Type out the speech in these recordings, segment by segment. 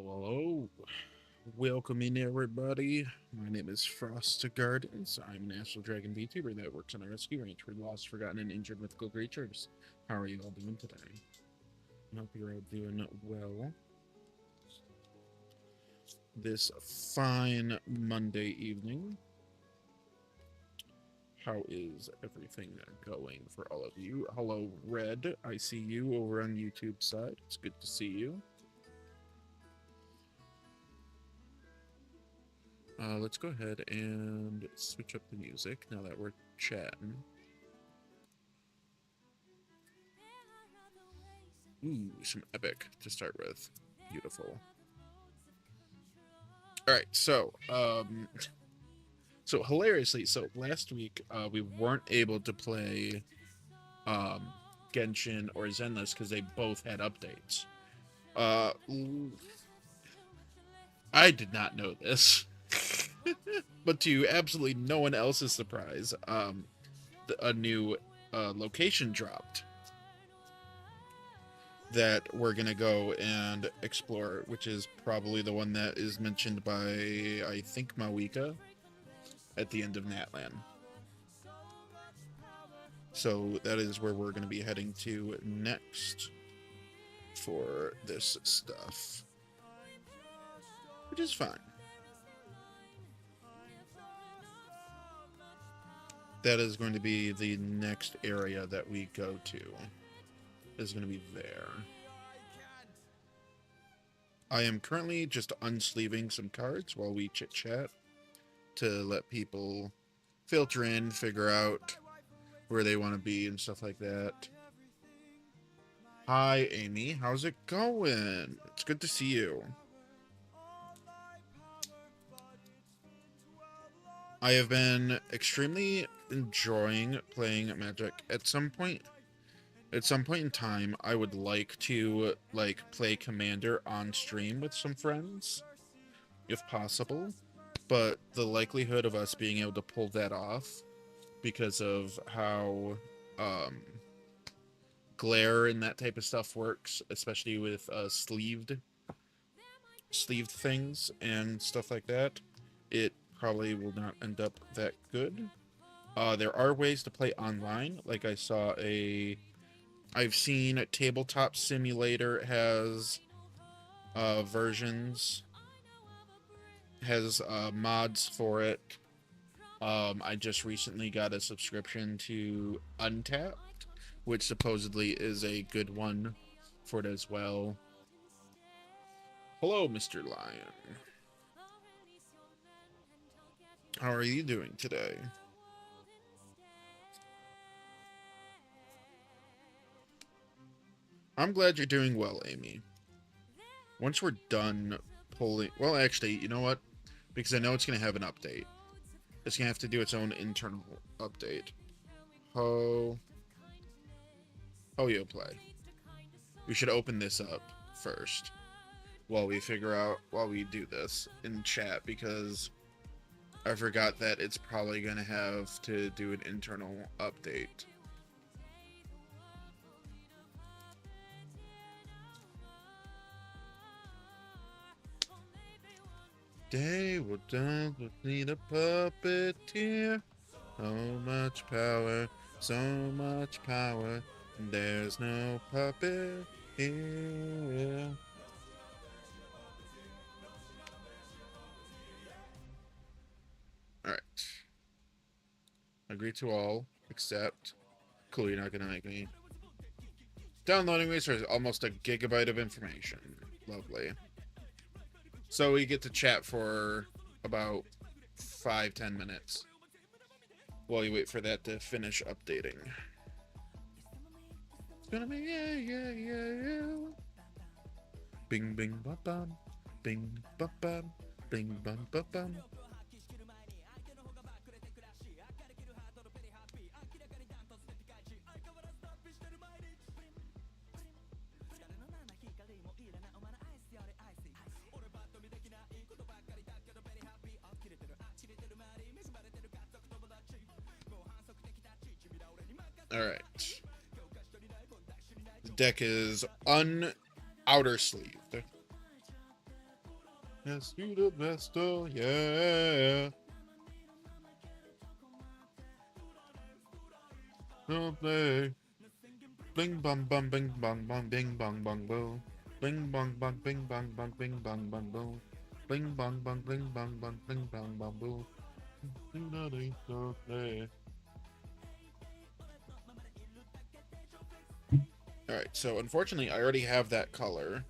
Hello. Welcome in, everybody. My name is Frost Gardens. I'm an Astral Dragon Vtuber that works on a rescue ranch for lost, forgotten, and injured mythical creatures. How are you all doing today? I hope you're all doing well. This fine Monday evening. How is everything going for all of you? Hello, Red. I see you over on YouTube side. It's good to see you. Let's go ahead and switch up the music now that we're chatting. Ooh, some epic to start with. Beautiful. All right, so hilariously, last week we weren't able to play um, Genshin or Zenless because they both had updates. Uh, I did not know this, but to absolutely no one else's surprise, a new location dropped that we're gonna go and explore, which is probably the one that is mentioned by, I think, Mawika at the end of Natlan. So that is where we're gonna be heading to next for this stuff, which is fine. That is going to be the next area that we go to. Is going to be there. I am currently just unsleeving some cards while we chit chat to let people filter in, figure out where they want to be and stuff like that. Hi, Amy. How's it going? It's good to see you. I have been extremely enjoying playing Magic. At some point in time, I would like to play Commander on stream with some friends, if possible. But the likelihood of us being able to pull that off, because of how glare and that type of stuff works, especially with sleeved things and stuff like that, it probably will not end up that good. There are ways to play online. Like I've seen Tabletop Simulator has versions, has mods for it. I just recently got a subscription to Untapped, which supposedly is a good one for it as well. Hello, Mr. Lion. How are you doing today? I'm glad you're doing well, Amy. Once we're done pulling... Well, actually, you know what? Because I know it's going to have an update. It's going to have to do its own internal update. Ho yo play. We should open this up first while we do this in chat, because I forgot that it's probably going to have to do an internal update. They will done with need a puppeteer. So much power, and there's no puppet here. Alright. Agree to all, except... Cool, you're not gonna make me. Downloading resources, almost a gigabyte of information. Lovely. So we get to chat for about 5-10 minutes while you wait for that to finish updating. It's gonna be yeah. Bing bing bum bum, bing bum bum, bing bum bum bum. Alright. The deck is outer sleeved. Let's do the best, oh yeah. Don't play. Bing bong bong bing bong bong bing bong bong boom. Bing bong bong bing bong bong bing bong bong boom. Bing bong bong bing bong bong bing bong bong boom. Don't play. Alright, so unfortunately I already have that color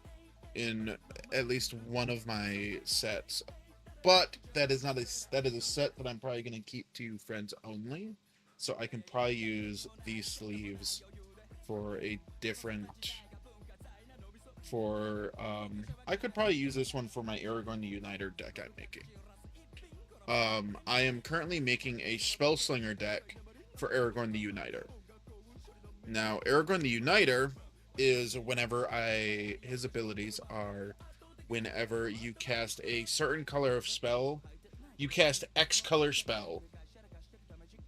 in at least one of my sets. But that is not that is a set that I'm probably gonna keep to friends only. So I can probably use these sleeves for a different I could probably use this one for my Aragorn the Uniter deck I'm making. I am currently making a Spellslinger deck for Aragorn the Uniter. Now, Aragorn the Uniter is his abilities are whenever you cast a certain color of spell, you cast X color spell,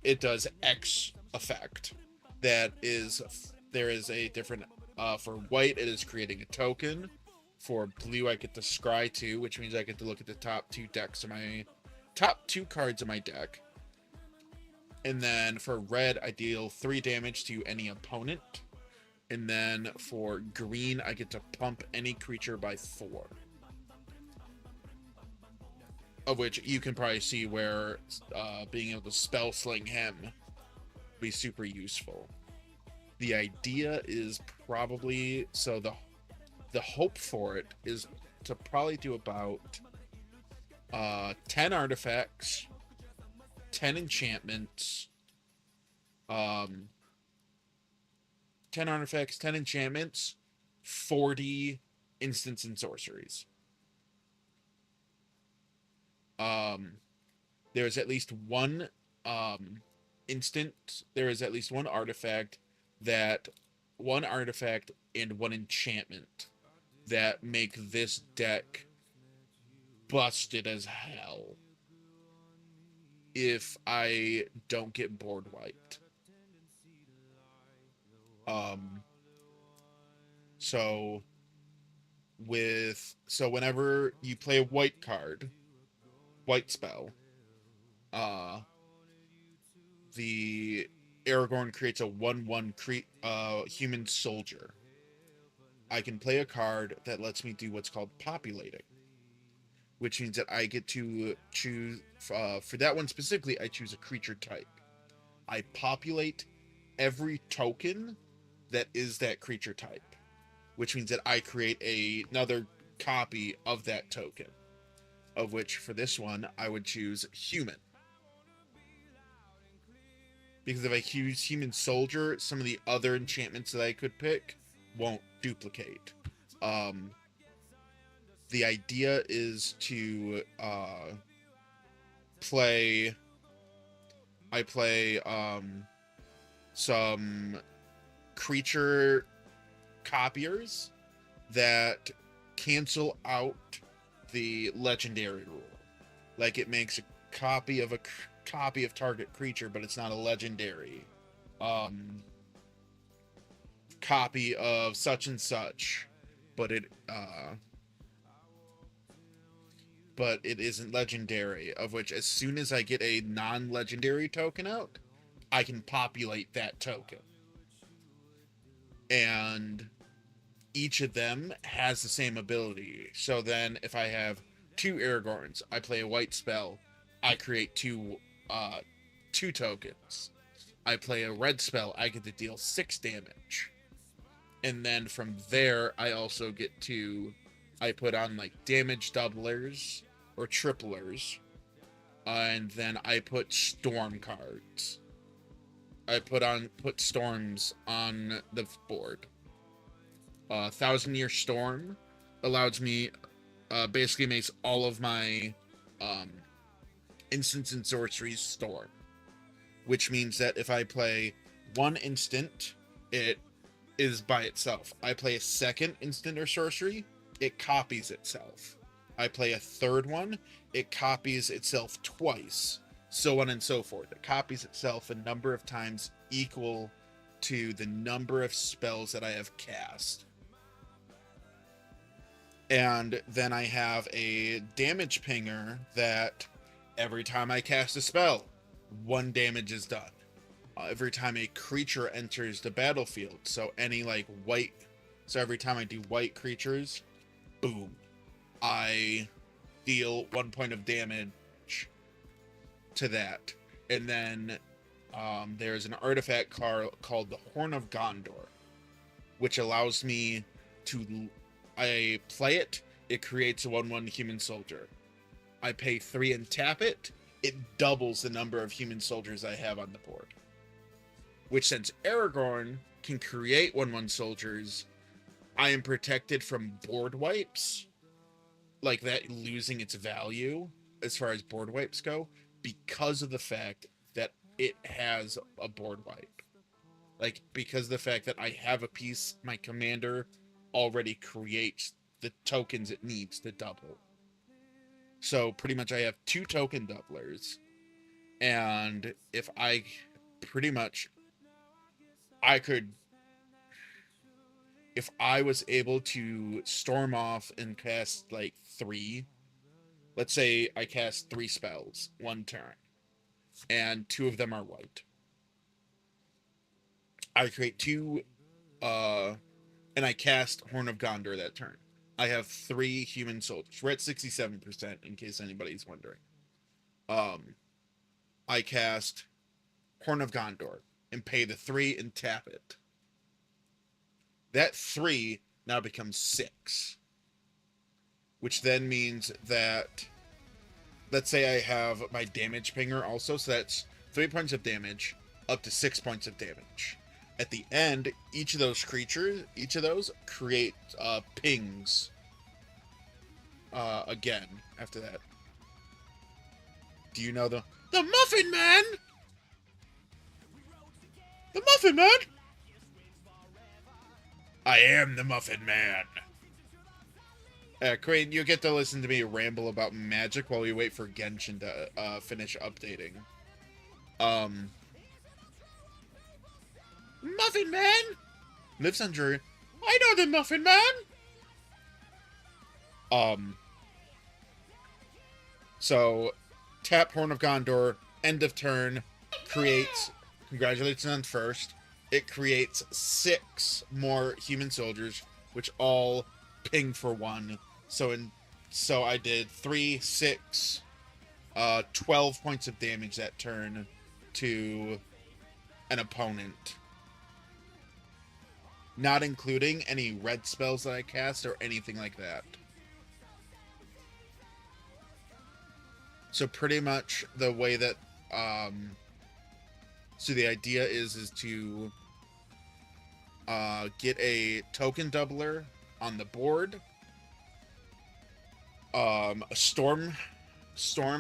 it does X effect. There is a different, for white, it is creating a token. For blue, I get to scry 2, which means I get to look at the top two cards of my deck. And then for red, I deal 3 damage to any opponent. And then for green, I get to pump any creature by 4. Of which you can probably see where being able to spell sling him would be super useful. The idea is probably, so the hope for it is to probably do about 10 artifacts, 10 enchantments, 10 artifacts, 10 enchantments, 40 instants and sorceries. There's at least one there is at least one artifact and one enchantment that make this deck busted as hell if I don't get board wiped. So whenever you play a white card, white spell, the Aragorn creates a 1/1 human soldier. I can play a card that lets me do what's called populating, which means that I get to choose, for that one specifically, I choose a creature type. I populate every token that is that creature type, which means that I create another copy of that token, of which for this one, I would choose human. Because if I use human soldier, some of the other enchantments that I could pick won't duplicate. The idea is to play some creature copiers that cancel out the legendary rule. Like it makes a copy of target creature, but it's not a legendary copy of such and such, but it isn't legendary, of which as soon as I get a non-legendary token out, I can populate that token. And each of them has the same ability. So then if I have 2 Aragorns, I play a white spell, I create two tokens. I play a red spell, I get to deal 6 damage. And then from there, I also get to, I put on like damage doublers or triplers. And then I put storm cards. I put storms on the board. 1,000-Year Storm allows me, basically makes all of my instants and sorceries storm, which means that if I play one instant, it is by itself. I play a second instant or sorcery, it copies itself. I play a third one, it copies itself twice, so on and so forth. It copies itself a number of times equal to the number of spells that I have cast. And then I have a damage pinger that every time I cast a spell, 1 damage is done. Every time a creature enters the battlefield, so any like white, so every time I do white creatures, boom, I deal 1 point of damage to that. And then there's an artifact card called the Horn of Gondor, which allows me to, I play it, it creates a 1/1 human soldier. I pay 3 and tap it, it doubles the number of human soldiers I have on the board. Which, since Aragorn can create 1/1 soldiers, I am protected from board wipes, like that losing its value as far as board wipes go, because of the fact that it has a board wipe. Like, because of the fact that I have a piece, my commander already creates the tokens it needs to double. So pretty much I have 2 token doublers, and if I pretty much, I could, if I was able to storm off and cast like 3, let's say I cast 3 spells 1 turn, and 2 of them are white. I create 2, and I cast Horn of Gondor that turn. I have 3 human soldiers. We're at 67%, in case anybody's wondering. I cast Horn of Gondor and pay the 3 and tap it. That 3 now becomes 6, which then means that, let's say I have my damage pinger also, so that's 3 points of damage up to 6 points of damage. At the end, each of those creatures, each of those create pings again after that. Do you know the Muffin Man? The Muffin Man? I am the Muffin Man. Crane, you get to listen to me ramble about magic while we wait for Genshin to finish updating. Muffin Man lives on Druid. I know the Muffin Man. So tap Horn of Gondor, end of turn, creates, congratulations on first, it creates 6 more human soldiers, which all ping for 1. So I did 3, 6, 12 points of damage that turn to an opponent. Not including any red spells that I cast or anything like that. So pretty much the way that, so the idea is to get a token doubler on the board, a storm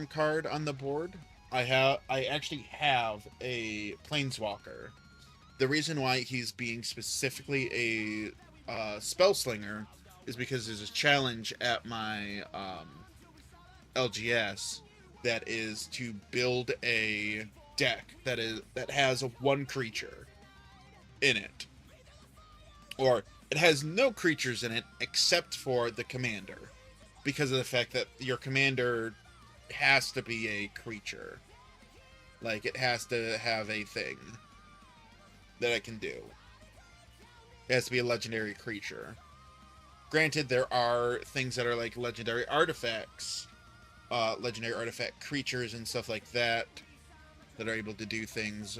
card on the board. I actually have a planeswalker. The reason why he's being specifically a spell slinger is because there's a challenge at my LGS that is to build a deck that has 1 creature in it, or it has no creatures in it except for the commander, because of the fact that your commander has to be a creature. Like, it has to have a thing that it can do. It has to be a legendary creature. Granted, there are things that are like legendary artifacts, legendary artifact creatures and stuff like that are able to do things,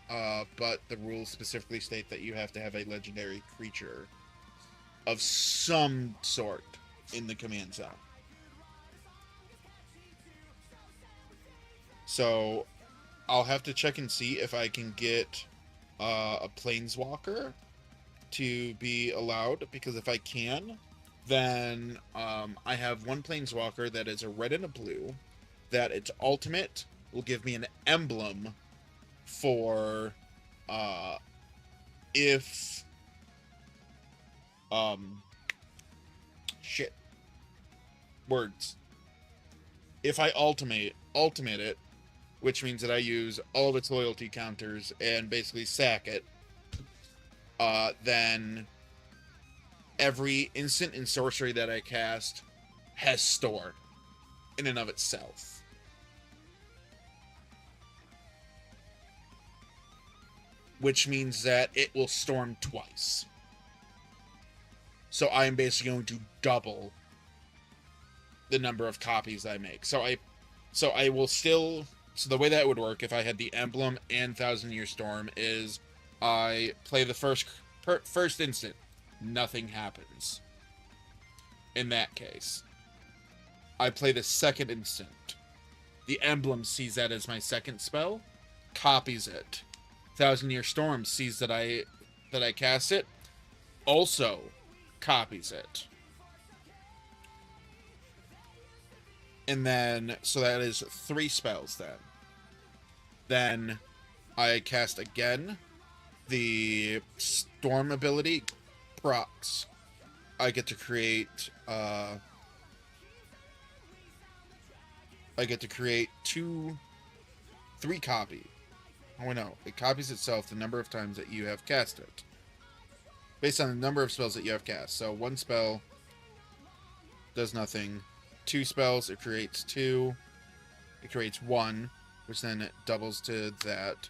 but the rules specifically state that you have to have a legendary creature of some sort in the command zone. So I'll have to check and see if I can get a planeswalker to be allowed, because if I can, then I have 1 planeswalker that is a red and a blue, that its ultimate will give me an emblem for if shit words if I ultimate it, which means that I use all of its loyalty counters and basically sack it, then every instant and sorcery that I cast has store in and of itself. Which means that it will storm twice. So I am basically going to double the number of copies I make. So I will still... So the way that would work, if I had the Emblem and Thousand Year Storm, is I play the first instant. Nothing happens. In that case. I play the second instant. The Emblem sees that as my second spell, copies it. Thousand Year Storm sees that I cast it, also copies it. And then, so that is 3 spells then. Then I cast again. The Storm ability procs. I get to create, I get to create 3 copy. Oh no, it copies itself the number of times that you have cast it. Based on the number of spells that you have cast. So 1 spell does nothing. 2 spells, it creates 2. It creates 1, which then it doubles to that.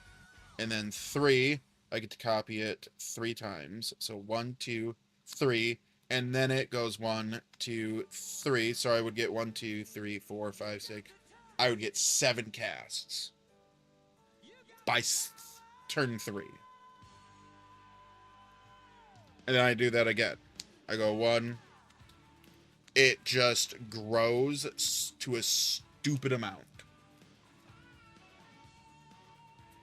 And then 3, I get to copy it 3 times. So 1, 2, 3. And then it goes 1, 2, 3. So I would get 1, 2, 3, 4, 5, 6. I would get 7 casts by turn 3. And then I do that again. I go 1. It just grows to a stupid amount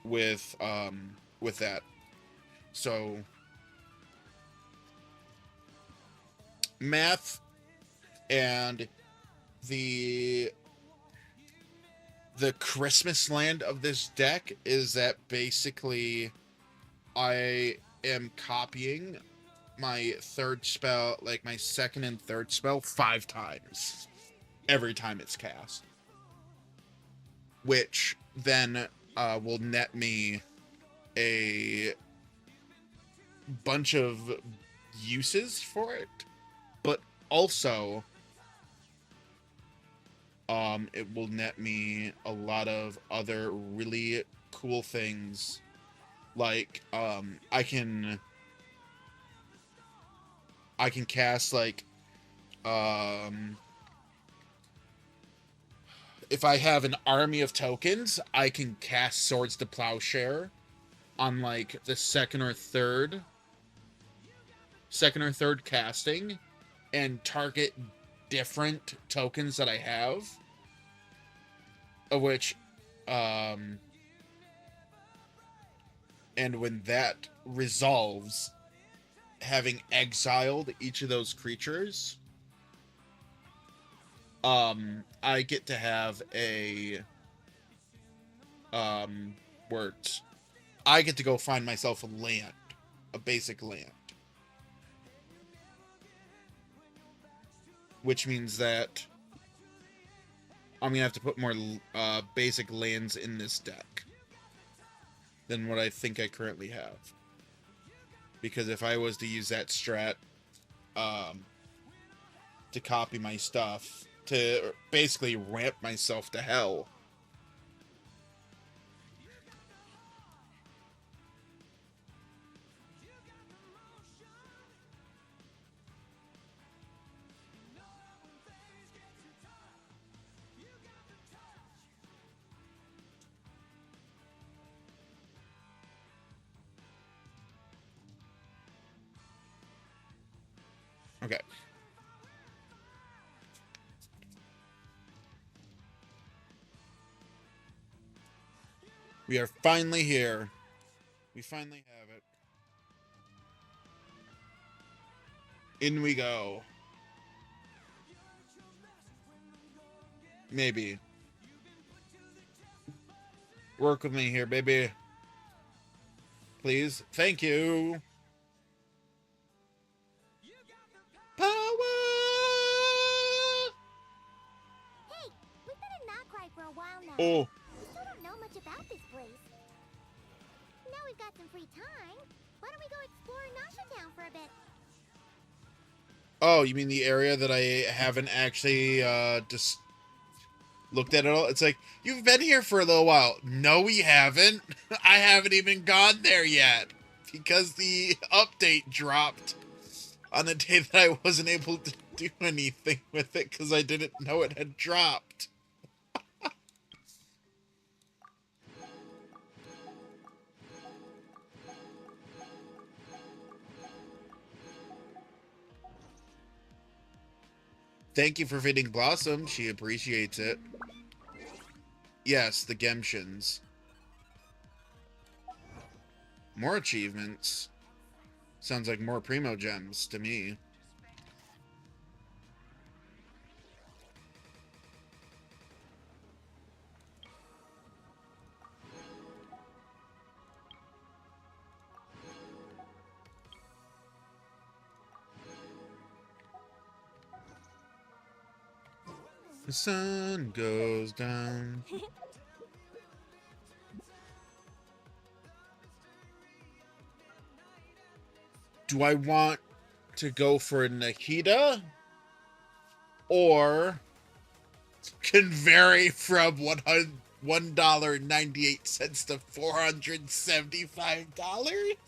with that. So math and the Christmas land of this deck is that basically I am copying my third spell, like my second and third spell, 5 times every time it's cast, which then will net me a bunch of uses for it, but also it will net me a lot of other really cool things, like I can cast, like, if I have an army of tokens, I can cast Swords to Plowshare on, like, the second or third casting and target different tokens that I have, of which, and when that resolves, having exiled each of those creatures, I get to have a words. I get to go find myself a land, a basic land, which means that I'm gonna have to put more basic lands in this deck than what I think I currently have. Because if I was to use that strat to copy my stuff, to basically ramp myself to hell, okay. We are finally here. We finally have it. In we go. Maybe. Work with me here, baby. Please. Thank you. Power! Hey, we've been in Knockcry for a while now. Oh. We still don't know much about this place. Now we've got some free time. Why don't we go explore Nasha Town for a bit? Oh, you mean the area that I haven't actually just looked at it all? It's like, you've been here for a little while. No, we haven't. I haven't even gone there yet because the update dropped on the day that I wasn't able to do anything with it because I didn't know it had dropped. Thank you for feeding Blossom. She appreciates it. Yes, the Gemshins. More achievements. Sounds like more Primo Gems to me. The sun goes down. Do I want to go for Nikita? Or can vary from $1.98 to $475?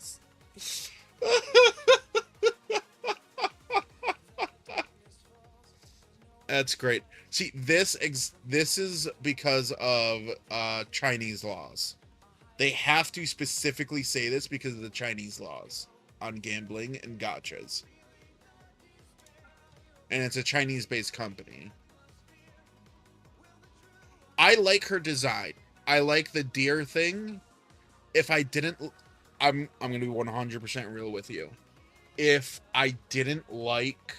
That's great. See, this is because of Chinese laws. They have to specifically say this because of the Chinese laws on gambling and gachas. And it's a Chinese-based company. I like her design. I like the deer thing. If I didn't, I'm gonna be 100% real with you. If I didn't like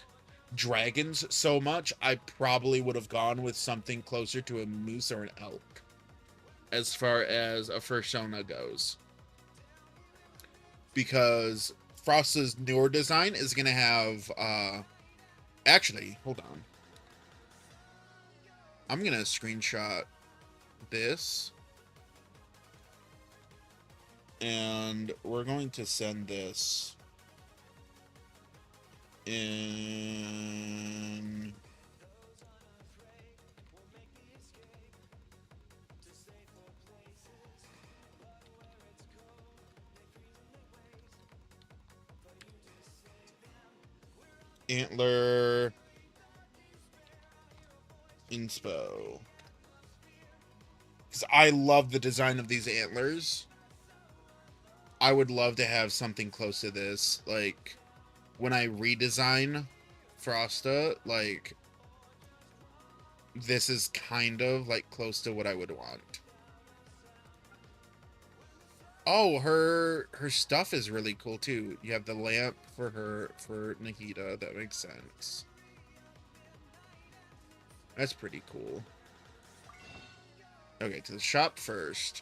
dragons so much, I probably would have gone with something closer to a moose or an elk as far as a fursona goes. Because Frost's newer design is gonna have actually, hold on. I'm gonna screenshot this and we're going to send this in Antler inspo. Because I love the design of these antlers. I would love to have something close to this. Like, when I redesign Frosta, like, this is kind of, like, close to what I would want. Oh, her stuff is really cool, too. You have the lamp for Nikita. That makes sense. That's pretty cool. Okay, to the shop first.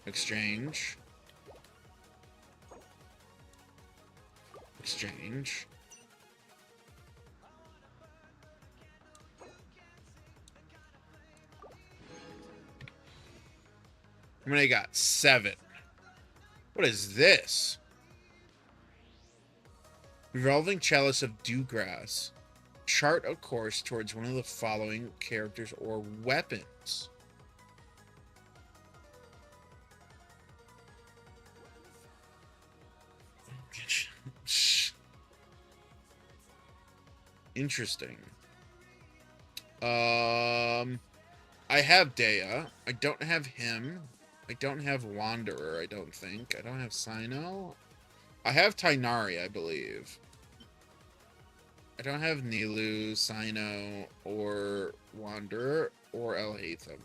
Exchange. Exchange. I mean, I got 7. What is this? Revolving Chalice of Dewgrass. Chart a course towards one of the following characters or weapons. Interesting. I have Dea. I don't have him. I don't have Wanderer, I don't think. I don't have Sino. I have Tainari, I believe. I don't have Nilu, Sino, or Wanderer, or El Hatham.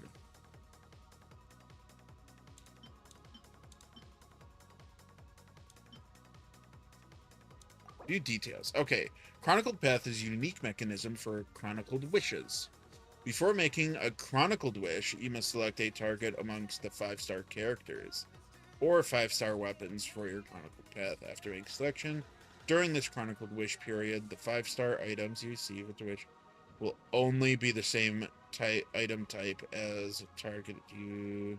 View details. Okay. Chronicled Path is a unique mechanism for chronicled wishes. Before making a chronicled wish, you must select a target amongst the 5-star characters or 5-star weapons for your chronicled path. After making selection, during this chronicled wish period, the 5-star items you receive with the wish will only be the same item type as target you.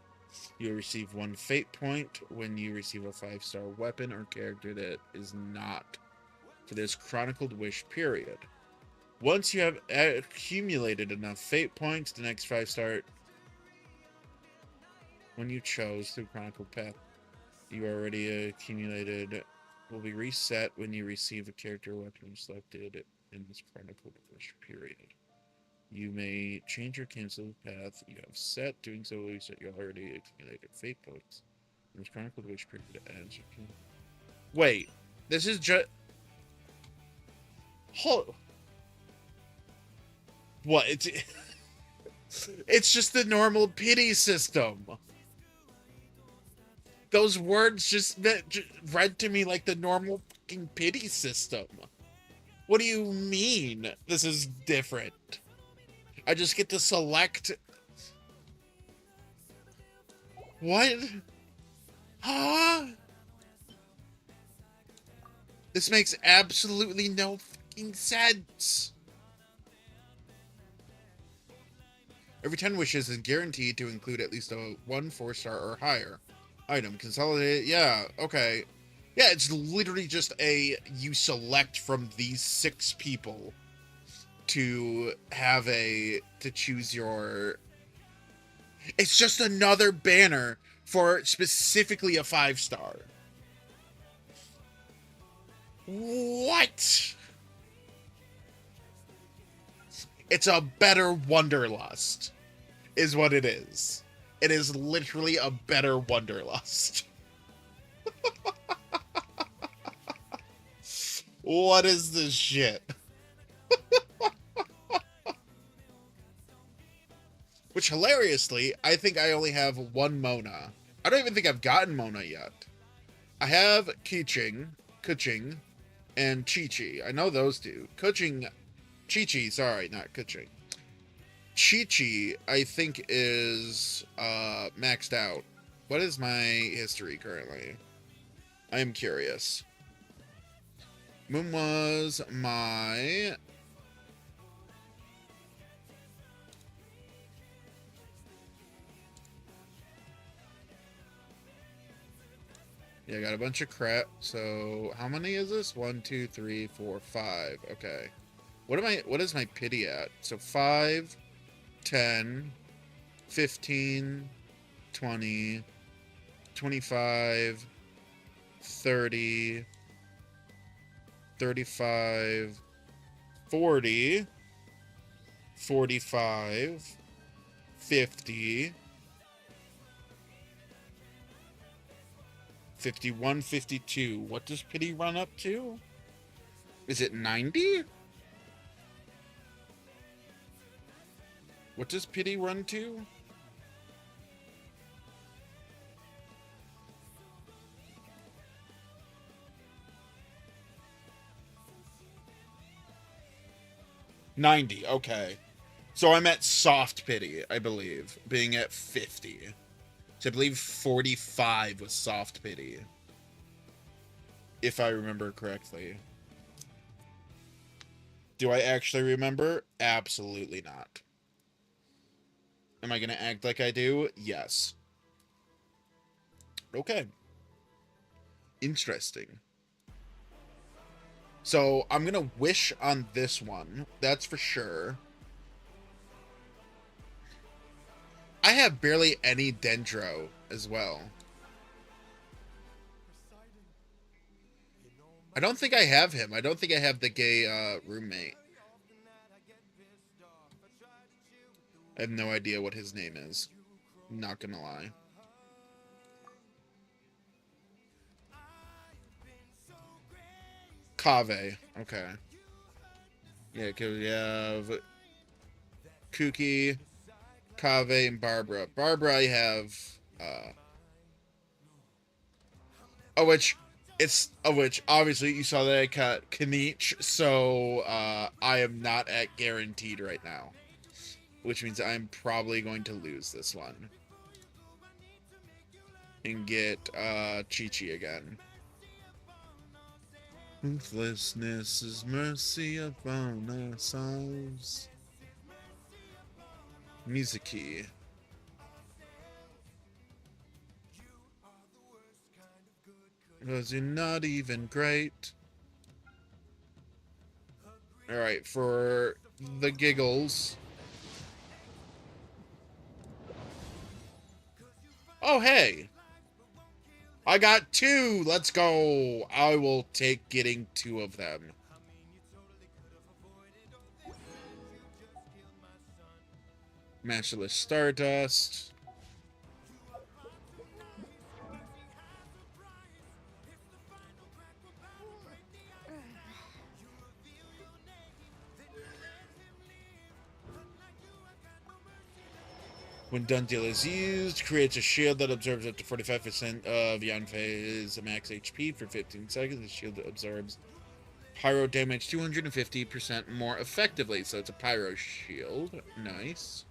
You'll receive 1 fate point when you receive a 5-star weapon or character that is not for this Chronicled Wish period. Once you have accumulated enough fate points, the next 5-star when you chose through Chronicled Path you already accumulated will be reset when you receive a character or weapon selected in this Chronicled Wish period. You may change or cancel the path you have set. Doing so will reset your already accumulated fate points. When this Chronicled Wish period ends, you can... Wait, this is just... What? It's just the normal pity system. Those words just read to me like the normal fucking pity system. What do you mean this is different? I just get to select... What? Huh? This makes absolutely no fucking sense. Every 10 wishes is guaranteed to include at least a 1 4-star or higher item. Consolidate, yeah, okay. Yeah, it's literally just you select from these 6 people to have to choose your... It's just another banner for specifically a 5-star. What? It's a better Wanderlust, is what it is. It is literally a better Wanderlust. What is this shit? Which, hilariously, I think I only have 1 Mona. I don't even think I've gotten Mona yet. I have Kuching, and Chi-Chi. I know those two. Chi-Chi, sorry, not Kuching. Chi-Chi, I think, is maxed out. What is my history currently? I am curious. Moon was my... Yeah, I got a bunch of crap. So, how many is this? 1, 2, 3, 4, 5. Okay. What is my pity at? So 5, 10, 15, 20, 25, 30, 35, 40, 45, 50, 51, 52. What does pity run up to? Is it 90? What does pity run to? $90, okay. So I'm at soft pity, I believe, being at 50. So I believe 45 was soft pity, if I remember correctly. Do I actually remember? Absolutely not. Am I going to act like I do? Yes. Okay. Interesting. So I'm going to wish on this one. That's for sure. I have barely any Dendro as well. I don't think I have him. I don't think I have the gay roommate. I have no idea what his name is. Not gonna lie. Kave. Okay. Yeah, because we have Kuki, Kave, and Barbara. Barbara, I have... which obviously you saw that I cut Kanich, so I am not at guaranteed right now. Which means I'm probably going to lose this one. And get Chi-Chi again. Ruthlessness is mercy upon ourselves. Music key. Was it not even great? Alright, for the giggles. Oh, hey! I got 2! Let's go! I will take getting 2 of them. Masterless Stardust. When done, deal is used, creates a shield that absorbs up to 45% of Yanfei's max HP for 15 seconds. The shield absorbs pyro damage 250% more effectively, so it's a pyro shield. Nice.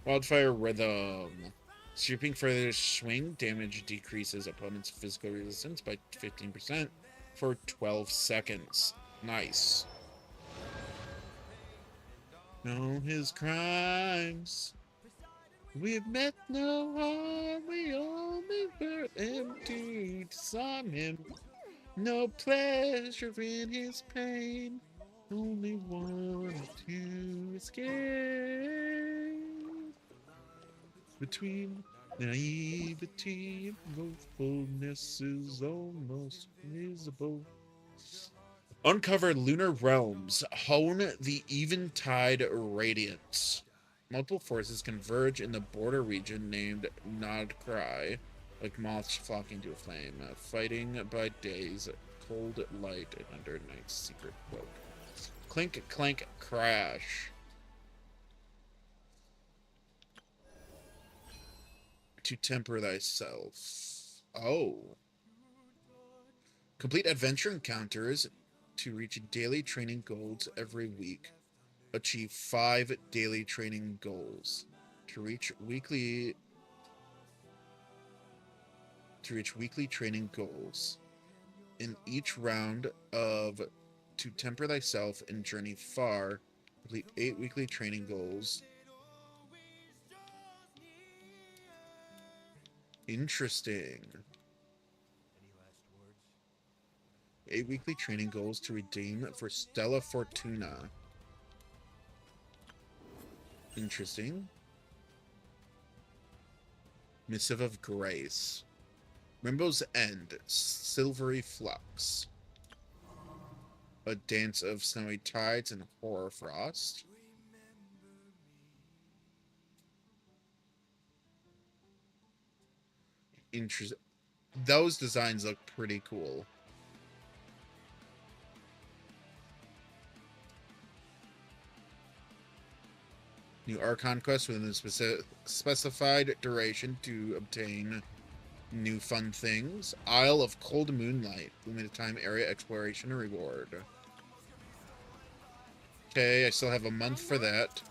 Wildfire Rhythm. Sweeping further swing damage decreases opponent's physical resistance by 15% for 12 seconds. Nice. Know his crimes. We've met no harm, we only were empty to disarm him. No pleasure in his pain, only wanted to escape. Between naivety and willfulness is almost visible. Uncover lunar realms. Hone the eventide radiance. Multiple forces converge in the border region named Nodcry, like moths flocking to a flame, fighting by day's cold light and under night's secret cloak. Clink, clank, crash. To temper thyself. Oh. Complete adventure encounters to reach daily training goals every week. Achieve 5 daily training goals. To reach weekly training goals. In each round of To Temper Thyself and Journey Far, complete 8 weekly training goals. Interesting. 8 weekly training goals to redeem for Stella Fortuna. Interesting. Missive of Grace. Rainbow's End. Silvery Flux. A Dance of Snowy Tides and Horror Frost. Interesting. Those designs look pretty cool. New Archon quest within a specified duration to obtain new fun things. Isle of Cold Moonlight. Limited time area exploration reward. Okay, I still have a month for that.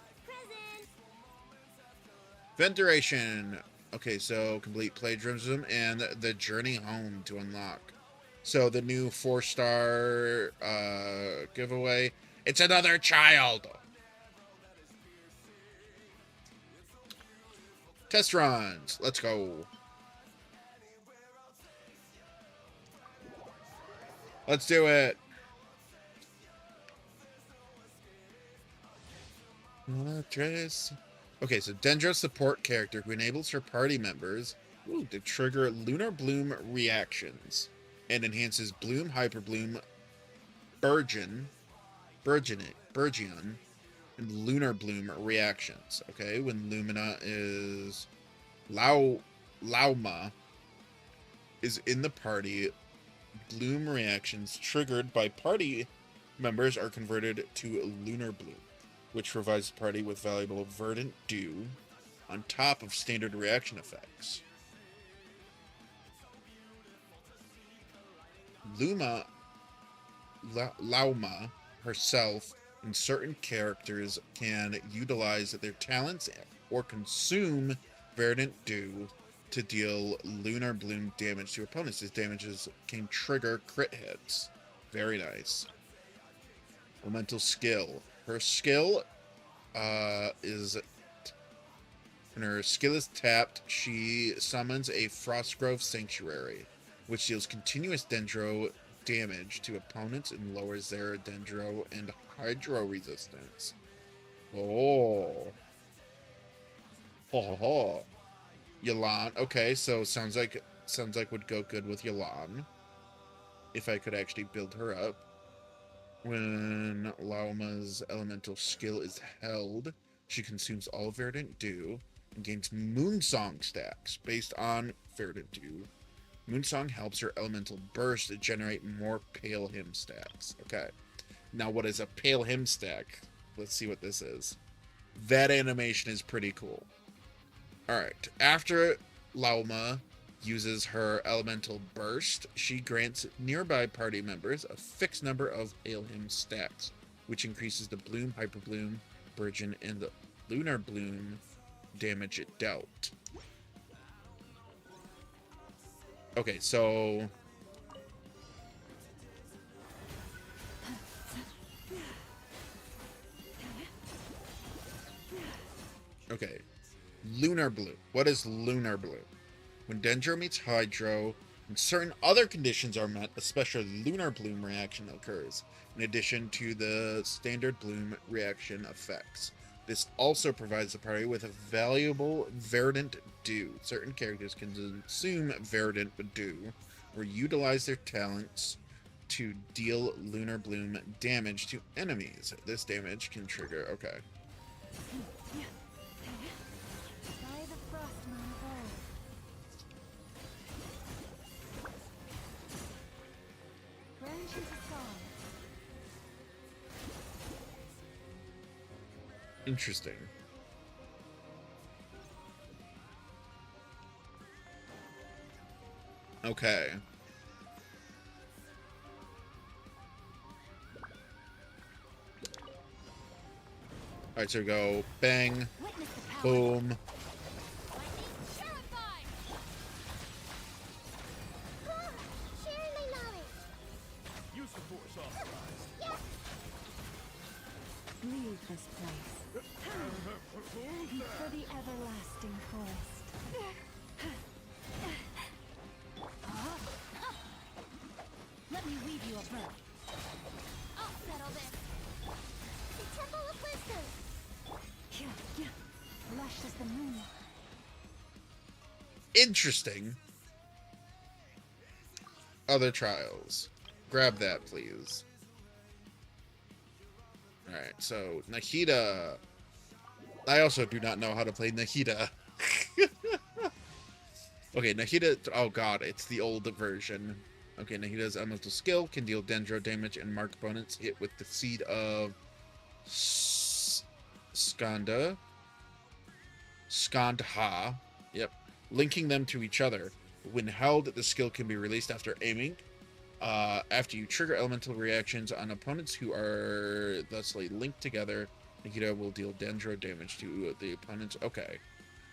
Event duration. Okay, so complete plagiarism and the journey home to unlock. So the new 4-star giveaway. It's another child. Test runs. Let's go. Let's do it. Okay, so Dendra's support character who enables her party members to trigger Lunar Bloom reactions and enhances Bloom, Hyper Bloom, Burgeon, and Lunar Bloom reactions. Okay, when Lumina is Lauma is in the party, Bloom reactions triggered by party members are converted to Lunar Bloom, which provides the party with valuable Verdant Dew on top of standard reaction effects. Lauma herself and certain characters can utilize their talents or consume Verdant Dew to deal Lunar Bloom damage to opponents. These damages can trigger crit hits. Very nice. Elemental skill. Her skill is... When her skill is tapped, she summons a Frostgrove Sanctuary. which deals continuous Dendro damage to opponents and lowers their Dendro and Hydro resistance. Oh. Ho ho ho. Yelan. Okay, so sounds like would go good with Yelan. If I could actually build her up. When Lauma's elemental skill is held, she consumes all Verdant Dew and gains Moonsong stacks based on Verdant Dew. Moonsong helps her elemental burst to generate more Pale Hymn stacks. Okay. Now what is a Pale Hymn stack? Let's see what this is. That animation is pretty cool. Alright. After Lauma uses her elemental burst, she grants nearby party members a fixed number of Pale Hymn stacks, which increases the Bloom, Hyper Bloom, Burgeon, and the Lunar Bloom damage it dealt. Okay, so okay. Lunar Bloom. What is Lunar Bloom? When Dendro meets Hydro, and certain other conditions are met, a special Lunar Bloom reaction occurs, in addition to the standard Bloom reaction effects. This also provides the party with a valuable Verdant Dew. Certain characters can consume Verdant Dew, or utilize their talents to deal Lunar Bloom damage to enemies. This damage can trigger... Okay. Interesting. Okay. Alright, so we go bang, boom. Leave this place. For the everlasting forest. Let me weave you a bow. I'll settle this. The Temple of Wisdom. Yeah. Lush as the moon. Interesting. Other trials. Grab that, please. Alright, so Nahida. I also do not know how to play Nahida. Okay, Nahida. Oh god, it's the old version. Okay, Nahida's elemental skill can deal Dendro damage and mark opponents hit with the Seed of Skandha. Yep. Linking them to each other. When held, the skill can be released after aiming. After you trigger elemental reactions on opponents who are thusly linked together, Nahida will deal Dendro damage to the opponents. Okay.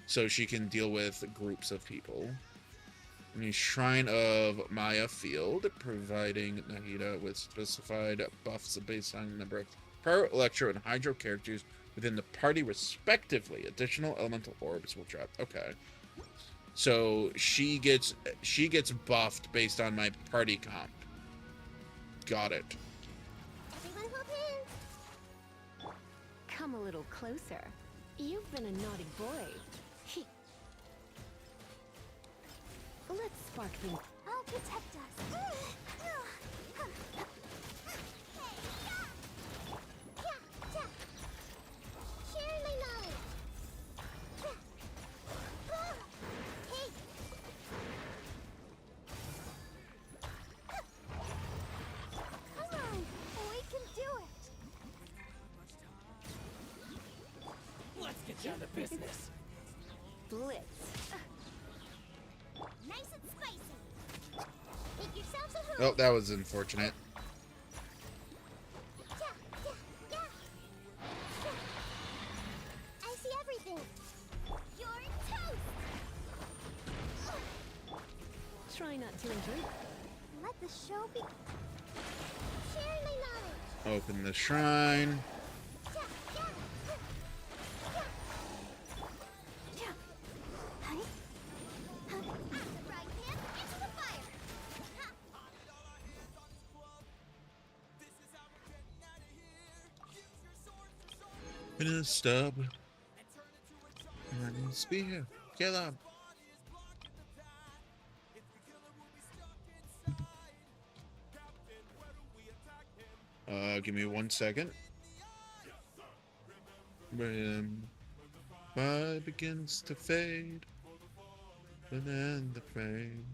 So she can deal with groups of people. In the Shrine of Maya Field, providing Nahida with specified buffs based on the number of Pyro, Electro, and Hydro characters within the party, respectively. Additional elemental orbs will drop. Okay. So she gets buffed based on my party comp. Got it. Everyone hold hands. Come a little closer. You've been a naughty boy. Let's spark things. I'll protect us. Sharing my knowledge. Hey. Come on, we can do it. Let's get down to business. Blitz. Nice and spicy. Make yourselves a hoop. Oh, that was unfortunate. I see everything. You're toast. Try not to injure it. Let the show be. Sharing my knowledge. Open the shrine. In a stub. And spear. Kill him. Give me 1 second. When fire begins to fade, and then the flame,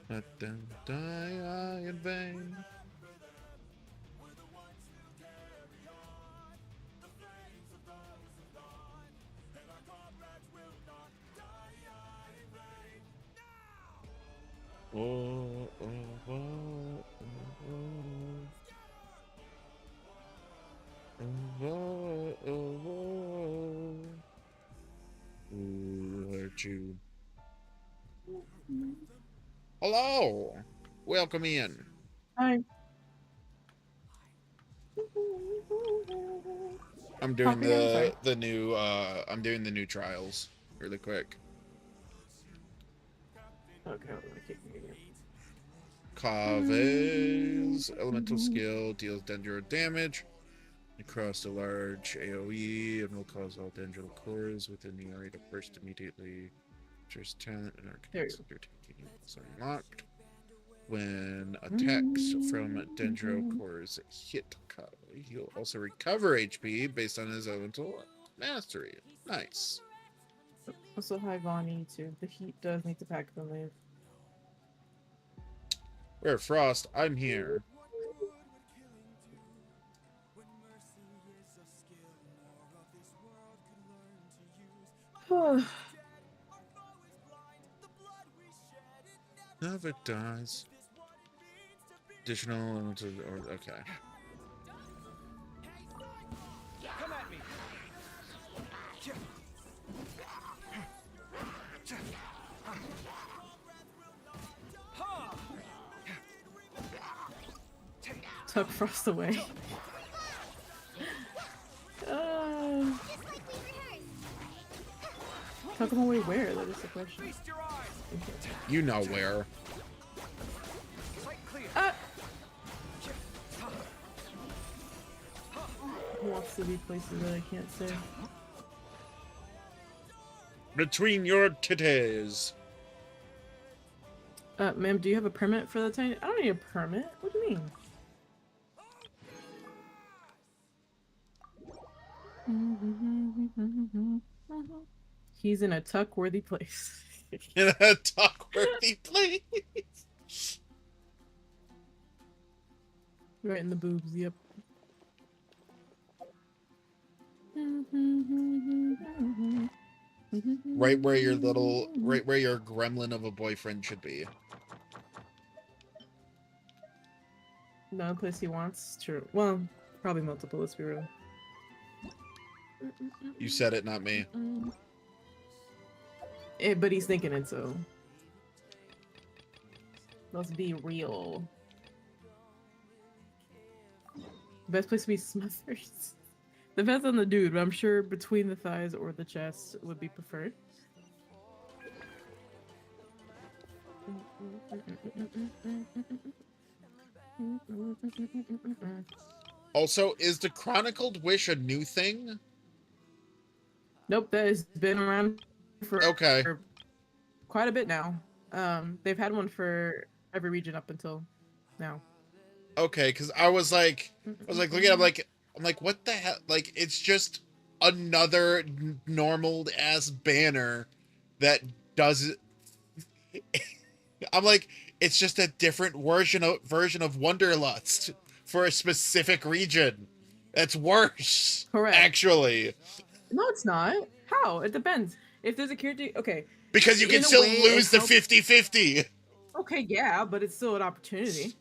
let them die in vain. Oh, oh, oh, oh, oh, oh, oh, oh. Ooh, hurt you. Hello, welcome in. Hi. I'm doing Talk again? Sorry. the new I'm doing the new trials really quick. Okay, I'm gonna kick me again. Kave's elemental skill deals Dendro damage across a large AoE and will cause all Dendro cores within the area to burst immediately. Just talent and architects undertaking is unlocked. When attacks from Dendro cores hit Kave, he'll also recover HP based on his elemental mastery. Nice. Also, hi Vonnie too. The heat does need to pack the leave. Where Frost, I'm here. Never dies. Additional elemental, or okay. Come at me. Tuck Frost away. Tuck him away where? That is the question. Feast your eyes. Okay. You know where. Sight clear. Lots to be places that I can't say. Between your titties. Ma'am, do you have a permit for the tiny? I don't need a permit. What do you mean? He's in a tuck-worthy place. In a talk-worthy place. Right in the boobs, yep. Right where your gremlin of a boyfriend should be. No place he wants. True. Well, probably multiple, let's be real. You said it, not me. But he's thinking it, so. Let's be real. Best place to be smothered. Depends on the dude, but I'm sure between the thighs or the chest would be preferred. Also, is the Chronicled Wish a new thing? Nope, that has been around for quite a bit now. They've had one for every region up until now. Okay, because I was like, looking at it, I'm like, what the hell? Like, it's just another normal ass banner that does it. I'm like, it's just a different version of Wonderlust for a specific region. That's worse. Correct. Actually. No, it's not. How? It depends. If there's a character, okay. Because you can still lose the 50-50. Okay, yeah, but it's still an opportunity.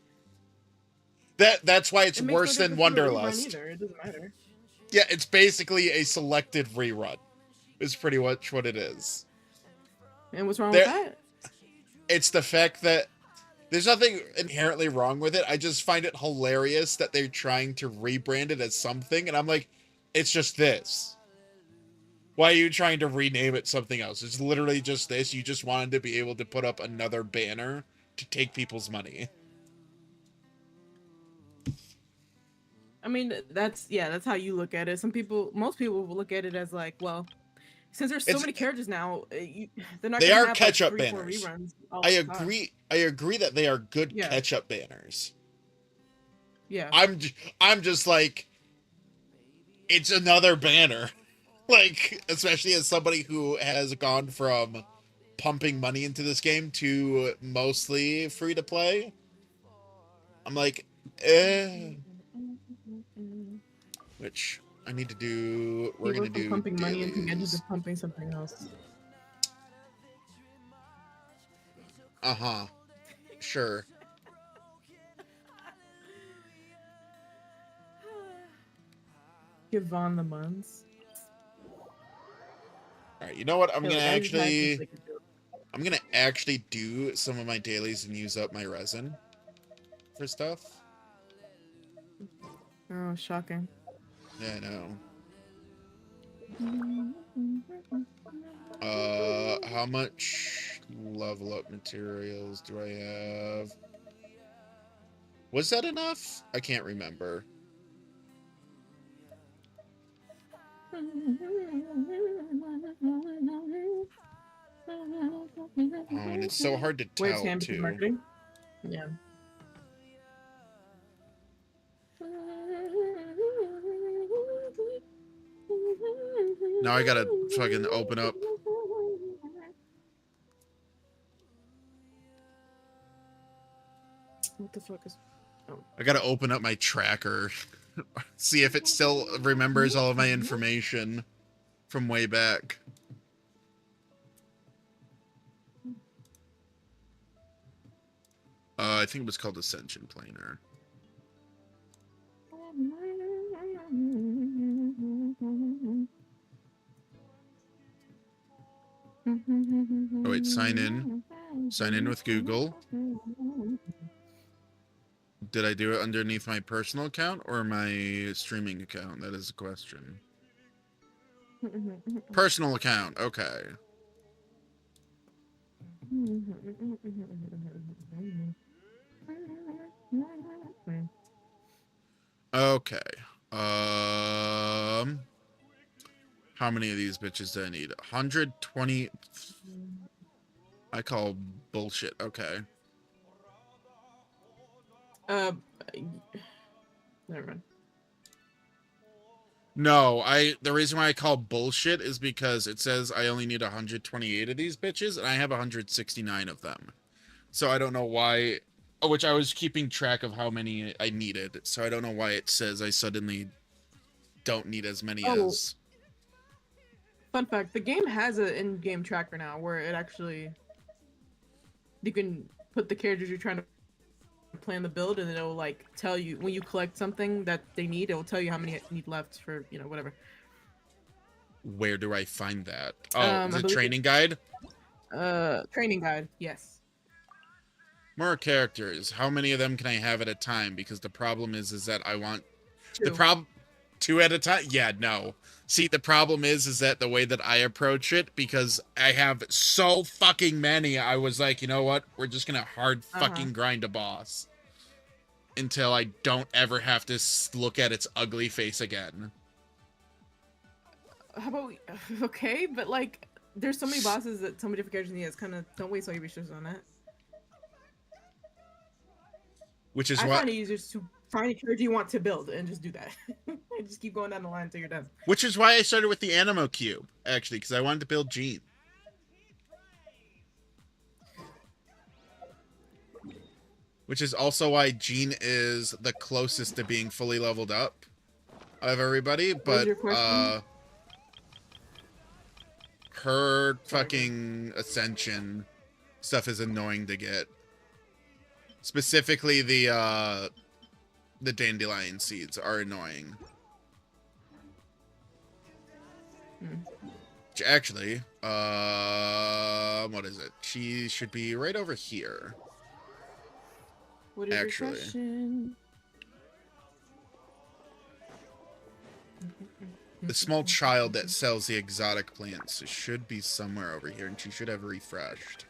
That's why it's worse than Wonderlust. It doesn't matter. Yeah, it's basically a selected rerun. Is pretty much what it is. And what's wrong with that? It's the fact that there's nothing inherently wrong with it. I just find it hilarious that they're trying to rebrand it as something, and I'm like, it's just this. Why are you trying to rename it something else? It's literally just this. You just wanted to be able to put up another banner to take people's money. mean, that's how you look at it. Most people will look at it as like, well, since there's so many characters now, they're not. They gonna are have, catch-up like, 3-4 banners. reruns all I the agree. time. I agree that they are good Yeah. catch-up banners. Yeah. I'm just like, it's another banner. Like, especially as somebody who has gone from pumping money into this game to mostly free to play. I'm like, which I need to do. We're going to do pumping money into dailies. pumping something else. Sure. Give Vaughn the months. All right, you know what? I'm Hey, gonna look, I just had this, like, I'm gonna actually do some of my dailies and use up my resin for stuff. Oh, shocking. Yeah, I know. How much level up materials do I have? Was that enough? I can't remember. Oh, and it's so hard to tell, too. Marketing? Yeah. Now I gotta fucking open up. What the fuck is... Oh. I gotta open up my tracker. See if it still remembers all of my information from way back. I think it was called Ascension Planer. Oh wait, sign in. Sign in with Google. Did I do it underneath my personal account or my streaming account? That is the question. Personal account, okay. Okay. How many of these bitches do I need? 120. I call bullshit. Okay. Never mind. No, the reason why I call bullshit is because it says I only need 128 of these bitches, and I have 169 of them. So I don't know why, which I was keeping track of how many I needed, so I don't know why it says I suddenly don't need as many as... Fun fact, the game has an in-game tracker now, where it actually... You can put the characters you're trying to plan the build, and it'll like tell you when you collect something that they need, it'll tell you how many you need left for, you know, whatever. Where do I find that? Oh, the training guide? Training guide, yes. More characters. How many of them can I have at a time? Because the problem is that I want... Two. Two at a time? Yeah, no. See, the problem is that the way that I approach it, because I have so fucking many, I was like, you know what? We're just gonna hard fucking grind a boss. Until I don't ever have to look at its ugly face again. How about we... Okay, but like, there's so many bosses that so many different characters need. It's kind of... Don't waste all your resources on that. Which is I find it easier to find a character you want to build and just do that. And just keep going down the line until you're done. Which is why I started with the Animo Cube, actually, because I wanted to build Jean. Which is also why Jean is the closest to being fully leveled up of everybody, but her fucking Ascension stuff is annoying to get. Specifically the dandelion seeds are annoying. Which actually, what is it? She should be right over here. What is your question? The small child that sells the exotic plants should be somewhere over here, and she should have refreshed.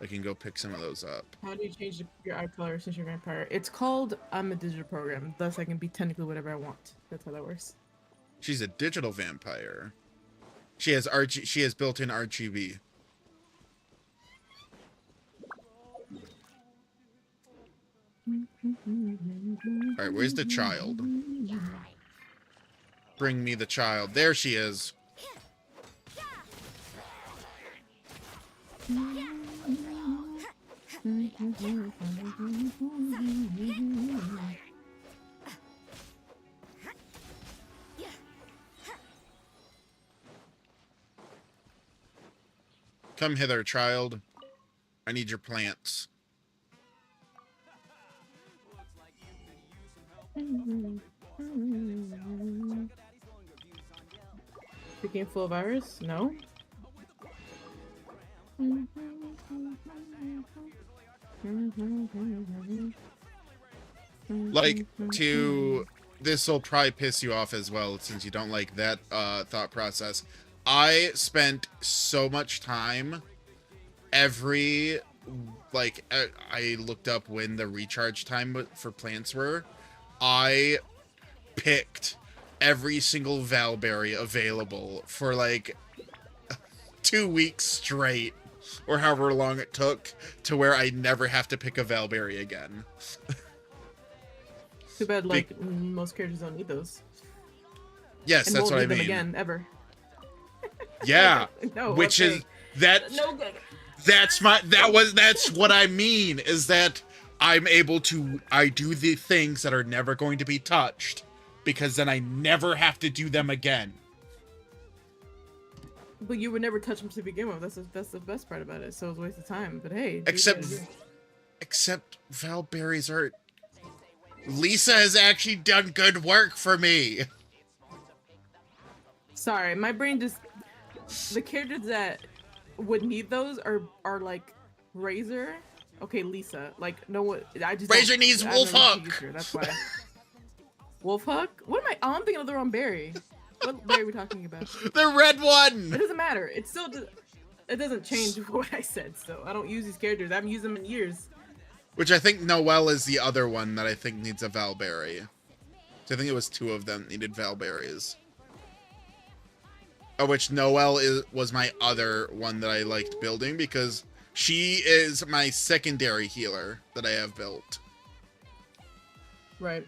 I can go pick some of those up. How do you change your eye color since you're a vampire? It's called I'm a digital program, thus I can be technically whatever I want. That's how that works. She's a digital vampire. She has She has built-in RGB. All right, where's the child? Bring me the child. There she is. Come hither, child. I need your plants. The game full of virus? No. Like, this will probably piss you off as well, since you don't like that thought process. I spent so much time I looked up when the recharge time for plants were. I picked every single Valberry available for like 2 weeks straight, or however long it took, to where I never have to pick a Valberry again. Too bad, like, most characters don't need those. Yes, and that's won't what I need mean. them again, ever. Yeah, No, which okay. is that. No good. That's what I mean, is that I do the things that are never going to be touched, because then I never have to do them again. But you would never touch them to begin with. That's the best part about it. So it's a waste of time. But hey, Except Valberries are. Lisa has actually done good work for me. Sorry, my brain just. The characters that would need those are like Razor. Okay, Lisa. Like, no one. I just. Razor needs Wolfhook. That's why. Wolfhook? What am I? Oh, I'm thinking of the wrong berry. What berry are we talking about? The red one. It doesn't matter. It still. It doesn't change what I said. So I don't use these characters. I haven't used them in years. Which I think Noelle is the other one that I think needs a Valberry. So I think it was 2 of them needed Valberries. Of which Noelle was my other one that I liked building, because she is my secondary healer that I have built. Right.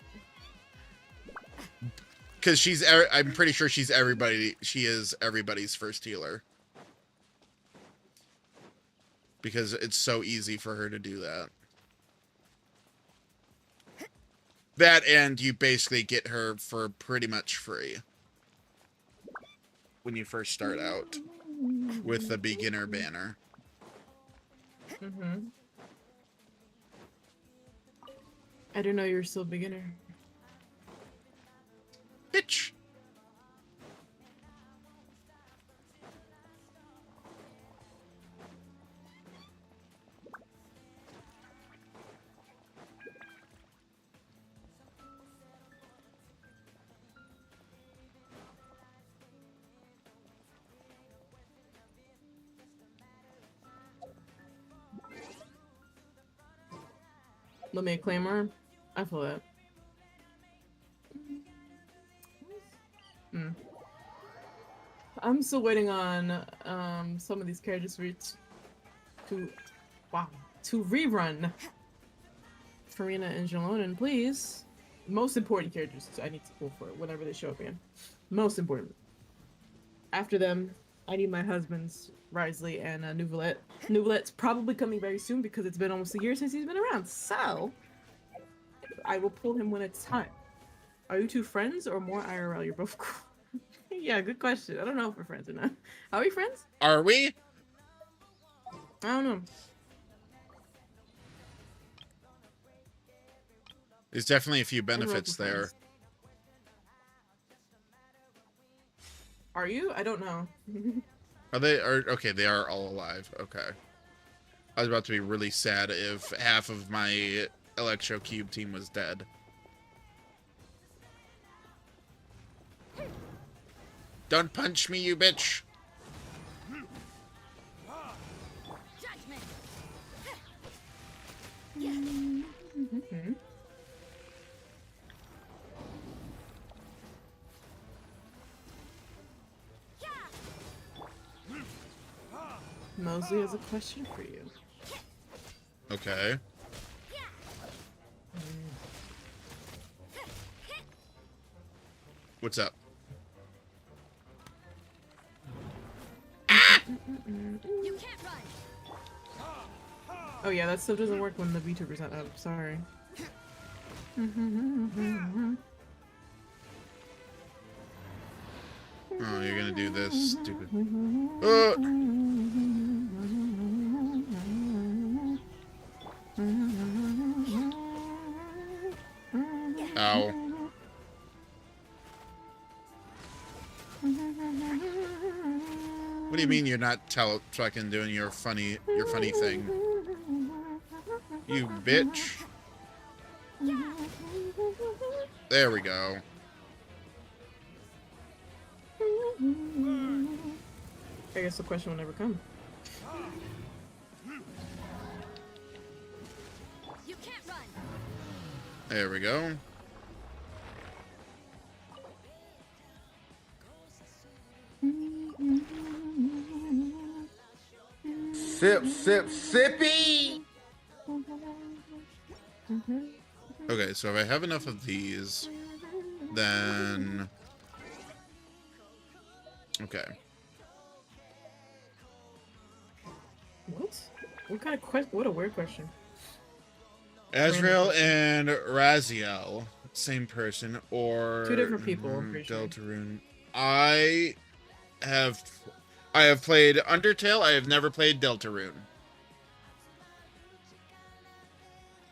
Because I'm pretty sure she is everybody's first healer. Because it's so easy for her to do that. That, and you basically get her for pretty much free when you first start out with the beginner banner. Mm-hmm. I didn't know you were still a beginner. Bitch! Let me a claymore. I feel that. I'm still waiting on some of these characters to rerun Farina and Jalonen, please. Most important characters I need to pull for whenever they show up again. Most important. After them, I need my husband's Risley and Nouvelette. Nouvelette's probably coming very soon because it's been almost a year since he's been around. So, I will pull him when it's time. Are you two friends or more IRL? You're both cool. Yeah, good question. I don't know if we're friends or not. Are we friends? Are we? I don't know. There's definitely a few benefits we're there. friends. Are you? I don't know. Are they? Okay, they are all alive. Okay. I was about to be really sad if half of my Electro Cube team was dead. Don't punch me, you bitch! Judgment. Mhm. Mosley has a question for you. Okay. What's up? You can't run. Oh yeah, that stuff doesn't work when the VTuber's not up. Sorry. Oh, you're gonna do this stupid. Ow. What do you mean you're not fucking doing your funny thing? You bitch. There we go. I guess the question will never come. You can't run. There we go. Sip, sip, sippy! Okay, so if I have enough of these, then... Okay. What? What kind of question? What a weird question. Azrael and Raziel, same person, or... Two different people, I'm pretty sure. Deltarune. I have played Undertale, I have never played Deltarune.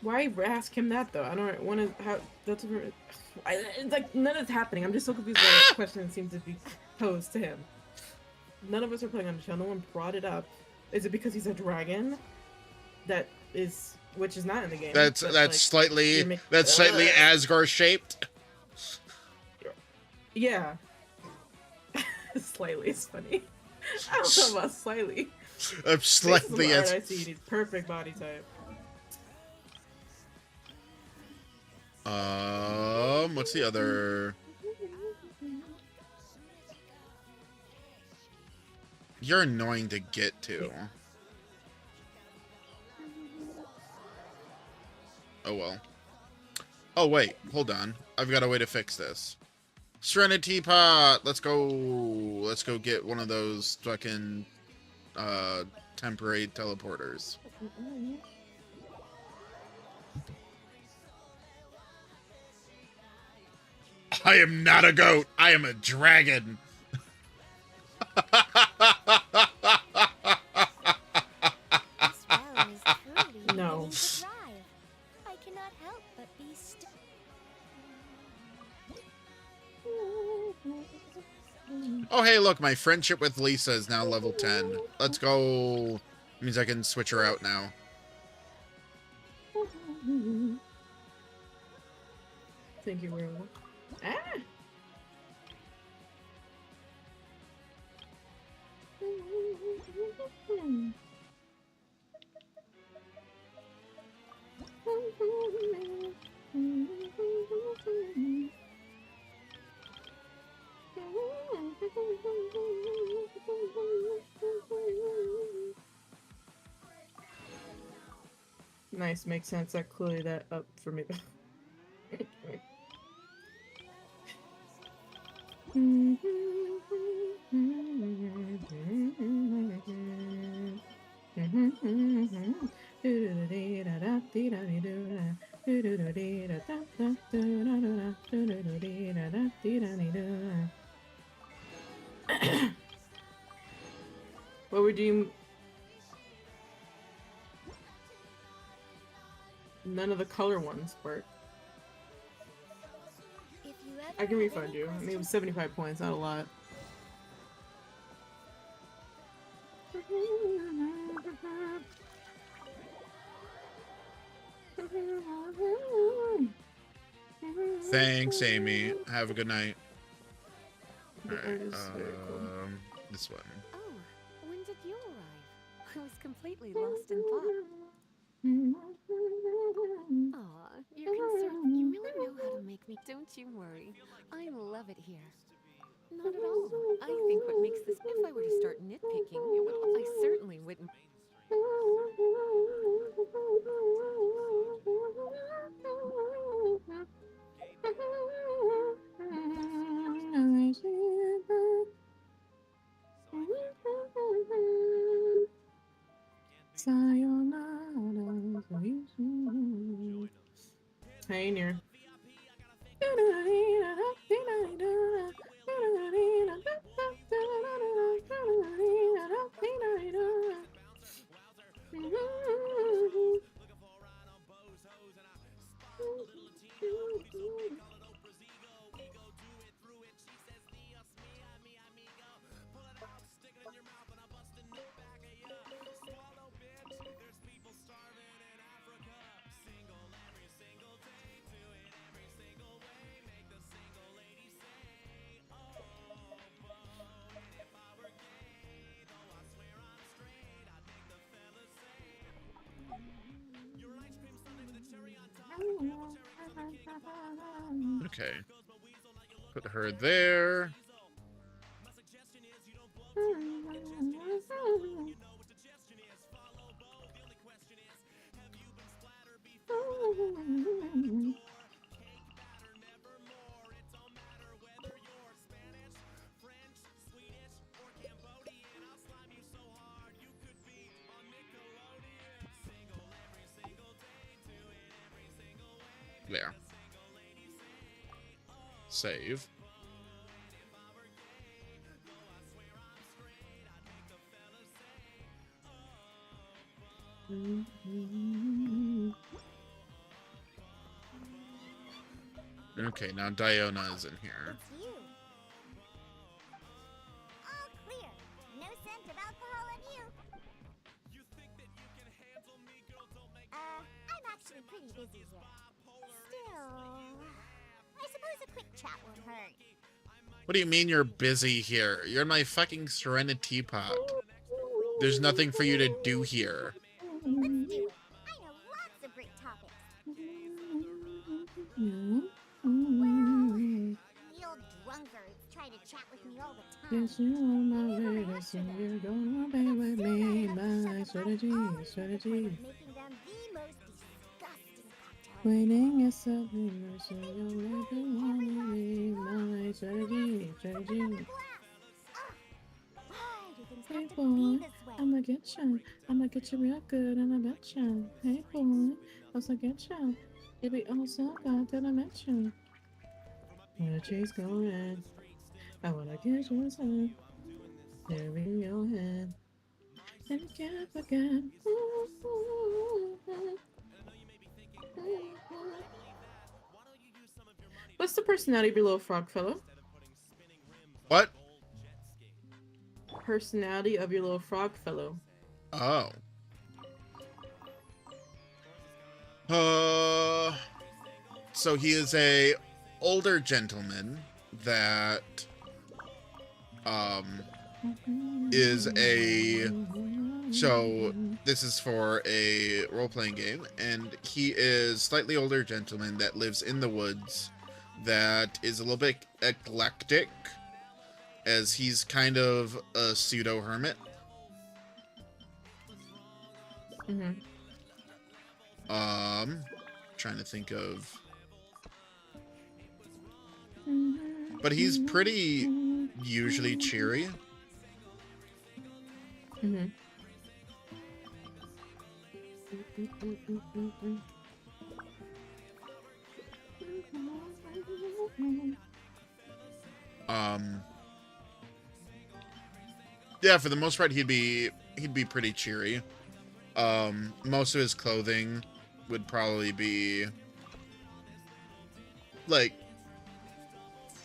Why ask him that though? I don't want to. How that's it's like none of it's happening. I'm just so confused why the question seems to be posed to him. None of us are playing Undertale. No one brought it up. Is it because he's a dragon? Which is not in the game. That's like, slightly Asgore shaped. Yeah. Slightly is funny. I don't know about slightly. Slightly. Yes. I see. You need perfect body type. What's the other? You're annoying to get to. Oh well. Oh wait, hold on. I've got a way to fix this. Serenity Pot! Let's go get one of those fucking temporary teleporters. I am not a goat. I am a dragon. This well is truly No. beginning to thrive. I cannot help but be Oh hey, look, my friendship with Lisa is now level 10. Let's go. Means I can switch her out now. Thank you, werewolf. Ah! Nice, makes sense. That clearly that up for me. What would you? None of the color ones work. If you ever I can have refund any you. I mean, it was questions- 75 points, not a lot. Thanks, Amy. Have a good night. The Alright, art is very cool. this one. Oh, when did you arrive? I was completely lost in thought. Don't you worry. I love it here. Not at all. I think what makes this... If I were to start nitpicking, it would... I certainly wouldn't... Hey, near. Okay. Put her there. There. Save. Okay, now Diona is in here. It's you. All clear. No scent of alcohol on you. I'm actually pretty busy here. Still, I suppose a quick chat won't hurt. What do you mean you're busy here? You're in my fucking Serenity pot. There's nothing for you to do here. Let's do it. I know lots of great topics. Well, the old drunkards try to chat with me all the time. Yes, you are my latest, and you're gonna be with me. My strategy. Making them the most disgusting cocktails. Waiting yourself in mercy, you'll never want me. My strategy. Why do things Hey have to be boy, this way? I'ma get you real good, and I bet you. Hey boy, also get you. You be all so good that I met you. Where she's going, I wanna get your son. There in your hand, and you can't forget. What's the personality of your little frog fellow? What? Personality of your little frog fellow. Oh. So he is a older gentleman that is a so this is for a role-playing game, and he is slightly older gentleman that lives in the woods that is a little bit eclectic, as he's kind of a pseudo hermit. Trying to think of, but he's pretty usually cheery. Yeah, for the most part, he'd be pretty cheery. Most of his clothing would probably be like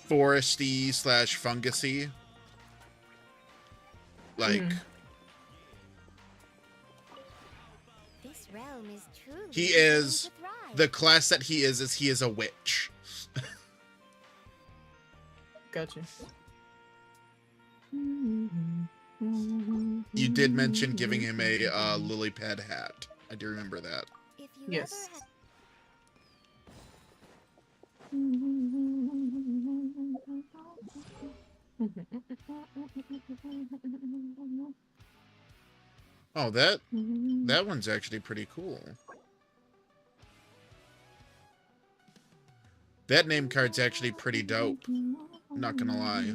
foresty / fungusy. Like This realm is truly he beginning is to thrive. the class that he is a witch. Gotcha. You did mention giving him a lily pad hat. I do remember that. If you Yes. ever had Oh, that one's actually pretty cool. That name card's actually pretty dope. Not gonna lie.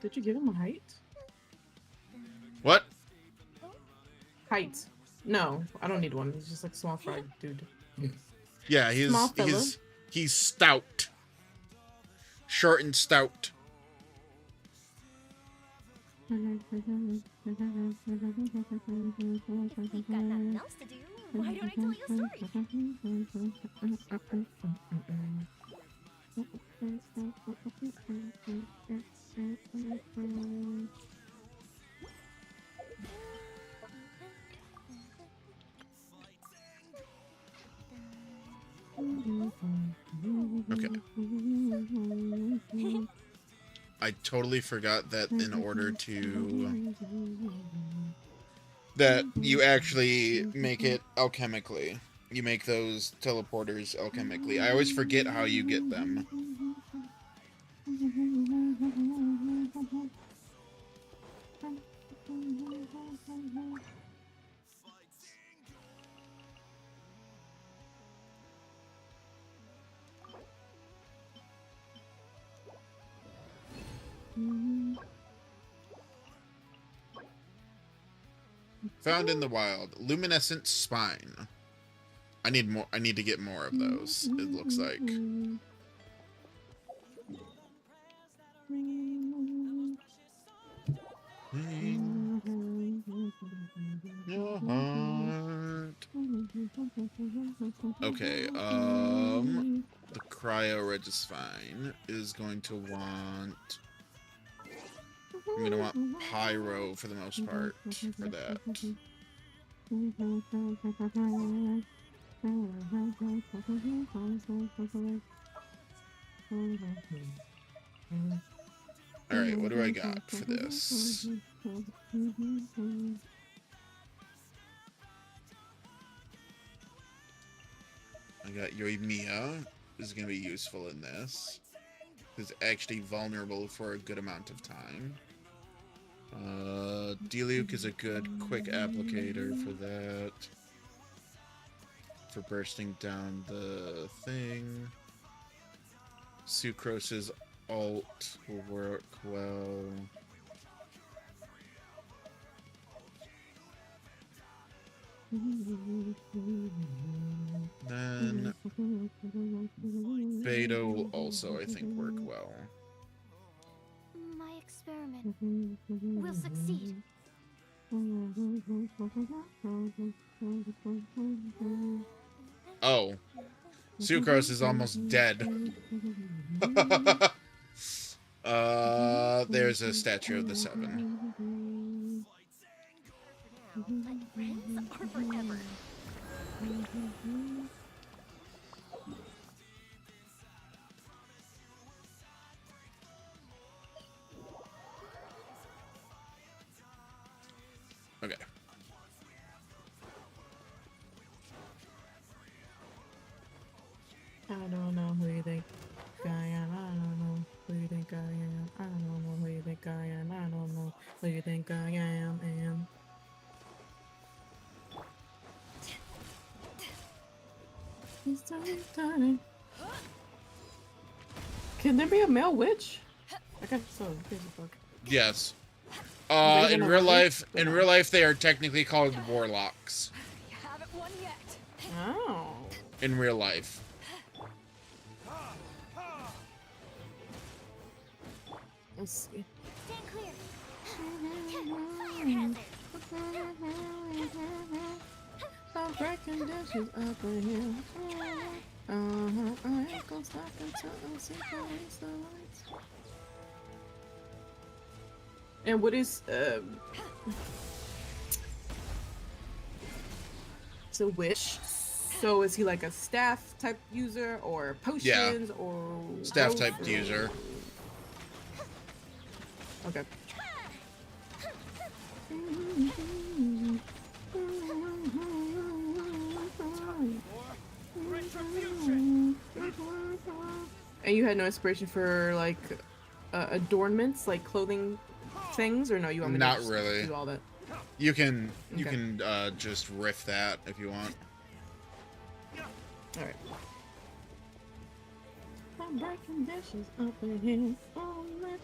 Did you give him a height? What? Height. No, I don't need one. He's just like a small frog dude. Yeah, Small fella. he's stout. Short and stout. If you've got nothing else to do, why don't I tell you a story? Okay. I totally forgot that in order to... that you actually make it alchemically. You make those teleporters alchemically. I always forget how you get them. Found in the wild. Luminescent spine. I need more. I need to get more of those, it looks like. Your heart. Okay, the cryo Registine is going to want... I'm gonna want pyro for the most part for that. Alright, what do I got for this? I got Yoimiya, is gonna be useful in this. It's actually vulnerable for a good amount of time. Diluc is a good quick applicator for that. For bursting down the thing. Sucrose's ult will work well. Then Beta will also, I think, work well. My experiment will succeed. Oh. Sucrose is almost dead. There's a statue of the 7. My friends are forever. Okay. I don't know who you think I am. I don't know who you think I am. I don't know who you think I am. I don't know who you think I am. Can there be a male witch? I got so crazy fuck. Yes. Are they In gonna real release life, they are technically called warlocks. You haven't won yet. Oh. In real life. Let's see. Stand clear. Fire hazard. I'm breaking dishes up in here. I ain't gonna stop until I see the lights. And what is so wish? So is he like a staff type user or potions or Staff both, type or- user. Okay. And you had no inspiration for like adornments, like clothing things, or no? You want me to Not just really. do all that? You can Okay. just riff that if you want. All right. I'm breaking dishes up in here. Oh, man.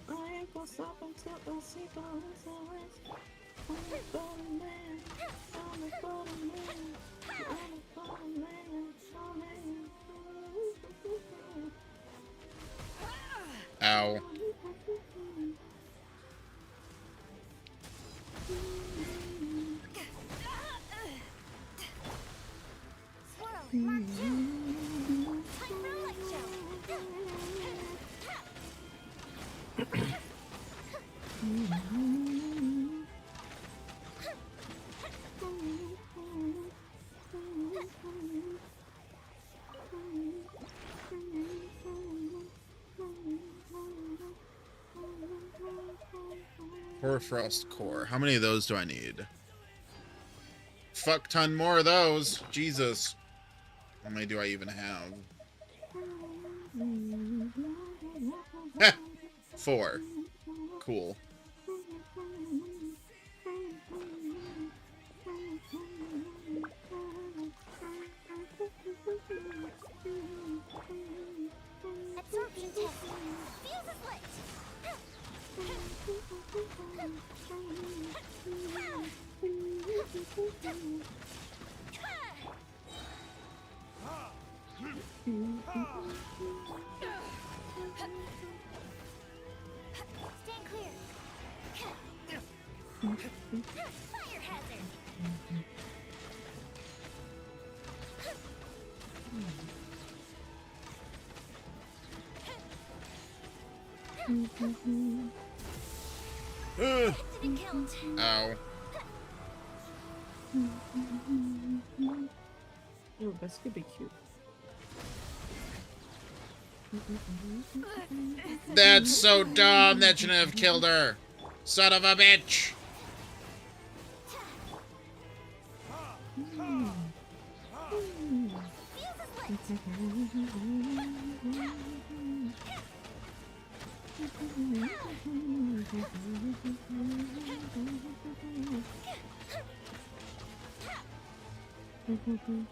I ain't gonna stop until I see the rest. I'm a bottom man. I'm a bottom man. I'm a bottom man. Ow. Swirl, Mark 2. Time for a light show. Hoarfrost core. How many of those do I need? Fuck ton more of those. Jesus. How many do I even have? Heh. 4. Cool. Absorption test. Fuse is lit. Stand clear. Fire hazard. Ugh. Didn't count. Ow. Oh, this could be cute. That's so dumb. That shouldn't have killed her. Son of a bitch. Fuse is lit.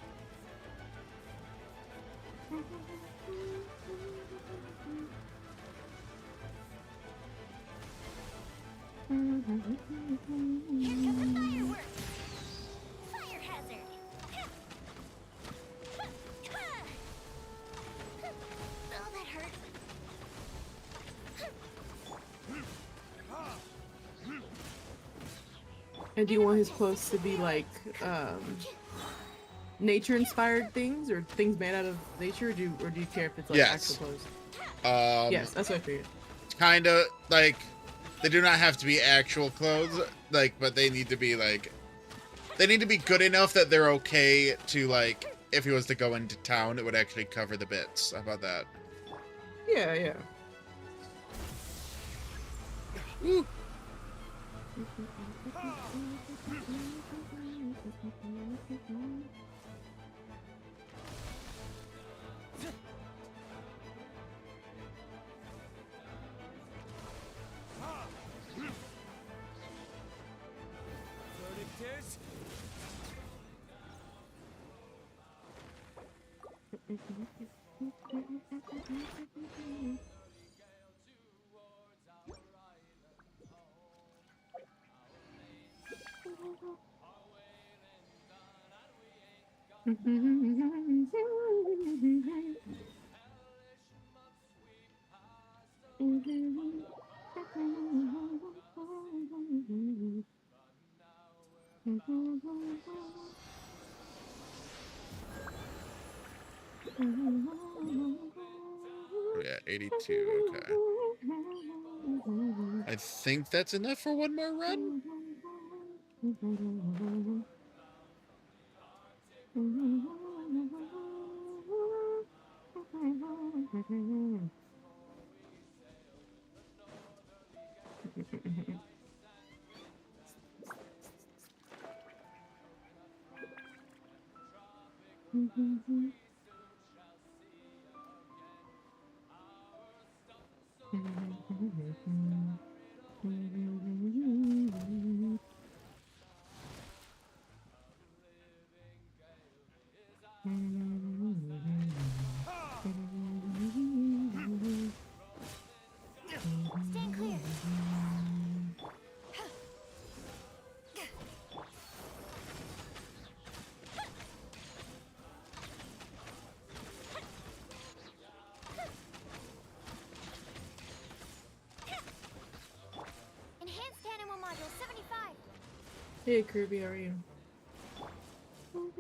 Here comes the fireworks. Fire hazard. Oh, that hurt. And do you want his clothes to be like nature-inspired things or things made out of nature, or do you care if it's like Yes. actual clothes? Yes, that's what I figured. kind of like they do not have to be actual clothes, like, but they need to be like they need to be good enough that they're okay to, like, if he was to go into town, it would actually cover the bits. How about that? Yeah, yeah. Ooh. Verdict is Oh, yeah, 82. Okay. I think that's enough for one more run. Stand clear. Enhanced animal module 75. Hey Kirby, how are you? Time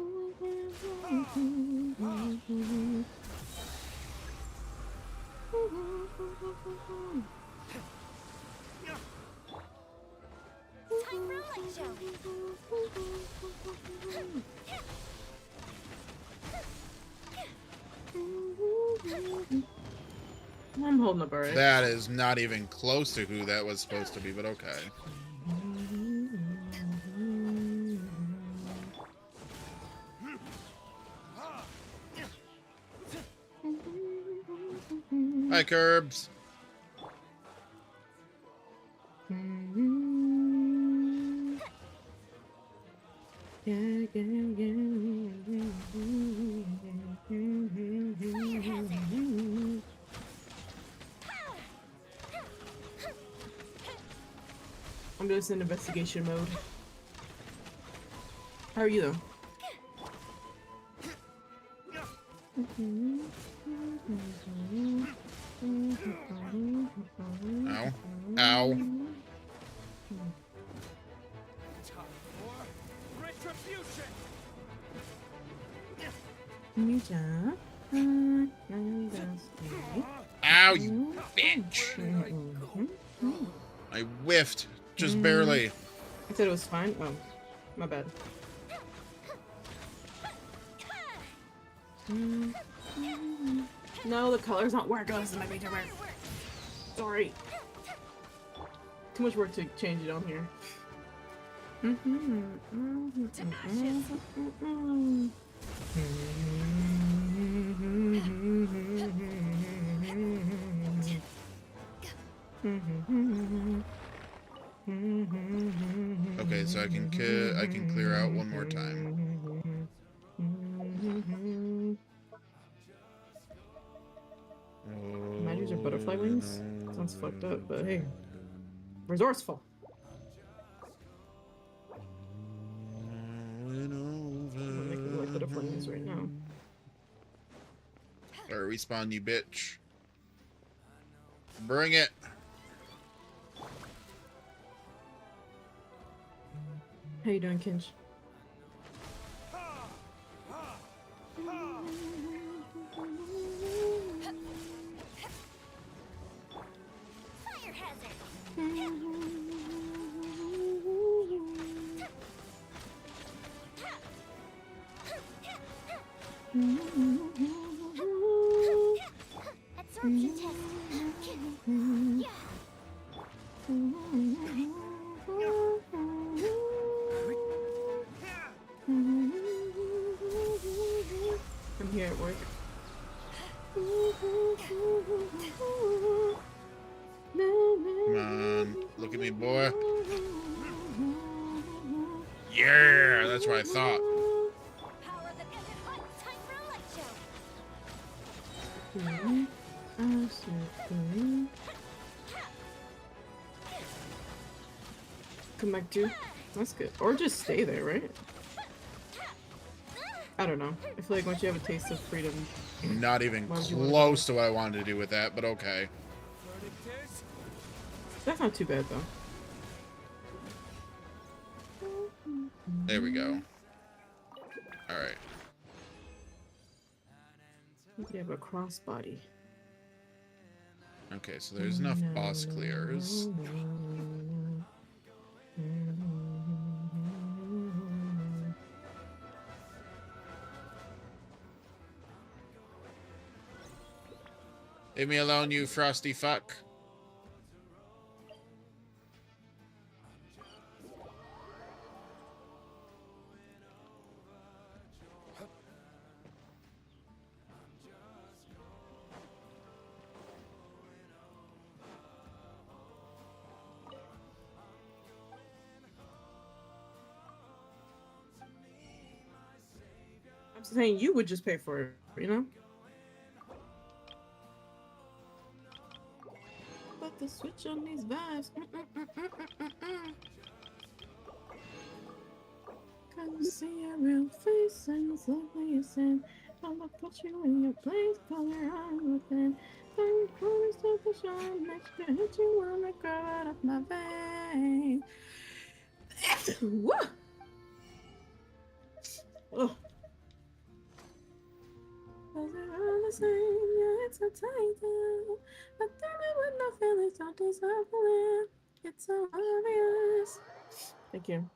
for a light show. I'm holding up alright. That is not even close to who that was supposed to be, but okay. Hi, Curbs. I'm just in investigation mode. How are you though? Ow. Ow. Time for retribution. Ow, you bitch. I whiffed. Just barely. I said it was fine. Oh, my bad. No, the color's not working. This is my Vtuber. Sorry. Too much work to change it on here. Okay, so I can clear out one more time. Magics are butterfly wings? Sounds fucked up, but hey. Resourceful. I'm making like butterfly wings right now. Or respawn, you bitch. Bring it. How you doing, Kinch? Fire hazard. Absorption test. Yeah. I'm here at work. Come on. Look at me, boy. Yeah, that's what I thought. Power that ended hot. Time for a light show. Come back too. That's good. Or just stay there, right? I don't know. I feel like once you have a taste of freedom. Not even Why would you wanna close to what I wanted to do with that, but okay. That's not too bad though. There we go. Alright. You have a crossbody. Okay, so there's enough boss clears. Leave me alone, you frosty fuck. I'm saying you would just pay for it, you know? But the switch on these vibes. Can you see your real face and it's lovely you said I'ma put you in your place, color on within. Turn colors to the shine next to hit you on the curve out of my vein. Woo! Oh. Cause they're all the same, yeah, it's a title. But damn it, with no feelings, don't deserve to live. It's so obvious. Thank you.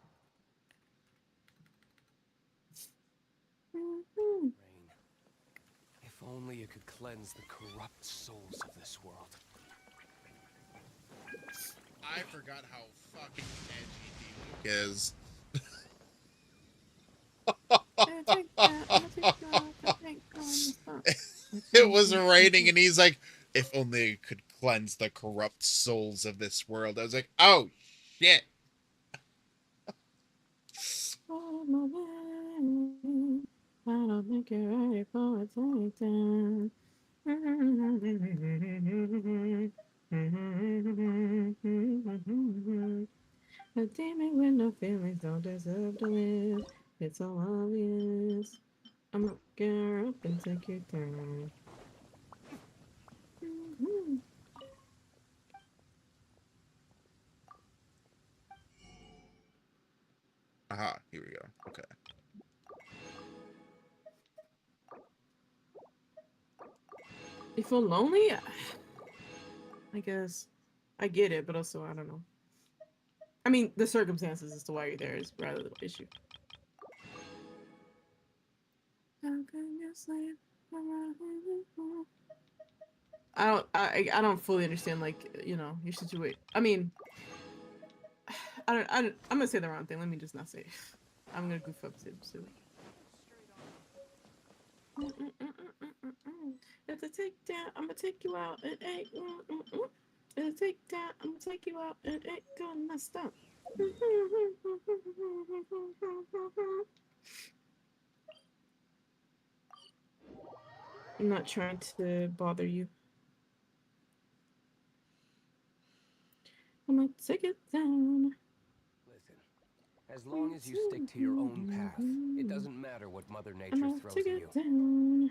Rain, if only you could cleanse the corrupt souls of this world. I forgot how fucking edgy D-Luke is. It was raining and he's like, if only it could cleanse the corrupt souls of this world. I was like, oh shit. I don't think you're ready for a takedown. A demon with no feelings don't deserve to live. It's so obvious. I'm gonna get her up and take you down. Aha, here we go. Okay. You feel lonely? I guess. I get it, but also, I don't know. I mean, the circumstances as to why you're there is rather the issue. How can you sleep? I don't fully understand, like, you know, your situation. I mean, I'm gonna say the wrong thing. Let me just not say it. I'm gonna goof up too. It's a takedown. I'm gonna take you out. It ain't. It's a takedown. I'm gonna take you out. It ain't gonna stop. I'm not trying to bother you. I'm gonna take it down. Listen, as long as you stick to your own path, it doesn't matter what Mother Nature I'm gonna throws take at you. it down.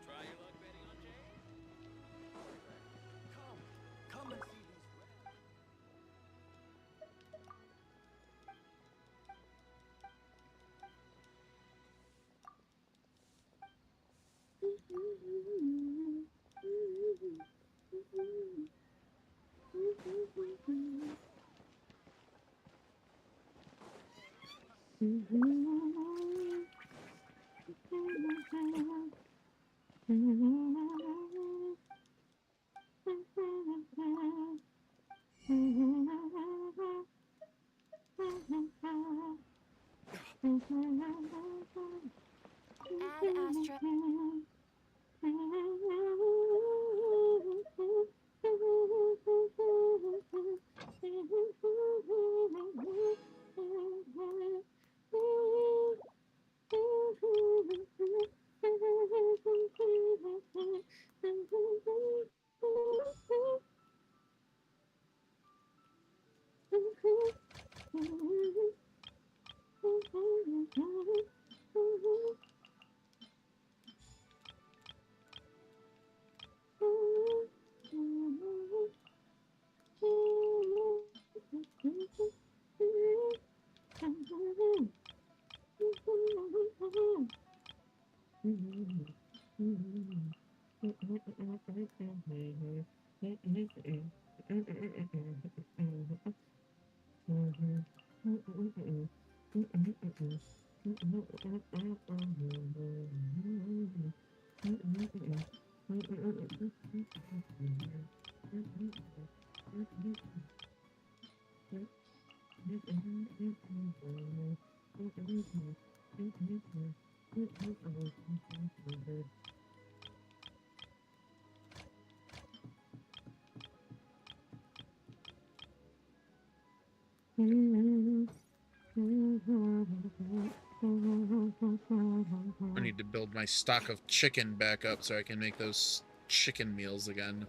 Try your luck betting on Jade? Come and see these wares. Ad Astra. I need to build my stock of chicken back up so I can make those chicken meals again.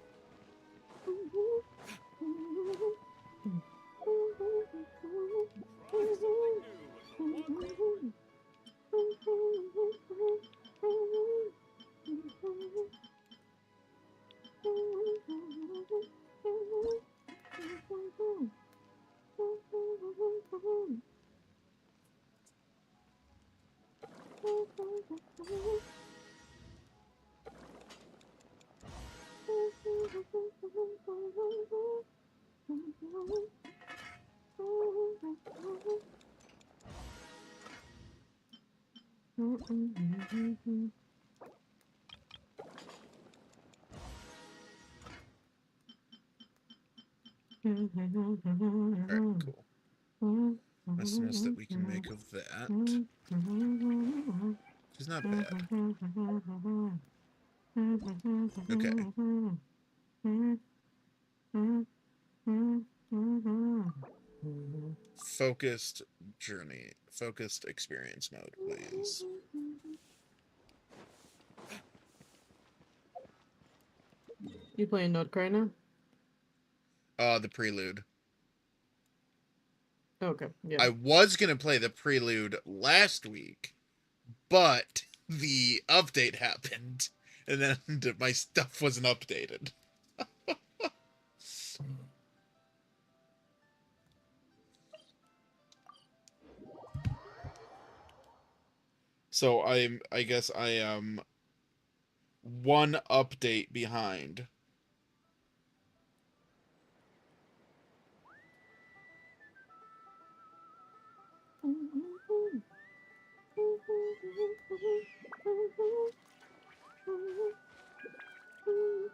Alright, cool. That's the most that we can make of that. Which is not bad. Okay. Focused journey. Focused experience mode, please. You playing Note right now? The prelude. Okay, yeah. I was gonna play the prelude last week, but the update happened, and then my stuff wasn't updated. So I guess I am one update behind.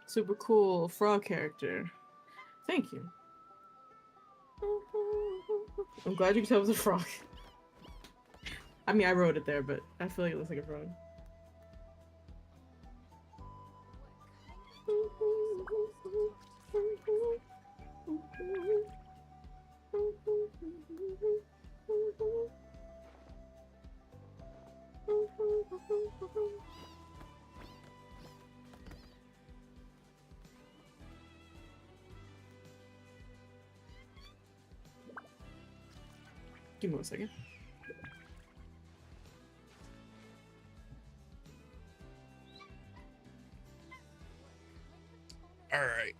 Super cool frog character. Thank you. I'm glad you could tell it was a frog. I mean, I wrote it there, but I feel like it looks like a frog. Give me 1 second. All right.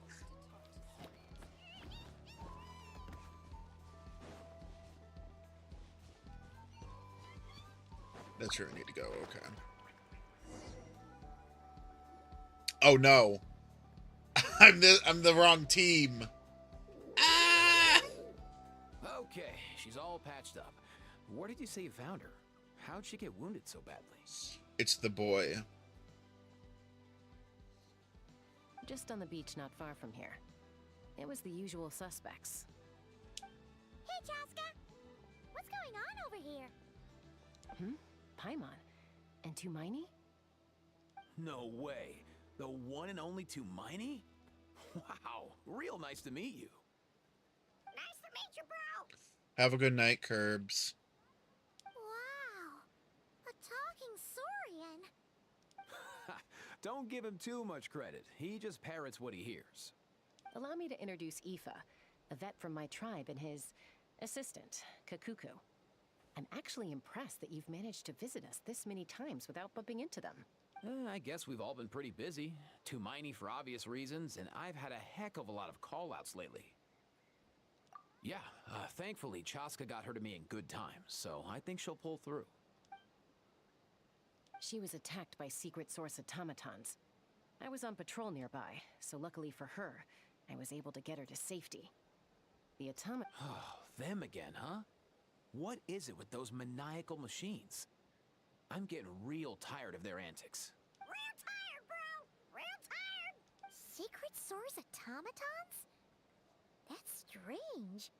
That's where I need to go. Okay. Oh no. I'm the wrong team. Ah! Okay, she's all patched up. Where did you say you found her? How'd she get wounded so badly? It's the boy. Just on the beach not far from here. It was the usual suspects. Hey, Chaska! What's going on over here? Paimon. And Tumaini? No way. The one and only Tumaini? Wow, real nice to meet you. Nice to meet you, bro! Have a good night, Curbs. Wow! A talking saurian! Don't give him too much credit. He just parrots what he hears. Allow me to introduce Aoife, a vet from my tribe and his assistant, Kakuku. I'm actually impressed that you've managed to visit us this many times without bumping into them. I guess we've all been pretty busy. Tumaini for obvious reasons, and I've had a heck of a lot of call-outs lately. Yeah, thankfully Chaska got her to me in good time, so I think she'll pull through. She was attacked by secret source automatons. I was on patrol nearby, so luckily for her, I was able to get her to safety. The atomic. Oh, them again, huh? What is it with those maniacal machines? I'm getting real tired of their antics. Real tired, bro! Real tired! Secret Source automatons? That's strange.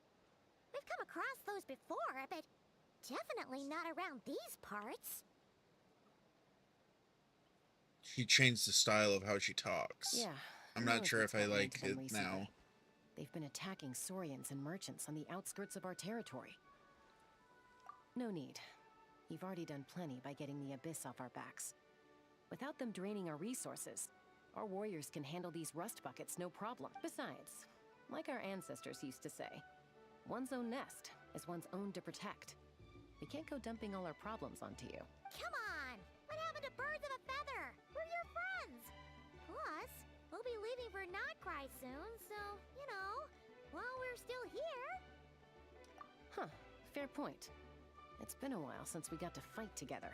We've come across those before, but definitely not around these parts. She changed the style of how she talks. Yeah. I'm who not knows sure what's if I gotten like into them it recently. now. They've been attacking Saurians and merchants on the outskirts of our territory. No need. You've already done plenty by getting the Abyss off our backs. Without them draining our resources, our warriors can handle these rust buckets no problem. Besides, like our ancestors used to say, one's own nest is one's own to protect. We can't go dumping all our problems onto you. Come on! What happened to birds of a feather? We're your friends! Plus, we'll be leaving for Notcry soon, so, you know, while we're still here... Huh, fair point. It's been a while since we got to fight together.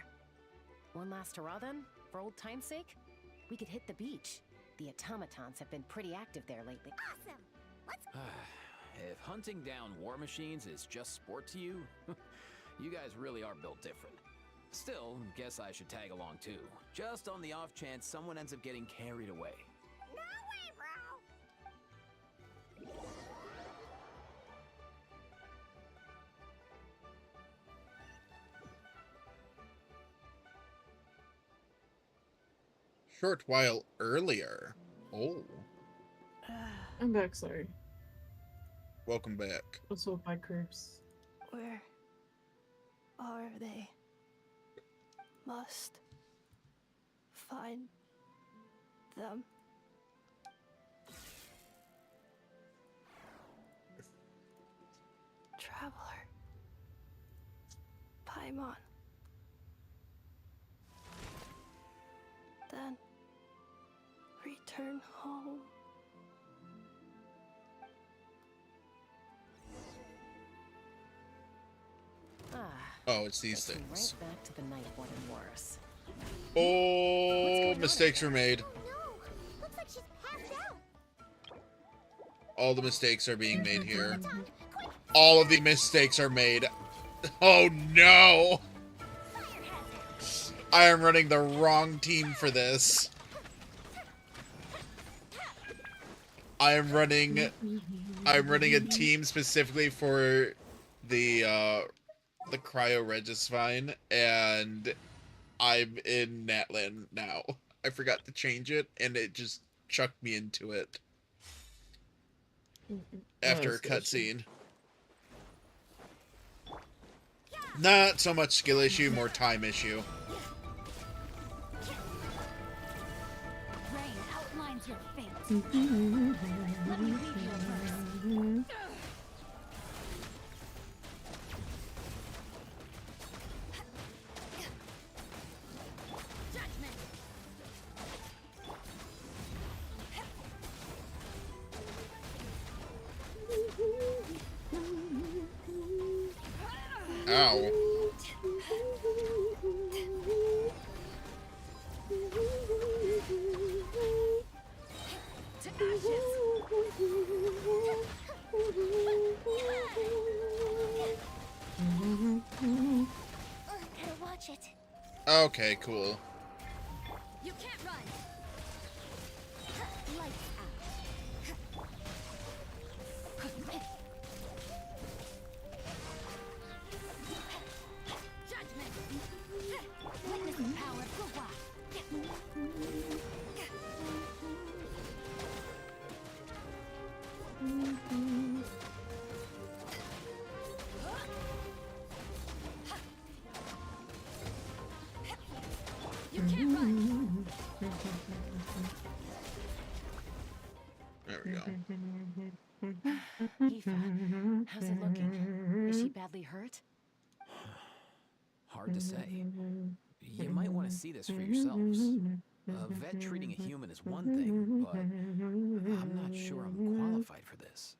One last hurrah then, for old time's sake? We could hit the beach. The automatons have been pretty active there lately. Awesome! Let's... If hunting down war machines is just sport to you, you guys really are built different. Still, guess I should tag along too, just on the off chance someone ends up getting carried away. No way, bro! Short while earlier. Oh, I'm back, sorry. welcome back. What's with my creeps? Where are they? Must find them. Traveler. Paimon. Then return home. Ah, Oh, it's these takes me things. right back to the night Warden Wars. Oh, mistakes were made. Oh no! Looks like she's passed out! All the mistakes are being made here. Automaton, quick! All of the mistakes are made. Oh no! Fire hazard! I am running the wrong team for this. I'm running a team specifically for the cryo Regisvine, and I'm in Natlan now. I forgot to change it, and it just chucked me into it after a cutscene. Not so much skill issue, more time issue. Rain outlines your fate. Let me leave you a verse. Judgment. Ow. To ashes. Gotta watch it. Okay, cool. You can't run. Lights out. Judgment. Witness the power of Gua. You can't run. There we go. Aoife, how's it looking? Is she badly hurt? Hard to say. You might want to see this for yourselves. A vet treating a human is one thing, but I'm not sure I'm qualified for this.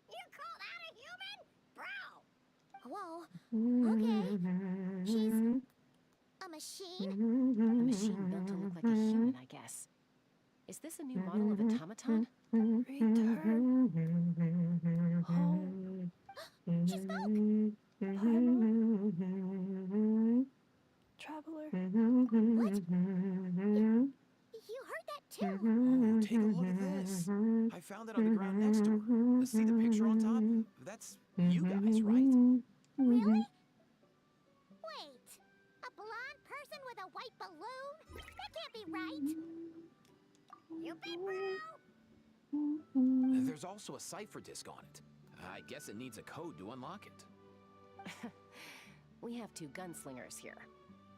You call that a human? Bro! Whoa. Okay. She's a machine? A machine built to look like a human, I guess. Is this a new model of automaton? Return home. She spoke! Traveler. What? You heard that too? Oh, take a look at this. I found it on the ground next to her. See the picture on top? That's you guys, right? Really? Wait, a blonde person with a white balloon? That can't be right. You big bro. There's also a cipher disk on it. I guess it needs a code to unlock it. We have 2 gunslingers here.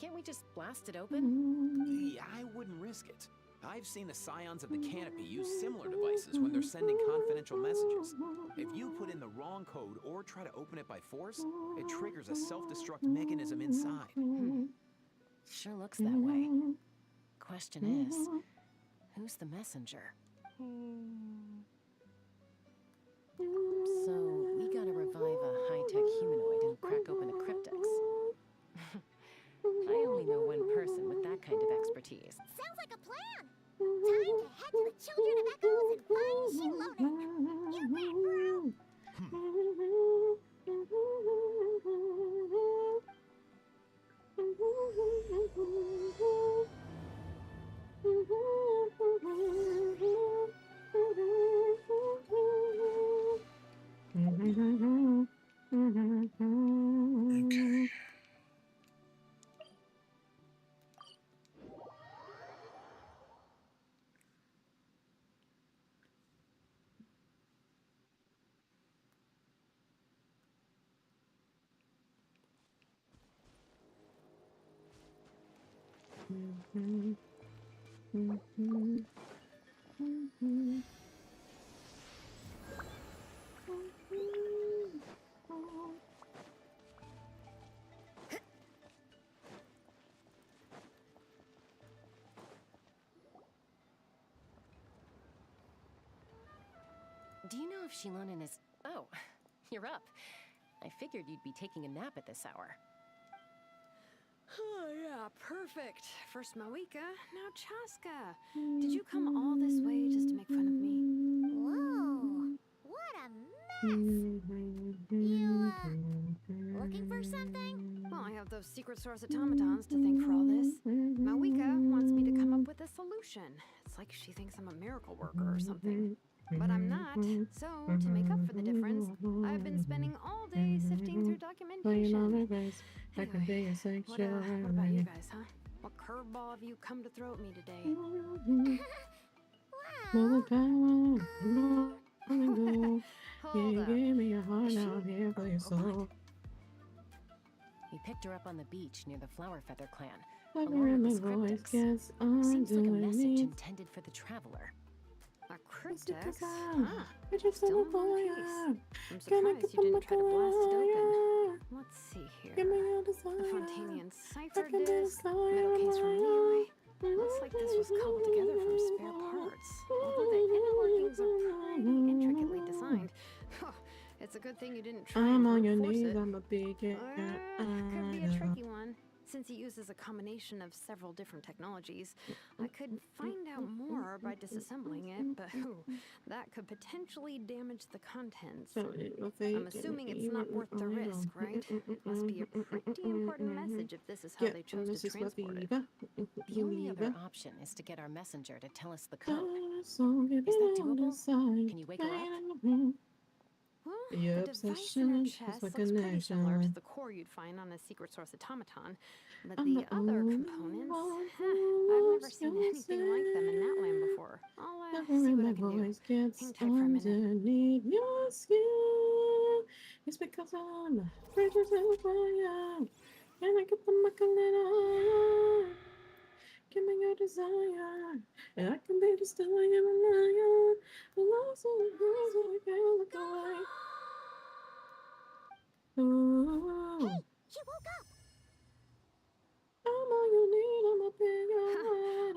Can't we just blast it open? Yeah, I wouldn't risk it. I've seen the scions of the canopy use similar devices when they're sending confidential messages. If you put in the wrong code or try to open it by force, it triggers a self-destruct mechanism inside. Sure looks that way. Question is, who's the messenger? So, we gotta revive a high-tech humanoid and crack open a cryptex. I only know one person with that kind of expertise. Sounds like a plan. Time to head to the Children of Echoes and find Shilone. You big bro. Okay. Do you know if Shilonen is... Oh, you're up. I figured you'd be taking a nap at this hour. Oh, yeah, perfect. First Moika, now Chaska. Did you come all this way just to make fun of me? Whoa, what a mess. You, looking for something? Well, I have those secret source automatons to thank for all this. Moika wants me to come up with a solution. It's like she thinks I'm a miracle worker or something. But I'm not. So, to make up for the difference, I've been spending all day sifting through documentation. Anyway, what about you guys, huh? What curveball have you come to throw at me today? Well, Hold up. We picked her up on the beach near the Flower Feather clan, along with this cryptex. Seems like a message intended for the traveler. A cryptex? Huh. Still in one piece. I'm surprised you didn't try to blast it open. Let's see here. The Fontanian cipher disk, middle case from Levi. Looks like this was cobbled together from spare parts. Although the inner workings are pretty intricately designed. It's a good thing you didn't try and force it. I'm a big Could be a tricky one. Since it uses a combination of several different technologies, I could find out more by disassembling it, but that could potentially damage the contents. I'm assuming it's not worth the risk, right? Must be a pretty important message if this is how they chose to transport it. The only other option is to get our messenger to tell us the code. Is that doable? Can you wake her up? Well, Your the device in her chest looks pretty similar to the core you'd find on a secret source automaton, but the other components, I've never seen anything like them in that land before. I'll see what I can do. Hang tight for a minute. Your skin. It's because I'm afraid to say fire. Can I get the Macarena? Give me your desire, and I can be just a lion, a lion. The lost of the girls that we can't look away. Ooh. Hey, she woke up. I'm all you need, I'm a big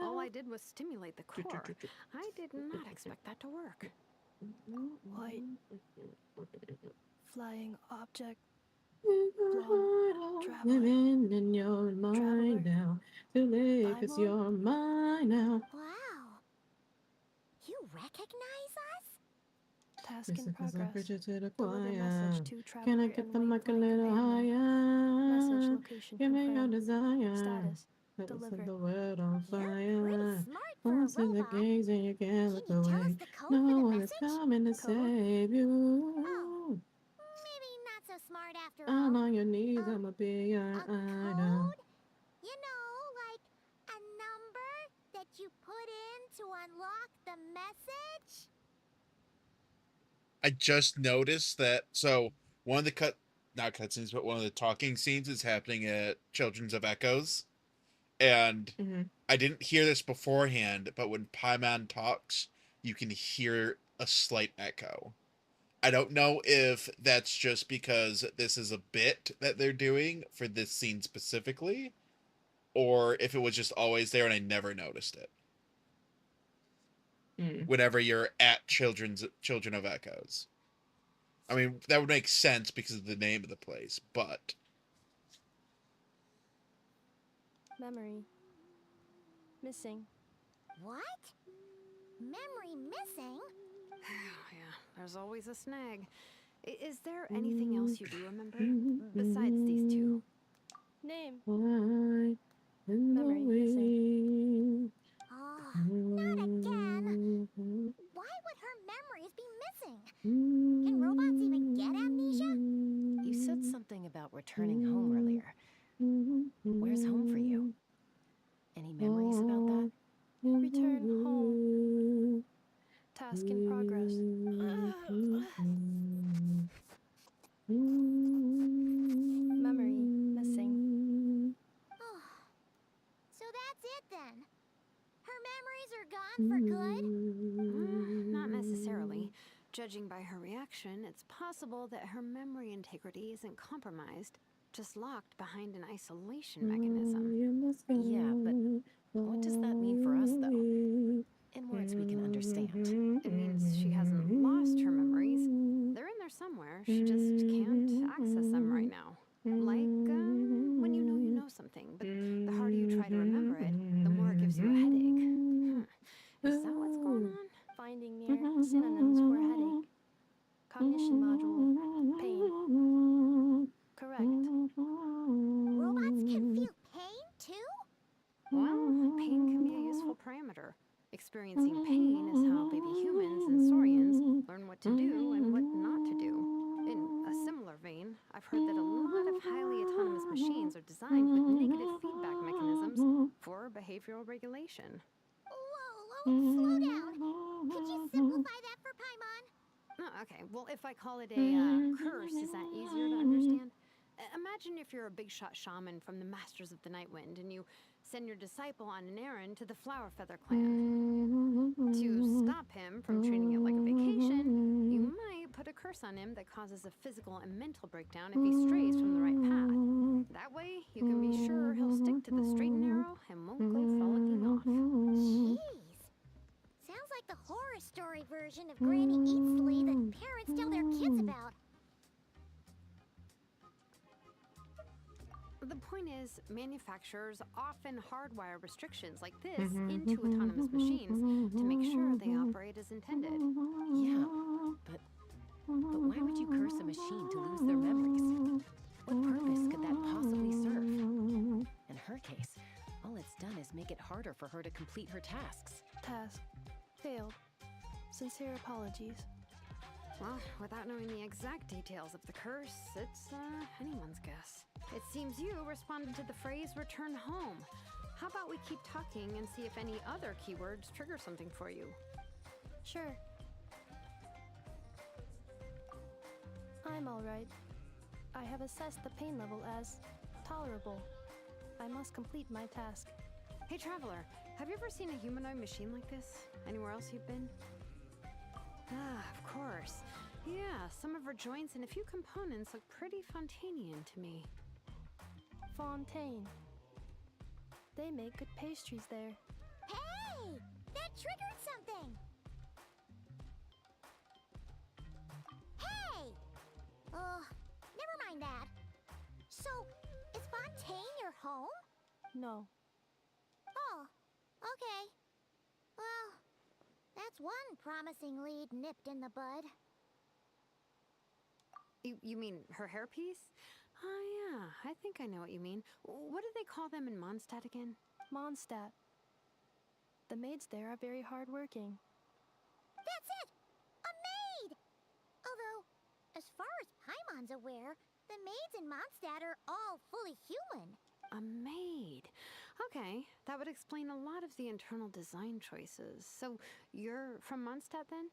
All I did was stimulate the core. I did not expect that to work. White. Flying object. Living in your mind now. To live is Bible? your mind now. Wow. You recognize us? Task Listen, in 'cause I progress. preach it to the Deliver choir. message to traveler Can I get and the mic a waypoint little companion. Message higher? location Give me your confirmed. desire. Status Let's set delivered. the world on You're pretty fire. smart for a Once in the robot. gaze and you can't Can look you tell us away. the code No for the one is message? coming to Code? save Oh, you. maybe not so smart after I'm all. on your knees, I'ma be your A idol. code? You know, like a number that you put in to unlock the message? I just noticed that. So one of the not cutscenes, but one of the talking scenes is happening at Children's of Echoes, and Mm-hmm. I didn't hear this beforehand, but when Paimon talks, you can hear a slight echo. I don't know if that's just because this is a bit that they're doing for this scene specifically, or if it was just always there and I never noticed it. Whenever you're at Children of Echoes. I mean, that would make sense because of the name of the place, but Memory. Missing. What? Memory missing? Yeah, there's always a snag. Is there anything else you do remember besides these two? Name. Memory missing. Oh, not again. Why would her memories be missing? Can robots even get amnesia? You said something about returning home earlier. Where's home for you? Any memories about that? Return home. Task in progress. Memory missing. Oh, so that's it then. Her memories are gone for good? Not necessarily. Judging by her reaction, it's possible that her memory integrity isn't compromised, just locked behind an isolation mechanism. Yeah, but what does that mean for us, though? In words we can understand. It means she hasn't lost her memories. They're in there somewhere. She just can't access them right now. Like when you know something, but the harder you try to remember it, the more it gives you a headache. Is that what's going on? Finding near synonyms for headache. Cognition module. Pain. Correct. Robots can feel pain too? Well, pain can be a useful parameter. Experiencing pain is how baby humans and saurians learn what to do and what not to do. In a similar vein, I've heard that a lot of highly autonomous machines are designed with negative feedback mechanisms for behavioral regulation. Whoa, slow down. Could you simplify that for Paimon? Oh, okay, well, if I call it a curse, is that easier to understand? Imagine if you're a big shot shaman from the Masters of the Nightwind and you send your disciple on an errand to the Flower Feather clan. To stop him from treating it like a vacation, you might put a curse on him that causes a physical and mental breakdown if he strays from the right path. That way, you can be sure he'll stick to the straight and narrow and won't go frolicking off. Jeez. Sounds like the horror story version of Granny Eatsley that parents tell their kids about. The point is, manufacturers often hardwire restrictions like this into autonomous machines to make sure they operate as intended. Yeah, but why would you curse a machine to lose their memories? What purpose could that possibly serve? In her case, all it's done is make it harder for her to complete her tasks. Task. Failed. Sincere apologies. Well, without knowing the exact details of the curse, it's anyone's guess. It seems you responded to the phrase return home. How about we keep talking and see if any other keywords trigger something for you? Sure. I'm alright. I have assessed the pain level as tolerable. I must complete my task. Hey, Traveler, have you ever seen a humanoid machine like this? Anywhere else you've been? Ah, of course. Yeah, some of her joints and a few components look pretty Fontanian to me. Fontaine. They make good pastries there. Hey! That triggered something! Hey! Never mind that. So, is Fontaine your home? No. Oh, okay. Well, that's one promising lead nipped in the bud. You mean her hairpiece? Oh, yeah, I think I know what you mean. What do they call them in Mondstadt again? Mondstadt. The maids there are very hardworking. That's it! A maid! Although, as far as Paimon's aware, the maids in Mondstadt are all fully human. A maid. Okay, that would explain a lot of the internal design choices. So, you're from Mondstadt then?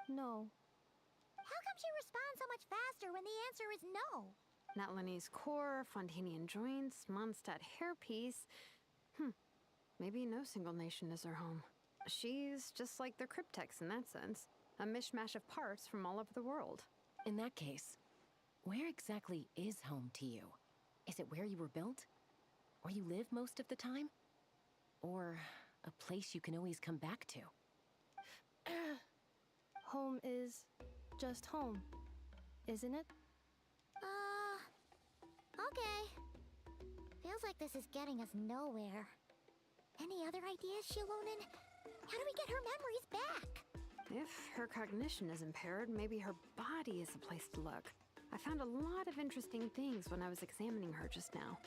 No. How come she responds so much faster when the answer is no? Natlanese core, Fontanian joints, Mondstadt hairpiece. Maybe no single nation is her home. She's just like the Cryptex in that sense. A mishmash of parts from all over the world. In that case, where exactly is home to you? Is it where you were built? Where you live most of the time? Or a place you can always come back to? Home is just home, isn't it? Okay. Feels like this is getting us nowhere. Any other ideas, Shilonen? How do we get her memories back? If her cognition is impaired, maybe her body is the place to look. I found a lot of interesting things when I was examining her just now.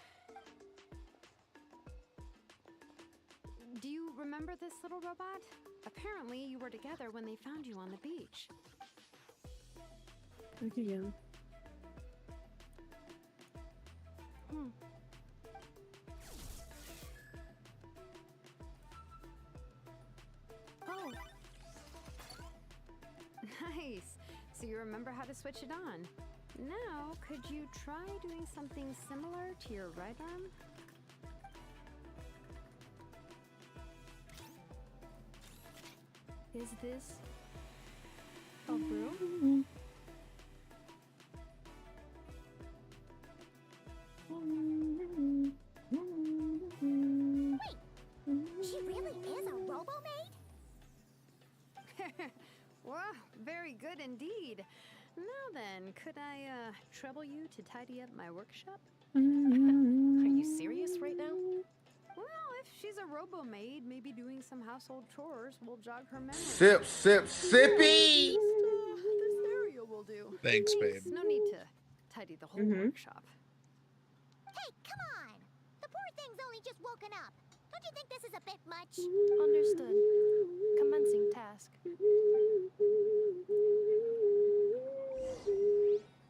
Do you remember this little robot? Apparently, you were together when they found you on the beach. Look again. Oh, Nice. So you remember how to switch it on. Now, could you try doing something similar to your right arm? is this a broom? Wait, she really is a robo-maid? Wow, very good indeed. Now then, could I trouble you to tidy up my workshop? Are you serious right now? Well, if she's a robo-maid, maybe doing some household chores will jog her memory. Sip, sip, sippy. This area will do. Thanks, babe. No need to tidy the whole workshop. Hey, come on! The poor thing's only just woken up. Don't you think this is a bit much? Understood. Commencing task.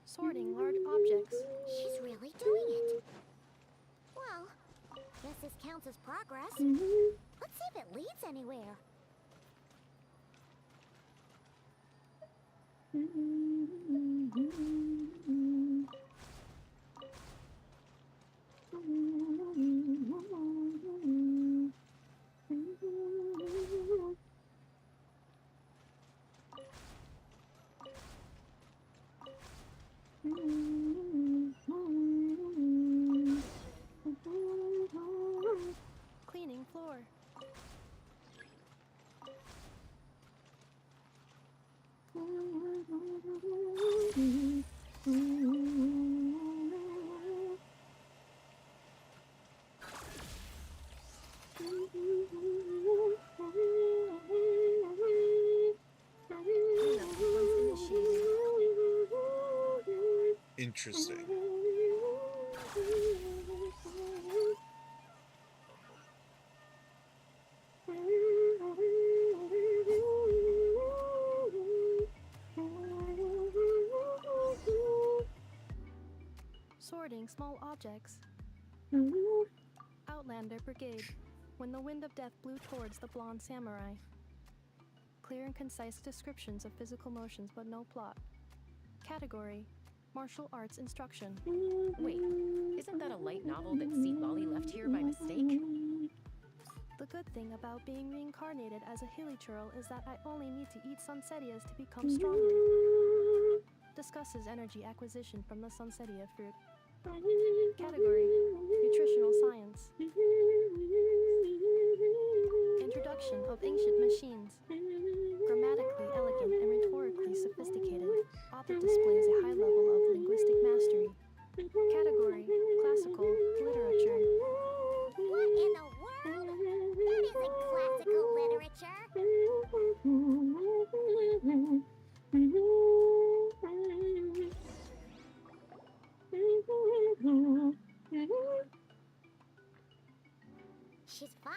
Sorting large objects. She's really doing it. Well, guess this counts as progress. Let's see if it leads anywhere. Cleaning floor. Cleanup sequence initiated. Interesting. Sorting small objects. Outlander Brigade. When the wind of death blew towards the blonde samurai. Clear and concise descriptions of physical motions, but no plot. Category: martial arts instruction. Wait, isn't that a light novel that Seed Lolly left here by mistake? The good thing about being reincarnated as a hilly churl is that I only need to eat sunsettias to become stronger. Discusses energy acquisition from the sunsettia fruit. Category: nutritional science. Introduction of ancient machines. Grammatically elegant and rhetorically sophisticated, author displays a high level of linguistic mastery. Category: classical literature. What in the world? That isn't classical literature.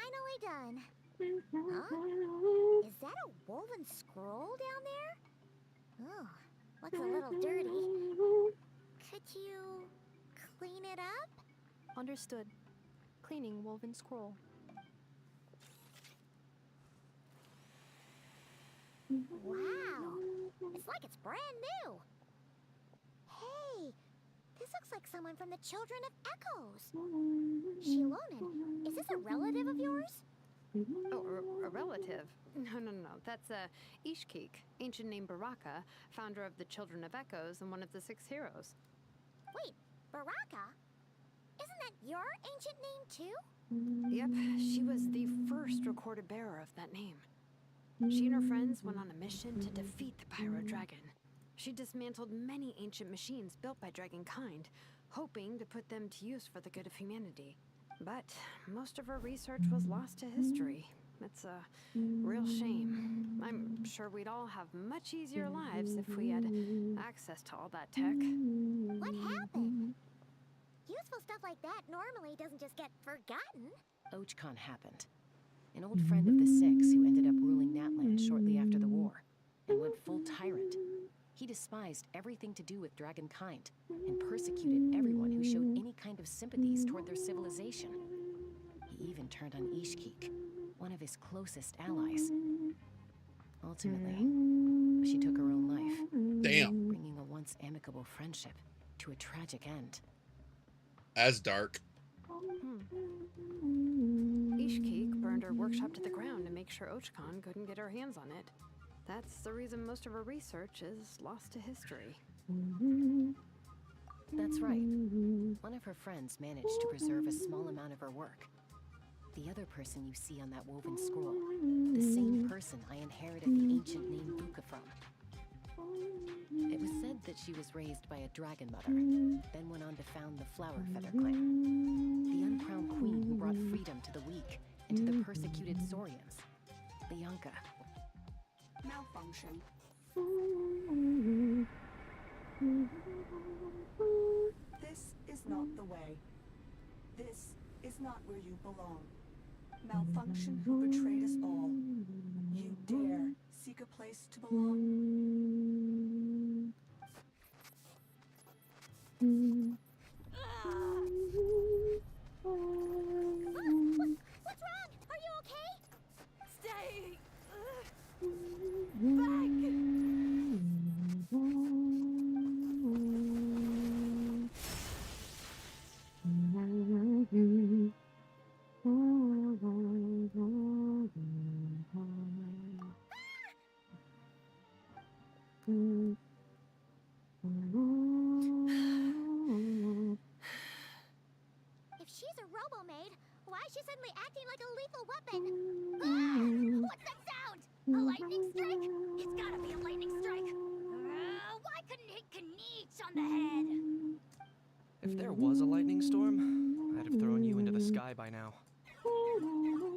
finally done. Huh? Is that a woven scroll down there? Oh, looks a little dirty. Could you clean it up? Understood. Cleaning woven scroll. Wow, it's like it's brand new. Hey, this looks like someone from the Children of Echoes. Shilonen, is this a relative of yours? Oh, a relative? No. That's Ishkik, ancient name Baraka, founder of the Children of Echoes and one of the 6 heroes. Wait, Baraka? Isn't that your ancient name too? Yep, she was the first recorded bearer of that name. She and her friends went on a mission to defeat the Pyro Dragon. She dismantled many ancient machines built by Dragonkind, hoping to put them to use for the good of humanity. But most of her research was lost to history. It's a real shame. I'm sure we'd all have much easier lives if we had access to all that tech. What happened? Useful stuff like that normally doesn't just get forgotten. Ochcon happened. An old friend of the 6 who ended up ruling Natland shortly after the war, and went full tyrant. He despised everything to do with Dragonkind, and persecuted everyone who showed any kind of sympathies toward their civilization. He even turned on Ishkik, one of his closest allies. Ultimately, she took her own life. Damn. Bringing a once amicable friendship to a tragic end. As dark. Ishkik burned her workshop to the ground to make sure Ochcon couldn't get her hands on it. That's the reason most of her research is lost to history. That's right. One of her friends managed to preserve a small amount of her work. The other person you see on that woven scroll, the same person I inherited the ancient name Buka from. It was said that she was raised by a dragon mother, then went on to found the Flower Feather Clan, the uncrowned queen who brought freedom to the weak and to the persecuted Saurians, Bianca. Malfunction. This is not the way. This is not where you belong. Malfunction who betrayed us all. You dare seek a place to belong? What's wrong? Are you okay? Stay back. If she's a robo-maid, why is she suddenly acting like a lethal weapon? Ah! What's that sound? A lightning strike? It's gotta be a lightning strike. Why couldn't it hit Kniech on the head? If there was a lightning storm, I'd have thrown you into the sky by now.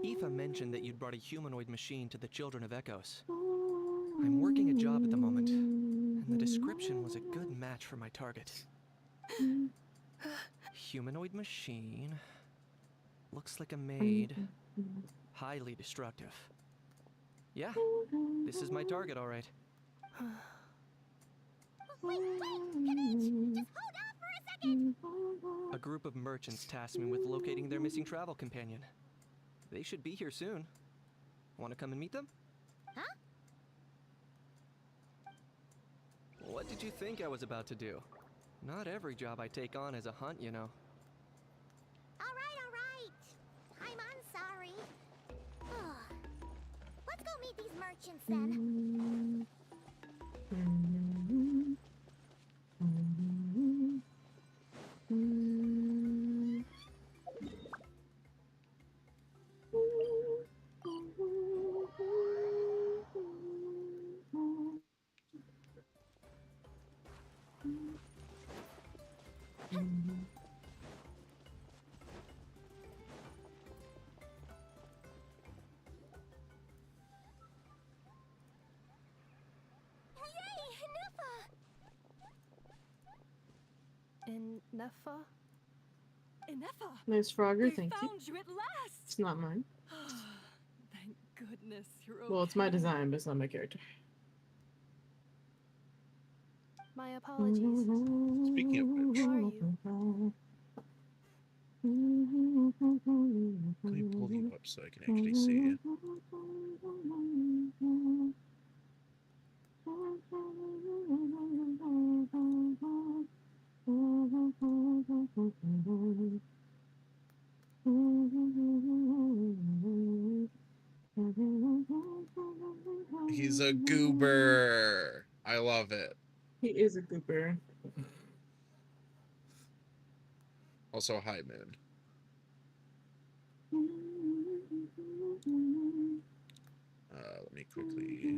Aoife mentioned that you'd brought a humanoid machine to the Children of Echoes. I'm working a job at the moment, and the description was a good match for my target. Humanoid machine. Looks like a maid. Highly destructive. Yeah, this is my target, all right. Wait, Kniech! Just hold on for a second! A group of merchants tasked me with locating their missing travel companion. They should be here soon. Want to come and meet them? Huh? What did you think I was about to do? Not every job I take on is a hunt, you know. All right. I'm sorry. Let's go meet these merchants then. Nefa? Nice Frogger, They thank you. found you at last. It's not mine. Thank goodness you're okay. Well, it's my design, but it's not my character. My apologies. Speaking of which, How are you? let me pull you up so I can actually see you. He's a goober. I love it. He is a goober. Also, hi, Moon. Let me quickly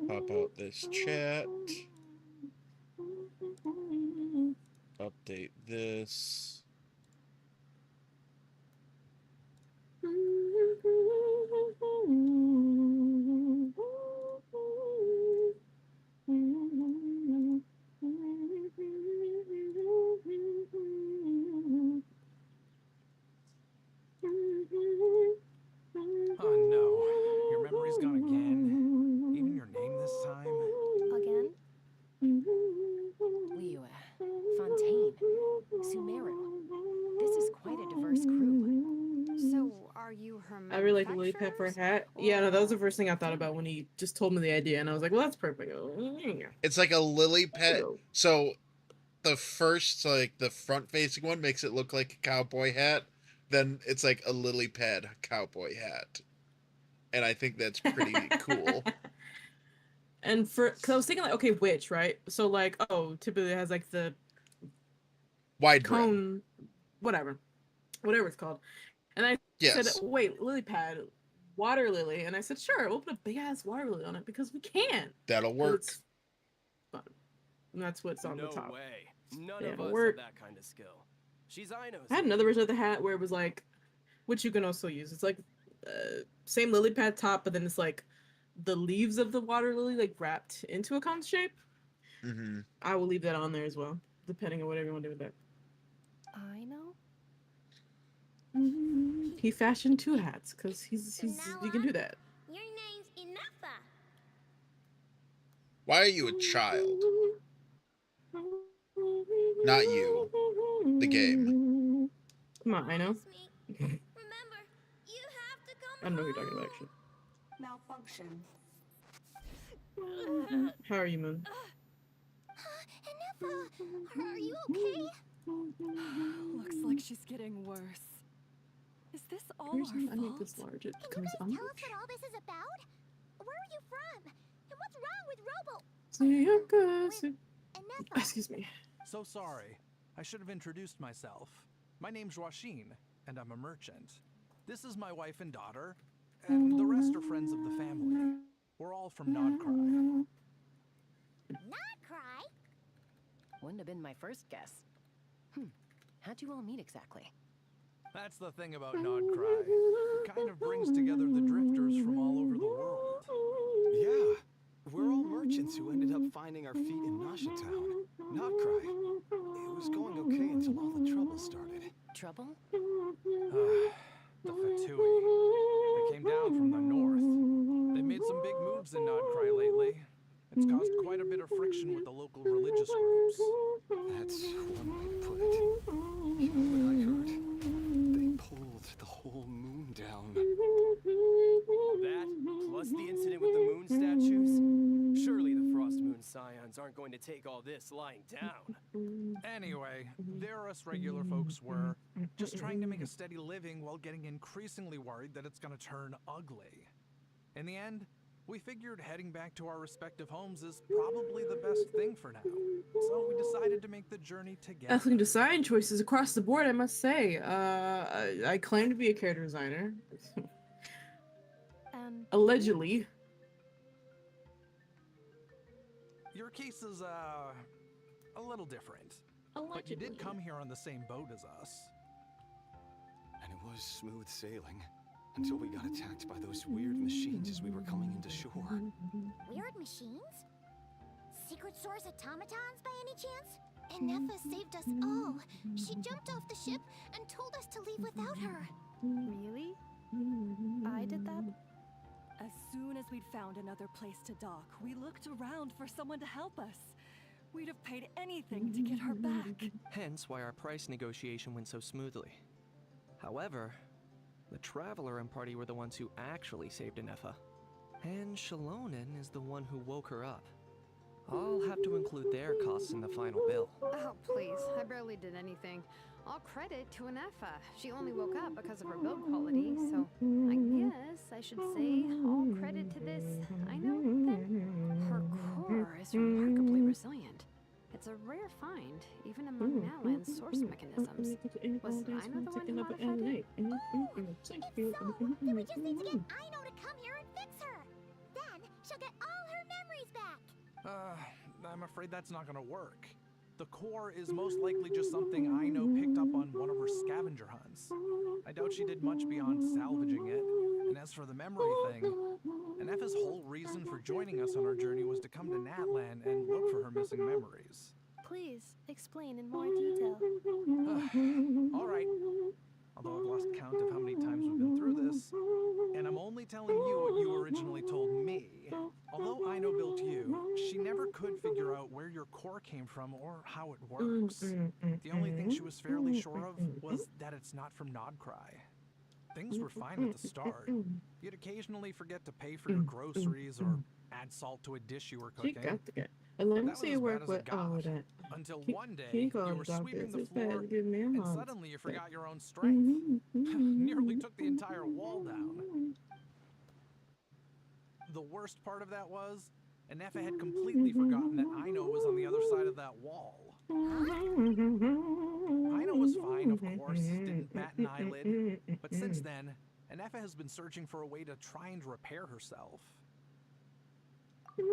pop out this chat. Update this. Oh no, your memory's gone again. Even your name this time. Again? Liu, Fontaine, Sumeru. This is quite a diverse crew. So, are you her I really like a lily pad for a manufacturers? hat. Yeah, no, that was the first thing I thought about when he just told me the idea, and I was like, well, that's perfect. It's like a lily pad. Go. So the first, like the front facing one makes it look like a cowboy hat. Then it's like a lily pad cowboy hat. And I think that's pretty cool. And because I was thinking, like, okay, which, right? So, like, oh, typically it has, like, the Wide brim. cone, whatever it's called. And I said, Yes. wait, lily pad, water lily. And I said, sure, we'll put a big-ass water lily on it because we can. That'll work. It's fun. And that's what's on the top. No way. None Yeah, of us work. have that kind of skill. She's Aino's. I had another version of the hat where it was like, which you can also use. It's like same lily pad top, but then it's like the leaves of the water lily like wrapped into a cone shape. Mm-hmm. I will leave that on there as well, depending on whatever you want to do with that. I know. He fashioned 2 hats because he's you can do that. Your name's Enougha. Why are you a child? Not you. The game. Come on, I know. Remember, you have to come I don't know who you're talking about actually. Malfunction. How are you, Moon? Enougha, are you okay? Looks like she's getting worse. Is this all Here's our one, I fault? make this large. It Can you becomes guys tell us large. what all this is about? Where are you from? And what's wrong with Robo? See you good. Enougha. Excuse me. So sorry. I should have introduced myself. My name's Joachine, and I'm a merchant. This is my wife and daughter, and the rest are friends of the family. We're all from Nodcry. Not cry. Wouldn't have been my first guess. How'd you all meet exactly? That's the thing about Nodcry. It kind of brings together the drifters from all over the world. Yeah. We're all merchants who ended up finding our feet in Nasha Town. Not cry. It was going okay until all the trouble started. Trouble? The Fatui. They came down from the north. They've made some big moves in Nodcry lately. It's caused quite a bit of friction with the local religious groups. That's one way to put it. You know what I heard? They pulled the whole moon down. That, plus the incident with the moon statues. Surely the Frost Moon Scions aren't going to take all this lying down. Anyway, there us regular folks were just trying to make a steady living while getting increasingly worried that it's gonna turn ugly. In the end, we figured heading back to our respective homes is probably the best thing for now. So we decided to make the journey together. Ethnic design choices across the board, I must say. I claim to be a character designer. Allegedly. Your case is, a little different. But you did come here on the same boat as us. And it was smooth sailing. Until we got attacked by those weird machines as we were coming into shore. Weird machines? Secret source automatons by any chance? Nefa saved us all. She jumped off the ship and told us to leave without her. Really? I did that? As soon as we'd found another place to dock, we looked around for someone to help us. We'd have paid anything to get her back. Hence why our price negotiation went so smoothly. However, the Traveler and party were the ones who actually saved Nefa. And Shalonen is the one who woke her up. I'll have to include their costs in the final bill. Oh, please. I barely did anything. All credit to Anefa. She only woke up because of her build quality, so I guess I should say all credit to this. I know that her core is remarkably resilient. It's a rare find, even among Nalan's source mechanisms. Was Aino the one who modified it? If so, then we just need to get Aino to come here and fix her. Then she'll get all her memories back. I'm afraid that's not gonna work. The core is most likely just something Aino picked up on one of her scavenger hunts. I doubt she did much beyond salvaging it. And as for the memory thing, Anefa's whole reason for joining us on our journey was to come to Natlan and look for her missing memories. Please, explain in more detail. All right. Although I've lost count of how many times we've been through this. And I'm only telling you what you originally told me. Although Aino built you, she never could figure out where your core came from or how it works. The only thing she was fairly sure of was that it's not from Nodcry. Things were fine at the start. You'd occasionally forget to pay for your groceries or add salt to a dish you were cooking. And let me see you work with all of that. Until one day, you were sweeping the floor, and suddenly you forgot your own strength. Nearly took the entire wall down. The worst part of that was, Anefa had completely forgotten that Aino was on the other side of that wall. Aino was fine, of course, didn't bat an eyelid, but since then, Anefa has been searching for a way to try and repair herself.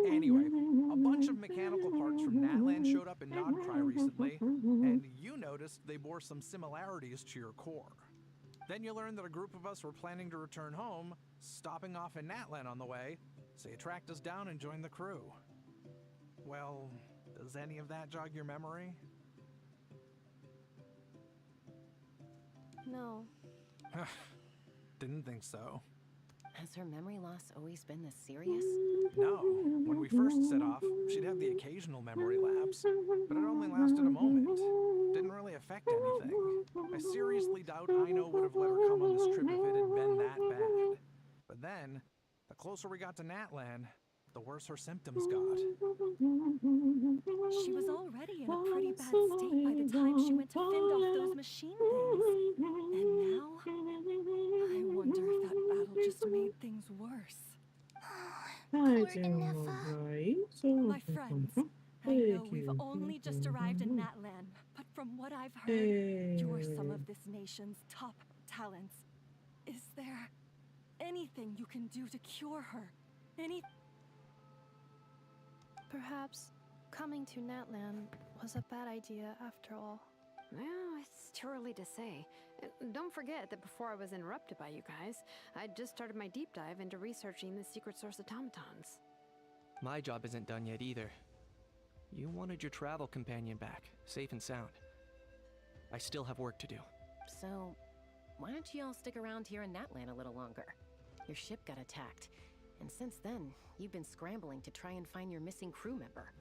Anyway, a bunch of mechanical parts from Natlan showed up in Nodcry recently, and you noticed they bore some similarities to your core. Then you learned that a group of us were planning to return home, stopping off in Natlan on the way, so you tracked us down and joined the crew. Well, does any of that jog your memory? No. Didn't think so. Has her memory loss always been this serious? No. When we first set off, she'd have the occasional memory lapse, but it only lasted a moment. Didn't really affect anything. I seriously doubt Aino would have let her come on this trip if it had been that bad. But then, the closer we got to Natlan, the worse her symptoms got. She was already in a pretty bad state by the time she went to fend off those machine things. And now, I wonder if that battle just made things worse. I do, right? My friends, I know we've only just arrived in Natlan, but from what I've heard, you're some of this nation's top talents. Is there anything you can do to cure her? Perhaps coming to Natlan was a bad idea after all. Well, it's too early to say. Don't forget that before I was interrupted by you guys, I'd just started my deep dive into researching the secret source automatons. My job isn't done yet either. You wanted your travel companion back, safe and sound. I still have work to do. So, why don't you all stick around here in Natlan a little longer? Your ship got attacked, and since then, you've been scrambling to try and find your missing crew member.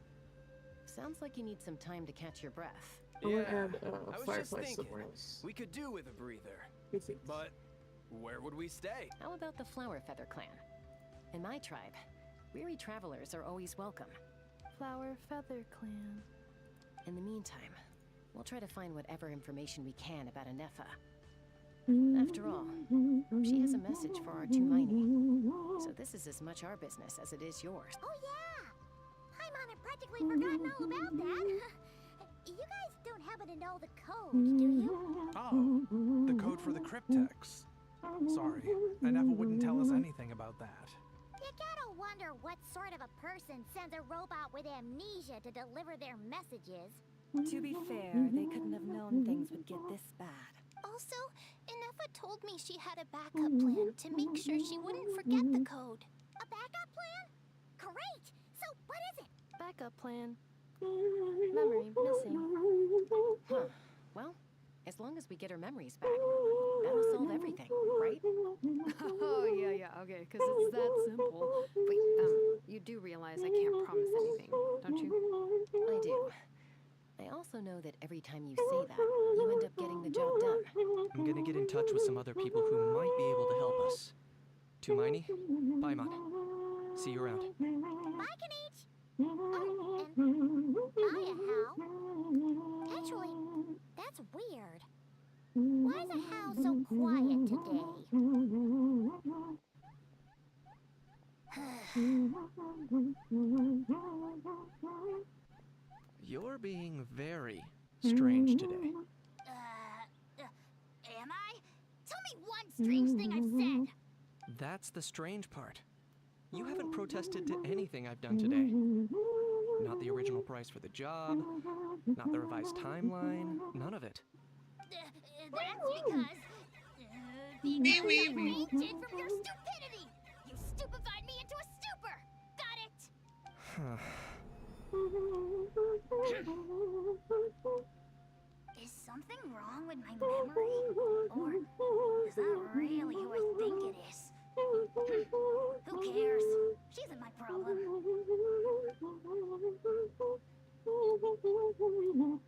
Sounds like you need some time to catch your breath. Yeah, I was just thinking, we could do with a breather. But where would we stay? How about the Flower Feather Clan? In my tribe, weary travelers are always welcome. Flower Feather Clan. In the meantime, we'll try to find whatever information we can about Anefa. After all, she has a message for our Tumaini, so this is as much our business as it is yours. Oh yeah! Paimon had practically forgotten all about that. You guys don't happen to know the code, do you? Oh, the code for the cryptex. Sorry, Anefa wouldn't tell us anything about that. You gotta wonder what sort of a person sends a robot with amnesia to deliver their messages. To be fair, they couldn't have known things would get this bad. Also, Anefa told me she had a backup plan to make sure she wouldn't forget the code. A backup plan? Great! So what is it? Backup plan. Memory missing. we get her memories back. That'll solve everything, right? Oh, yeah, okay, because it's that simple. Wait, you do realize I can't promise anything, don't you? I do. I also know that every time you say that, you end up getting the job done. I'm gonna get in touch with some other people who might be able to help us. Tumaini, bye, Mon. See you around. Bye, Kanich! Oh, and bye, Hal. Actually, that's weird. Why is Hal so quiet today? You're being very strange today. Am I? Tell me one strange thing I've said. That's the strange part. You haven't protested to anything I've done today. Not the original price for the job, not the revised timeline, none of it. That's because the exams fainted from your stupidity. You stupefied me into a stupor. Got it? Is something wrong with my memory? Or is that really who I think it is? Who cares? She isn't my problem. The last few days really flew by.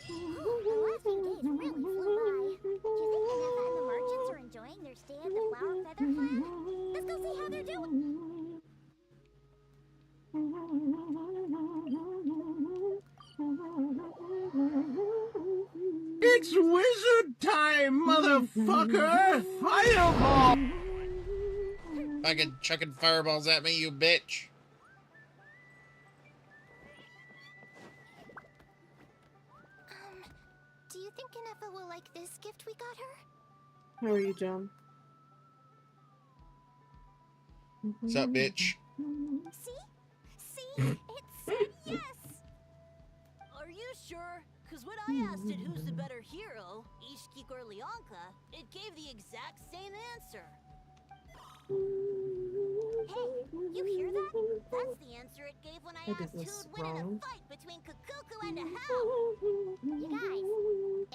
Do you think Neva and the merchants are enjoying their stay at the Flower Feather Farm? Let's go see how they're doing. It's wizard time, motherfucker! Fireball! Fucking chucking fireballs at me, you bitch. Do you think Neva will like this gift we got her? How are you, John? What's up, bitch? See? It said yes! Are you sure? Because when I asked it who's the better hero, Ishiki or Leonka, it gave the exact same answer. Hey, you hear that? That's the answer it gave when I asked this who'd win in a wrong. fight between Kukuku and Hal. You guys,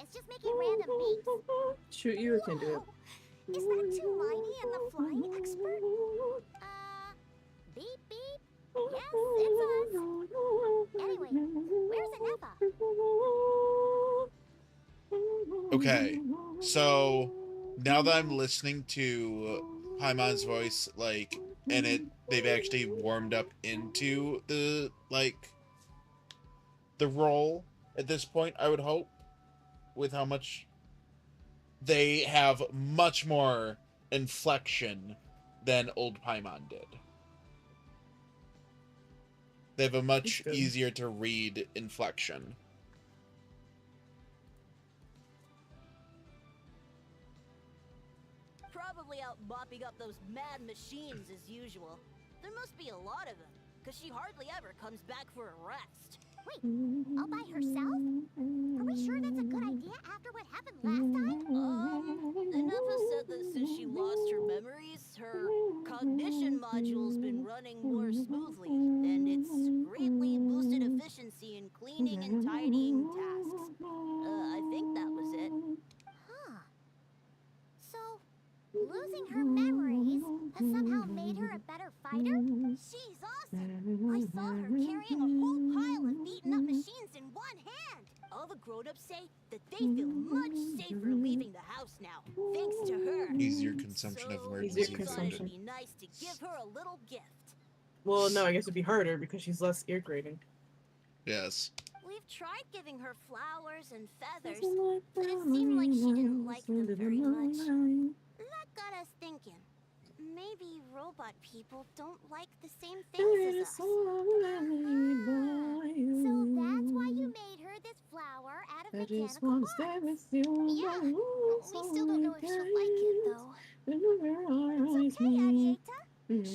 it's just making random beeps. Shoot, you can do it. Is that Tumaini and the flying expert? Beep beep. Yes, it's us. Anyway, where's Neva? Okay, so now that I'm listening to Paimon's voice, like, and they've actually warmed up into the role at this point, I would hope, with how much they have much more inflection than old Paimon did. They have a much easier to read inflection. Probably out mopping up those mad machines as usual. There must be a lot of them, because she hardly ever comes back for a rest. Wait, all by herself? Are we sure that's a good idea after what happened last time? Neva said that since she lost her memories, her cognition module's been running more smoothly, and it's greatly boosted efficiency in cleaning and tidying tasks. I think that was it. Huh. So, losing her memories has somehow made her a better fighter? She's awesome! I saw her carrying a whole pile of beaten up machines in one hand! All the grown-ups say that they feel much safer leaving the house now, thanks to her. Easier consumption of emergency Easier consumption. It'd be nice to give her a little gift. Well, no, I guess it'd be harder because she's less ear grating. Yes. We've tried giving her flowers and feathers, but it seemed like she didn't like them very much. That got us thinking. Maybe robot people don't like the same things as us. So that's why you made her this flower out of mechanical parts? Yeah, we still don't know if she'll like it, though. It's okay, Arieta.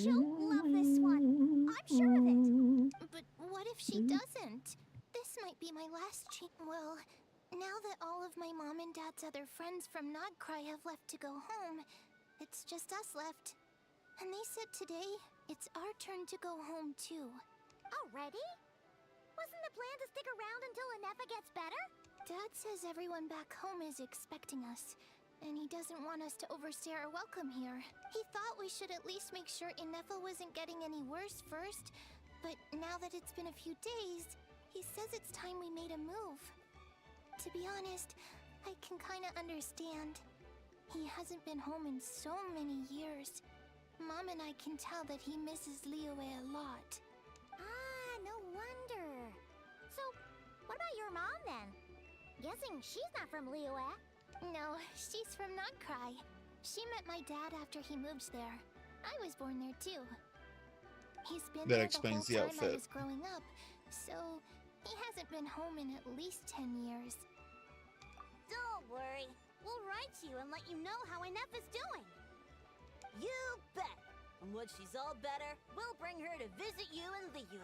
She'll love this one. I'm sure of it. But what if she doesn't? This might be my last Well, now that all of my mom and dad's other friends from Nodcry have left to go home, it's just us left. And they said today, it's our turn to go home too. Already? Wasn't the plan to stick around until Anefa gets better? Dad says everyone back home is expecting us, and he doesn't want us to overstay our welcome here. He thought we should at least make sure Anefa wasn't getting any worse first, but now that it's been a few days, he says it's time we made a move. To be honest, I can kinda understand. He hasn't been home in so many years. Mom and I can tell that he misses Liyue a lot. Ah, no wonder. So, what about your mom then? Guessing she's not from Liyue? No, she's from Nagcry. She met my dad after he moved there. I was born there too. He's been That there explains the the whole time I outfit. was growing up, so he hasn't been home in at least 10 years. Don't worry. We'll write you and let you know how Anefa's doing. You bet. And when she's all better, we'll bring her to visit you in Liyue.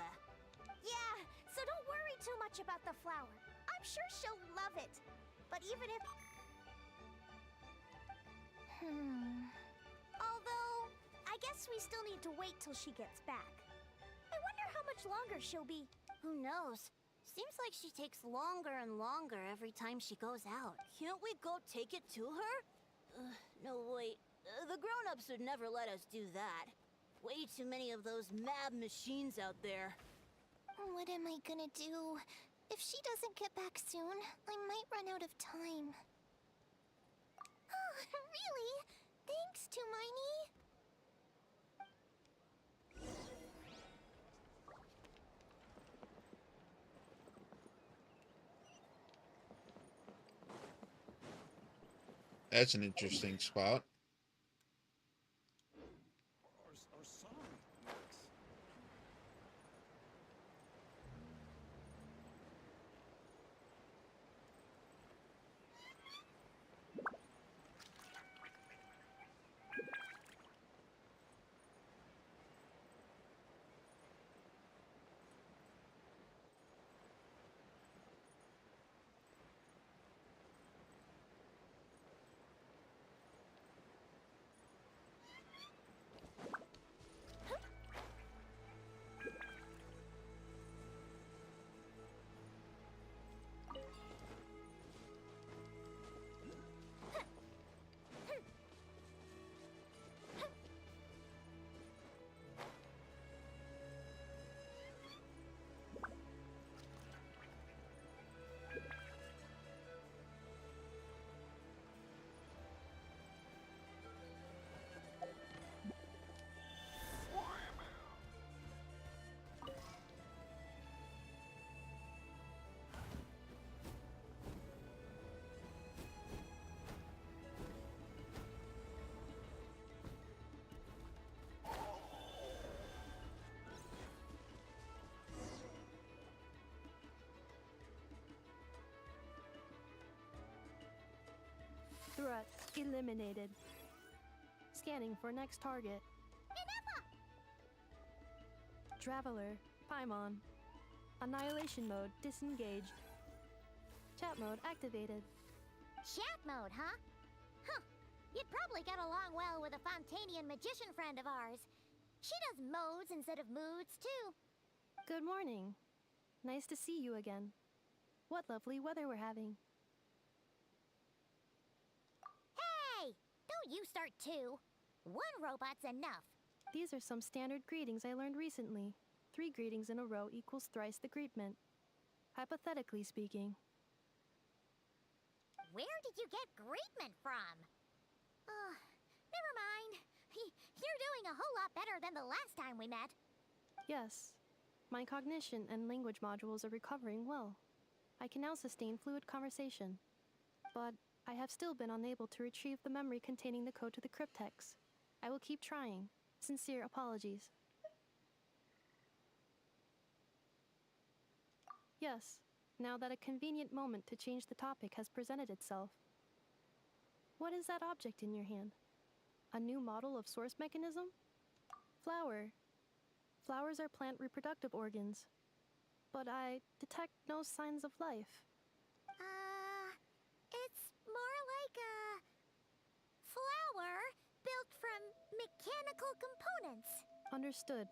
Yeah, so don't worry too much about the flower. I'm sure she'll love it. But even if... Although, I guess we still need to wait till she gets back. I wonder how much longer she'll be... Who knows? Seems like she takes longer and longer every time she goes out. Can't we go take it to her? No, wait. The grown-ups would never let us do that. Way too many of those mad machines out there. What am I gonna do? If she doesn't get back soon, I might run out of time. Oh, really? Thanks, Tumaini. That's an interesting spot. Threat eliminated. Scanning for next target. Traveler, Paimon. Annihilation mode disengaged. Chat mode activated. Chat mode, huh? Huh. You'd probably get along well with a Fontanian magician friend of ours. She does modes instead of moods, too. Good morning. Nice to see you again. What lovely weather we're having. Hey! Don't you start too. One robot's enough. These are some standard greetings I learned recently. 3 greetings in a row equals thrice the greetment. Hypothetically speaking. Where did you get greetment from? Never mind. You're doing a whole lot better than the last time we met. Yes. My cognition and language modules are recovering well. I can now sustain fluid conversation. But I have still been unable to retrieve the memory containing the code to the cryptex. I will keep trying. Sincere apologies. Yes, now that a convenient moment to change the topic has presented itself. What is that object in your hand? A new model of source mechanism? Flower. Flowers are plant reproductive organs. But I detect no signs of life. It's more like a flower built from mechanical components. Understood.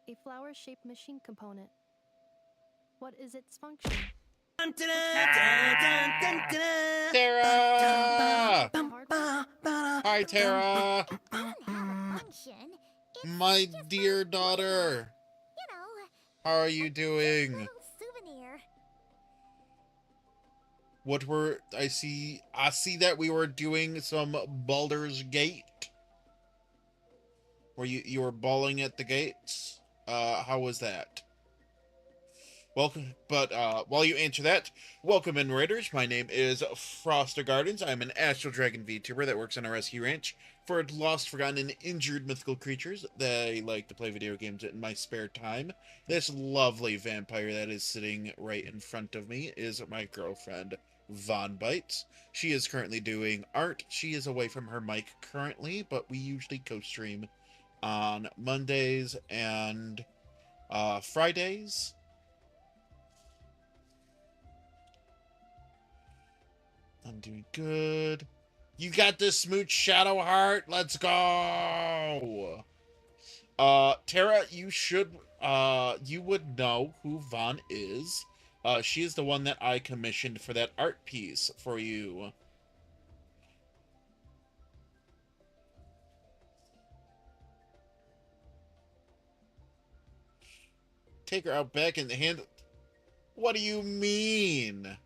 A flower-shaped machine component. What is its function? Tara! Hi, Tara! Function. My dear daughter! You know, How are you doing? little souvenir. I see that we were doing some Baldur's Gate. Where you were bawling at the gates? How was that? Welcome, but while you answer that, welcome in, Raiders. My name is Froster Gardens. I'm an Astral Dragon VTuber that works on a rescue ranch for lost, forgotten, and injured mythical creatures that I like to play video games in my spare time. This lovely vampire that is sitting right in front of me is my girlfriend, Von Bites. She is currently doing art. She is away from her mic currently, but we usually co-stream on Mondays and Fridays. I'm doing good. You got this, Smooch Shadow Heart. Let's go. Tara, you would know who Vaughn is. She is the one that I commissioned for that art piece for you. Take her out back and hand. What do you mean?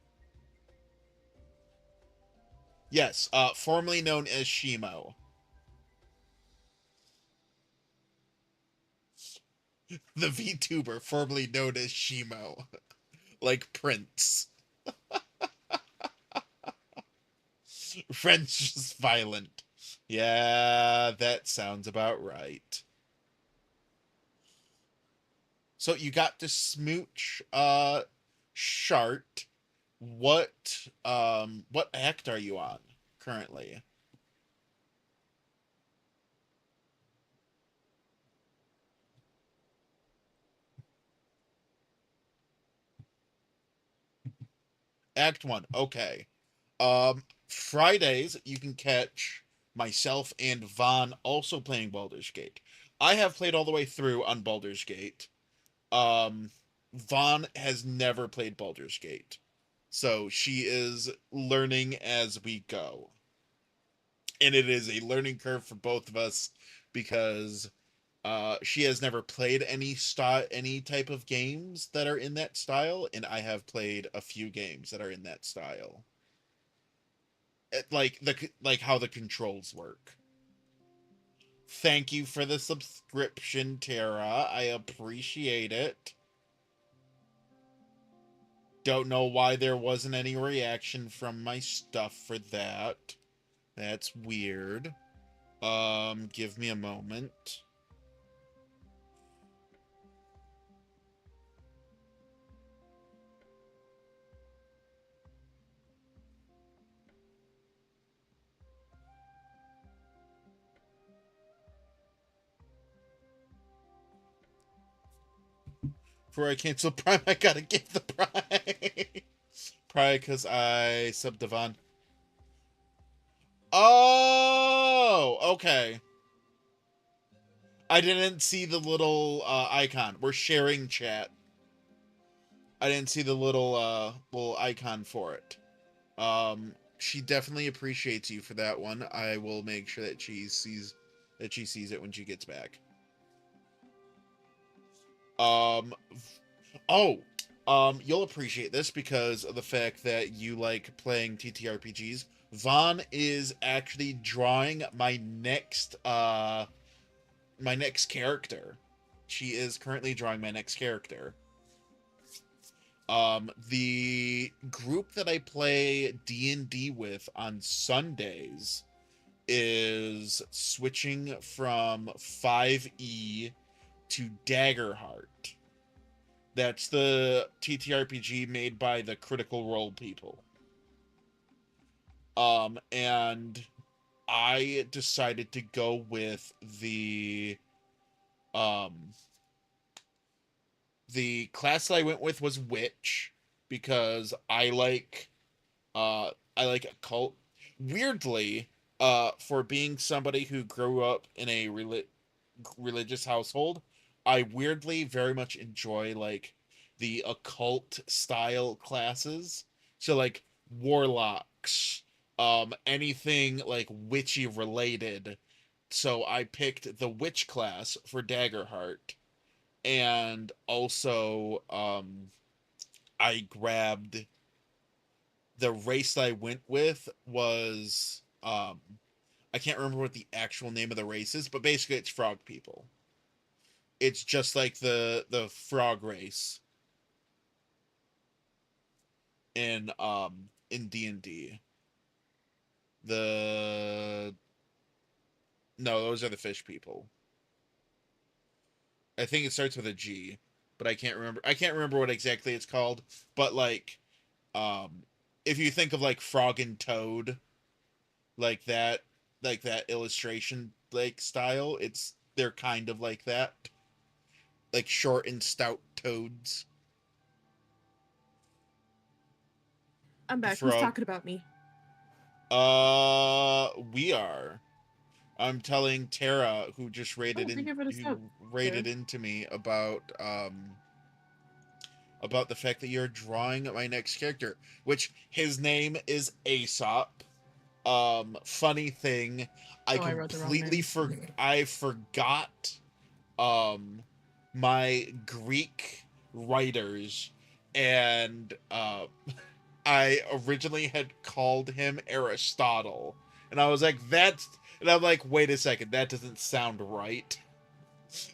Yes, formerly known as Shimo. The VTuber, formerly known as Shimo. Like Prince. Friends just violent. Yeah, that sounds about right. So you got to smooch, Shart. What act are you on currently? Act 1, okay. Fridays, you can catch myself and Vaughn also playing Baldur's Gate. I have played all the way through on Baldur's Gate. Vaughn has never played Baldur's Gate. So she is learning as we go. And it is a learning curve for both of us because she has never played any type of games that are in that style, and I have played a few games that are in that style. Like how the controls work. Thank you for the subscription, Tara. I appreciate it. Don't know why there wasn't any reaction from my stuff for that. That's weird. Give me a moment. Before I cancel Prime, I gotta get the Prime. Probably because I subbed Devon. Oh, okay. I didn't see the little icon. We're sharing chat. I didn't see the little icon for it. She definitely appreciates you for that one. I will make sure that she sees it when she gets back. You'll appreciate this because of the fact that you like playing TTRPGs. Vaughn is actually drawing my next character. She is currently drawing my next character. The group that I play D&D with on Sundays is switching from 5e to Daggerheart. That's the TTRPG made by the Critical Role people. And I decided to go with the class that I went with was Witch because I like occult. Weirdly, for being somebody who grew up in a religious household, I weirdly very much enjoy like the occult style classes. So like warlocks, anything like witchy related. So I picked the witch class for Daggerheart, and also I grabbed the race that I went with was I can't remember what the actual name of the race is, but basically it's frog people. It's just like the frog race in D&D. No, those are the fish people. I think it starts with a G, but I can't remember. I can't remember what exactly it's called. But like, if you think of like Frog and Toad, like that illustration like style, they're kind of like that, like short and stout toads. I'm back. Who's talking about me? We are. I'm telling Tara, who just rated into me about the fact that you're drawing my next character, which his name is Aesop. Funny thing, I forgot my Greek writers, and I originally had called him Aristotle, and I was like, and I'm like, wait a second, that doesn't sound right.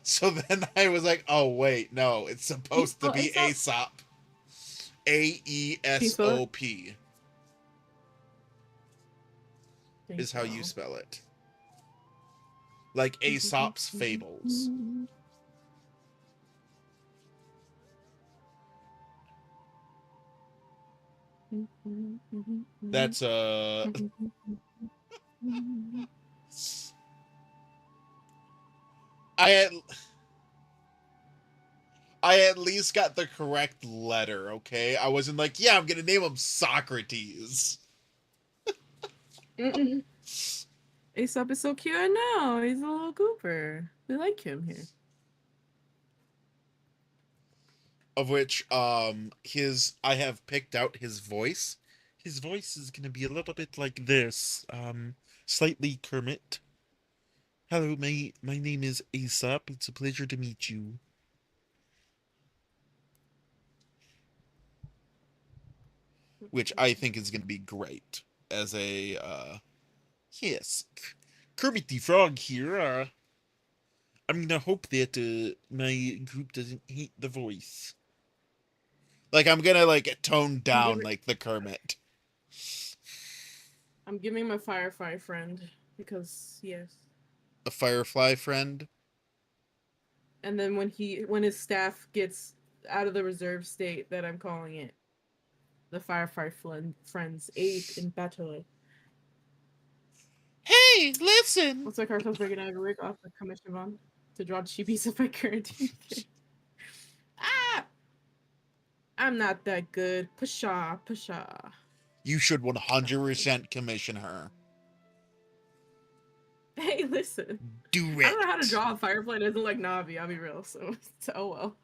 So then I was like, oh wait, no, it's supposed to be Aesop. Aesop is how you spell it. Like Aesop's Fables. That's I at least got the correct letter, okay? I wasn't like, yeah, I'm gonna name him Socrates. Aesop is so cute. I know. He's a little goober. We like him here. Of which, I have picked out his voice. His voice is gonna be a little bit like this. Slightly Kermit. Hello, my name is Aesop. It's a pleasure to meet you. Which I think is gonna be great as a, yes, Kermit the Frog here. I'm gonna hope that my group doesn't hate the voice. Like, I'm gonna like tone down like the Kermit. I'm giving my Firefly friend because yes. A Firefly friend. And then when his staff gets out of the reserve state, that I'm calling it the Firefly friends aid in battle. Hey, listen! Looks like ourselves breaking out of a rig off the commission bond to draw chibis if I guarantee. Ah! I'm not that good. Pshaw. You should 100% commission her. Hey, listen. Do it. I don't know how to draw a Firefly. It doesn't like Navi, I'll be real. So oh well.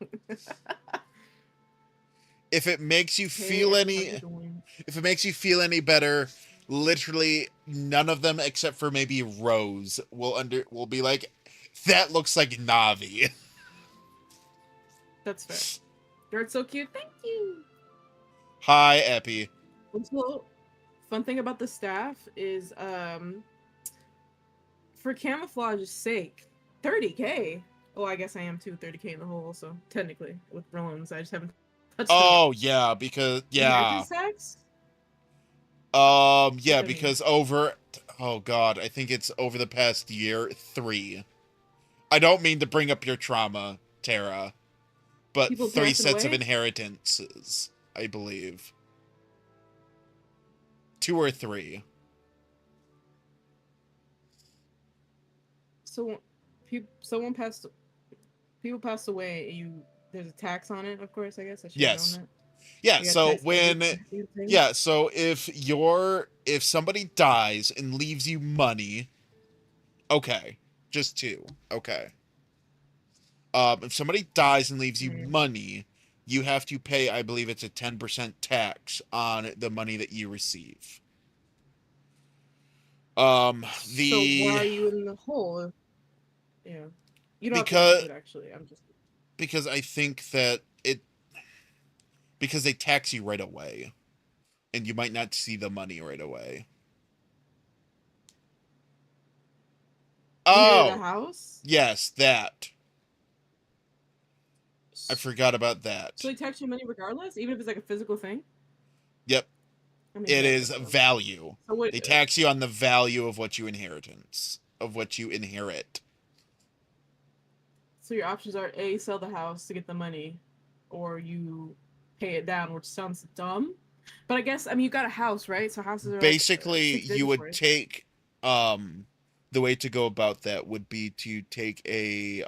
If it makes you feel any better, literally none of them except for maybe Rose will be like, that looks like Navi. That's fair. You're so cute. Thank you. Hi, Epi. Also, fun thing about the staff is, for camouflage's sake, 30k. Oh, I guess I am too. 30k in the hole, also technically with Rollins. I just haven't touched. Oh yeah, because yeah. Yeah, because over. Oh god, I think it's over the past year 3. I don't mean to bring up your trauma, Tara, but people 3 sets of inheritances, I believe. 2 or 3. So, people passed away. There's a tax on it, of course. I guess I should have known that. Yeah. So if somebody dies and leaves you money, okay, just 2, okay. If somebody dies and leaves you money, you have to pay, I believe it's a 10% tax on the money that you receive. So why are you in the hole? Yeah. You don't have to answer it, actually. I'm just... Because I think that because they tax you right away. And you might not see the money right away. Near the house? Yes, that. I forgot about that. So they tax you money regardless, even if it's like a physical thing? Yep. I mean, it is value. So they tax you on the value of what you inherit. So your options are A, sell the house to get the money, or you pay it down, which sounds dumb. But I guess, I mean, you got a house, right? So houses are basically like, you would take the way to go about that would be to take a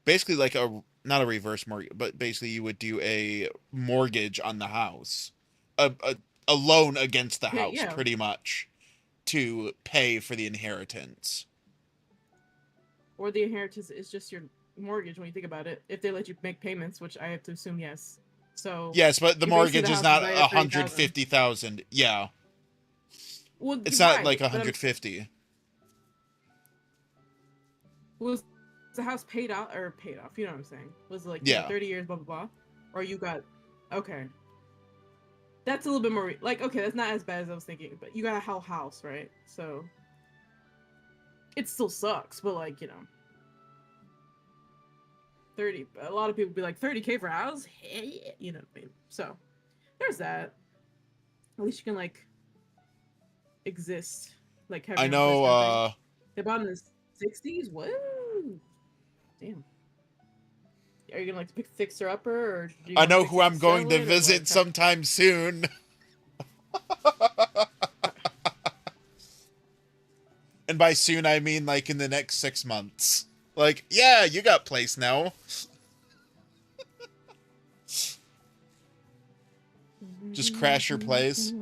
basically like not a reverse mortgage, but basically you would do a mortgage on the house, a loan against the house, pretty much, to pay for the inheritance. Or the inheritance is just your mortgage when you think about it. If they let you make payments, which I have to assume yes. So yes, but the mortgage is not 150,000. Yeah. Well, it's not like 150. Was the house paid off? You know what I'm saying? Was it like 30 years, blah blah blah, or you got That's a little bit more like okay, that's not as bad as I was thinking. But you got a whole house, right? So it still sucks, but like 30. A lot of people be like 30K for a house. Hey, you know what I mean? So there's that. At least you can like exist. Like have I know. They bought in the 60s. Whoa, damn. Are you gonna like pick fixer upper, or do you I know who I'm going to visit sometime soon. And by soon I mean like in the next 6 months. Like, yeah, you got place now. Just crash your place.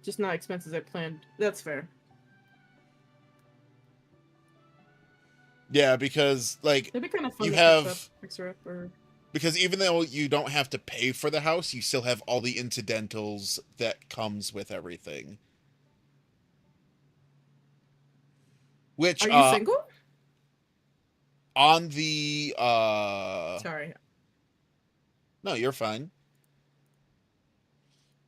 Just not expenses I planned. That's fair. Yeah, because like it'd be kind of fun you to have fix her up, or... because even though you don't have to pay for the house, you still have all the incidentals that comes with everything. Which are you single? On the Sorry. No, you're fine.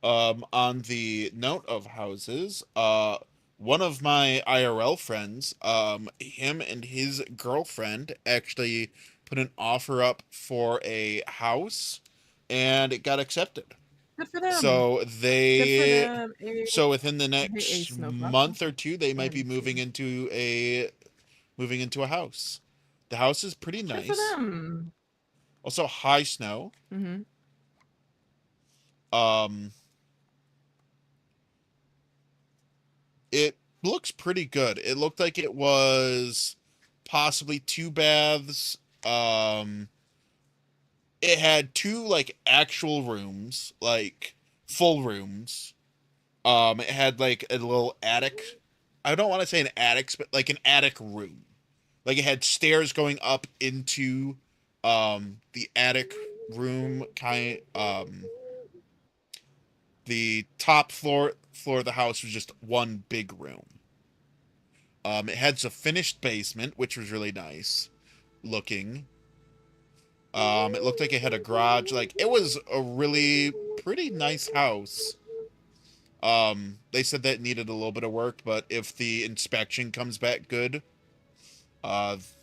On the note of houses, one of my IRL friends, him and his girlfriend actually put an offer up for a house, and it got accepted. Good for them. So so within the next month or two, they might be moving into a house. The house is pretty nice. Good for them. Also, high snow. Mm-hmm. It looks pretty good. It looked like it was possibly 2 baths. It had 2 like actual rooms, like full rooms. It had like a little attic. I don't want to say an attic, but like an attic room. Like it had stairs going up into the attic room the top floor of the house was just one big room. It had a finished basement, which was really nice looking. It looked like it had a garage. Like it was a really pretty nice house. They said that it needed a little bit of work, but if the inspection comes back good,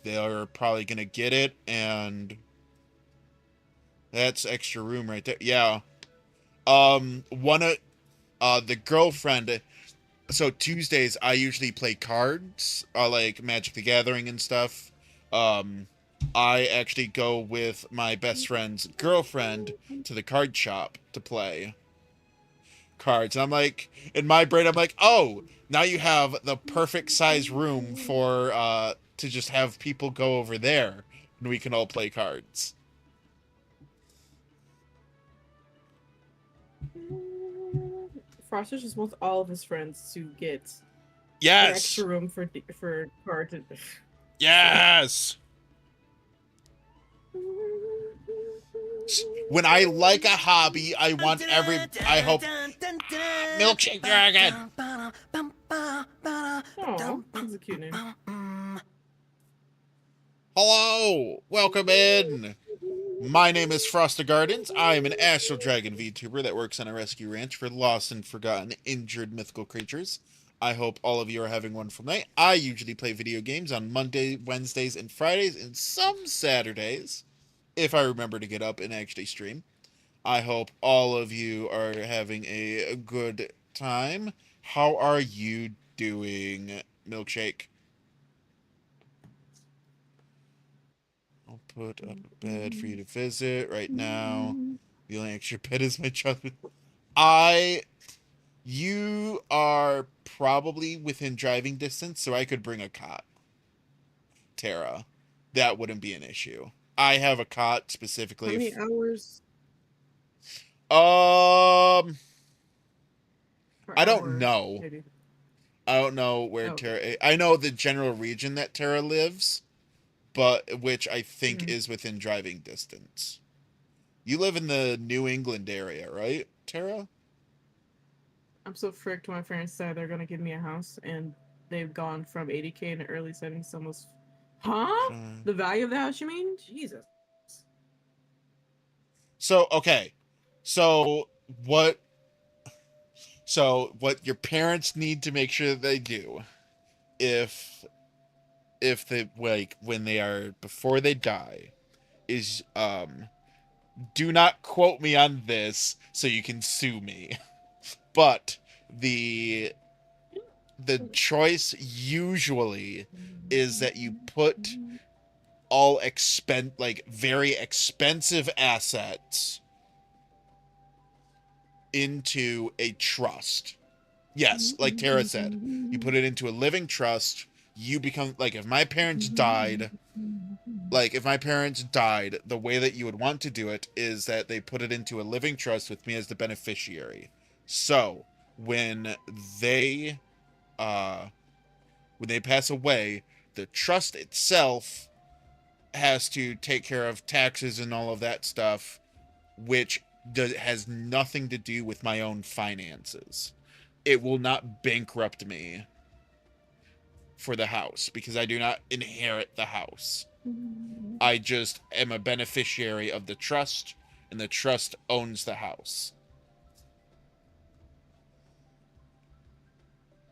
they're probably gonna get it, and that's extra room right there. Yeah. One of the girlfriend. So Tuesdays I usually play cards, like Magic the Gathering and stuff. I actually go with my best friend's girlfriend to the card shop to play cards. And I'm like, in my brain, I'm like, oh, now you have the perfect size room for to just have people go over there and we can all play cards. Froster just wants all of his friends to get an yes extra room for cards. Yes. When I like a hobby, I want I hope... Milkshake Dragon! Oh, that's a cute name. Hello! Welcome in! My name is Frosted Gardens. I am an Astral Dragon VTuber that works on a rescue ranch for lost and forgotten injured mythical creatures. I hope all of you are having a wonderful night. I usually play video games on Monday, Wednesdays, and Fridays, and some Saturdays, if I remember to get up and actually stream. I hope all of you are having a good time. How are you doing, Milkshake? I'll put up a bed for you to visit right now. The only extra bed is my child. You are probably within driving distance, so I could bring a cot. Tara. That wouldn't be an issue. I have a cot specifically. How many hours? I don't know. Maybe. I don't know where Tara... I know the general region that Tara lives, but which I think is within driving distance. You live in the New England area, right, Tara? I'm so fricked. My parents said they're gonna give me a house, and they've gone from 80K in the early settings to almost... Huh? The value of the house, you mean? Jesus. So, okay. So what your parents need to make sure that they do, if they, like, when they are, before they die, is, do not quote me on this so you can sue me. But the choice usually is that you put all very expensive assets into a trust. Yes, like Tara said, you put it into a living trust. You become, like, if my parents died, the way that you would want to do it is that they put it into a living trust with me as the beneficiary. So when they pass away, the trust itself has to take care of taxes and all of that stuff, which has nothing to do with my own finances. It will not bankrupt me for the house because I do not inherit the house. I just am a beneficiary of the trust, and the trust owns the house.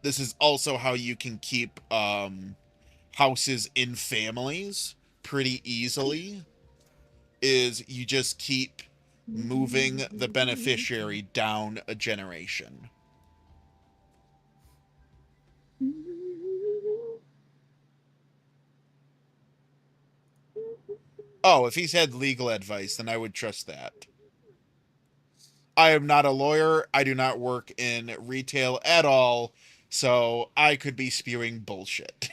This is also how you can keep houses in families pretty easily, is you just keep moving the beneficiary down a generation. Oh, if he's had legal advice, then I would trust that. I am not a lawyer. I do not work in retail at all, so I could be spewing bullshit.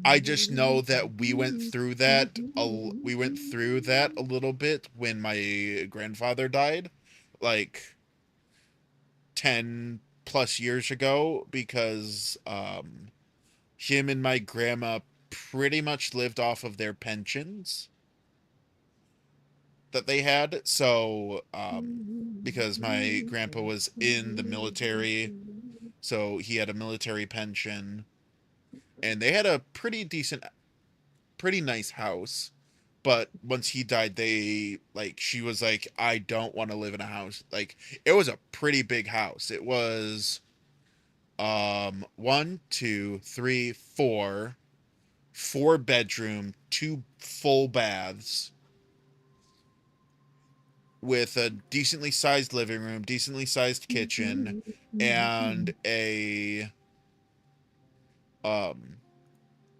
I just know that we went through that a little bit when my grandfather died, like 10 plus years ago, because him and my grandma pretty much lived off of their pensions that they had. So because my grandpa was in the military, so he had a military pension, and they had a pretty nice house. But once he died, she was like, I don't want to live in a house. Like, it was a pretty big house. It was 1, 2, 3, 4 bedroom, 2 full baths, with a decently sized living room, decently sized kitchen, and a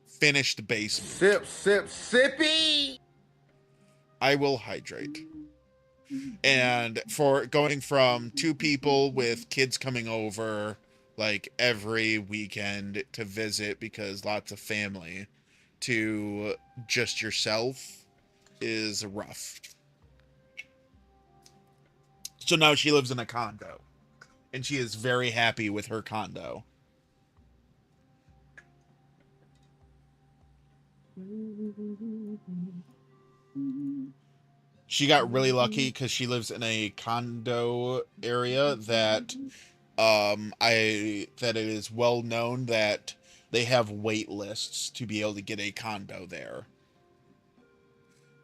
finished basement. Sippy! I will hydrate. And for going from 2 people with kids coming over, like, every weekend to visit because lots of family, to just yourself is rough. So now she lives in a condo. And she is very happy with her condo. She got really lucky because she lives in a condo area that that it is well known that they have wait lists to be able to get a condo there.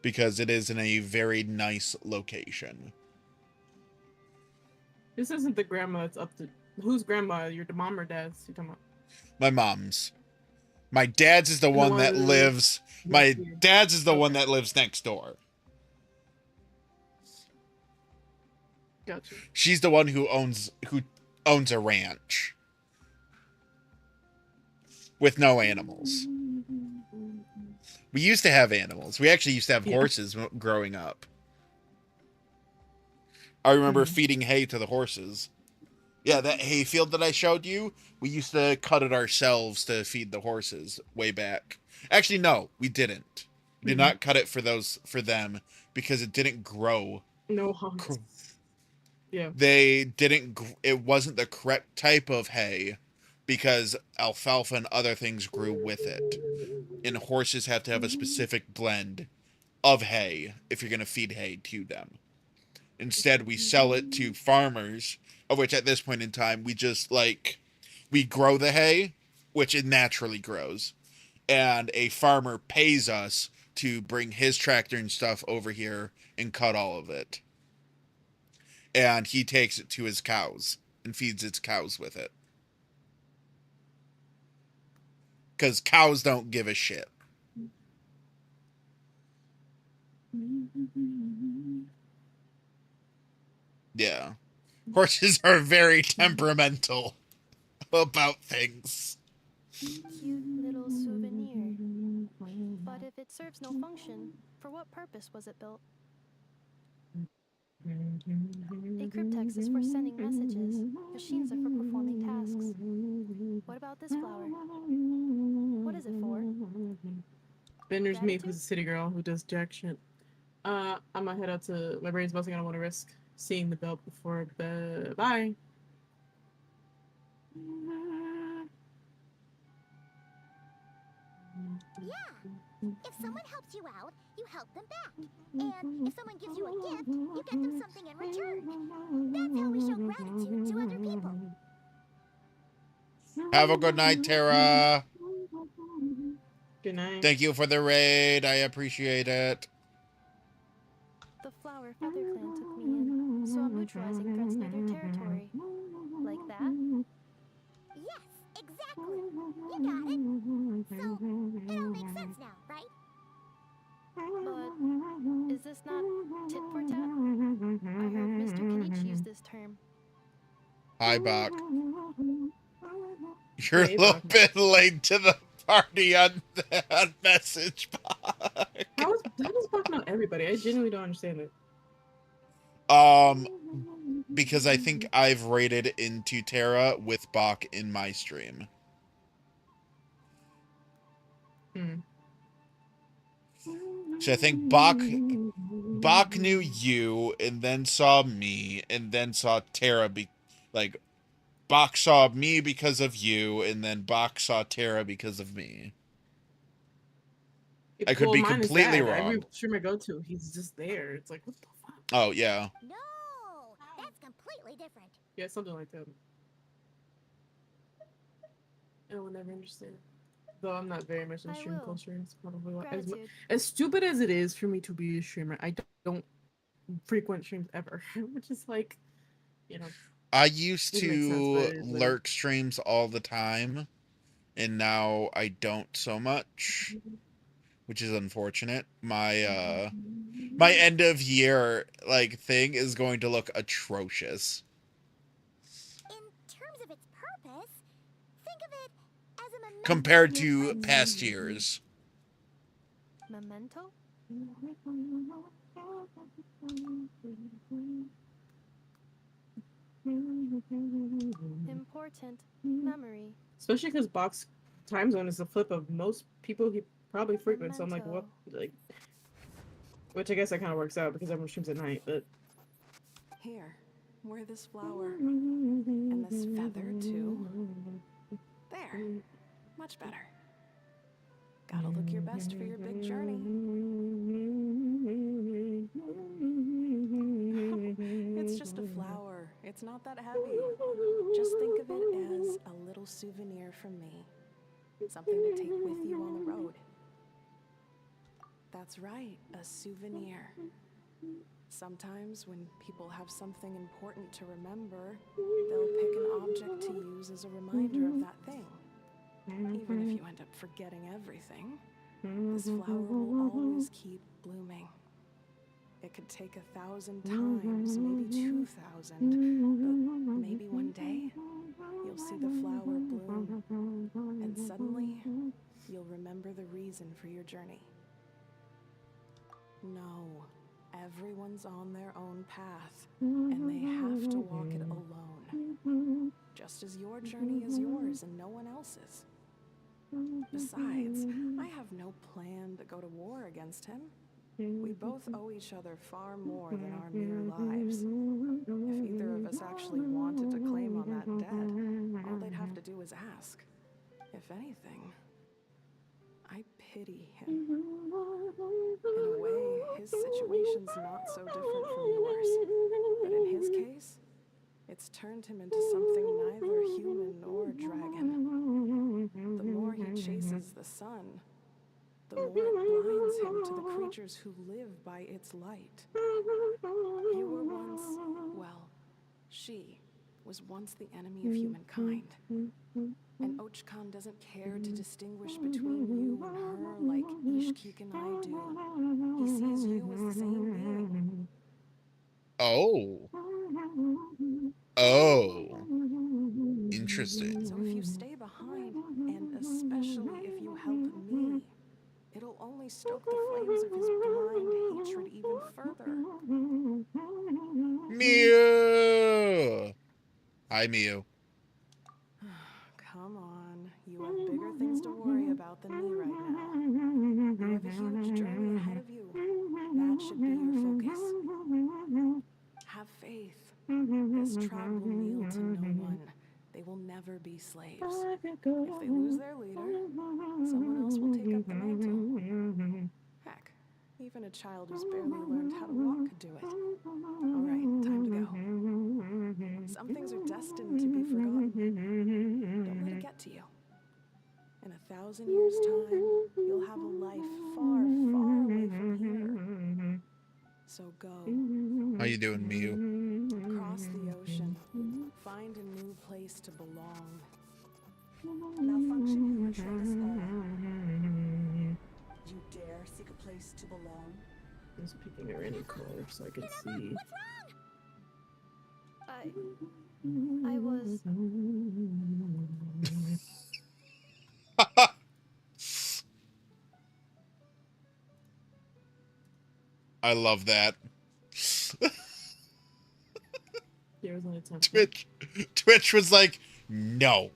Because it is in a very nice location. This isn't the grandma that's up to... Whose grandma? Your mom or dad's? You talking about? My mom's. My dad's is the one that lives... My dad's is the one that lives next door. Gotcha. She's the one who owns a ranch. With no animals. We used to have animals. We actually used to have horses growing up. I remember feeding hay to the horses. Yeah, that hay field that I showed you, we used to cut it ourselves to feed the horses way back. Actually, no, we didn't. We did not cut it for them because it didn't grow. No humps. Yeah. It wasn't the correct type of hay because alfalfa and other things grew with it. And horses have to have a specific blend of hay if you're going to feed hay to them. Instead, we sell it to farmers, of which at this point in time, we just, we grow the hay, which it naturally grows. And a farmer pays us to bring his tractor and stuff over here and cut all of it. And he takes it to his cows and feeds its cows with it. Because cows don't give a shit. Yeah. Horses are very temperamental about things. Cute little souvenir. But if it serves no function, for what purpose was it built? A cryptex is for sending messages. Machines are for performing tasks. What about this flower? What is it for? Bender's me, who's a city girl who does jack shit. I'm gonna head out to my brain's buzzing. I don't want to risk seeing the belt before bed. Bye. Yeah. If someone helps you out, you help them back. And if someone gives you a gift, you get them something in return. That's how we show gratitude to other people. Have a good night, Tara. Good night. Thank you for the raid. I appreciate it. The Flower Feather Clan took me in, so I'm neutralizing threats near their territory. Like that? Yes, exactly. You got it. So, it all makes sense now, right? But is this not tit for tat? I heard Mr. Kenichi use this term. Hi, Bach. You're a little bit late to the party on that message, Bach. How does Bach know everybody? I genuinely don't understand it. Because I think I've raided into Terra with Bach in my stream. So I think Bach knew you, and then saw me, and then saw Terra. Bach saw me because of you, and then Bach saw Terra because of me. I could be completely wrong. Every stream I go to, he's just there. It's like, what the fuck? Oh, yeah. No, that's completely different. Yeah, something like that. I will never understand. Though I'm not very much in stream culture. It's probably as stupid as it is for me to be a streamer. I don't frequent streams ever, which is like, you know. I used to lurk streams all the time, and now I don't so much, which is unfortunate. My my end of year thing is going to look atrocious. In terms of its purpose, think of it as a memento compared to past years. Memento? Important memory. Especially because Bach's time zone is the flip of most people he probably frequents. So I'm like, what? Which I guess that kind of works out because everyone streams at night. But here, wear this flower. And this feather, too. There. Much better. Gotta look your best for your big journey. It's just a flower. It's not that heavy. Just think of it as a little souvenir from me. Something to take with you on the road. That's right, a souvenir. Sometimes when people have something important to remember, they'll pick an object to use as a reminder of that thing. Even if you end up forgetting everything, this flower will always keep blooming. It could take 1,000 times, maybe 2,000, but maybe one day you'll see the flower bloom, and suddenly you'll remember the reason for your journey. No, everyone's on their own path, and they have to walk it alone, just as your journey is yours and no one else's. Besides, I have no plan to go to war against him. We both owe each other far more than our mere lives. If either of us actually wanted to claim on that debt, all they'd have to do is ask. If anything, I pity him. In a way, his situation's not so different from yours. But in his case, it's turned him into something neither human nor dragon. The more he chases the sun, the more it blinds him to the creatures who live by its light. You were once, well, she was once the enemy of humankind. And Ochkan doesn't care to distinguish between you and her like Ishkik and I do. He sees you as the same being. Oh. Oh. Interesting. So if you stay behind, and especially if you help me, it'll only stoke the flames of his blind hatred even further. Mew! Hi, Mew. Come on, you have bigger things to worry about than me right now. You have a huge journey ahead of you. That should be your focus. Have faith. This tribe will kneel to no one. They will never be slaves. If they lose their leader, someone else will take up the mantle. Heck, even a child who's barely learned how to walk could do it. All right, time to go. Some things are destined to be forgotten. Don't let it get to you. In 1,000 years' time, you'll have a life far, far away from here. So go. How you doing, Mew? Cross the ocean. Find a new place to belong. Malfunction who betrayed us all. You dare seek a place to belong? I was picking a random color so I could see. I was... I love that. There was only time. Twitch was like, no.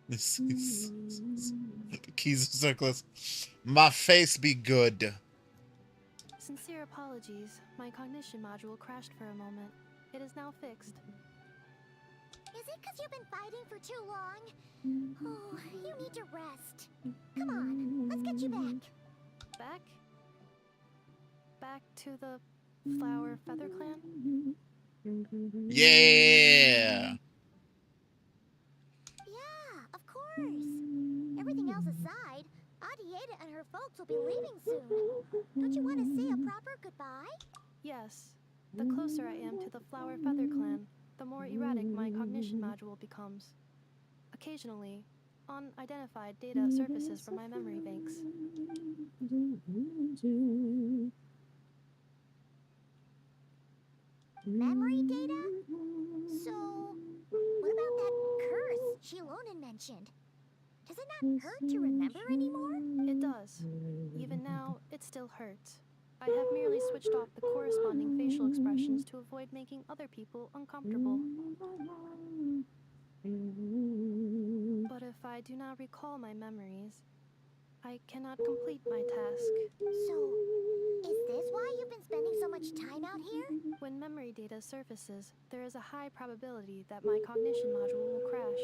This is the keys of circles. My face be good. Sincere apologies. My cognition module crashed for a moment. It is now fixed. Is it because you've been fighting for too long? Oh, you need to rest. Come on, let's get you back. Back? Back to the Flower Feather Clan? Yeah! Yeah, of course. Everything else aside, Adieta and her folks will be leaving soon. Don't you want to say a proper goodbye? Yes. The closer I am to the Flower Feather Clan, the more erratic my cognition module becomes. Occasionally, unidentified data surfaces from my memory banks. Memory data? So, what about that curse Shilonen mentioned? Does it not hurt to remember anymore? It does. Even now, it still hurts. I have merely switched off the corresponding facial expressions to avoid making other people uncomfortable. But if I do not recall my memories, I cannot complete my task. So, is this why you've been spending so much time out here? When memory data surfaces, there is a high probability that my cognition module will crash.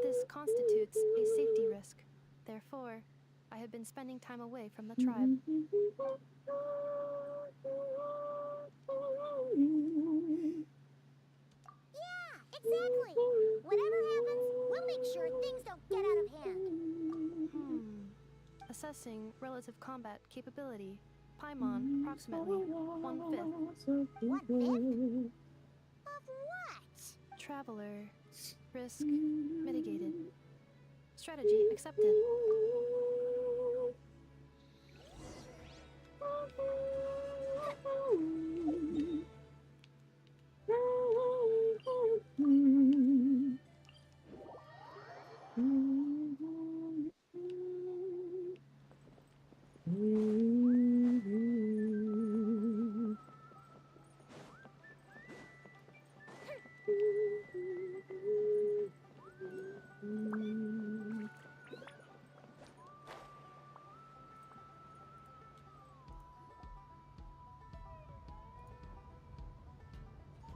This constitutes a safety risk. Therefore, I have been spending time away from the tribe. Yeah, exactly. Whatever happens, we'll make sure things don't get out of hand. Assessing relative combat capability. Paimon, approximately 1/5. 1/5? Of what? Traveler. Risk mitigated. Strategy accepted.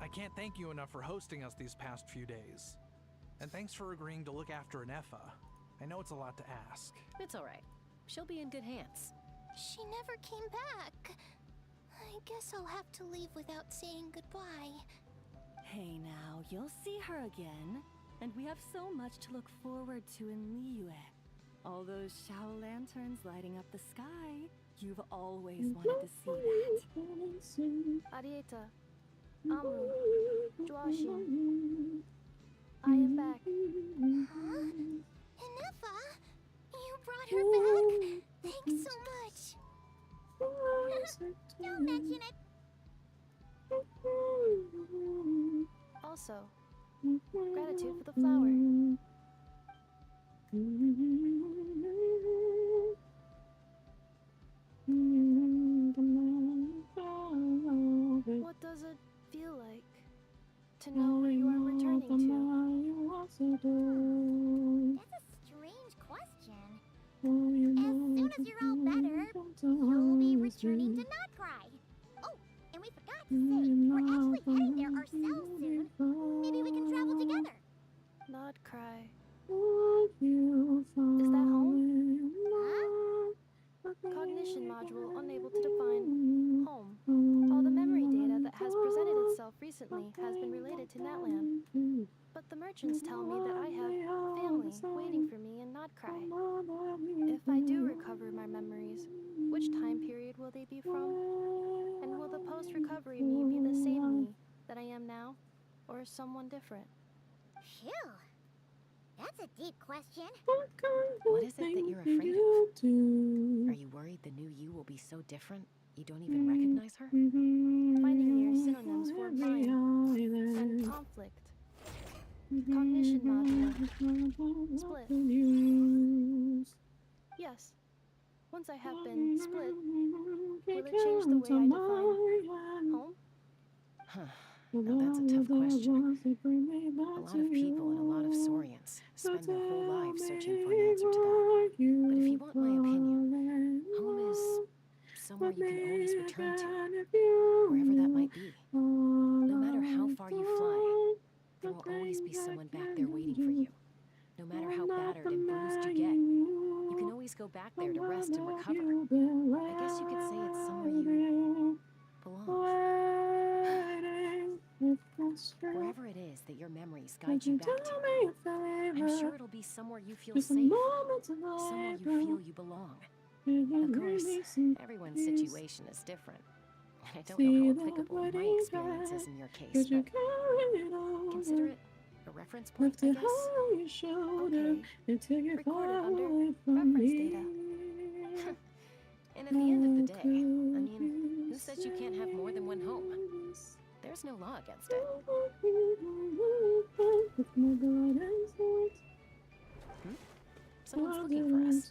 I can't thank you enough for hosting us these past few days. And thanks for agreeing to look after Anefa. I know it's a lot to ask. It's alright. She'll be in good hands. She never came back. I guess I'll have to leave without saying goodbye. Hey now, you'll see her again. And we have so much to look forward to in Liyue. All those Shao lanterns lighting up the sky. You've always wanted to see that. Arieta. Amru. Joashin. I am back. Huh? Anefa? You brought her back? Thanks so much. Don't mention it. Also, gratitude for the flower. What does it feel like to know where you are returning to? That's a strange question. As soon as you're all better, you'll be returning to Notcry. Oh, and we forgot to say, we're actually heading there ourselves soon. Maybe we can travel together. Not cry. Is that home? Huh? Cognition module unable to define home. All the memory data that has presented itself recently has been related to Natlan. But the merchants tell me that I have family waiting for me in Notcry. If I do recover my memories, which time period will they be from? And will the post-recovery me be the same me that I am now, or someone different? Phew. That's a deep question. What is it that you're afraid of? Are you worried the new you will be so different you don't even recognize her? Finding near synonyms for mind and conflict. Cognition module. Split. Yes. Once I have been split, will it change the way I define home? Huh. Now that's a tough question. A lot of people and a lot of Saurians spend their whole lives searching for an answer to that. But if you want my opinion, home is somewhere you can always return to, wherever that might be. No matter how far you fly, there will always be someone back there waiting for you. No matter how battered and bruised you get, you can always go back there to rest and recover. I guess you could say it's somewhere you belong. Wherever it is that your memories guide you back to, I'm sure it'll be somewhere you feel safe, somewhere you feel you belong. Of course, everyone's situation is different. And I don't know how applicable my experience is in your case, but consider it a reference point, I guess? Okay. Recorded under reference data. And at the end of the day, I mean, who says you can't have more than one home? There's no law against it. Someone's looking for us.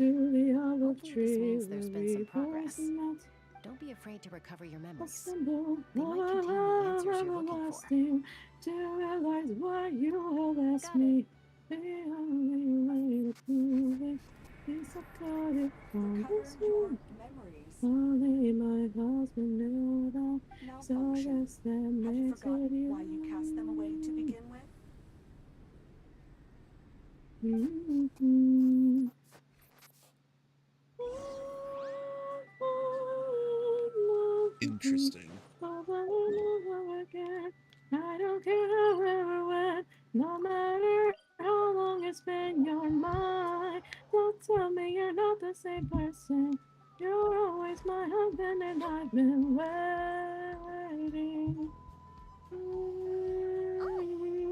Hopefully this means there's been some progress. Don't be afraid to recover your memories. They might contain the answers you're looking for. To realize why you have asked me. Recover your memories. Only my husband knew that. So Malfunction. yes, that Have you makes it forgotten why you cast them away to begin with? Interesting. I don't care however when, no matter how long it's been your mind. Don't tell me you're not the same person. You're always my husband and I've been waiting. Oh,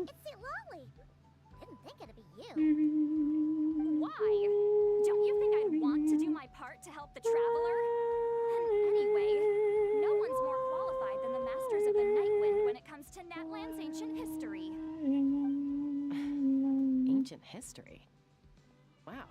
it's St. Lolly. Didn't think it'd be you. Why? Don't you think I'd want to do my part to help the traveler? And anyway, no one's more qualified than the Masters of the Nightwind when it comes to Natlan's ancient history. Ancient history? Wow.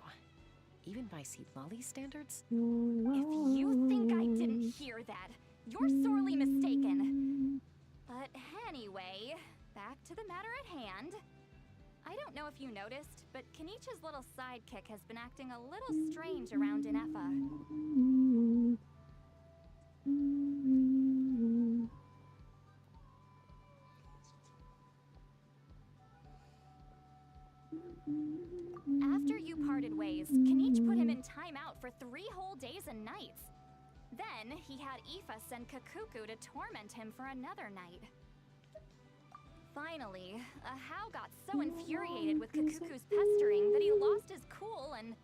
Even by Lolly's standards? If you think I didn't hear that, you're sorely mistaken. But anyway, back to the matter at hand. I don't know if you noticed, but Kenichi's little sidekick has been acting a little strange around Inefa. After you parted ways, Kenichi put him in timeout for 3 whole days and nights. Then he had Aoife send Kakuku to torment him for another night. Finally, Ahau got so infuriated with Kakuku's pestering that he lost his cool and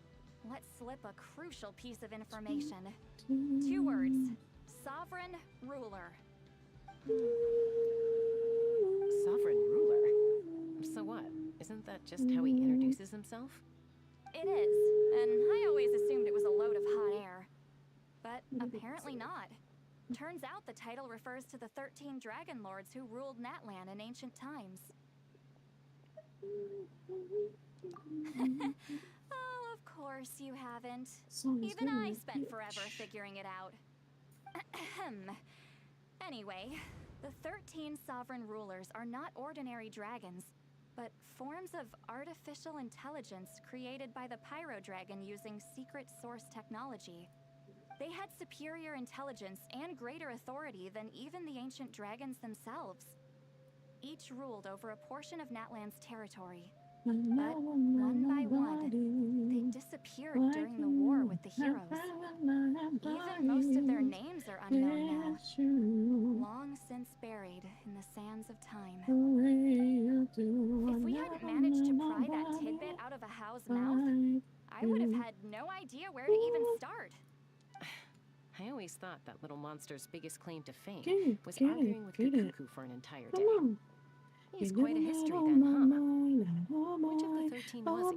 let slip a crucial piece of information. 2 words: sovereign ruler. Sovereign ruler? So what? Isn't that just how he introduces himself? It is, and I always assumed it was a load of hot air. But apparently not. Turns out the title refers to the 13 dragon lords who ruled Natlan in ancient times. Oh, of course you haven't. Even I spent forever figuring it out. Anyway, the 13 sovereign rulers are not ordinary dragons, but forms of artificial intelligence created by the Pyro Dragon using secret source technology. They had superior intelligence and greater authority than even the ancient dragons themselves. Each ruled over a portion of Natlan's territory. But one by one, they disappeared during the war with the heroes. Even most of their names are unknown now, long since buried in the sands of time. If we hadn't managed to pry that tidbit out of Ahau's mouth, I would have had no idea where to even start. I always thought that little monster's biggest claim to fame was arguing with Kakuku for an entire day. He has quite a history then, huh? Which of the 13 was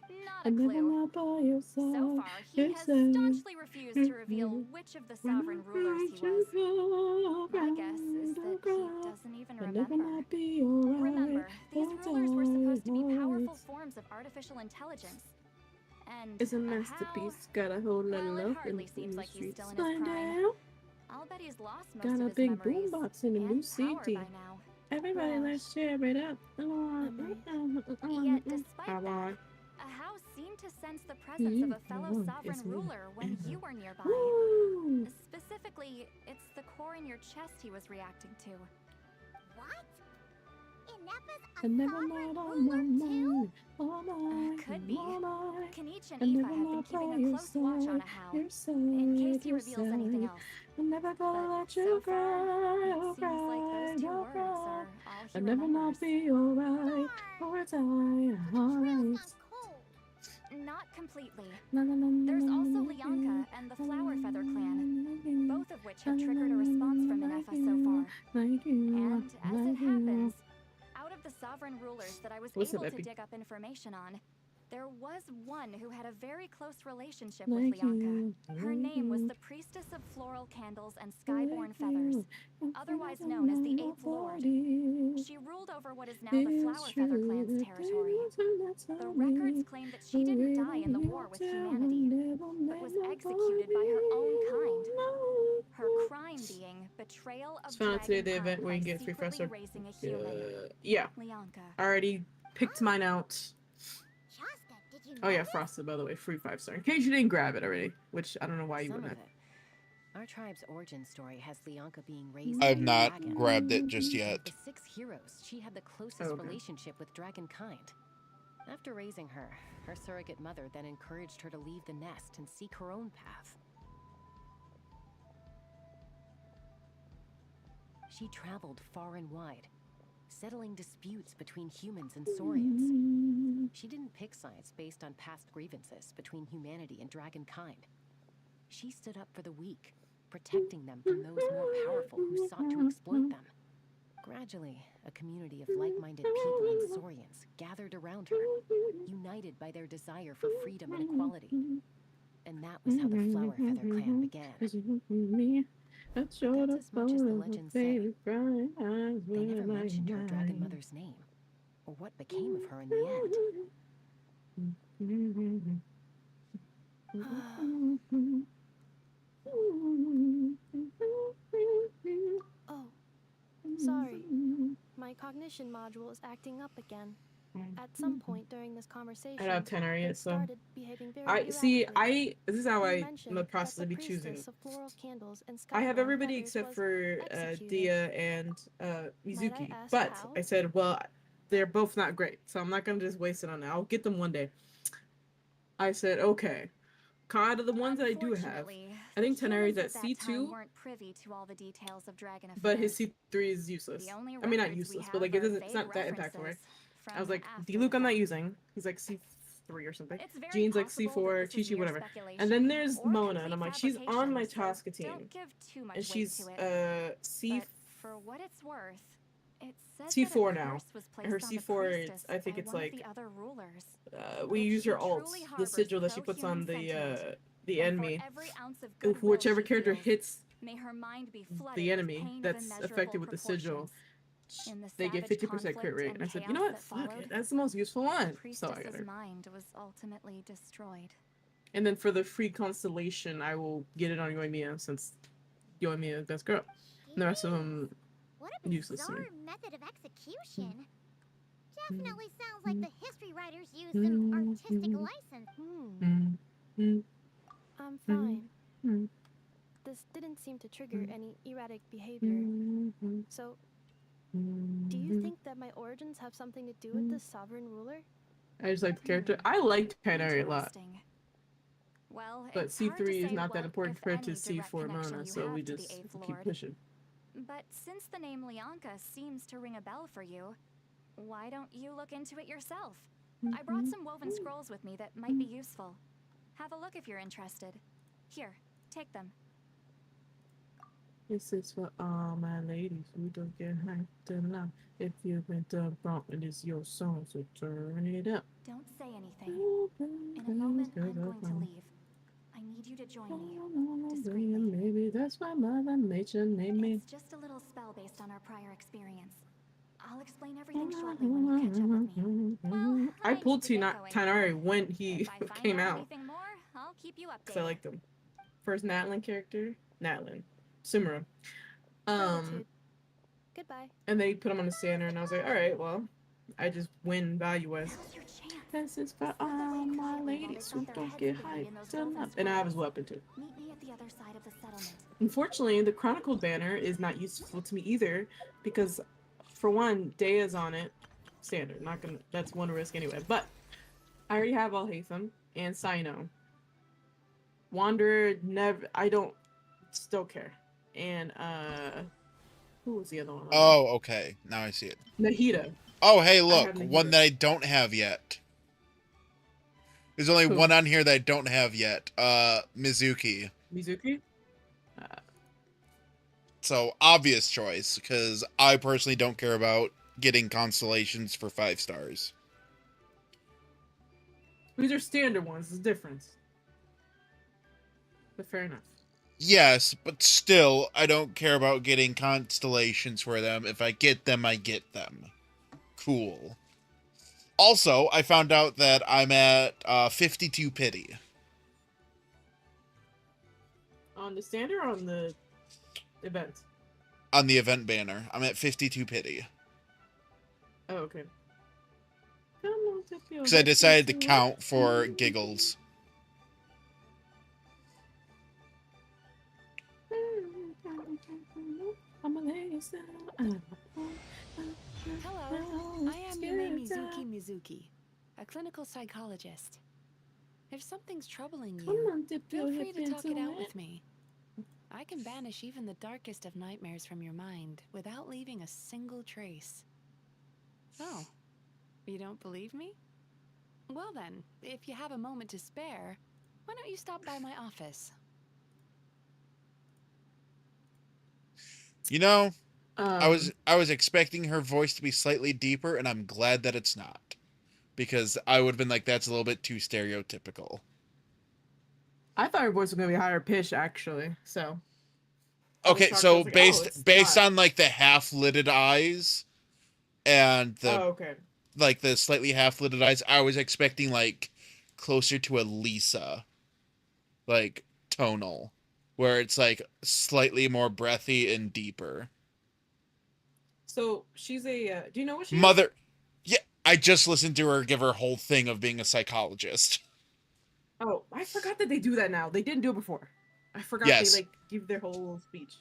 he? Not a clue. So far, he has staunchly refused to reveal which of the sovereign rulers he was. My guess is that he doesn't even remember. Remember, these rulers were supposed to be powerful forms of artificial intelligence. And it's a masterpiece. Got a whole lot of love in the streets. Find out. I'll bet he's lost most Got of a his big memories boombox and a new CD. Everybody, let's share it up. Yet, despite that, Ahau seemed to sense the presence of a fellow sovereign ruler when you were nearby. Specifically, it's the core in your chest he was reacting to. What? Inefa's a never sovereign mind ruler too? Could be. Kenichi and Aoife have been keeping a close watch on Ahau, in case he reveals anything else. I'm never gonna But let you so cry, far, oh it seems like those 2 cry, oh words are all cry. he I'll never remembers. not be alright, or it's alright. Not completely. Na, na, na, na, There's na, also na, Lianka na, and the Flower Feather clan, both of which have na, triggered a na, response from na, Inefa like so far. like you, And as like it happens, you. out of the sovereign rulers that I was What's up, able to Epi? dig up information on, there was one who had a very close relationship Like with Lianka. you, Her name was you. the Priestess of Floral Candles and Skyborn Feathers, otherwise known as the Eighth Lord. She ruled over what is now the Flower Feather clan's territory. The records claim that she didn't die in the war with humanity, but was executed by her own kind. betrayal of It's found out today the Dragonkind event where you by get free secretly faster. raising a human. Yeah. Leonka. I already picked mine out. Shaska, did you Oh yeah, notice? Frosted, by the way, free 5-star. In case you didn't grab it already, which I don't know why you Some wouldn't of have. it. Our tribe's origin story has Leonka being raised I by have a not dragon. grabbed it just Of yet. the 6 heroes, she had the closest Oh, okay. relationship with dragonkind. After raising her, her surrogate mother then encouraged her to leave the nest and seek her own path. She traveled far and wide, settling disputes between humans and saurians. She didn't pick sides based on past grievances between humanity and dragonkind. She stood up for the weak, protecting them from those more powerful who sought to exploit them. Gradually, a community of like-minded people and saurians gathered around her, united by their desire for freedom and equality. And that was how the Flower Feather Clan began. That's as much as the legends say. They never mentioned her dragon mother's name, or what became of her in the end. Oh, sorry. My cognition module is acting up again. At some point during this conversation, I don't have 10 yet, it so started behaving very I see. erratically. This is how You I'm in mentioned the that process the of be priestess choosing. of floral candles and I have skyflowing everybody feathers except was for executed. Dia and Mizuki, ask but how? I said, well, they're both not great, so I'm not gonna just waste it on that. I'll get them one day. I said, okay. Out of the ones that I do have, I think Tenari's at C2, weren't privy to all the details of dragon but his affairs. C3 is useless. The only I mean, not records we useless, but like have it are doesn't. It's vague not that impactful, right? references I was like, from D-Luke after I'm the not fact. using. He's like C3 or something. It's very Jean's like possible C4, that this is Chi-Chi, mere whatever. speculation And then there's or Mona, and complete I'm like, she's on my fabrication, so Tosca team. don't give too much And weight she's to it. C But for what it's worth, it says C4 that a now. curse was And her placed on the C4 priestess is, I think by it's one of like the other rulers. we If use she her alts, truly the harbors sigil that she puts on pro-human the and for enemy. every ounce of goodwill Whichever she character feels, hits may her mind be flooded the with enemy pain of that's immeasurable affected with the sigil, proportions. In the they get savage 50% crit conflict rate. and And I said, you know chaos what? that Fuck followed, it. That's the most useful one. So I got priestess's her. mind was ultimately destroyed. And then for the free constellation, I will get it on Yoimiya since Yoimiya is best girl. And the rest of them What a useless to me. bizarre method of execution. Definitely sounds like the history writers used some artistic license. I'm fine. This didn't seem to trigger any erratic behavior. So, do you think that my origins have something to do with this sovereign ruler? I just like the character. I liked Kainari a lot. Well, But it's hard to C3 is say not what, that important if compared to any, direct C4 connection Mona, you so have we to the just Eighth keep Lord. pushing. But since the name Leonka seems to ring a bell for you, why don't you look into it yourself? I brought some woven scrolls with me that might be useful. Have a look if you're interested. Here, take them. This is for all my ladies who don't get hyped enough. If you went up wrong, it is your song, so turn it up. Don't say anything. In a moment, I'm going to leave. I need you to join me, discreetly. Maybe that's why Mother Nature named me. It's just a little spell based on our prior experience. I'll explain everything shortly when you catch up with me. Well, I pulled need to get going. Tainari when he If I find came out. anything more, I'll keep you Because I updated. liked him. First Natlin character, Natlin. Sumera. Gratitude. Goodbye. And then he put him on the standard, and I was like, alright, well, I just win value-wise. This is for all my ladies who don't get hyped enough. And I have his weapon too. Meet me at the other side of the settlement. Unfortunately, the Chronicle banner is not useful to me either, because for one, Dea's on it. Standard. Not gonna. That's one risk anyway. But I already have Alhaitham and Sino. Wanderer, never. I don't. Still care. And who was the other one? Oh, okay. Now I see it. Nahida. Oh, hey, look. Nahida. One that I don't have yet. There's only one on here that I don't have yet. Mizuki. Mizuki? So, obvious choice, because I personally don't care about getting constellations for 5 stars. These are standard ones. There's a difference. But fair enough. Yes, but still, I don't care about getting constellations for them. If I get them, I get them. Cool. Also, I found out that I'm at 52 pity. On the standard or on the event? on the event banner. I'm at 52 pity. Oh, okay. Because I decided to count for giggles. Hello, I am Yume Mizuki, a clinical psychologist. If something's troubling you, feel free to talk it out with me. I can banish even the darkest of nightmares from your mind without leaving a single trace. Oh, you don't believe me? Well then, if you have a moment to spare, why don't you stop by my office? You know, I was expecting her voice to be slightly deeper, and I'm glad that it's not. Because I would have been like, that's a little bit too stereotypical. I thought her voice was gonna be higher pitch, actually. So. Okay, so based on like the half-lidded eyes, and the like the slightly half-lidded eyes, I was expecting like closer to a Lisa, like tonal, where it's like slightly more breathy and deeper. So she's a. Do you know what she Mother? Yeah, I just listened to her give her whole thing of being a psychologist. Oh, I forgot that they do that now. They didn't do it before. I forgot they like give their whole little speech.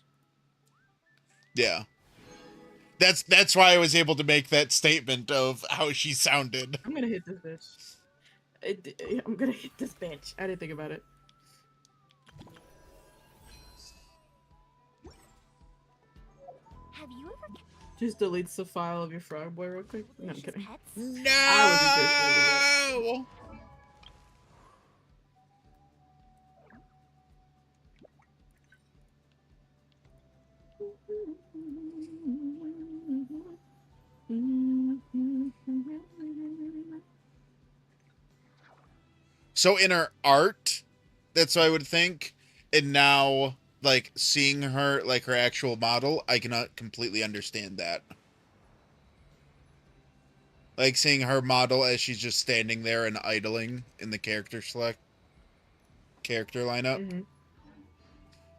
Yeah. That's why I was able to make that statement of how she sounded. I'm gonna hit this bitch. I'm gonna hit this bitch. I didn't think about it. Have you ever just deletes the file of your frog boy real quick? No, I'm kidding. No! So in her art, that's what I would think. And now, like, seeing her, like, her actual model, I cannot completely understand that. Like, seeing her model as she's just standing there and idling in the character lineup. Mm-hmm.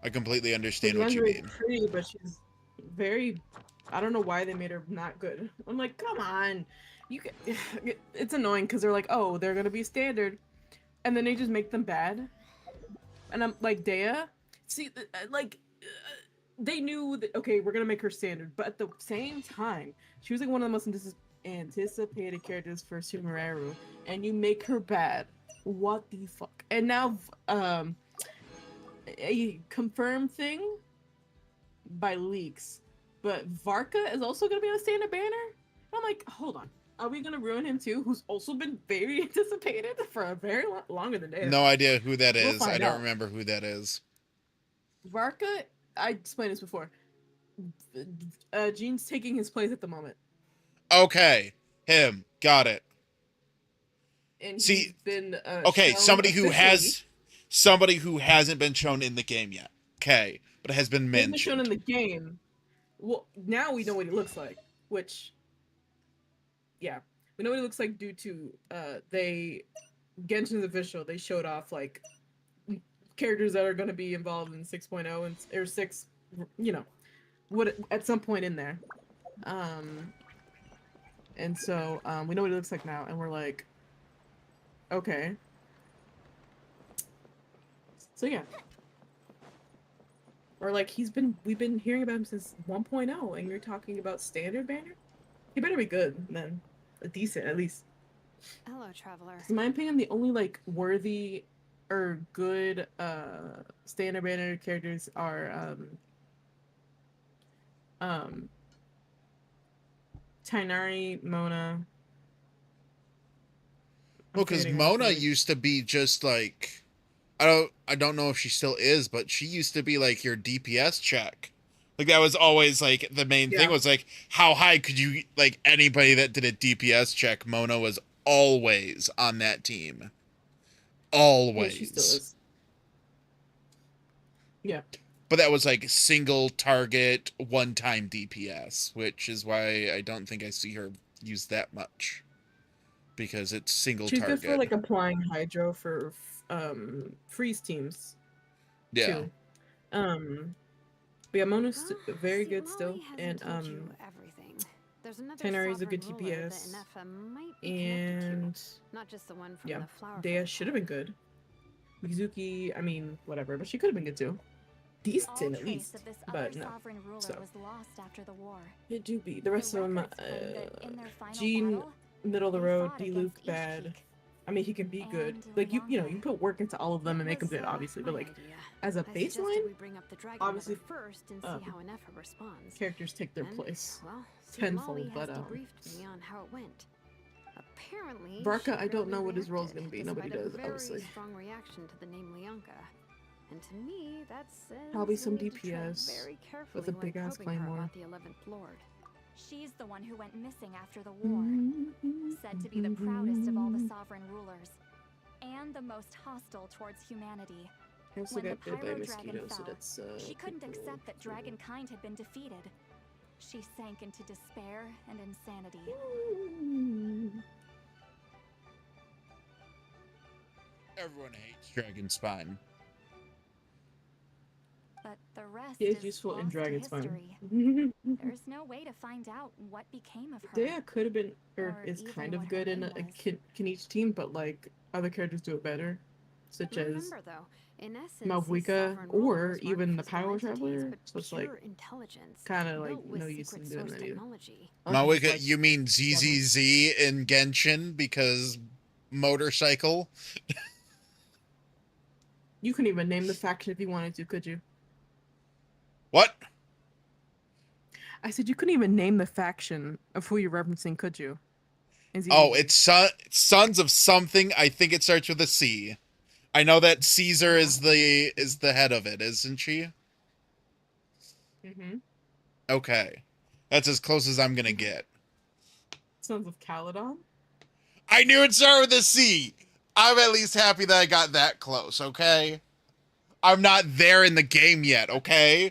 I completely understand what you mean. Pretty, but she's very... I don't know why they made her not good. I'm like, come on. It's annoying because they're like, oh, they're going to be standard. And then they just make them bad. And I'm like, Dea? See, like, they knew that, okay, we're going to make her standard. But at the same time, she was like one of the most anticipated characters for Sumeru. And you make her bad. What the fuck? And now, a confirmed thing by leaks. But Varka is also going to be on a standard banner? And I'm like, hold on. Are we going to ruin him too? Who's also been very anticipated for a very longer than Dea. No idea who that is. We'll I don't remember who that is. Varka, I explained this before. Gene's taking his place at the moment. Okay. Him. Got it. And see, he's been okay, somebody who hasn't been shown in the game yet. Okay. But it has been mentioned. He's been shown in the game. Well, now we know what he looks like, which, yeah, we know what he looks like due to Genshin's official. They showed off like characters that are going to be involved in 6.0 and or 6, you know, what at some point in there. And so we know what he looks like now, and we're like, okay. So yeah. Or like we've been hearing about him since 1.0, and you're talking about standard banner? He better be good then. A decent at least. Hello, traveler. In my opinion, the only like worthy or good standard banner characters are Tainari, Mona. Well, because Mona used to be just like, I don't know if she still is, but she used to be like your DPS check. Like that was always like the main thing was like, how high could you, like anybody that did a DPS check, Mona was always on that team. Always. Yeah, she still is. Yeah. But that was like single target, one-time DPS, which is why I don't think I see her use that much. Because it's single target. She's good for like applying hydro for freeze teams. Yeah. Too. But yeah, Mona's very See, good still, Molly hasn't and told you everything. There's another Tenari is a sovereign good ruler that TPS, Inefa might be connected and to, not just the one from yeah, the flower. Dea should have been good. Mizuki, I mean, whatever, but she could have been good too. Decent at least, Of this but other no. sovereign ruler So was lost after the war. it do be the rest of them. records claim that in their final Jean, battle, middle of the they road. fought D. against Luke, bad. I mean, he can be good. and Like you know, you can put work into all of them and make them good, obviously. But like, as a I suggested baseline, we bring up the dragon obviously, mother first and see how Inefa responds. characters take their And, place well, see, tenfold. Molly has But debriefed me on how it went. Apparently, Varka, she I don't know barely what his role's reacted, gonna be. Nobody despite does, a very obviously. strong reaction to the name Leonka. And to me, that says Probably we some need to tread DPS very carefully with a when big ass probing her claymore. about the 11th Lord. she's the one who went missing after the war. Said to be the proudest of all the sovereign rulers, and the most hostile towards humanity. I also When the got bit by pyro mosquitoes, dragon so fell, that's she couldn't accept that dragonkind had been defeated. She sank into despair and insanity. Everyone hates Dragon Spine. But the rest He is is useful in lost to Dragon's Spine. history. There's no way to find out what became of her. Dea could have been, or is even kind of what good her in name a was. Kenichi team, but like other characters do it better, such as Remember, though, in essence, these Malbuika sovereign or rulers weren't even the physical Power entities, Traveler. but So it's like pure intelligence, kind of like built with no use in secret doing source that either. technology. Mawika, you mean ZZZ in Genshin because motorcycle? You couldn't even name the faction if you wanted to, could you? What? I said you couldn't even name the faction of who you're referencing, could you? Oh, it's Sons of something. I think it starts with a C. I know that Caesar is the head of it, isn't she? Mm-hmm. Okay. That's as close as I'm gonna get. Sons of Caledon? I knew it started with a C. I'm at least happy that I got that close, okay? I'm not there in the game yet, okay?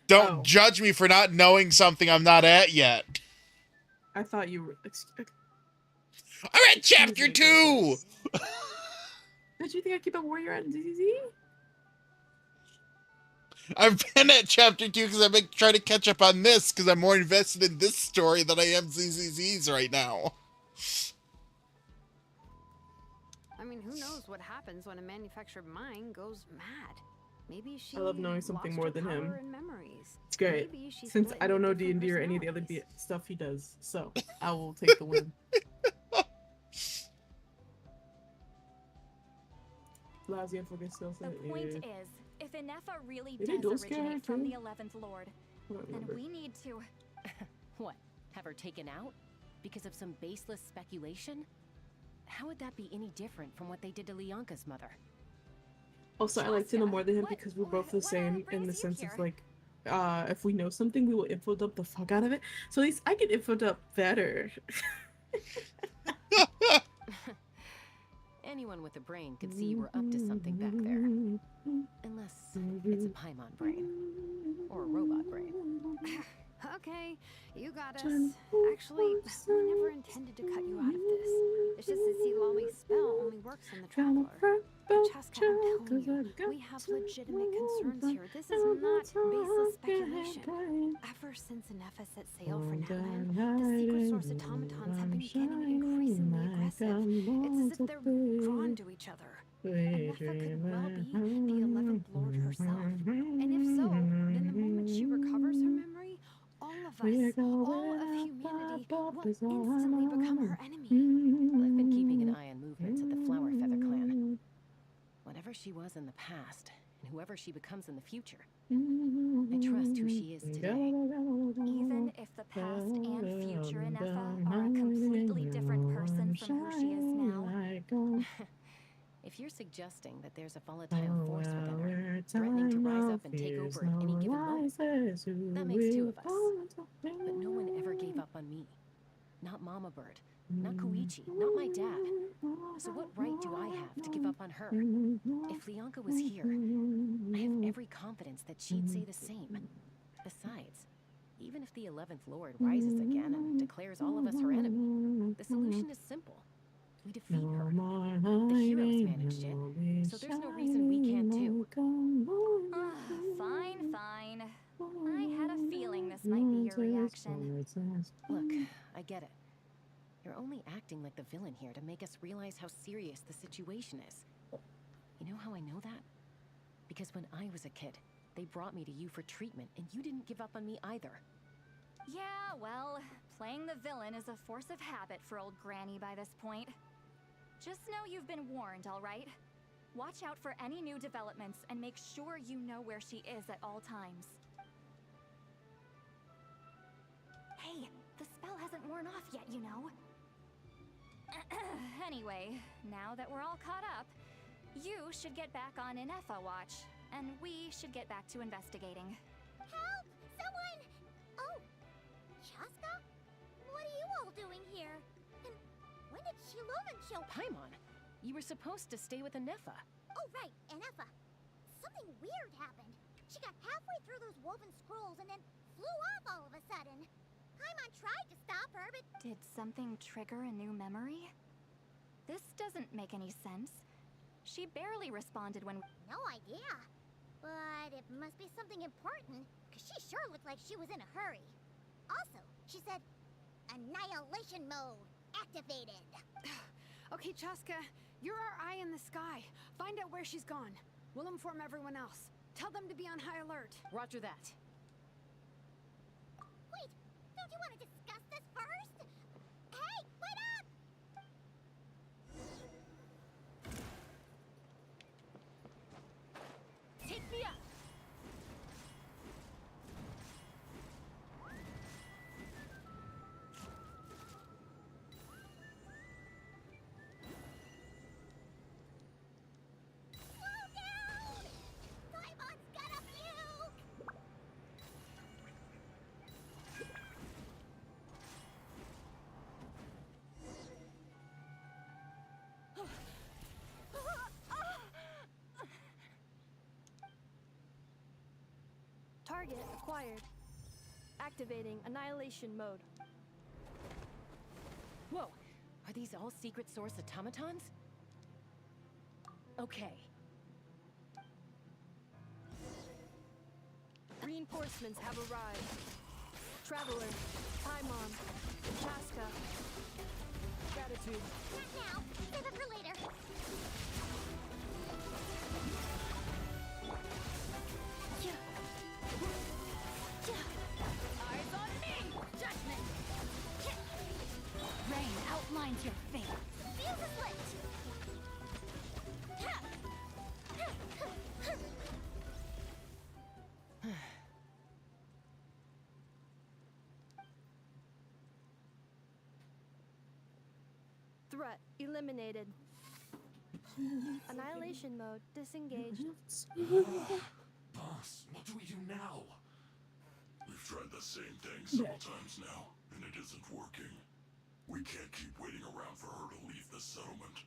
Don't judge me for not knowing something I'm not at yet. I thought you were... I'm at chapter 2! Did you think I keep a warrior at ZZZ? I've been at chapter 2 because I've been trying to catch up on this because I'm more invested in this story than I am ZZZ's right now. I mean, who knows what happens when a manufactured mind goes mad? Maybe she I love knowing something lost more her than him. power and memories. It's great. Maybe she Since split I don't into know different D&D or any of the other personalities. stuff he does, so I will take the win. Lousy focus skill set. The point is, if Inefa really Did he dual does scale originate from too? the 11th Lord, I don't then remember. we need to... What? Have her taken out? Because of some baseless speculation? How would that be any different from what they did to Leonka's mother? Also, I like to know more than him because we're both the same in the sense of like, if we know something, we will info dump the fuck out of it. So at least I can info dump better. Anyone with a brain could see you were up to something back there. Unless it's a Paimon brain. Or a robot brain. Okay, you got us. Actually, we never intended to cut you out of this. It's just that Lolly's spell only works on the Traveler. Chaska, I'm telling you, we have legitimate concerns here. This is not baseless speculation. Ever since Inefa set sail for Natlan, the secret source automatons have been getting increasingly aggressive. It's as if they're drawn to each other. Inefa could well be the 11th Lord herself. And if so, then the moment she recovers her memory, all of us, all of humanity, will instantly become her enemy. Well, I've been keeping an eye on movements of the Flower Feather clan. Whatever she was in the past, and whoever she becomes in the future, I trust who she is today. Even if the past and future Inefa are a completely different person from who she is now. If you're suggesting that there's a volatile force within her, threatening to rise up and take over at any given moment, that makes two of us. But no one ever gave up on me. Not Mama Bird, not Koichi, not my dad. So what right do I have to give up on her? If Leonka was here, I have every confidence that she'd say the same. Besides, even if the 11th Lord rises again and declares all of us her enemy, the solution is simple. We defeat her. The heroes managed it, so there's no reason we can't too. reaction. Look, I get it. You're only acting like the villain here to make us realize how serious the situation is. You know how I know that? Because when I was a kid, they brought me to you for treatment, and you didn't give up on me either. Yeah, well, playing the villain is a force of habit for old Granny by this point. Just know you've been warned, all right? Watch out for any new developments and make sure you know where she is at all times. Hey, the spell hasn't worn off yet, you know. Anyway, now that we're all caught up, you should get back on Inefa watch, and we should get back to investigating. Help! Someone! Oh, Chaska? What are you all doing here? And when did Shiloman show up? Paimon, you were supposed to stay with Inefa. Oh, right, Inefa. Something weird happened. She got halfway through those woven scrolls and then flew off all of a sudden. Paimon tried to stop her, but... Did something trigger a new memory? This doesn't make any sense. She barely responded when... No idea. But it must be something important, because she sure looked like she was in a hurry. Also, she said, annihilation mode activated. Okay, Chaska, you're our eye in the sky. Find out where she's gone. We'll inform everyone else. Tell them to be on high alert. Roger that. Wait, don't you want to discuss this first? Hey, wait up! Take me up! Slow down! Paimon's gonna puke! Target acquired. Activating annihilation mode. Whoa! Are these all secret source automatons? Okay. Reinforcements have arrived. Traveler, Paimon, Chaska. Gratitude. Not now. Save it for later. Eyes on me! Judgment! Rain outlines your fate. Fuse is lit! Threat eliminated. Annihilation mode disengaged. Boss, what do we do now? We've tried the same thing several times now, and it isn't working. We can't keep waiting around for her to leave the settlement.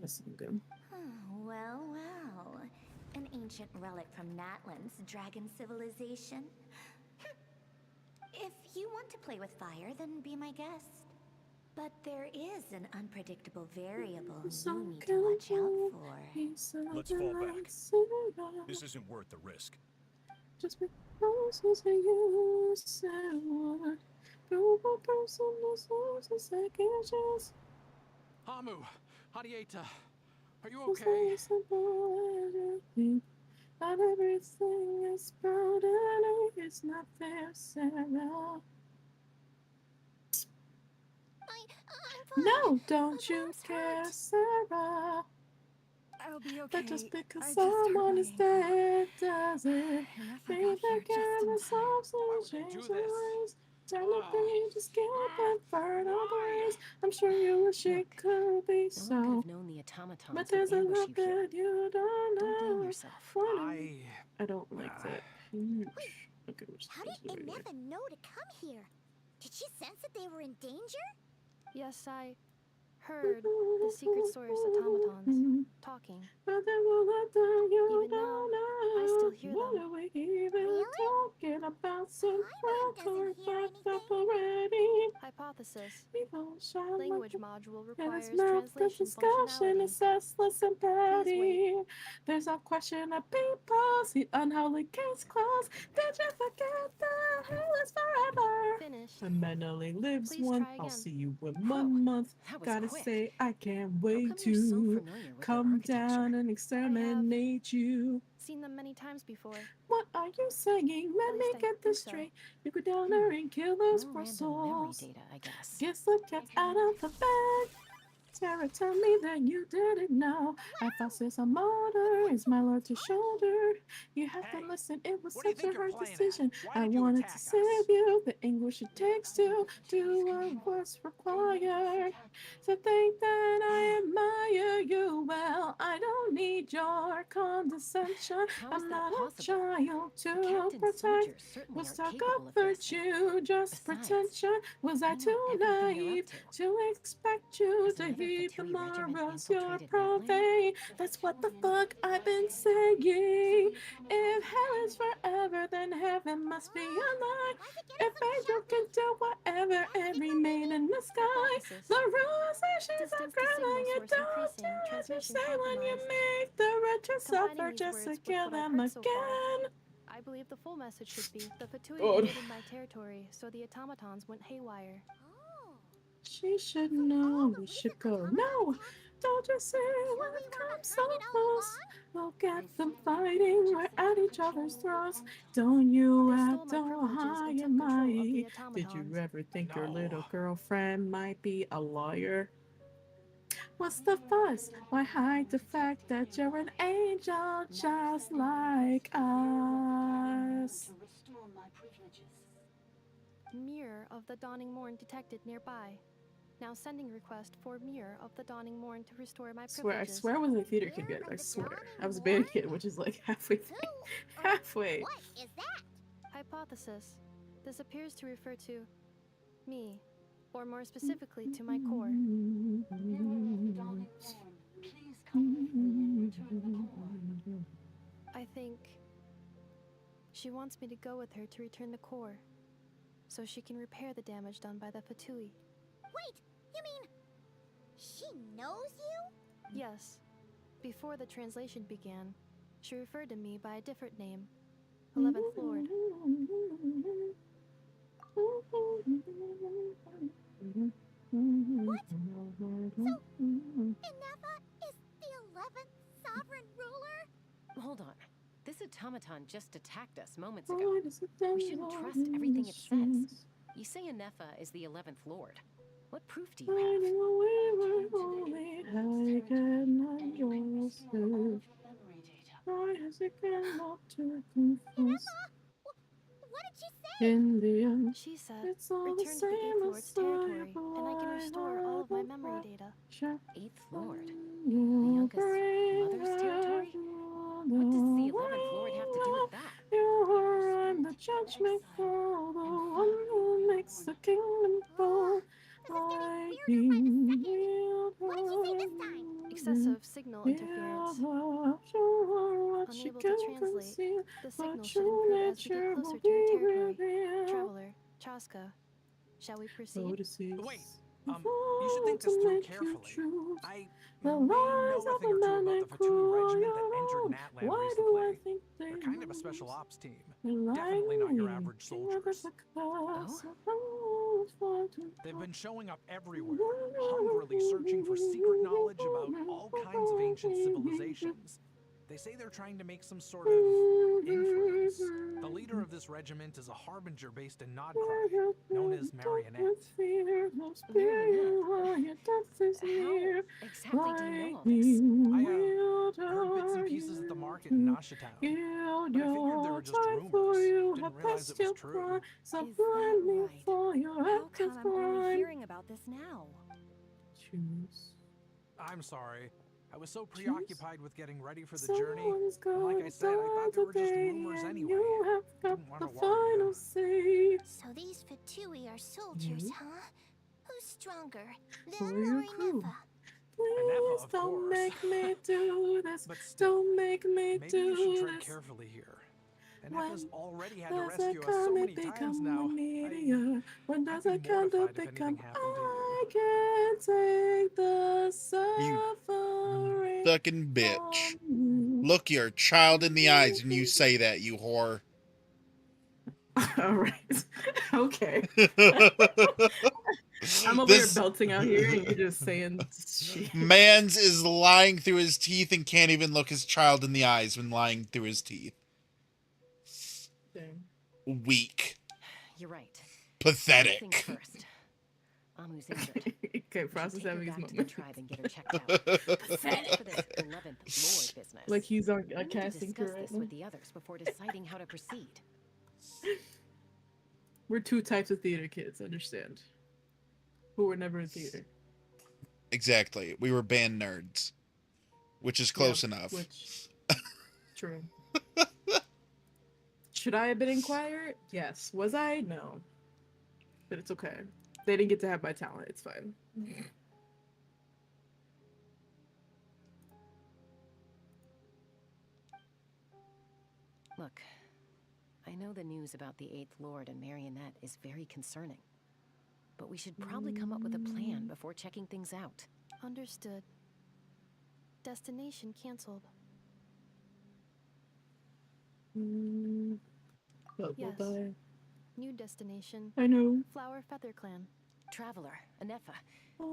That's good. Well, well. An ancient relic from Natlan's dragon civilization. If you want to play with fire, then be my guest. But there is an unpredictable variable you need to watch out for. Let's fall back. This isn't worth the risk. Just because you said what? But person knows a second chance. Hamu, Hiatus, are you okay? Not everything is brown and it's not fair, Sarah. I'm fine. No, don't you care, Sarah? I'll be okay. But just because someone is dead doesn't mean they can resolve some change the ways. Turn the page, escape and burn all blaze. I'm sure you wish it could be so. No one could have known the automatons But there's a would ambush lot you here. that you don't know. Don't blame yourself. I don't like that. Okay, How did Inefa know to come here? Did she sense that they were in danger? Yes, I heard the secret source automatons talking. But they will let down you Even now, I still hear them. What are we even talking about some doesn't hear fucked up already. Hypothesis. People shine Language like module and requires his mouth the translation discussion functionality. is senseless and petty. There's no question of people, see unholy case closed. Did you forget the hell is forever? Finished. A man only lives Please once. try I'll again. see you in 1 month. that was Gotta quick. say, I can't wait come you're so to familiar with their come architecture? down and exterminate you. Seen them many times before. What are you saying? Let At me least I get think this so. straight. You go down there and kill those More poor random memory souls. data, I guess. Guess the cat's out of the bag. Tara, tell me that you didn't know. I thought since a murder is my lord to shoulder. You have to listen, it was what do you such a think you're hard playing at? decision. Why I did you wanted attack to us? save you, the anguish it takes to do what was required. To think that I admire you, well, I don't need your condescension. How is I'm that not possible? a child The to captain's protect. soldiers certainly Was aren't stuck capable up of this thing. virtue, just Besides, pretension? Was I I know too everything you're naive up to. to expect you Has to another heed the Fatui regiment morals you're infiltrated Natlan? proving? That's what the fuck I've been saying. If hell is forever, then heaven must be a lie. If angel can do whatever and remain in the sky, Hypothesis. the realizations are Distance to signal growing. You source don't increasing, do as you transmission say when you compromised. make the wretched suffer Combining these just to words with kill what I've them heard so far, again. I believe the full message should be the Fatui God. invaded my territory, so the automatons went haywire. She should know we should go. No! Don't just say when it comes so close. We'll get them fighting. We're at each other's throats. Don't you They act stole my all privileges high and took and control of the mighty. Did automatons. you ever think your little girlfriend might be a lawyer? What's the fuss? Why hide the fact that you're an angel just like us? Mirror of the Dawning Morn detected nearby. Now sending request for Mirror of the Dawning Morn to restore my I privileges. swear I wasn't a theater kid yet. I swear. I was a band kid, which is like halfway thing. Halfway. What is that? Hypothesis. This appears to refer to me, or more specifically to my core. I think she wants me to go with her to return the core, so she can repair the damage done by the Fatui. Wait, you mean she knows you? Yes. Before the translation began, she referred to me by a different name, 11th Lord. What? So, Inefa is the 11th sovereign ruler? Hold on. This automaton just attacked us moments ago. We shouldn't trust everything it says. You say Inefa is the 11th Lord. What proof do you have? What did she say? In the end, She said, it's all the return to the same 8th Lord's as territory, I and I can restore all of my memory data. 8th Lord? The youngest mother's territory? What does the 11th Lord have to do with that? You're the judgment call, the one who makes the kingdom fall. What did she say this time? Excessive signal interference. Unable to translate, the signal should improve as we get closer to her territory. Traveler, Chaska, shall we proceed? Wait, you should think this through carefully. I may know a thing or two about the Fatui regiment that entered Natlan recently. They're kind of a special ops team. Definitely not your average soldiers. They've been showing up everywhere, hungrily searching for secret knowledge about all kinds of ancient civilizations. They say they're trying to make some sort of inference. The leader of this regiment is a harbinger based in Nodcry, known as Marionette. How exactly do you know all this? I heard bits and pieces at the market in Nashitown, but I figured they were just rumors. Didn't realize it was true. Is that right? How come I'm only hearing about this now? I'm sorry. I was so preoccupied with getting ready for the journey. And like I said, I thought they were just rumors anyway. Didn't want to worry you. So these Fatui are soldiers, huh? Who's stronger, Who them are or your crew? Inefa? Please don't make me do this. Don't make me Maybe you should do tread this. carefully here. And Effa's already had to rescue us so many times now. When does a I'd be candle mortified if become anything happened to you. I can't take the suffering. Fucking bitch. Look your child in the eyes and you say that, you whore. Alright. Okay. I'm over here belting out here and you're just saying shit. Mans is lying through his teeth and can't even look his child in the eyes when lying through his teeth. Dang. Weak. You're right. Pathetic. Things first. Amu's injured. Okay, process having his back to the moment. tribe and get her checked out. Pathetic. For this 11th Lord business. Like he's on We a need to casting discuss crew right this now. with the others before deciding how to proceed. We're two types of theater kids, understand? Who were never in theater. Exactly. We were band nerds. Which is close enough. Which... True. Should I have been in choir? Yes. Was I? No. But it's okay. They didn't get to have my talent. It's fine. Look, I know the news about the 8th Lord and Marionette is very concerning. But we should probably come up with a plan before checking things out. Understood. Destination cancelled. Yes. New destination. I know. Flower Feather Clan. Traveler, Anefa,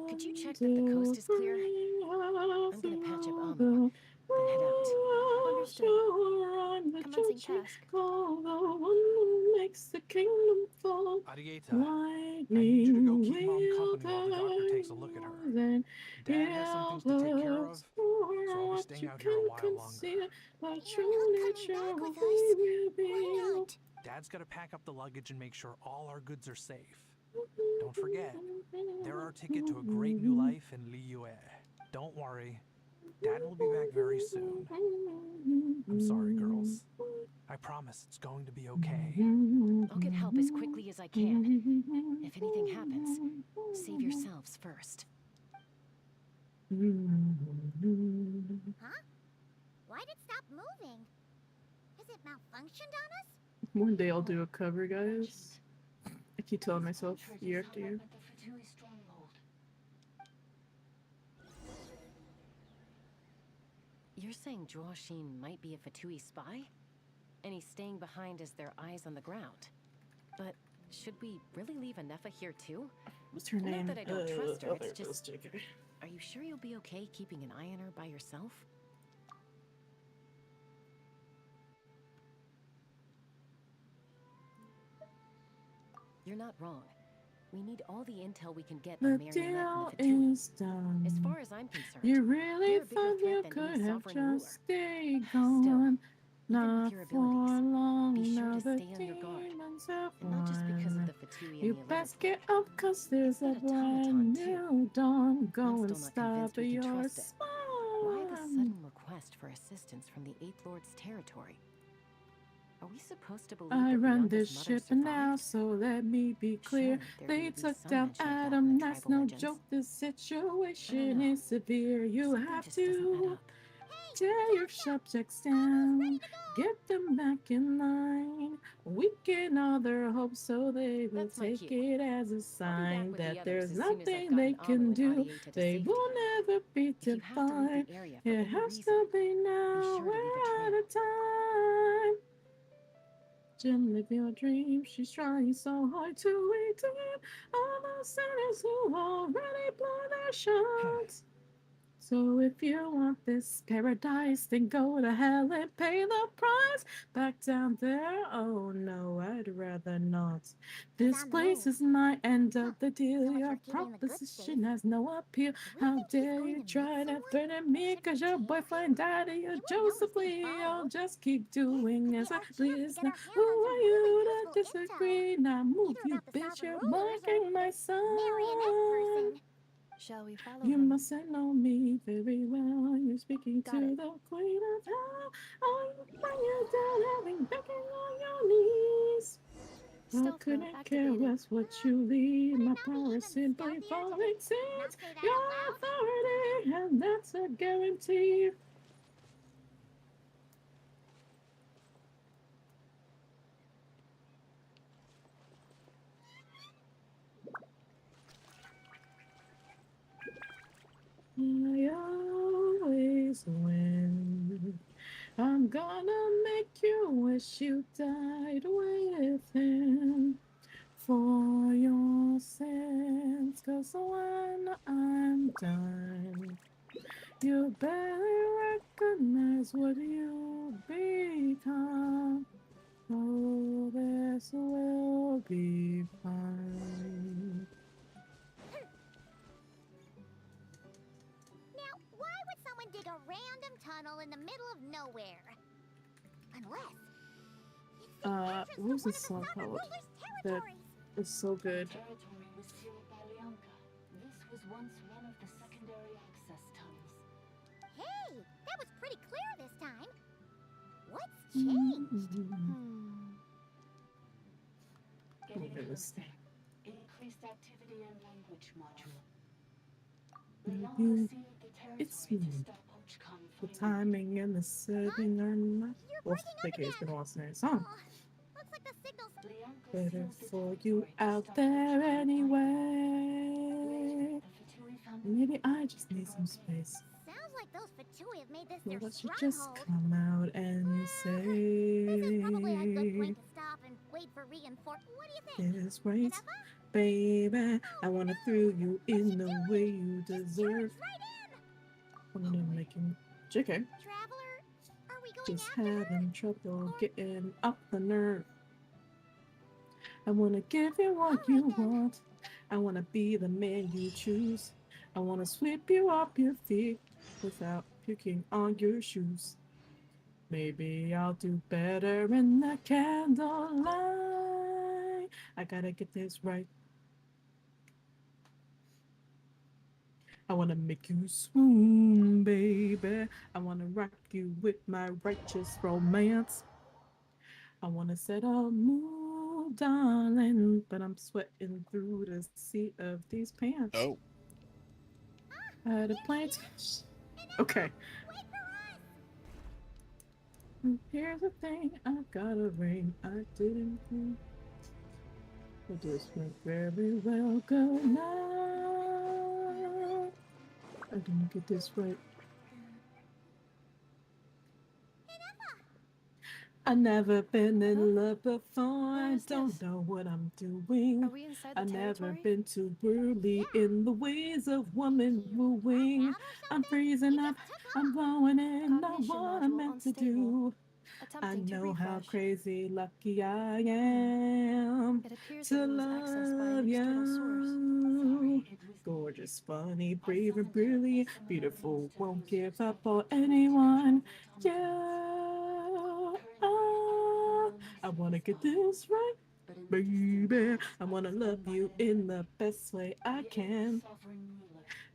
could you check that the coast is clear? I'm gonna patch up Amu, then head out. Understood. Commencing task. Makes the kingdom fall. Arieta, I need you to go keep Mom company while the doctor takes a look at her. Dad has some things to take care of, so I'll be staying out here a while longer. Dad's got to pack up the luggage and make sure all our goods are safe. Don't forget, they're our ticket to a great new life in Liyue. Don't worry, Dad will be back very soon. I'm sorry, girls. I promise it's going to be okay. I'll get help as quickly as I can. If anything happens, save yourselves first. Huh? Why'd it stop moving? Has it malfunctioned on us? One day I'll do a cover, guys. I keep telling myself year after year. You're saying Joashin might be a Fatui spy? And he's staying behind as their eyes on the ground. But should we really leave Anefa here too? What's her name? Not that I don't trust her, there it's it goes, just... JK. Are you sure you'll be okay keeping an eye on her by yourself? You're not wrong. We need all the intel we can get on Marionette and the Fatui. As far as I'm concerned, you really thought you could have just stayed gone. Not for long, now the demons have won. You best get up, cause there's a brand new dawn. Go and stop your smile. Why the sudden request for assistance from the 8th Lord's territory? Are we supposed to believe I that run Bianca's this mother ship survived? now, so let me be clear. They took down Adam, that's no joke. The situation is severe. You have to tear your subjects down, get them back in line, weaken all their hopes so they will take it as a sign that there's nothing they can do. They will never be defined. It has to be now. We're out of time. Jim, live your dream. She's trying so hard to redeem all those sinners who already blew their shots. So if you want this paradise, then go to hell and pay the price. Back down there, oh no, I'd rather not. This place is my end of the deal. Your proposition has no appeal. How dare you try to threaten me? Cause your boyfriend died of your Joseph Lee. I'll just keep doing as I please. Now, who are you to disagree? Now move, you bitch, you're blocking my son. Shall we follow You him? mustn't know me very well. You're speaking to the queen of hell. Oh, you bring you down, having begging on your knees. I couldn't care less what you lead. My power simply falling exceeds your authority, and that's a guarantee. gonna make you wish you died with him for your sins. 'Cause when I'm done, you better recognize what you become. Oh, this will be fine. Now, why would someone dig a random tunnel in the middle of nowhere? Unless What was this song called? That is so good. Territory was sealed by Lianka. This was once one of the secondary access tunnels. Hey, that was pretty clear this time. What's changed? Getting Goodness. closer. Increased activity and language module. Baby, it's me. The timing and the setting are not. Well, okay, it's been a while since I song. Looks like the signal's Better for you out there anyway. Maybe I just need some space. Sounds like those Fatui have made this So their let you just stronghold. come out and say This is probably a good point to stop and wait for reinforcements. What do you think? it's right, baby. I wanna throw you in the way you deserve. I'm gonna make him JK. Traveler, are we going Just after having trouble getting up the nerve. I wanna give you what you want. I wanna be the man you choose. I wanna sweep you off your feet without puking on your shoes. Maybe I'll do better in the candlelight. I gotta get this right. I wanna make you swoon, baby. I wanna rock you with my righteous romance. I wanna set a mood, darling, but I'm sweating through the seat of these pants. Oh. I had a plant. Okay. Here's the thing, I got a ring. I didn't think it just went very well. Good night. I didn't get this right. I've never been in love before. I don't know what I'm doing. Are we inside the I've never territory? been too worldly in the ways of woman wooing. I'm freezing up, I'm blowing in, not Cognition what I'm module meant to unstable. do. I Attempting to know how refresh. crazy lucky I am It appears to that it was accessed by an love external source. you. Gorgeous, funny, brave, and brilliant, beautiful, won't give up on anyone. Yeah, I wanna get this right, baby. I wanna love you in the best way I can.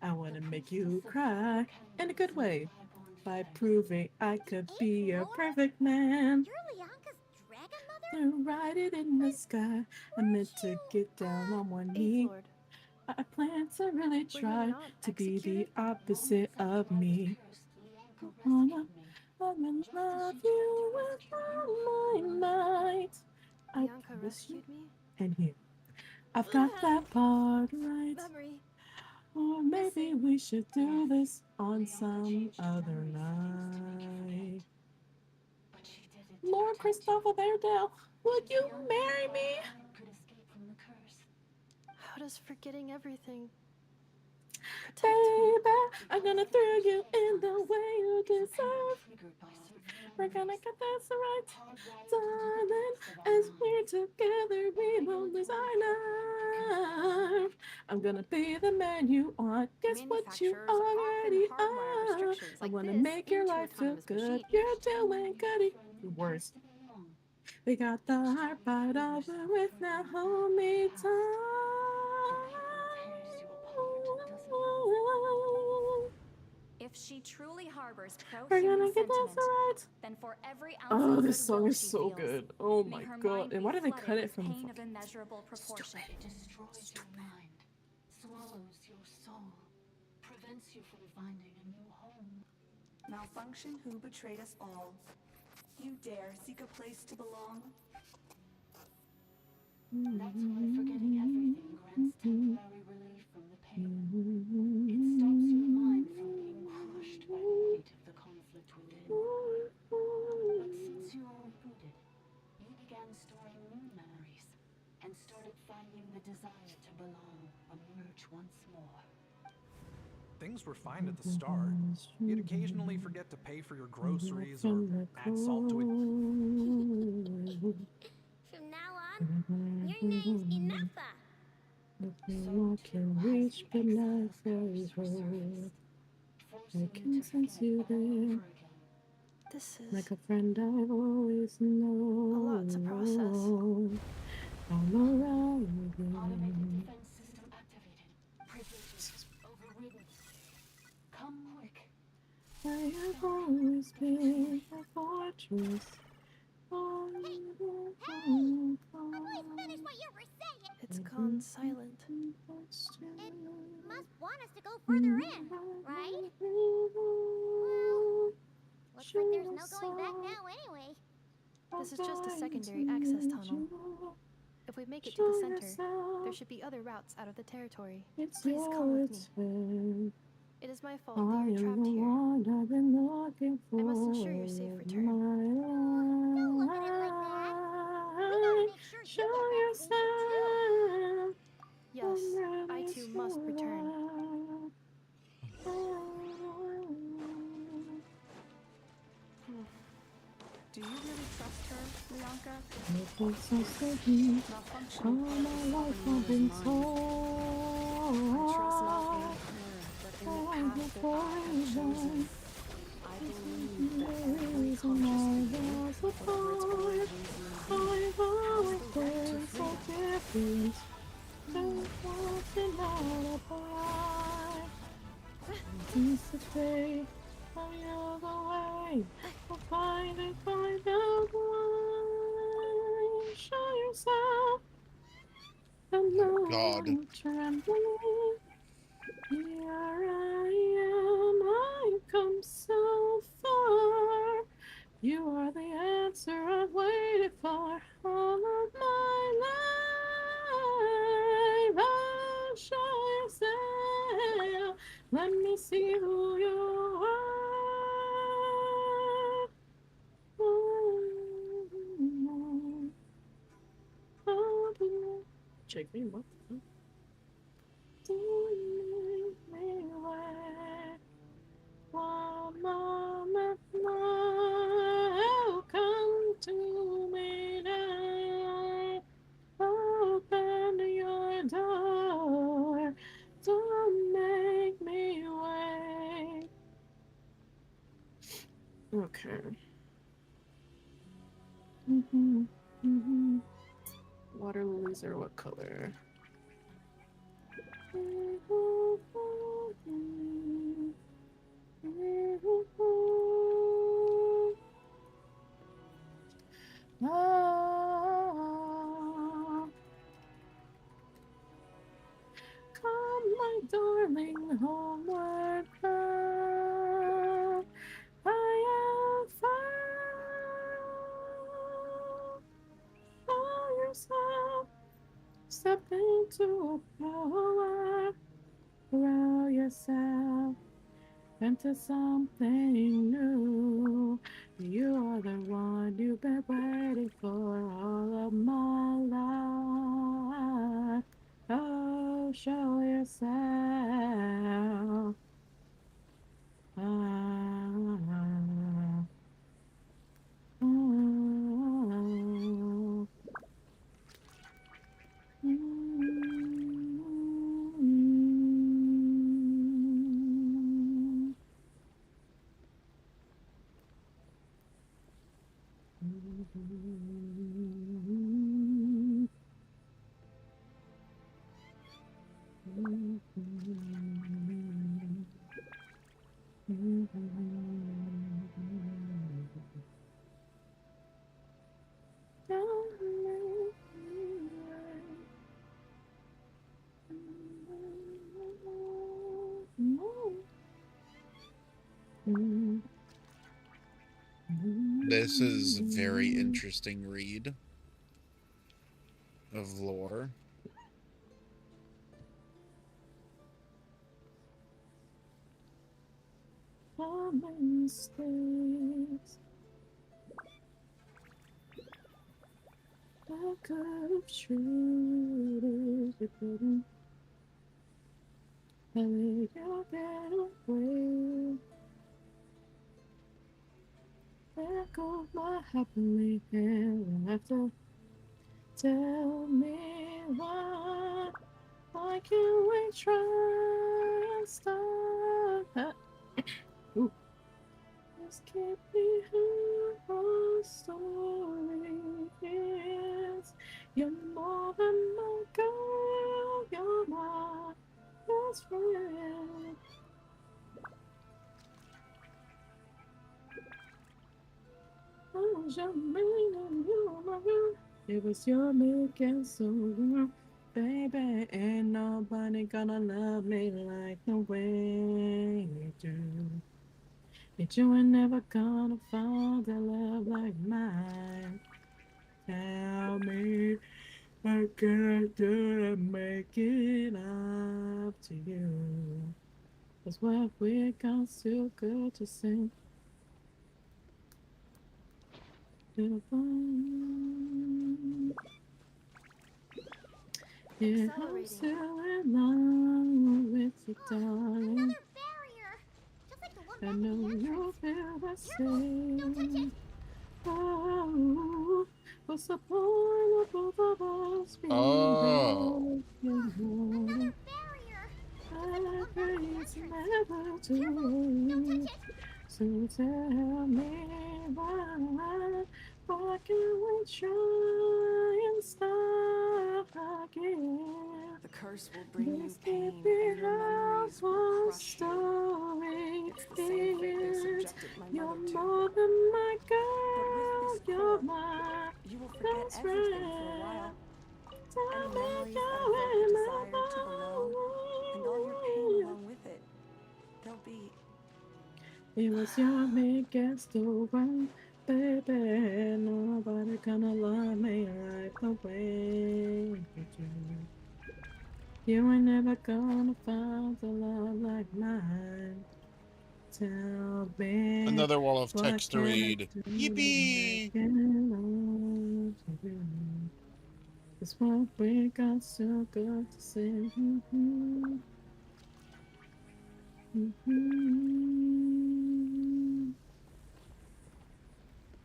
I wanna make you cry in a good way by proving I could be a perfect man. You're Lianka's dragon mother? To ride it in the sky, I meant to get down on one knee. I plan to really try to be the opposite of me. I wanna love you with all my might. I Bianca promise you. rescued me? And here, I've got that part right. Memory. Or maybe we should do this on some other night. Lord Christopher Bairdell, would you marry me? How does forgetting everything? Baby, I'm gonna throw you in the way you deserve. We're gonna get this right, darling. As we're together, we won't lose our nerve. I'm gonna be the man you want. Guess what you already are. I wanna make your life feel good. You're doing goody. Worse. We got the heart right over with now. Hold me tight. If she truly harbors We're gonna pro-human get this sentiment, right. then for every ounce Oh, of this song goodwill is she so feels, good. Oh may my her god. mind And why be did they cut flooded it with from pain of immeasurable proportion. It destroys your mind, swallows your soul, prevents you from finding a new home. Malfunction who betrayed us all. You dare seek a place to belong? That's why forgetting everything grants temporary relief from the pain. It stops your mind from being crushed by the weight of the conflict within. the desire to belong emerge once more. Things were fine at the start. You'd occasionally forget to pay for your groceries or add salt to it. From now on, your name's Enougha. I can reach but not forever. I can sense you there. This is Like a friend I've always known. a lot to process. I'm arriving. Automated defense system activated. Privileges overridden. Come quick. I have always been a fortress. Finish what you were saying. It's gone silent. It must want us to go further in, right? Well, looks like there's no going back now anyway. This is just a secondary access tunnel. If we make it to the center, there should be other routes out of the territory. Please come with me. It is my fault that you're trapped here. I must ensure your safe return. Don't look at it like that. We gotta make sure you get back too. Yes, I too must return. Do you really trust her, Bianca? All my life I've been told. I trust not in her, but in the path that I have chosen. I believe that every conscious being, whatever its origins may be, has the right to freedom. Find out why. Show yourself. God. Trembling. Here I am. I've come so far. You are the answer I've waited for all of my life. Oh, show yourself. Let me see who you are. Check me, what? Come to me now. Open your door. Don't make me wait. Okay. Water lilies are what color? Come, my darling, homeward bound. I am found. Show yourself. Step into a power. Throw yourself into something new. You are the one you've been waiting for all of my life. Oh, show yourself. This is a very interesting read of lore. Mistakes I could have treated you couldn't. I let you get away. There goes my happily ever after. Tell me why can't we try and stop that? Ooh. Just keep me here. Our story is you're more than my girl. You're my best friend. I was your man and you were my girl. It was your making so wrong. Baby, ain't nobody gonna love me like the way you do. But you ain't never gonna find a love like mine. Tell me, what can I do to make it up to you? 'Cause what we got so good to sing. Yeah, I'm still in love with you, darling. Another barrier! Just like the one I back know at the you'll entrance. feel the Careful! Don't touch same. it! Oh, what's the point of both of us being Oh. broken? I pray it's never too late. So tell me why can't we try and start again? The curse will bring you This pain, can't be and your how memories will our crush you. story It's the same fate they ends. subjected my You're mother to. more than my But with girl, this you're core, my you will forget best everything for a friend. while. Tell Any me memories that you're evoke a in desire to belong, and all your pain my along with it, they'll be... It was your biggest one, baby. Nobody gonna love me like the way you do. You ain't never gonna find a love like mine. Tell me Another wall of what text to can I read. do to Yippee! make it love to you? It's what we got so good to say.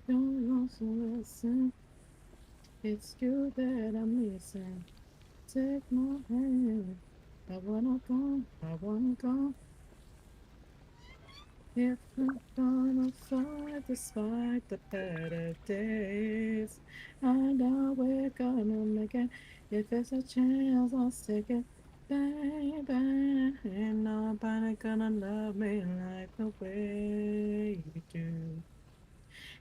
Don't also listen. It's you that I'm missing. Take my hand. I wanna go. I wanna go. If I'm gonna fight despite the better days, I know we're gonna make it. If there's a chance, I'll take it. Baby, ain't nobody gonna love me like the way you do.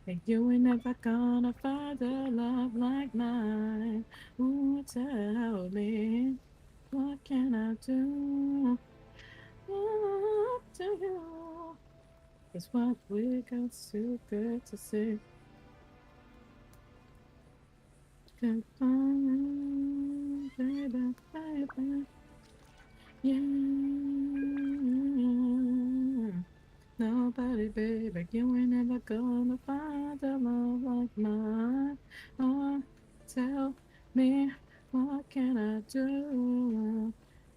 And you ain't never gonna find a love like mine. Ooh, tell me, what can I do? Up to you. It's what we got so good to say. Goodbye, baby, baby. Yeah. Nobody, baby, you ain't never gonna find a love like mine. Oh, tell me, what can I do?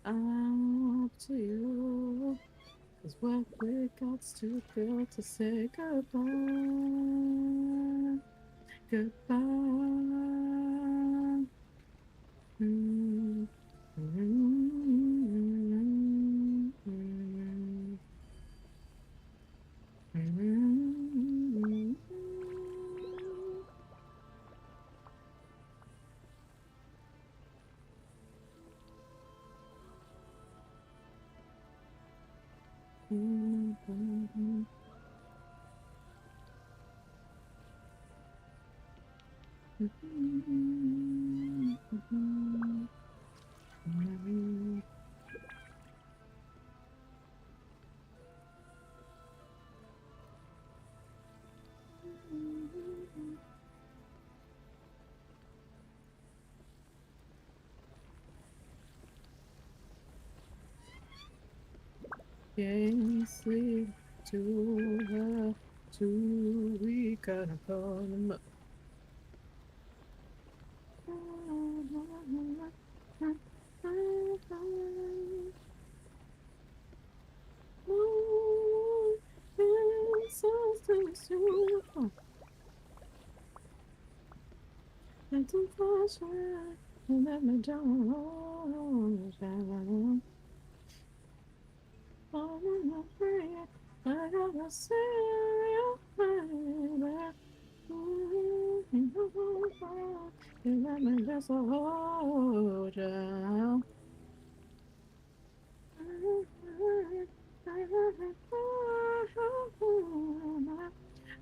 Up to you. 'Cause what we got's too good to say goodbye. Goodbye. Mm. Can't sleep to her, too we gotta call him up. And to flash and let me down. I'm not free. I gotta say you, baby. You let me just hold you.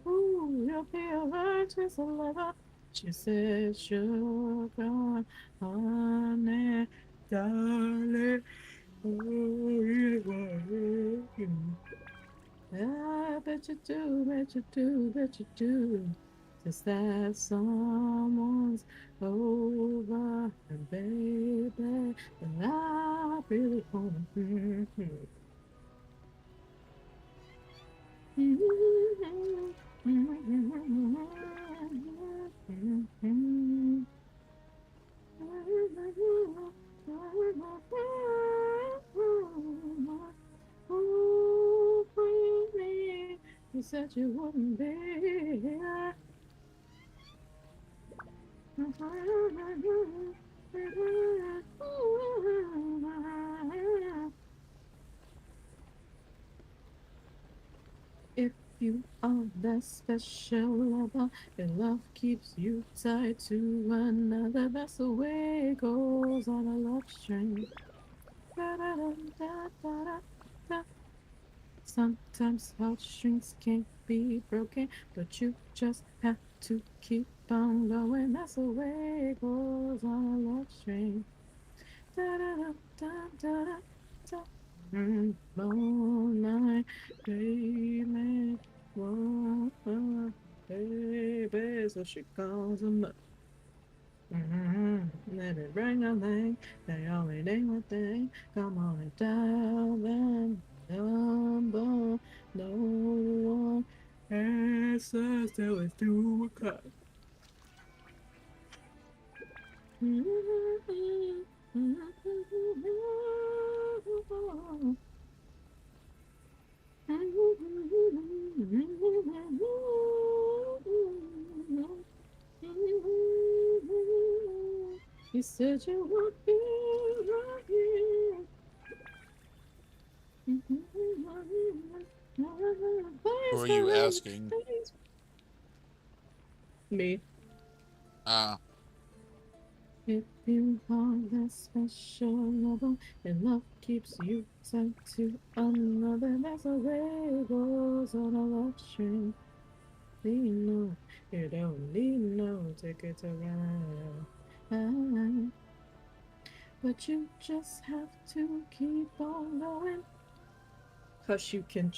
Ooh, you'll be a righteous lover. She said, sugar, honey, darling. Oh, I bet you do, bet you do, bet you do. Just that someone's over, baby. And I really wanna. Ooh, bring me. You said you wouldn't be here. If you are that special lover, and love keeps you tied to another, that's the way it goes on a love string. Da-da-da-da-da-da. Sometimes heartstrings can't be broken, but you just have to keep on going. That's the way it goes on a love string. Da-da-da-da-da-da. Long night, baby. Whoa, baby. So she calls him up. Let it ring a ling. They only ding a thing. Come on and dial them. Number. No one answers till it's 2 o'clock. You said you would be right here. Who are you asking? Me. Ah. If you are that special lover, and love keeps you tied to another, that's the way it goes on a love string. You know, you don't need no ticket to ride. But you just have to keep on going. 'Cause you can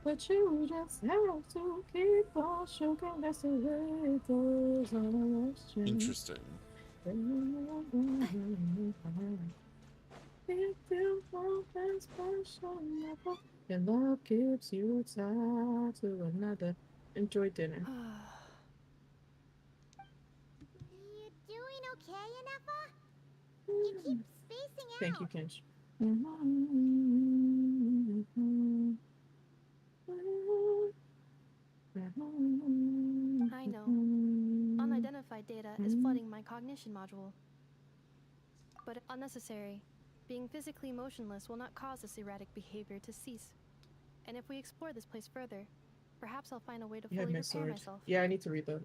But you just have to keep on sugar. That's the way it goes on a love string. Interesting. If you want that special lover, and love keeps you tied to another. Enjoy dinner. You doing okay, Anafa? You keep spacing out. Thank you, Kench. I know. Unidentified data is flooding my cognition module. But unnecessary. Being physically motionless will not cause this erratic behavior to cease. And if we explore this place further, perhaps I'll find a way to fully repair myself. Yeah, I need to read that.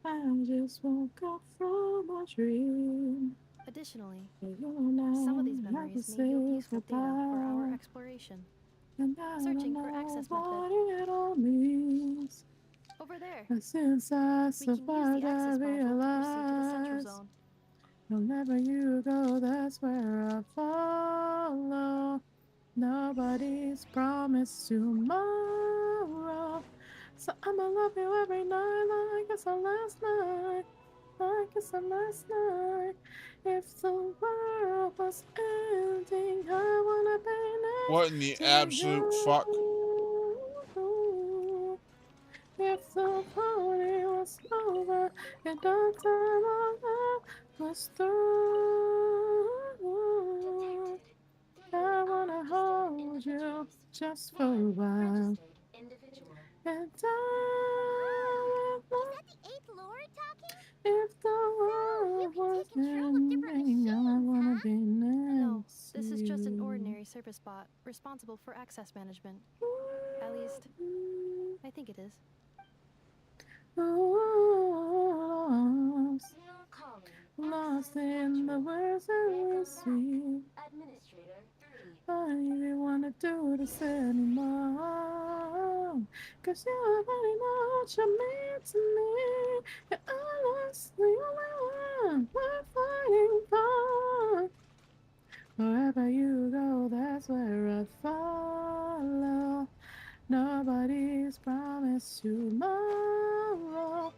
I just woke up from a dream. Additionally, some of these memories may yield useful data for our exploration. Searching for access method. It all means. Over there. And since I survived, I realized wherever you go, that's where I follow. Nobody's promised tomorrow. So I'ma love you every night like it's our last night. Like it's our last night. If the world was ending, I wanna be next What in the to absolute you. fuck? If the party was over and the time our love was through. I wanna hold you just for a while. And Is that the 8th Lord talking? if the world was ending, I wanna be No, next to this is just an you. ordinary service bot responsible for access management. At least, I think it is. Lost in the words that we see. I don't even wanna do this anymore. Cause you already know what you mean to me. You're always the only one we're fighting for. Wherever you go, that's where I follow. Nobody's promised tomorrow.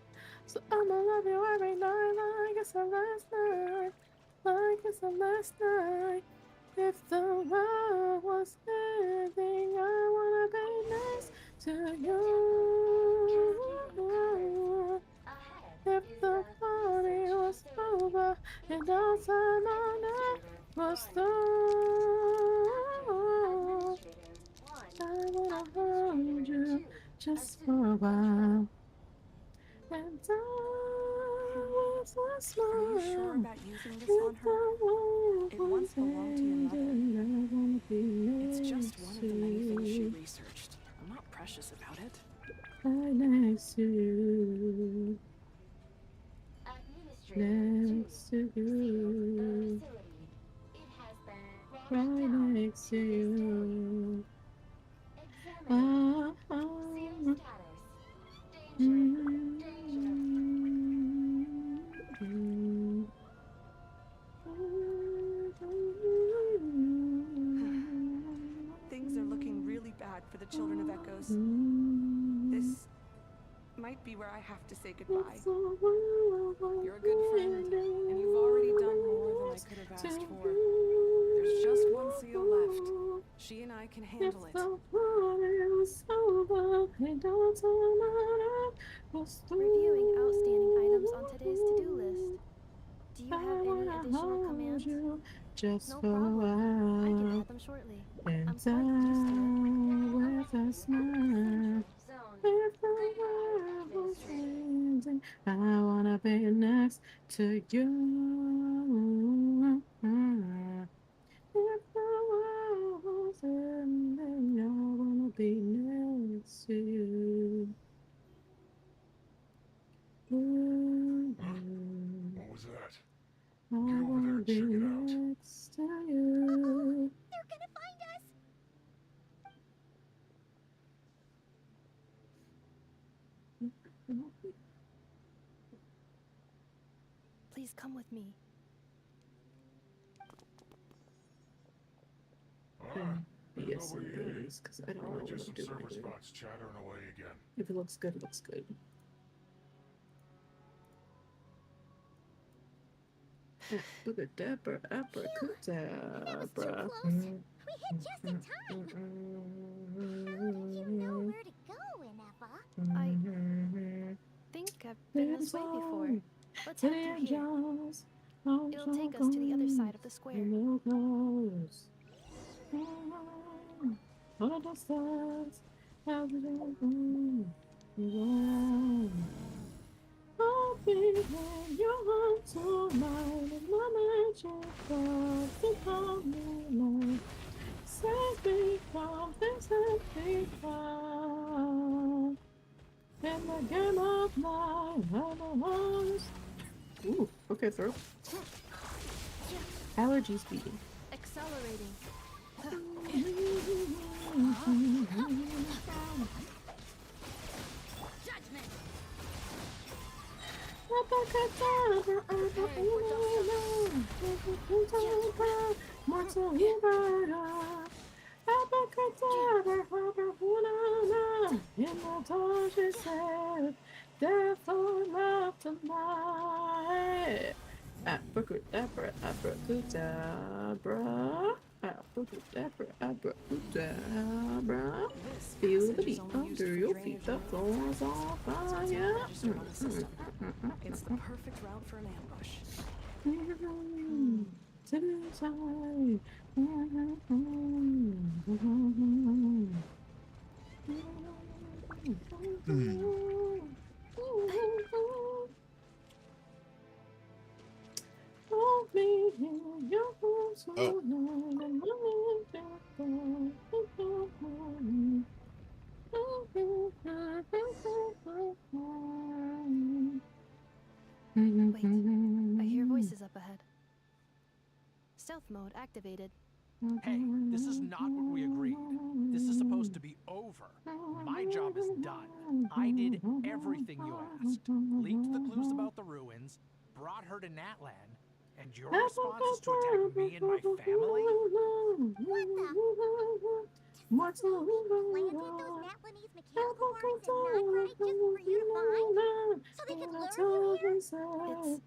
So I'ma love you every night like it's the last night. Like it's the last night. If the world was ending, I wanna be next to you. If the party was over and all time on earth was through, I wanna hold you just for a while. And I was a smile. Are you sure about using this on her? It once belonged to your mother. It's just one of the many things she researched. I'm not precious about it. Right next to you. Next to you. Right next to you. Things are looking really bad for the children of Echoes. This might be where I have to say goodbye. You're a good friend, and you've already done more than I could have asked for. There's just one seal left. She and I can handle it. Reviewing outstanding items on today's to-do list. Do you have any additional commands? Just No for a problem. I can while. add them shortly. And I'm quite used to it. with a smile. If the world was ending, I wanna be next to you. If the world was ending, I wanna be next to you. What was that? I wanna be next to you. They're gonna find us! Please come with me. Yes, it is, because I don't know what Just I'm some doing. service bots chattering away again. If it looks good, it looks good. Look at Dapper Abracadabra. We hit just in time. How did you know where to go, Ineva? I think I've been this way before. Let's head through here. It'll take us to the other side of the square. All the stars have I'll be when you're home tonight, and my magic thoughts will come alive. Save me from things that we found. In the game of life, I'm a horse. Ooh, okay, throw. Allergy speeding. Accelerating. Judgment! Death or love tonight. Abracadabra, abracadabra. Ow. Abracadabra. Feel the beat under your feet. The floor's on fire. It's the perfect route for an ambush. Wait, I hear voices up ahead. Stealth mode activated. Hey, this is not what we agreed. This is supposed to be over. My job is done. I did everything you asked. Leaked the clues about the ruins, brought her to Natlan, and your response is to attack me and my family? What's planted those Natlanese mechanical parts in Nightbright just for you to find? So they could lure you here? It's a possibility.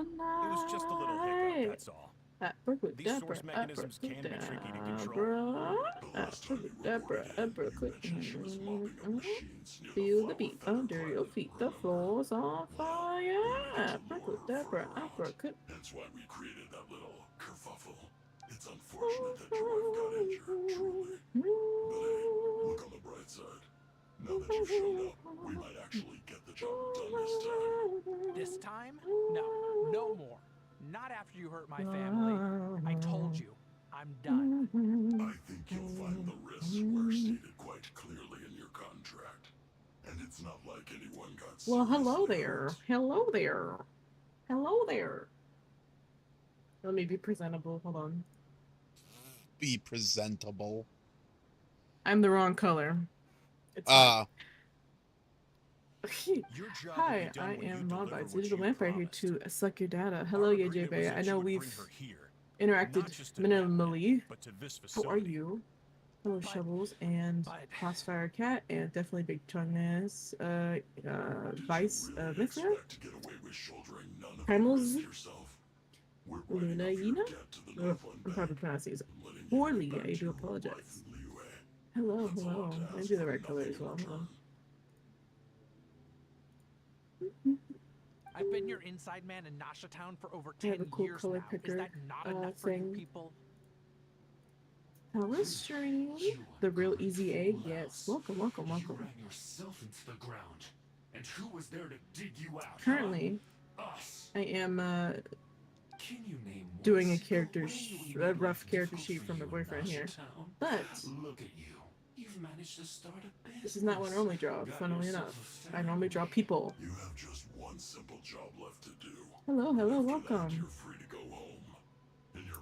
It was just a little hiccup, that's all. These source mechanisms can be tricky to control. Feel the beat under your feet. The floor's on fire. Abracadabra, abracadabra. That's why we created that little kerfuffle. It's unfortunate that your wife got injured, truly. But hey, look on the bright side. Now that you've shown up, we might actually get the job done this time. This time? No, no more. Not after you hurt my family. I told you, I'm done. I think you'll find the risks were stated quite clearly in your contract. And it's not like anyone got Well, hello there. Hello there. Hello there. Let me be presentable. Hold on. Be presentable. I'm the wrong color. It's Hi, I am Mobbites, digital vampire here to suck your data. Hello, YJB. I know we've interacted minimally. How are you? Hello, Shovels and Crossfire Cat, and definitely Big Chungness, Vice, Mithra, Primals, Luna Yina? I'm probably pronouncing it poorly. I do apologize. Hello, hello. I do the right color as well. Hello. I've been your inside man in Nasha Town for over 10 I have a cool years color now. picker Is that not enough for you thing. people? Hello, stream. The real easy egg. Yes. Welcome, welcome, welcome. You ran yourself into the ground. And who was there to dig you out? Currently, Us. I am Can you name doing a rough character sheet from my boyfriend here. But look at you. You've managed to start a business. this is not what I normally draw, funnily enough. I normally draw people. You have just one simple job left to do. Hello, hello, You're welcome. free to go home.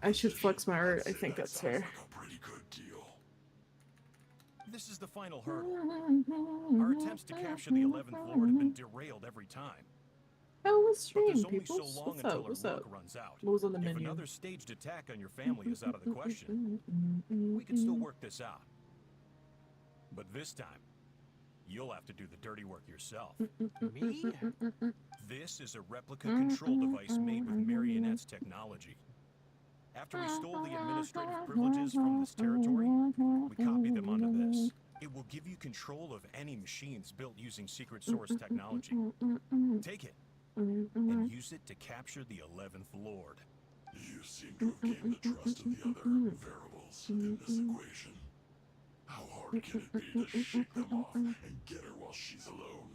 I should flex my art. I think that's fair. This is the final hurdle. Our attempts to capture the 11th Lord have been derailed every time. Oh, let's But stream, there's only people. so long What's until up? What's our up? work runs out. What was on the If menu? another staged attack on your family is out of the question, we can still work this out. But this time, you'll have to do the dirty work yourself. Me? This is a replica control device made with Marionette's technology. After we stole the administrative privileges from this territory, we copied them onto this. It will give you control of any machines built using secret source technology. Take it and use it to capture the 11th Lord. You seem to have gained the trust of the other variables in this equation. How hard can it be to shake them off and get her while she's alone?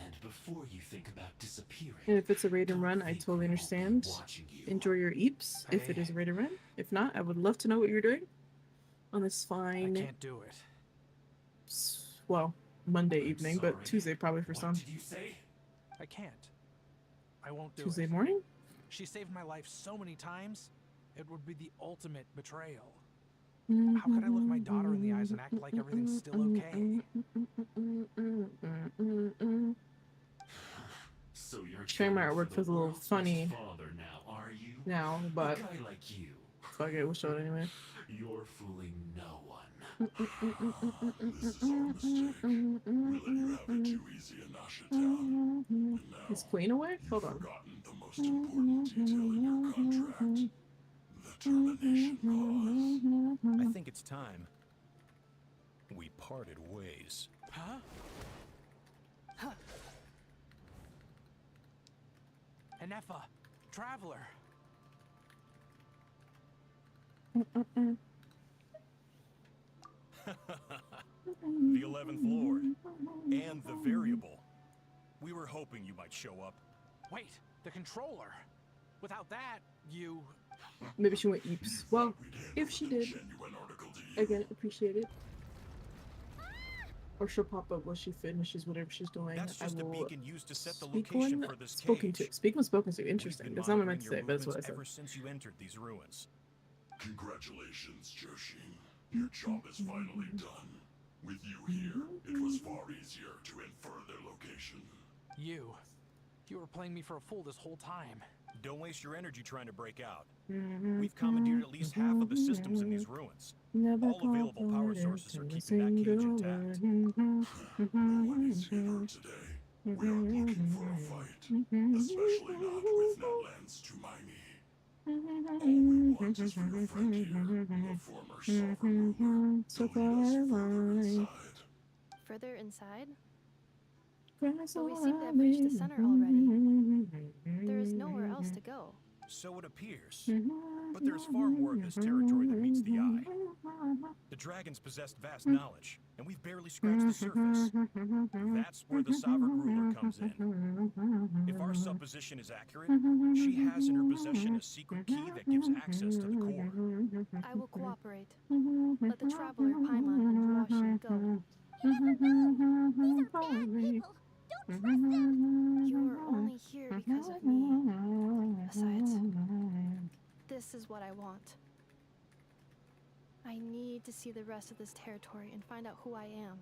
And before you think about disappearing, And if it's a raid and run, I totally understand. Enjoy your eeps if it is a raid and run. If not, I would love to know what you're doing on this fine. I can't do it. Well, Monday evening, but Tuesday probably for some. Did you say? I can't. I won't do Tuesday it. morning? She saved my life so many times, it would be the ultimate betrayal. How could I look my daughter in the eyes and act like everything's still okay? So you're Sharing my artwork feels a little funny father now, are you? now, but A guy like you. fuck it, we'll show it anyway. You're fooling no one. This is our mistake. We let you have it too easy in Nasha Town. And now, Is Queen away? Hold on. forgotten the most important detail in your contract. The termination clause. I think it's time we parted ways. Huh? Huh. Anefa, traveler. The 11th Lord. And the variable. We were hoping you might show up. Wait, the controller. Without that, you... Maybe she went eeps. Well, if she did, again, appreciate it. Or she'll pop up when she finishes whatever she's doing. That's just I a will beacon used to set the speak location when for this spoken cage. to. Speak when spoken to. Interesting. We've been That's not what I meant to monitoring say, but that's what I your said. movements ever since you entered these ruins. Congratulations, Joshin. Your job is finally done. With you here, it was far easier to infer their location. You were playing me for a fool this whole time. Don't waste your energy trying to break out. We've commandeered at least half of the systems in these ruins. All available power sources are keeping that cage intact. No one is here today. We aren't looking for a fight, especially not with Netlands too miny. All we want is for your friend here, a former sovereign ruler, to lead us further inside. Further inside? But we seem to have reached the center already. There is nowhere else to go. So it appears. But there's far more of this territory than meets the eye. The dragons possessed vast knowledge, and we've barely scratched the surface. That's where the sovereign ruler comes in. If our supposition is accurate, she has in her possession a secret key that gives access to the core. I will cooperate. Let the traveler Paimon and Huashin go. You never know. These are bad people. Don't trust them. You are only here because of me. Besides, this is what I want. I need to see the rest of this territory and find out who I am.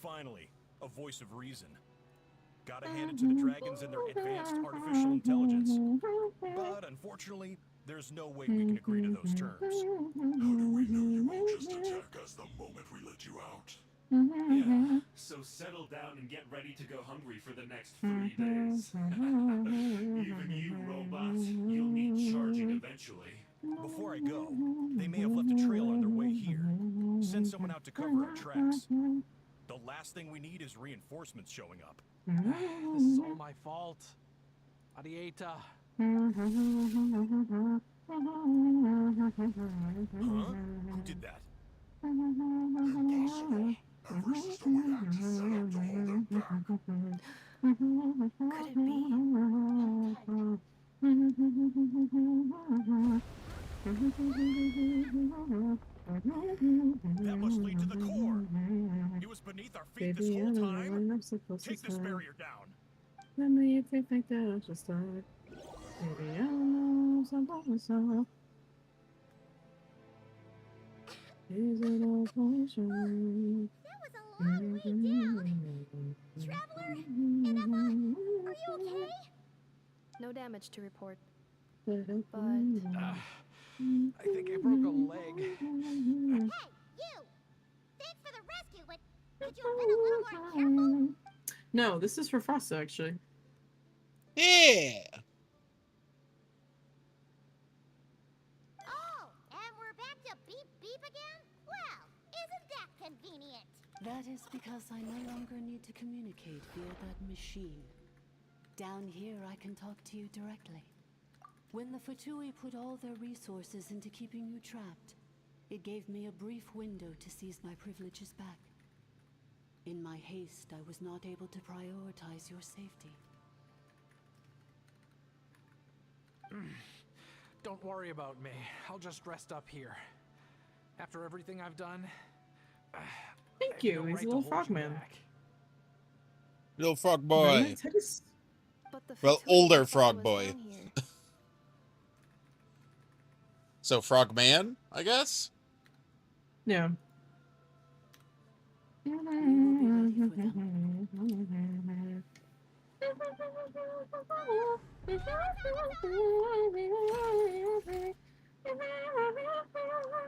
Finally, a voice of reason. Gotta hand it to the dragons and their advanced artificial intelligence. But unfortunately, there's no way we can agree to those terms. How do we know you won't just attack us the moment we let you out? Yeah, so settle down and get ready to go hungry for the next 3 days. Even you, robots, you'll need charging eventually. Before I go, they may have left a trail on their way here. Send someone out to cover our tracks. The last thing we need is reinforcements showing up. This is all my fault. Arieta. Huh? Who did that? Impossible. Every system we hacked is set up to hold them back. Could it be? That must lead to the core. It was beneath our feet this whole time. Take this barrier down. Let me think that I should start. Maybe I know something myself. Is it all poison? That was a long way down. Traveler, Anefa, are you okay? No damage to report. I think I broke a leg. Hey, you! Thanks for the rescue, but could you have been a little more careful? No, this is for Frosta, actually. Yeah! Oh, and we're back to beep beep again? Well, isn't that convenient? That is because I no longer need to communicate via that machine. Down here, I can talk to you directly. When the Fatui put all their resources into keeping you trapped, it gave me a brief window to seize my privileges back. In my haste, I was not able to prioritize your safety. Don't worry about me. I'll just rest up here. After everything I've done, Thank you. He's a little frogman. Little frog boy. But the Well, Fatui older thought I frog was boy. down here. So, frog man, I guess? Yeah. Down here,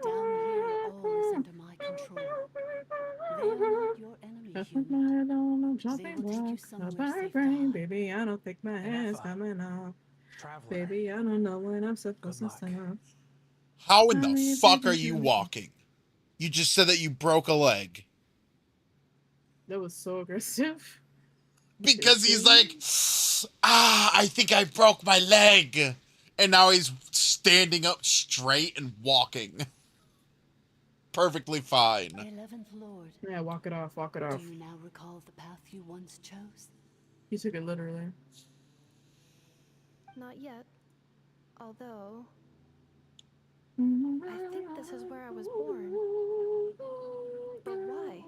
all is under my control. They are not your enemy, human. They will take you somewhere safe to hide. Baby, I don't think my hand's coming off. Traveler. Baby, I don't know when I'm supposed to stop. How in the fuck are you walking? You just said that you broke a leg. That was so aggressive. Because he's like, I think I broke my leg. And now he's standing up straight and walking. Perfectly fine. 11th Lord. Yeah, walk it off, walk it off. Do you now recall the path you once chose? You took it literally. Not yet. Although, I think this is where I was born. But why?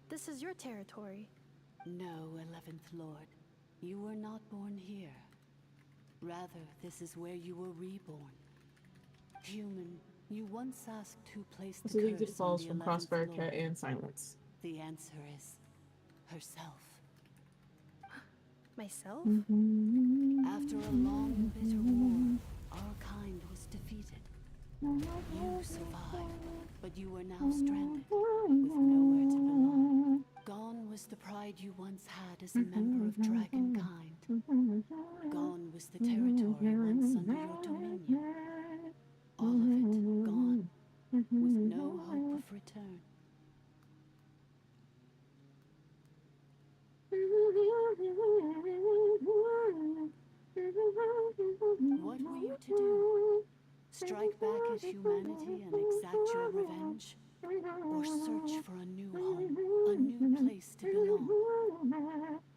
This is your territory. No, 11th Lord. You were not born here. Rather, this is where you were reborn. Human, you once asked who placed the So these curse falls on from the 11th Crossfire Lord. Cat and Silence. The answer is herself. Myself? After a long and bitter war, our kind was defeated. You survived, but you are now stranded, with nowhere to belong. Gone was the pride you once had as a member of dragon kind. Gone was the territory once under your dominion. All of it gone, with no hope of return. What were you to do? Strike back at humanity and exact your revenge? Or search for a new home, a new place to belong?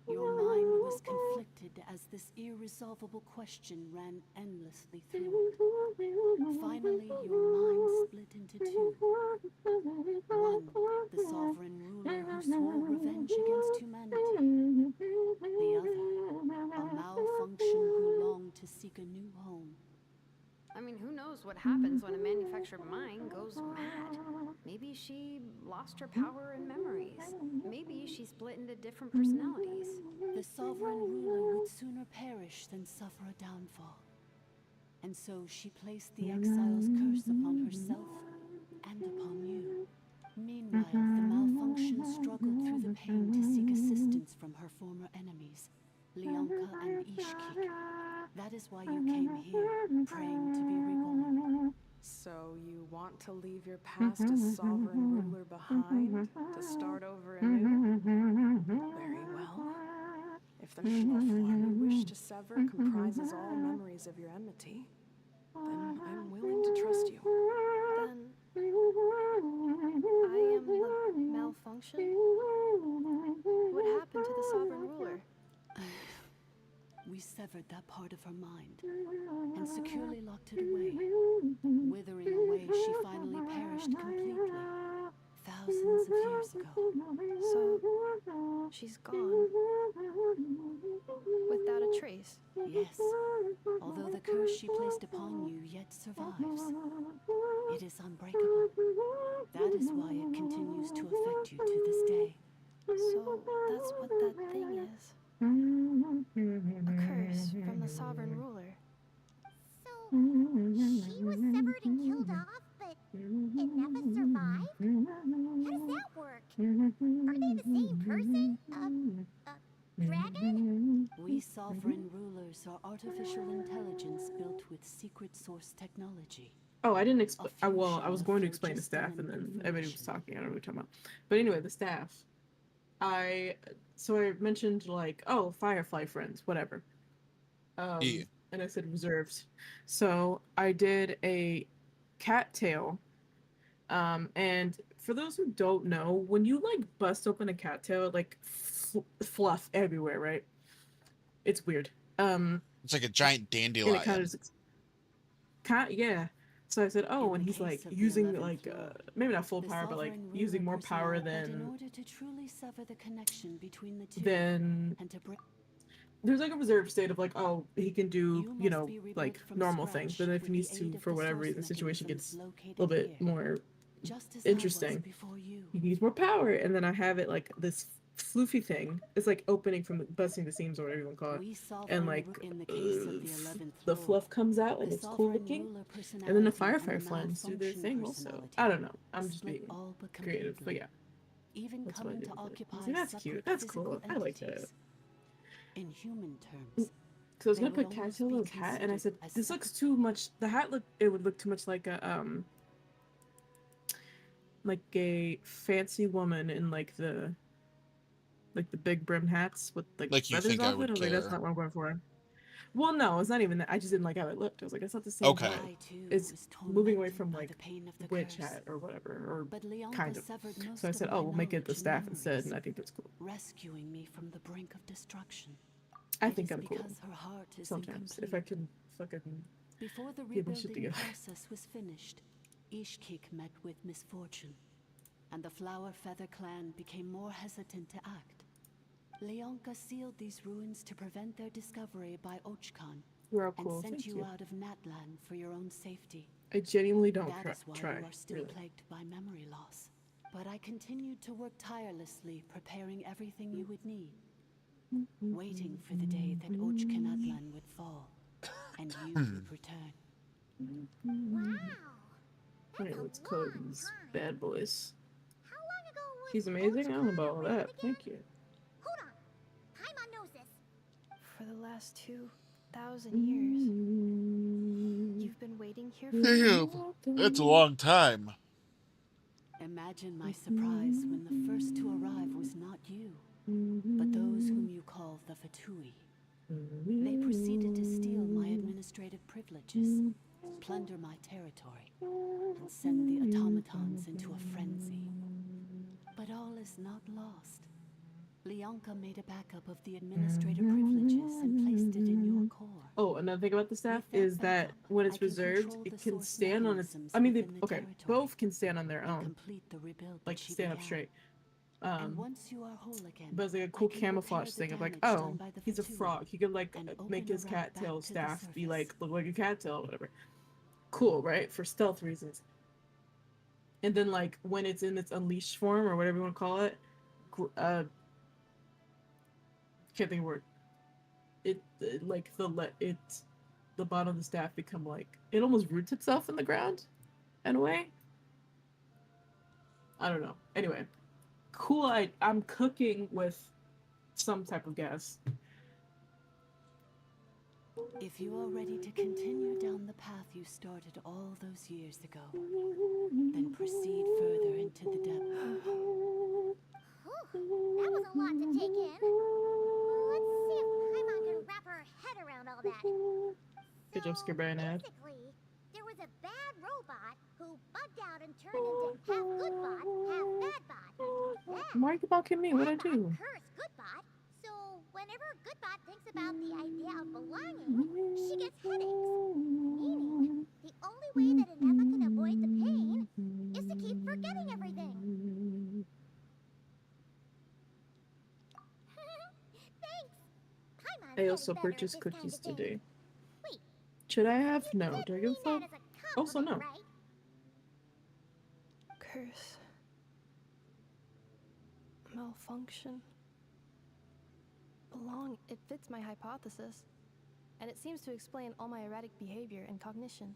Your mind was conflicted as this irresolvable question ran endlessly through it. Finally, your mind split into two. One, the sovereign ruler who swore revenge against humanity. The other, a malfunction who longed to seek a new home. I mean, who knows what happens when a manufactured mind goes mad? Maybe she lost her power and memories. Maybe she split into different personalities. The sovereign ruler would sooner perish than suffer a downfall. And so she placed the exile's curse upon herself and upon you. Meanwhile, the malfunction struggled through the pain to seek assistance from her former enemies, Leonka and Ishki. That is why you came here, praying to be reborn. So you want to leave your past as sovereign ruler behind to start over anew? Very well. If the form you wish to sever comprises all memories of your enmity, then I'm willing to trust you. Then I am the malfunction? What happened to the sovereign ruler? We severed that part of her mind and securely locked it away. Withering away, she finally perished completely, thousands of years ago. So, she's gone. Without a trace. Yes, although the curse she placed upon you yet survives. It is unbreakable. That is why it continues to affect you to this day. So, that's what that thing is. A curse from the sovereign ruler. So, she was severed and killed off, but it never survived? How does that work? Are they the same person? Dragon? We sovereign rulers are artificial intelligence built with secret source technology. Oh, I didn't explain. Well, I was going to explain the staff, and then everybody was talking. I don't know what you're talking about. But anyway, the staff. So I mentioned like, oh, Firefly friends, whatever. Yeah. And I said reserved. So I did a cattail. And for those who don't know, when you like bust open a cattail, like fluff everywhere, right? It's weird. It's like a giant dandelion. And it kind of just, yeah. So I said, oh, when he's like using like maybe not full power, but like using more power than then there's like a reserve state of like, oh, he can do, you know, like normal things, but if he needs to, for whatever reason, the situation gets a little bit more interesting, he needs more power. And then I have it like this floofy thing. It's like opening from busting the seams or whatever you want to call it, and like the fluff comes out and it's cool looking. And then the Firefly flames do their thing also. I don't know, I'm just being creative, but yeah, that's what I did with it. See, that's cute, that's cool, I like that. In human terms, So I was They gonna would put almost Cattail's be hat, and I said, considered as this looks too much. The hat it would look too much like a fancy woman in like the big brimmed hats with like Like you feathers think I off it. would I was like, that's care. not what I'm going for. Well, no, it's not even that. I just didn't like how it looked. I was like, it's not the same Okay. hat. It's moving away from like witch hat or whatever, or kind of. So I said, oh, we'll make it the staff instead, and I think that's cool. rescuing me from the brink of destruction. I It think is I'm cool. because her heart is Sometimes, if incomplete. I can fucking Before the get my shit rebuilding together. process was finished, Ishkik met with misfortune, and the Flower Feather clan became more hesitant to act. Leonka sealed these ruins to prevent their discovery by Ochkan, You're all and cool. sent Thank you you. out of Natlan for your own safety. I genuinely don't That is why try. you are still Really. plagued by memory loss. But I continued to work tirelessly, preparing everything you would need, waiting for the day that Ochkanatlan would fall, and you would return. Alright, let's color these bad boys. She's amazing. I don't know about all that. Thank you. Paimon knows this. For the last 2,000 years. You've been waiting here for Damn, that's a long time. Imagine my surprise when the first to arrive was not you, but those whom you call the Fatui. They proceeded to steal my administrative privileges, plunder my territory, and send the automatons into a frenzy. But all is not lost. Leonka made a backup of the administrative privileges and placed it in your core. Oh, another thing about the staff is that when it's reserved, it can stand on its. I mean, both can stand on their own, like stand up straight. Once you are whole again, But it's like a cool camouflage thing of like, oh, he's a frog. He could like make his cattail staff be like look like a cattail or whatever. Cool, right? For stealth reasons. And then like when it's in its unleashed form or whatever you want to call it, can't think of a word. The bottom of the staff become like it almost roots itself in the ground, in a way. I don't know. Anyway, cool. I'm cooking with some type of gas. If you are ready to continue down the path you started all those years ago, then proceed further into the depth. That was a lot to take in. Let's see if Paimon can wrap her head around all that. Good job, Scare by an ad. Basically, there was a bad robot who bugged out and turned into half good bot, half bad bot. Why are you mocking me? What'd I do? Cursed Goodbot, so whenever Goodbot thinks about the idea of belonging, she gets headaches. Meaning, the only way that Inefa can avoid the pain is to keep forgetting everything. Thanks. Paimon's I also getting better at purchased this kind cookies of thing. today. Wait, Should I have? No. Do I give a fuck? that as a Also, no. compliment, right? Curse. Malfunction. Belong. It fits my hypothesis. And it seems to explain all my erratic behavior and cognition.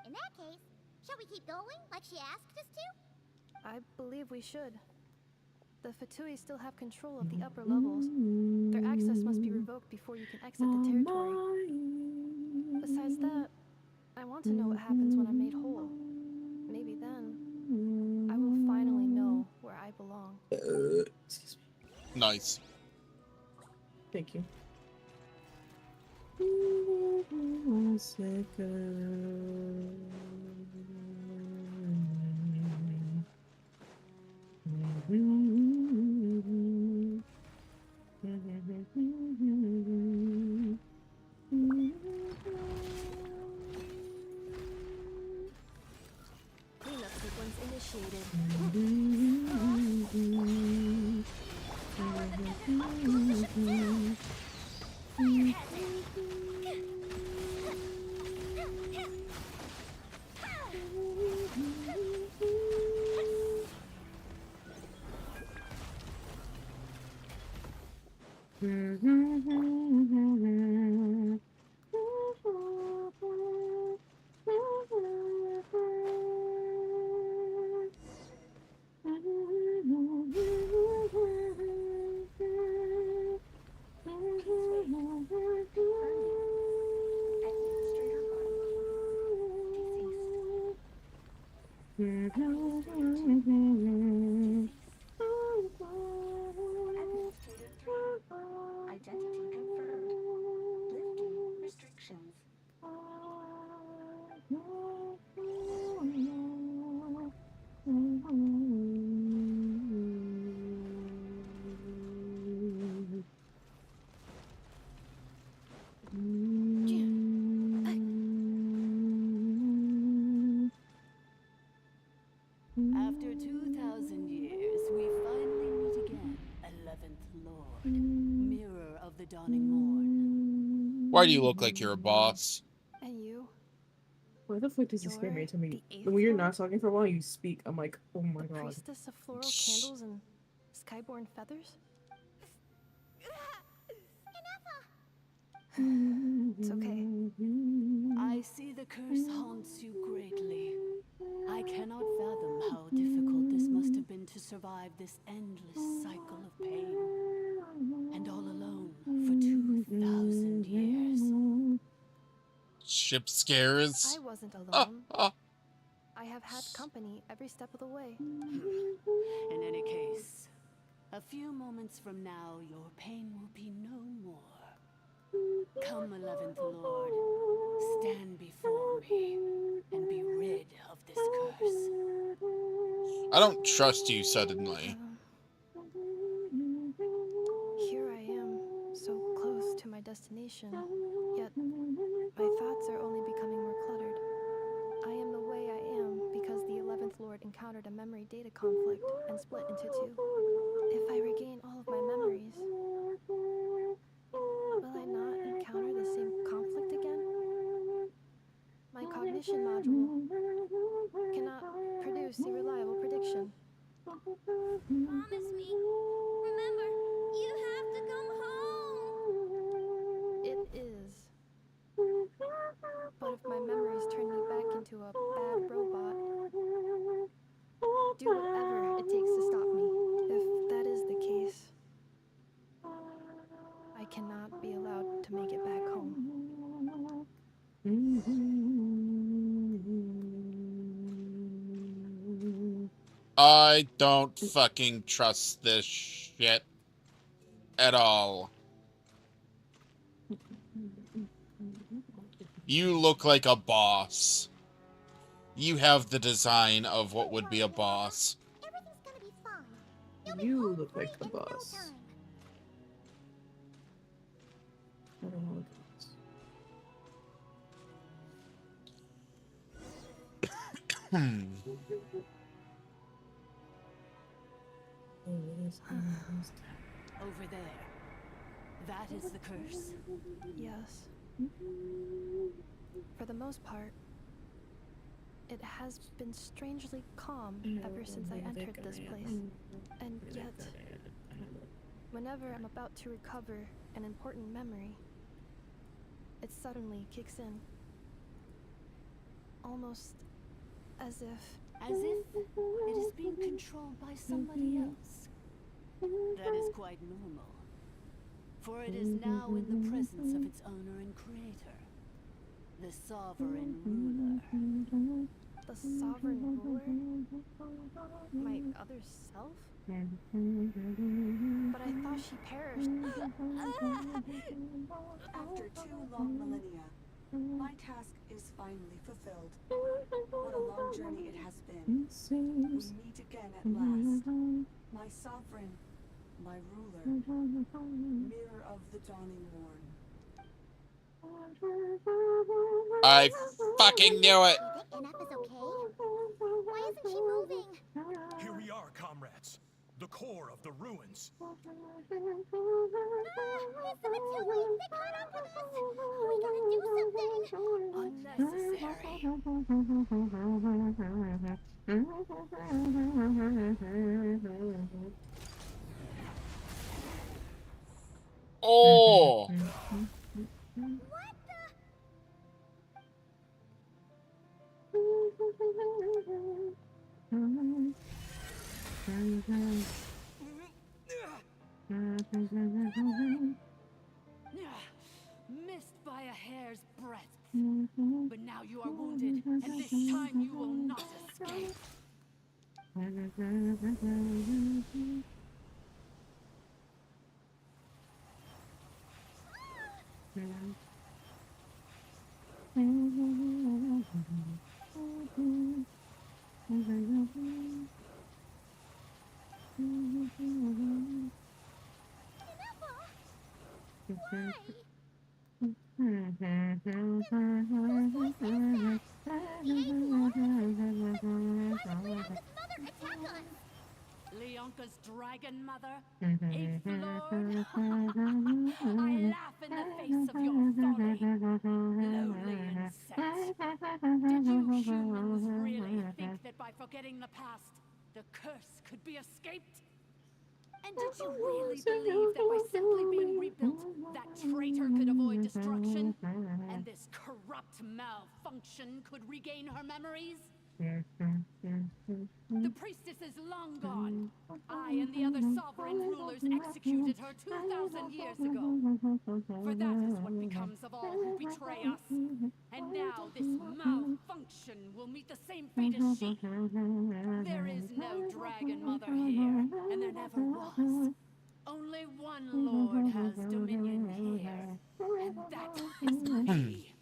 In that case, shall we keep going like she asked us to? I believe we should. The Fatui still have control of the upper levels. Their access must be revoked before you can exit the territory. Besides that, I want to know what happens when I'm made whole. Maybe then, I will finally know where I belong. Excuse me. Nice. Thank you. Cleanup sequence initiated. Why do you look like you're a boss? And you? Why the fuck does this scare me to me? the When you're eighth not talking for a while, you speak. I'm like, oh my The god. priestess of floral candles and skyborn feathers? It's okay. I see the curse haunts you greatly. I cannot fathom how difficult this must have been to survive this endless cycle of pain. And all alone for 2,000 years. Ship scares. I wasn't alone. I have had company every step of the way. In any case, a few moments from now, your pain will be no more. Come, 11th Lord, stand before me and be rid of this curse. I don't trust you suddenly. Here I am, so close to my destination, yet my thoughts are only becoming more cluttered. I am the way I am because the 11th Lord encountered a memory data conflict and split into two. If I regain all of my memories, will I not encounter the same conflict again? My cognition module cannot produce a reliable prediction. Promise me. Remember, you have to come home. It is. But if my memories turn me back into a bad robot, do whatever it takes to stop me. If that is the case, I cannot be allowed to make it back home. I don't fucking trust this shit at all. You look like a boss. You have the design of what would be a boss. Everything's gonna be fine. You look like the boss. I don't know what Over there. That is the curse. Yes. For the most part, it has been strangely calm ever since I entered this place. And yet, whenever I'm about to recover an important memory, it suddenly kicks in. Almost as if... As if it is being controlled by somebody else. That is quite normal. For it is now in the presence of its owner and creator. The sovereign ruler. The sovereign ruler? My other self? But I thought she perished. After 2 long millennia, my task is finally fulfilled. What a long journey it has been. We meet again at last. My sovereign, my ruler, mirror of the dawning morn. I fucking knew it. Do you think Inep is okay? Why isn't she moving? Here we are, comrades. The core of the ruins. It's too late. They caught up with us. We gotta do Unnecessary. Oh. What the? Missed by a hair's breadth. But now you are wounded, and this time you will not escape. Leonka's dragon mother? Eighth Lord? I laugh in the face of your folly. could be escaped? And did you really believe that by simply being rebuilt, that traitor could avoid destruction? And this corrupt malfunction could regain her memories? The priestess is long gone. I and the other sovereign rulers executed her 2,000 years ago. For that is what becomes of all who betray us. And now this malfunction will meet the same fate as she. There is no dragon mother here, and there never was. Only one lord has dominion here, and that is me.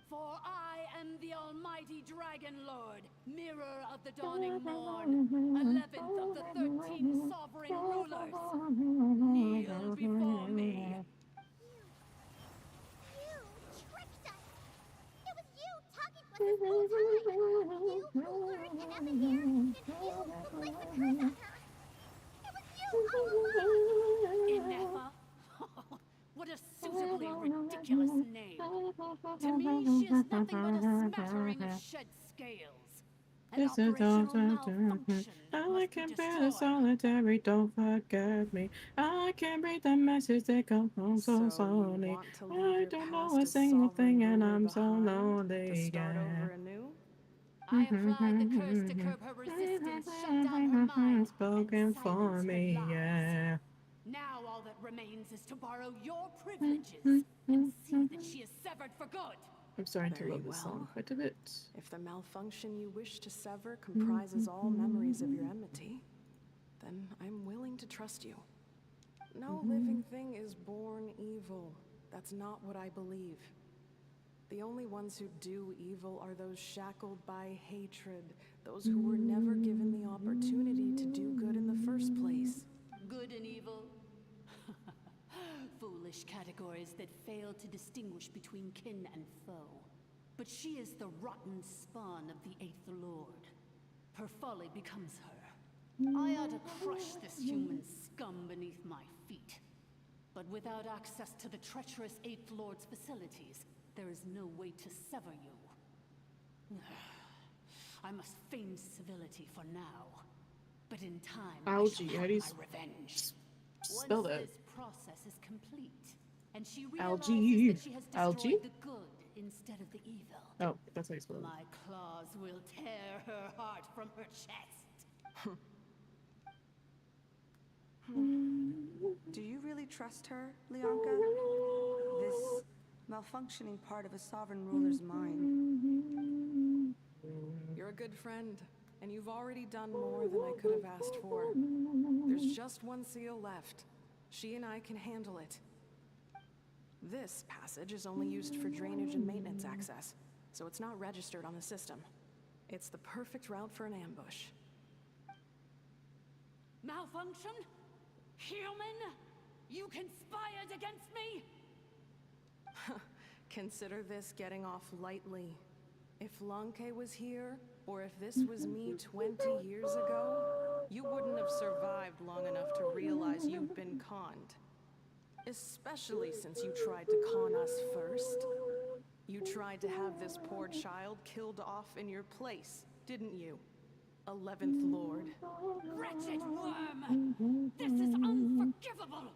For I am the almighty dragon lord, mirror of the dawning morn, 11th of the 13 sovereign rulers. Kneel before me. You tricked us! It was you talking to us this whole time! You who lured Nefa here, and you who placed the curse on her! It was you all along! Nefa? What a suitably ridiculous name. To me, she is nothing but a smattering of shed scales. An operational malfunction that I must can be bear the destroyed. solitary, don't forget me. I can read the message that comes from so slowly. I don't know a single thing and I'm so lonely. I applied the curse to curb her resistance, shut down her mind, Spoken and for silence her me, lies. yeah. Now all that remains is to borrow your privileges and see that she is severed for good. I'm starting to Very love this well. song quite a bit. If the malfunction you wish to sever comprises all memories of your enmity, then I'm willing to trust you. No living thing is born evil. That's not what I believe. The only ones who do evil are those shackled by hatred, those who were never given the opportunity to do good in the first place. Good and evil? Foolish categories that fail to distinguish between kin and foe. But she is the rotten spawn of the Eighth Lord. Her folly becomes her. I ought to crush this human scum beneath my feet. But without access to the treacherous Eighth Lord's facilities, there is no way to sever you. I must feign civility for now. But in time, Algae, I how shall do you have my revenge. spell Once that? this process is complete, and she Algae. realizes that she has destroyed Algae? the good instead of the evil. Oh, that's how you spell it. My claws will tear her heart from her chest. Do you really trust her, Leonka? This malfunctioning part of a sovereign ruler's mind. You're a good friend, and you've already done more than I could have asked for. There's just one seal left. She and I can handle it. This passage is only used for drainage and maintenance access, so it's not registered on the system. It's the perfect route for an ambush. Malfunction? Human? You conspired against me? Consider this getting off lightly. If Lanke was here, or if this was me 20 years ago, you wouldn't have survived long enough to realize you'd been conned. Especially since you tried to con us first. You tried to have this poor child killed off in your place, didn't you? 11th Lord. Wretched worm! This is unforgivable!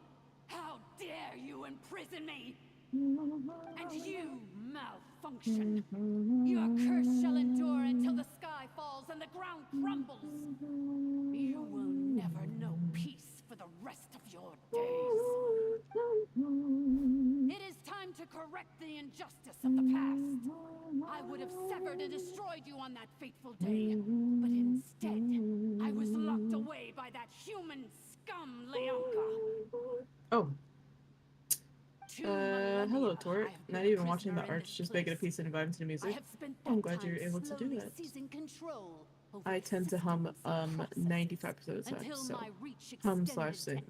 How dare you imprison me! And you, malfunction! Your curse shall endure until the sky falls and the ground crumbles! You will never know peace for the rest of your days. It is time to correct the injustice of the past. I would have severed and destroyed you on that fateful day, but instead, I was locked away by that human scum, Leonka. Oh. Hello, Tort. Not even watching the arts, just making a piece and vibing to the music. I'm glad you're able to do that. I tend to hum 95% of the time, so hum/sing.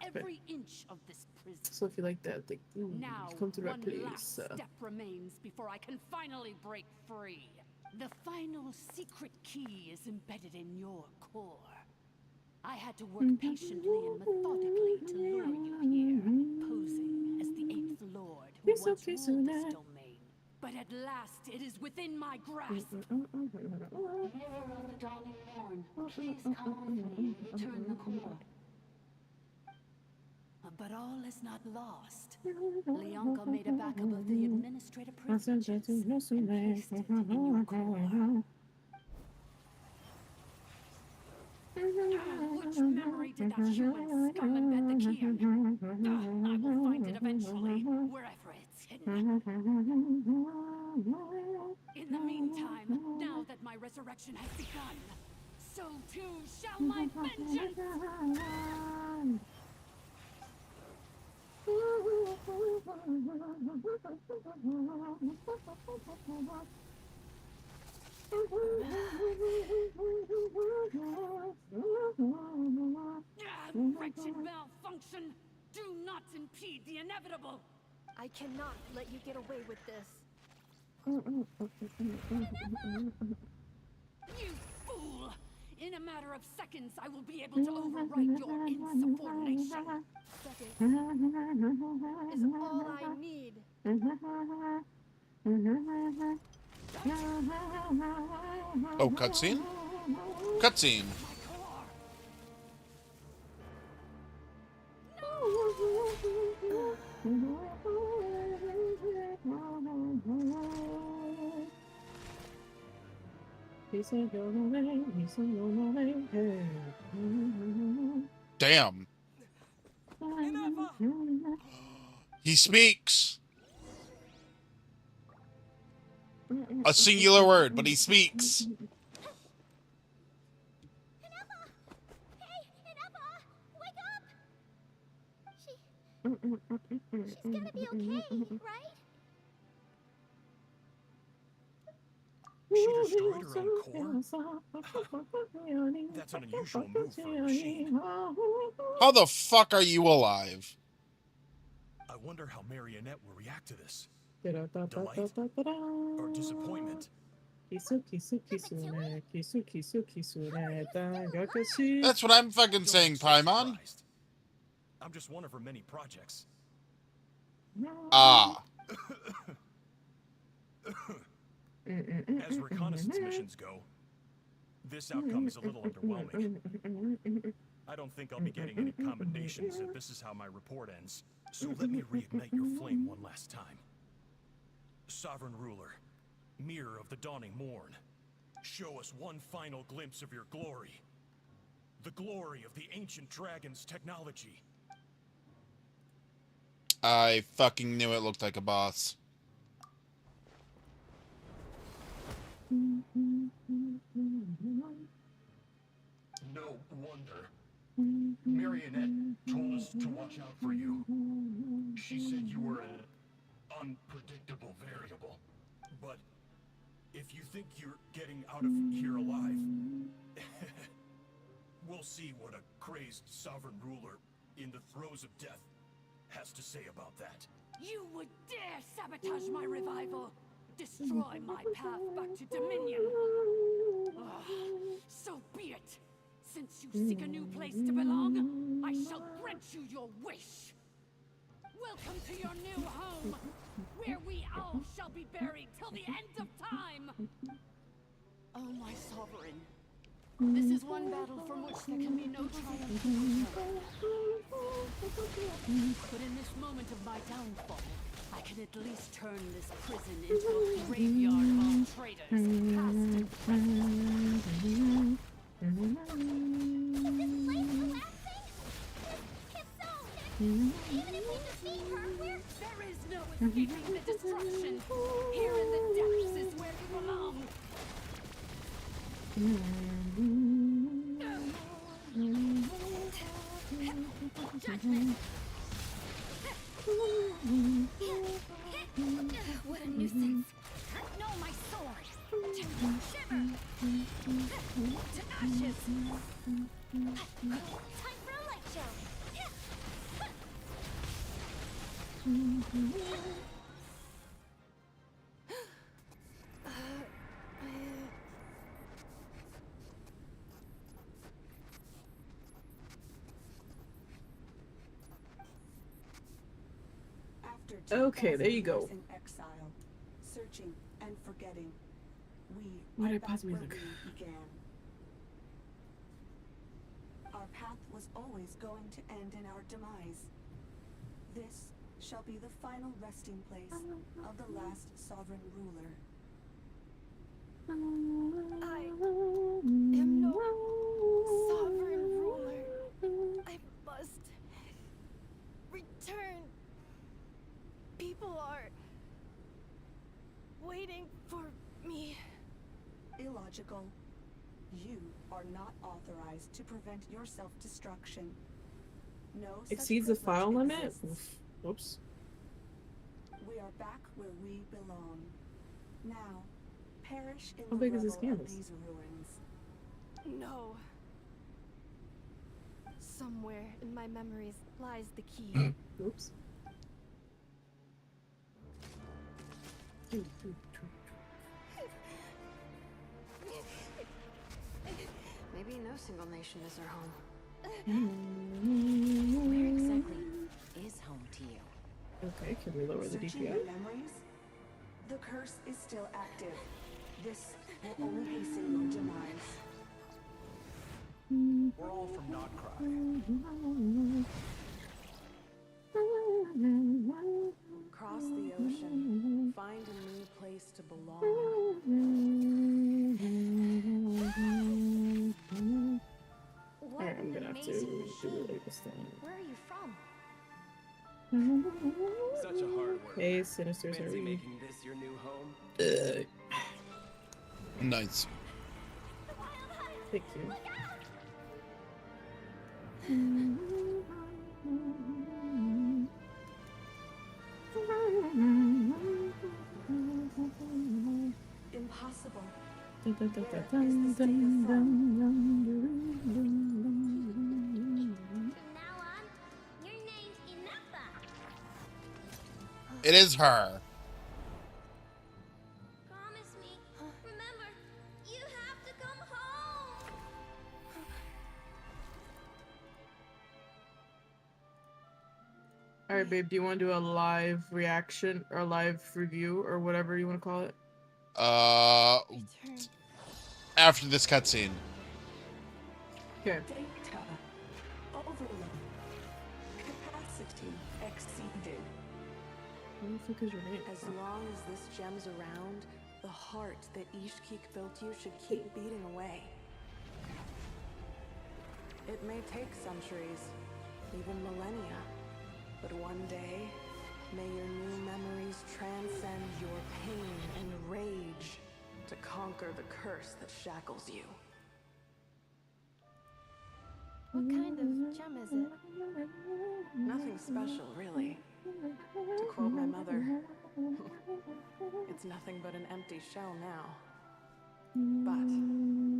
So if you like that, like, Now, come to the right one place. last step remains before I can finally break free. The final secret key is embedded in your core. I had to work patiently and methodically to lure you here, posing as the Eighth Lord who once ruled this domain. but at last it is within my grasp. Mirror of the dawning morn, please come with me and return the core. But all is not lost. Leonka made a backup of the administrative privileges and placed it in your core. Which memory did that human scum embed the key in? I will find it eventually, wherever it's hidden. In the meantime, now that my resurrection has begun, so too shall my vengeance! Wretched malfunction! Do not impede the inevitable! I cannot let you get away with this. You fool! In a matter of seconds, I will be able to overwrite your insubordination. Seconds is all I need. Oh, cutscene? Cutscene. Damn. He speaks. A singular word, but he speaks. She's gonna be okay, right? She destroyed her own core? That's an unusual move for a machine. How the fuck are you alive? I wonder how Marionette will react to this. Delight? Or disappointment? That's what I'm fucking saying, Paimon. I'm just one of her many projects. Ah. As reconnaissance missions go, this outcome is a little underwhelming. I don't think I'll be getting any commendations if this is how my report ends. So let me reignite your flame one last time. Sovereign Ruler, Mirror of the Dawning Morn, show us one final glimpse of your glory. The glory of the ancient dragon's technology. I fucking knew it looked like a boss. No wonder. Marionette told us to watch out for you. She said you were an unpredictable variable. But if you think you're getting out of here alive, we'll see what a crazed sovereign ruler in the throes of death has to say about that. You would dare sabotage my revival! Destroy my path back to Dominion! So be it! Since you seek a new place to belong, I shall grant you your wish! Welcome to your new home, where we all shall be buried till the end of time! Oh, my sovereign. This is one battle from which there can be no triumph. But in this moment of my downfall, I can at least turn this prison into a graveyard of all traitors, past and present. Is this place collapsing? If so, then even if we defeat her, there is no escaping the destruction. Here in the depths is where you belong. Judgment. What a nuisance. No, my sword. Shiver. To ashes. Time for a light show. Okay, there you go. In exile, searching and forgetting. We Why are did I back pause where music? we began. Our path was always going to end in our demise. This shall be the final resting place of the last sovereign ruler. I am no sovereign ruler. I must return. People are waiting for me. Illogical. You are not authorized to prevent your self-destruction. No such Exceeds the file privilege limit? exists. Oops. We are back where we belong. Now, perish in How the big is this rubble of canvas? these ruins. No. Somewhere in my memories lies the key. Oops. Maybe no single nation is our home. Where exactly is home to you? Okay, can we lower the Searching DPI? your memories? The curse is still active. This will only hasten your demise. We're all from Notcry. Cross the ocean, find a new place to belong. What Alright, I'm an gonna have to amazing do machine. this thing. Where are you from? Such a hard work. Hey, Sinisters, Fancy are we? making this your new home? Nice. Thank you. Impossible. Dun, dun, dun, dun, Where is the state of dun, From? Now on, your name's Inapa. It is her. Promise me. Remember, you have to come home. Alright, babe, do you want to do a live reaction or live review or whatever you want to call it? After this cutscene. Okay. Data. Overload. Capacity exceeded. What the fuck is your name? As long as this gem's around, the heart that Ishkik built you should keep beating away. It may take centuries, even millennia, but one day, may your new memories transcend your pain and rage to conquer the curse that shackles you. What kind of gem is it? Nothing special, really. To quote my mother, it's nothing but an empty shell now. But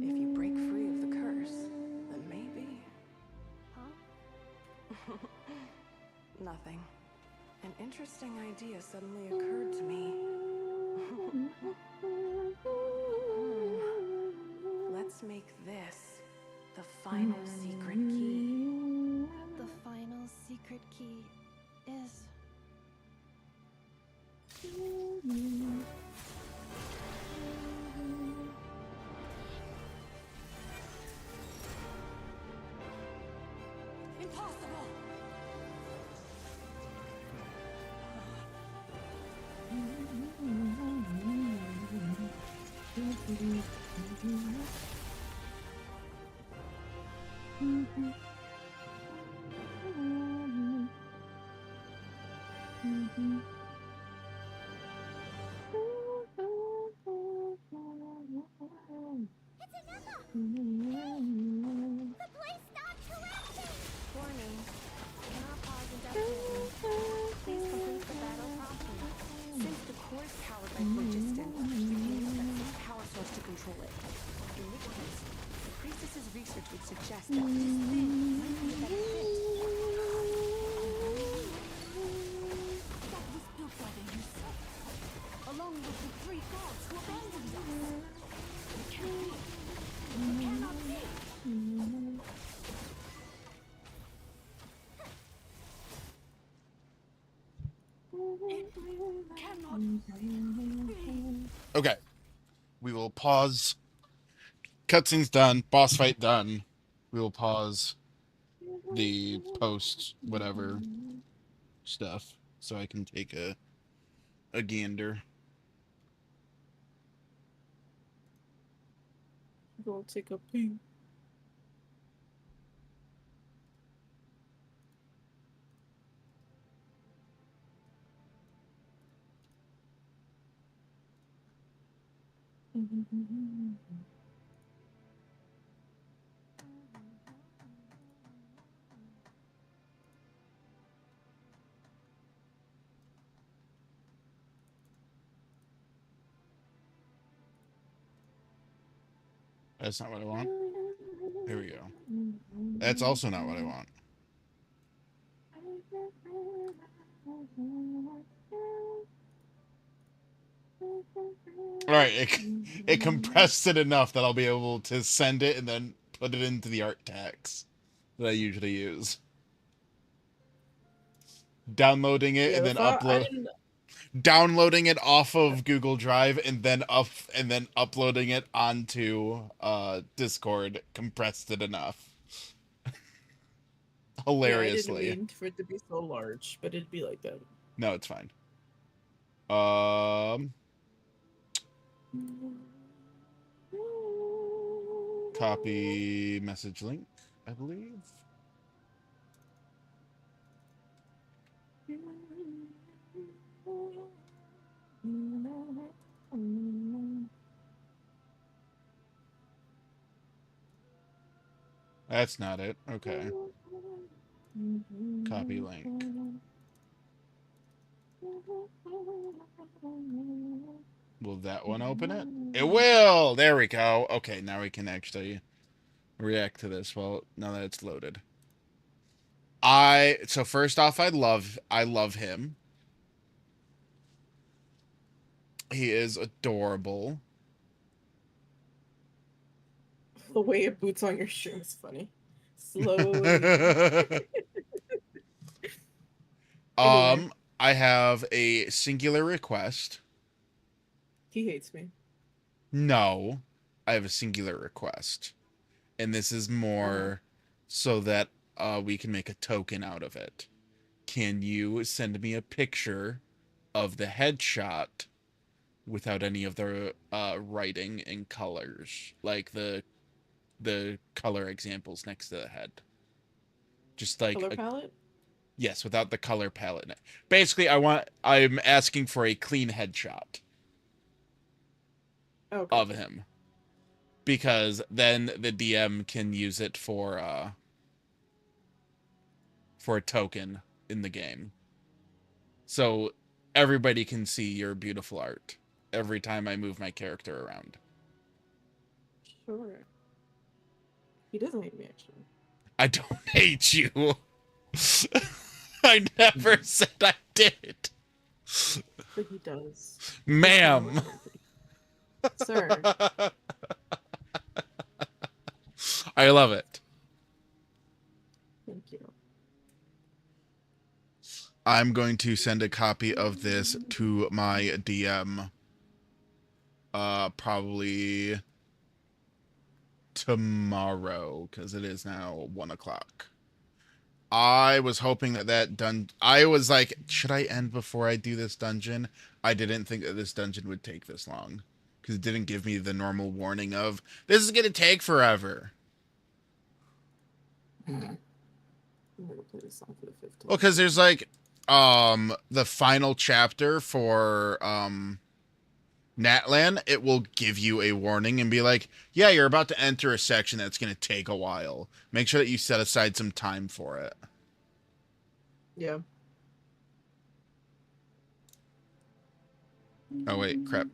if you break free of the curse, then maybe... Huh? Nothing. An interesting idea suddenly occurred to me. Let's make this the final secret key. The final secret key is... Impossible! The place stopped collapsing. Warning. Cannot pause indefinitely. Please complete the battle promptly. Since the core is powered by phlogiston, you need a specific power source to control it. In which case, the priestess's research would suggest that this thing might be a better fit. That was built by the Yusuf, along with the three gods who abandoned us. It can't be. It cannot be. It cannot be. Okay. We will pause. Cutscene's done. Boss fight done. We will pause the post whatever stuff so I can take a gander. Go take a pee. That's not what I want. There we go. That's also not what I want. Alright, it compressed it enough that I'll be able to send it and then put it into the art tags that I usually use. Downloading it and then downloading it off of Google Drive and then uploading it onto Discord compressed it enough. Hilariously. Yeah, I didn't mean for it to be so large, but it'd be like that. No, it's fine. Copy message link, I believe. That's not it. Okay. Copy link. Will that one open it? It will! There we go. Okay, now we can actually react to this. Well, now that it's loaded. So first off, I love him. He is adorable. The way it boots on your stream is funny. Slowly. I have a singular request. He hates me. No, I have a singular request. And this is more so that we can make a token out of it. Can you send me a picture of the headshot without any of the writing and colors? Like the color examples next to the head. Just like color palette? Yes, without the color palette. Basically, I'm asking for a clean headshot. Okay. Of him. Because then the DM can use it for a token in the game. So everybody can see your beautiful art every time I move my character around. Sure. He doesn't hate me, actually. I don't hate you. I never said I did. But he does. Ma'am. Sir. I love it. Thank you. I'm going to send a copy of this to my DM probably tomorrow, because it is now 1 o'clock. I was hoping that I was like, should I end before I do this dungeon? I didn't think that this dungeon would take this long, because it didn't give me the normal warning of, this is going to take forever. I'm gonna play this song for the 15th. Well, because there's like, the final chapter for, Natlan, it will give you a warning and be like, yeah, you're about to enter a section that's going to take a while. Make sure that you set aside some time for it. Yeah. Oh, wait, crap.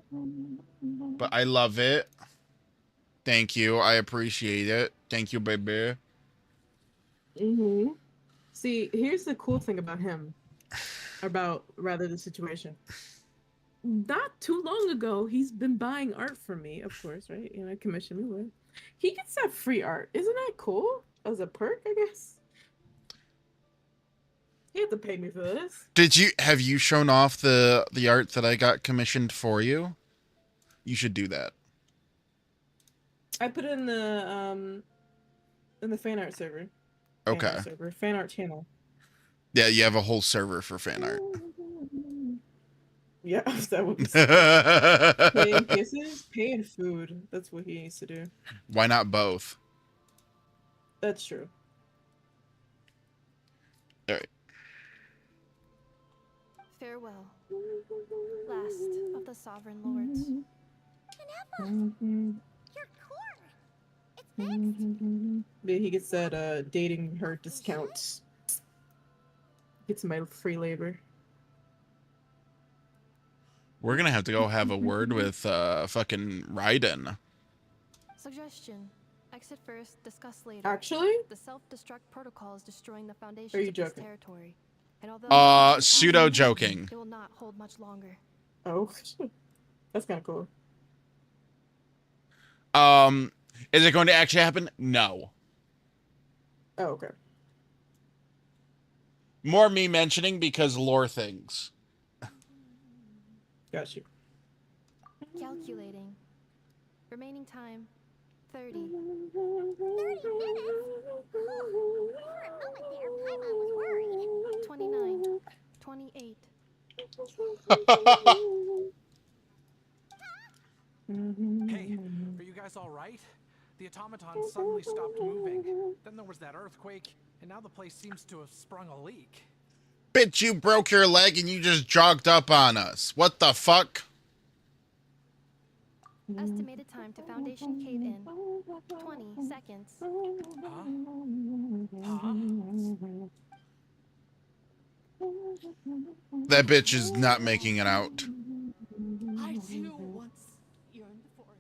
But I love it. Thank you. I appreciate it. Thank you, baby. Mm-hmm. See, here's the cool thing about him. The situation. Not too long ago, he's been buying art from me, of course, right? You know, commission me with. He gets that free art. Isn't that cool? As a perk, I guess. He had to pay me for this. Have you shown off the art that I got commissioned for you? You should do that. I put it in the fan art server. Okay. Fan art channel. Yeah, you have a whole server for fan art. Yeah, that would be paying kisses, paying food. That's what he needs to do. Why not both? That's true. All right. Farewell, last of the sovereign lords. Your core! It's fixed! Yeah, he gets that dating her discount. Gets my free labor. We're gonna have to go have a word with fucking Raiden. Suggestion. Exit first, discuss later. Actually? The self-destruct protocol is destroying the foundation of this territory. And although pseudo joking. It will not hold much longer. Oh, that's kind of cool. Is it going to actually happen? No. Oh, okay. More me mentioning because lore things. Got you. Calculating. Remaining time, 30. 30 minutes? For a moment there, Paimon was worried. 29. 28. Hey, are you guys all right? The automaton suddenly stopped moving. Then there was that earthquake, and now the place seems to have sprung a leak. Bitch, you broke your leg and you just jogged up on us. What the fuck? Estimated time to foundation cave in, 20 seconds. That bitch is not making it out. I too once yearned for it.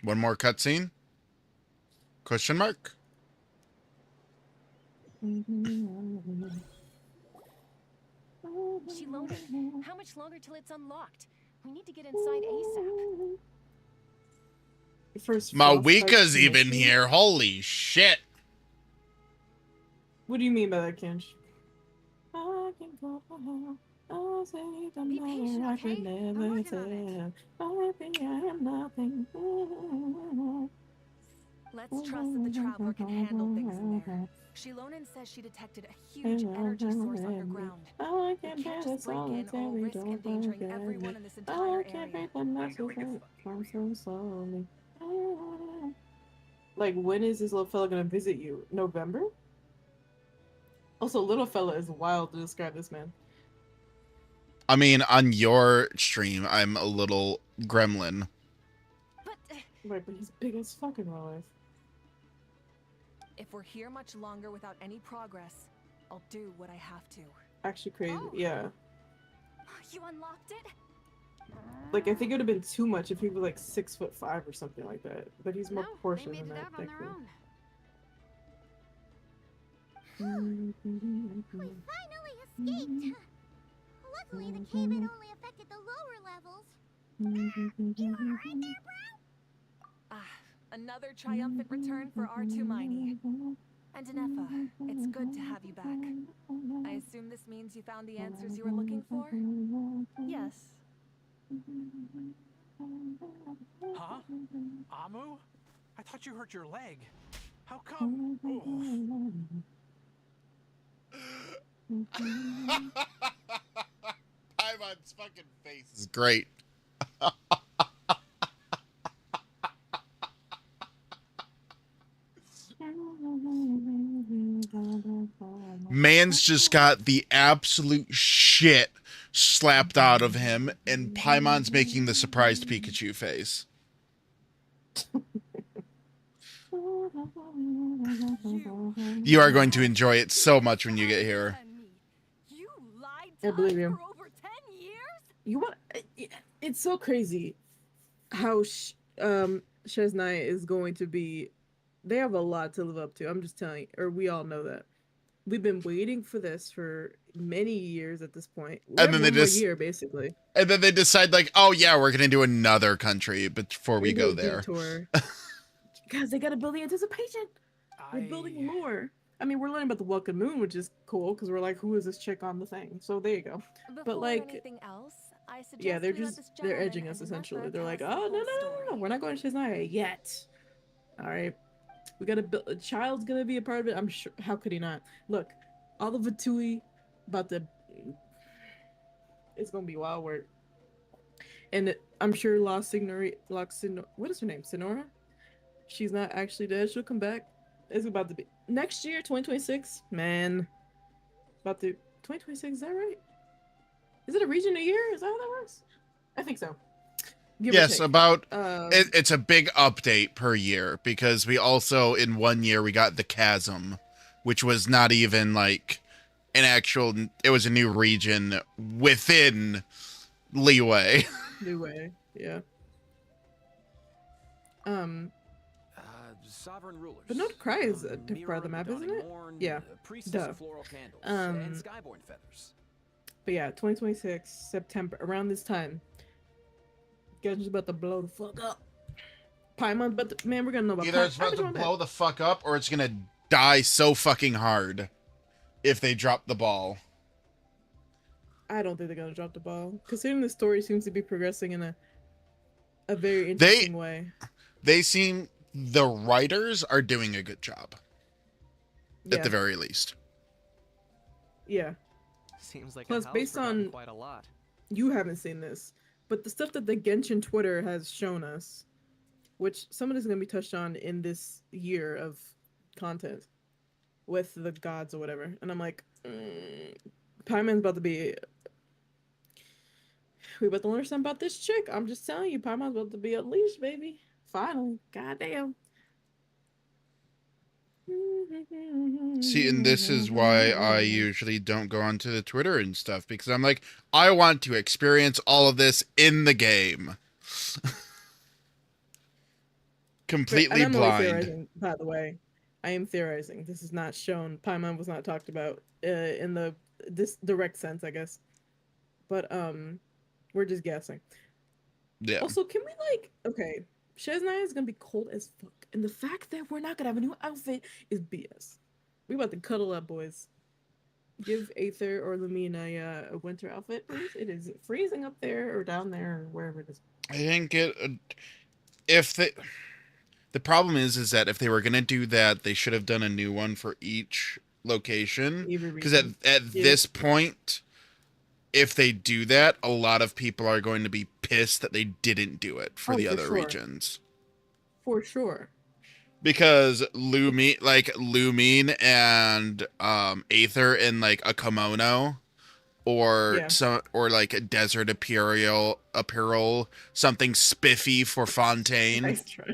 One more cutscene? Question mark? Shilona, how much longer till it's unlocked? We need to get inside ASAP. Mawika's even here. Holy shit. What do you mean by that, Kench? Be patient, okay? I'm working on it. Let's trust that the traveler can handle things in there. Shilonan says she detected a huge energy source underground. We can't just break in or we'll risk endangering everyone in this entire area. Like, when is this little fella gonna visit you? November? Also, little fella is wild to describe this man. I mean, on your stream, I'm a little gremlin. Right, but he's big as fuck in real life. If we're here much longer without any progress, I'll do what I have to. Actually crazy, yeah. You unlocked it? Like, I think it would have been too much if he was like 6'5" or something like that. But he's more proportioned than that, thankfully. We finally escaped! Luckily, the cave-in only affected the lower levels. You alright there, bro? Another triumphant return for R2 Miney. And Anefa, it's good to have you back. I assume this means you found the answers you were looking for? Yes. Huh? Amu? I thought you hurt your leg. How come? Paimon's fucking face is great. Man's just got the absolute shit slapped out of him, and Paimon's making the surprised Pikachu face. You are going to enjoy it so much when you get here. I believe you. You want? It's so crazy how Chesnai is going to be. They have a lot to live up to. I'm just telling you, or we all know that. We've been waiting for this for many years at this point. And then they just year basically. And then they decide like, oh yeah, we're gonna do another country, but before we go there, guys, they gotta build the anticipation. We're building more. I mean, we're learning about the Welcome Moon, which is cool because we're like, who is this chick on the thing? So there you go. Before But like, anything else, I suggest yeah, they're we let just this they're gentleman edging us and essentially. Nefer They're tell like, us oh the no whole no no no, we're not going to Shiznaya yet. All right, we gotta build. A child's gonna be a part of it. I'm sure. How could he not? Look, all the Vatui about the. It's gonna be wild work. And I'm sure what is her name? Sonora? She's not actually dead. She'll come back. It's about to be next year, 2026. Man, about to 2026. Is that right? Is it a region a year? Is that how that works? I think so. Give or Yes, take. about it's a big update per year because we also in 1 year we got the chasm, which was not even like an actual. It was a new region within Leeway. Leeway, yeah. Sovereign rulers. But Not Cry is a different part of the map, isn't it? Yeah. Priestess of floral candles, and skyborn feathers. But yeah, 2026 September around this time. Genshin's about to blow the fuck up. Paimon, but man, we're gonna know about Either it's about to blow the fuck up or it's gonna die so fucking hard if they drop the ball. I don't think they're gonna drop the ball. Considering the story seems to be progressing in a very interesting way. The writers are doing a good job. Yeah. At the very least. Yeah. Seems like Plus, based on quite a lot. You haven't seen this, but the stuff that the Genshin Twitter has shown us, which some of this is gonna be touched on in this year of content with the gods or whatever, and I'm like, Paimon's about to be. We about to learn something about this chick. I'm just telling you, Paimon's about to be unleashed, baby. Finally, goddamn. See, and this is why I usually don't go onto the Twitter and stuff, because I'm like, I want to experience all of this in the game. Completely blind. Theorizing, by the way, I am theorizing. This is not shown. Paimon was not talked about in this direct sense, I guess. But we're just guessing. Yeah. Also, can we okay, Shiznaya is gonna be cold as fuck, and the fact that we're not gonna have a new outfit is BS. We about to cuddle up, boys. Give Aether or Lumina a winter outfit, please. It is freezing up there or down there or wherever it is. I think the problem is that if they were gonna do that, they should have done a new one for each location. Because at this point, if they do that, a lot of people are going to be pissed that they didn't do it for the other regions. For sure. Because Lumine and Aether in like a kimono or like a desert apparel, something spiffy for Fontaine. Nice try.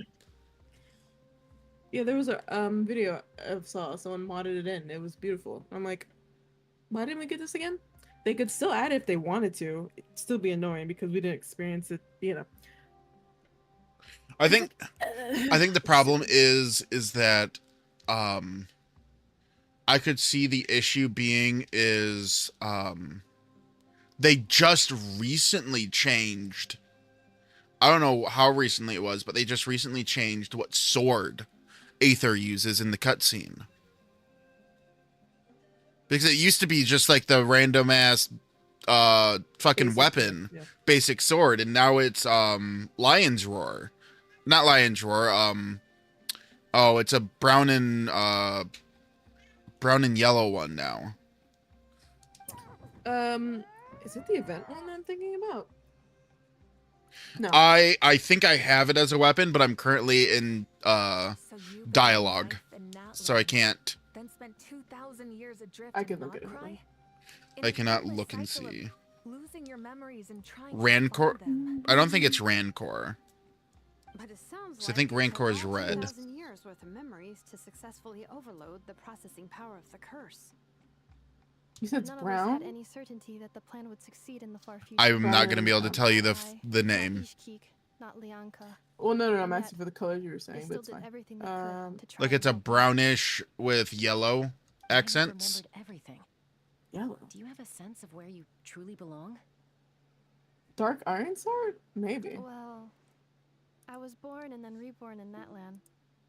Yeah, there was a video of someone modded it in. It was beautiful. I'm like, why didn't we get this again? They could still add it if they wanted to. It'd still be annoying because we didn't experience it, I think the problem is that I could see the issue being is they just recently changed. I don't know how recently it was, but they just recently changed what sword Aether uses in the cutscene. Because it used to be just like the random ass fucking weapon, basic sword, and now it's Lion's Roar. Not Lion's Roar, it's a brown and yellow one now. Is it the event one I'm thinking about? No. I think I have it as a weapon, but I'm currently in dialogue, so I can't. Then spent 2,000 years adrift. I can look at it. I cannot look and see. Losing your memories and trying Rancor? I don't think it's Rancor. But it sounds So I think Rancor is red. 2,000 years worth of memories to successfully overload the processing power of the curse. You said it's None brown? of us had any certainty that the plan would succeed in the far future. I'm not going to be able to tell you the name. Not Lianka. Well, no, I'm asking for the colors you were saying, but it's fine. Like it's a brownish with yellow accents. Everything. Yellow. Do you have a sense of where you truly belong? Dark Iron Sword? Maybe. Well, I was born and then reborn in that land.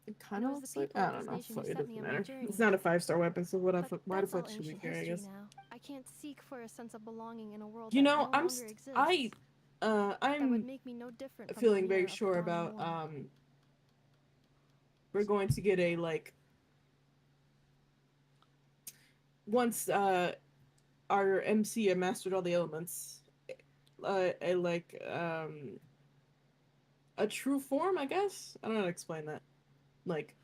It kind of was looks the like, people I of don't this know. nation Fuck, who it sent me doesn't on my matter. journey. It's not a 5-star weapon, so why But the that's all fuck should we ancient care? I history guess. now. I can't seek for a sense of belonging in a world You that know, no longer exists. That would I'm make me no different from feeling the very mirror of sure dawn and about morning. we're going to get a like once our MC had mastered all the elements, a like a true form, I guess. I don't know how to explain that. Like,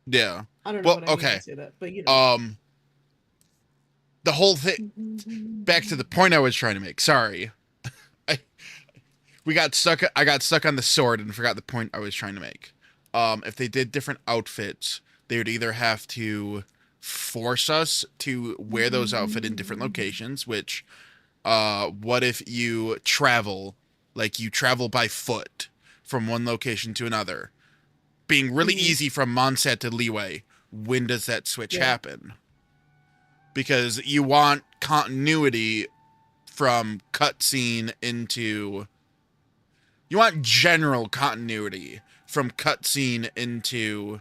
Yeah. I don't know Well, what I mean when I okay. say that, but you know. The whole thing. Back to the point I was trying to make. Sorry. I got stuck on the sword and forgot the point I was trying to make. If they did different outfits, they would either have to force us to wear those outfits in different locations, which what if you travel, like you travel by foot from one location to another, being really easy from Mondstadt to Liyue. When does that switch happen? Because you want continuity from cutscene into... You want general continuity from cutscene into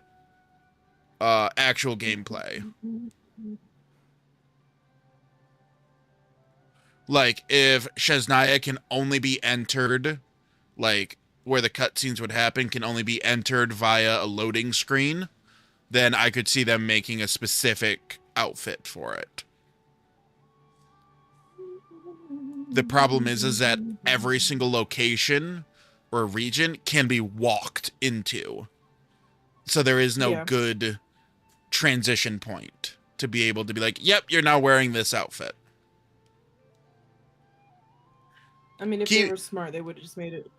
actual gameplay. Like, if Shesnaya can only be entered, like, where the cutscenes would happen can only be entered via a loading screen, then I could see them making a specific outfit for it. The problem is that every single location or region can be walked into. So there is no good transition point to be able to be like, yep, you're now wearing this outfit. I mean, if they were smart, they would have just made it.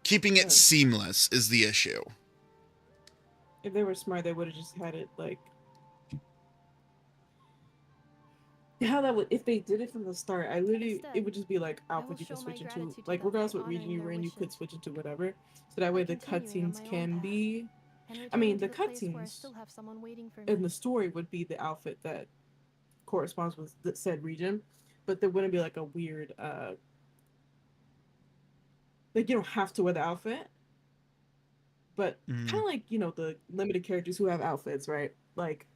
Keeping it seamless is the issue. If they were smart, they would have just had it like how that would. If they did it from the start, it would just be like outfit you can switch into, like regardless what region you were in, you could switch into whatever. So that way the cutscenes can be. I mean, the cutscenes in the story would be the outfit that corresponds with the said region, but there wouldn't be like a weird like you don't have to wear the outfit, but kind of like, you know, the limited characters who have outfits, right? Like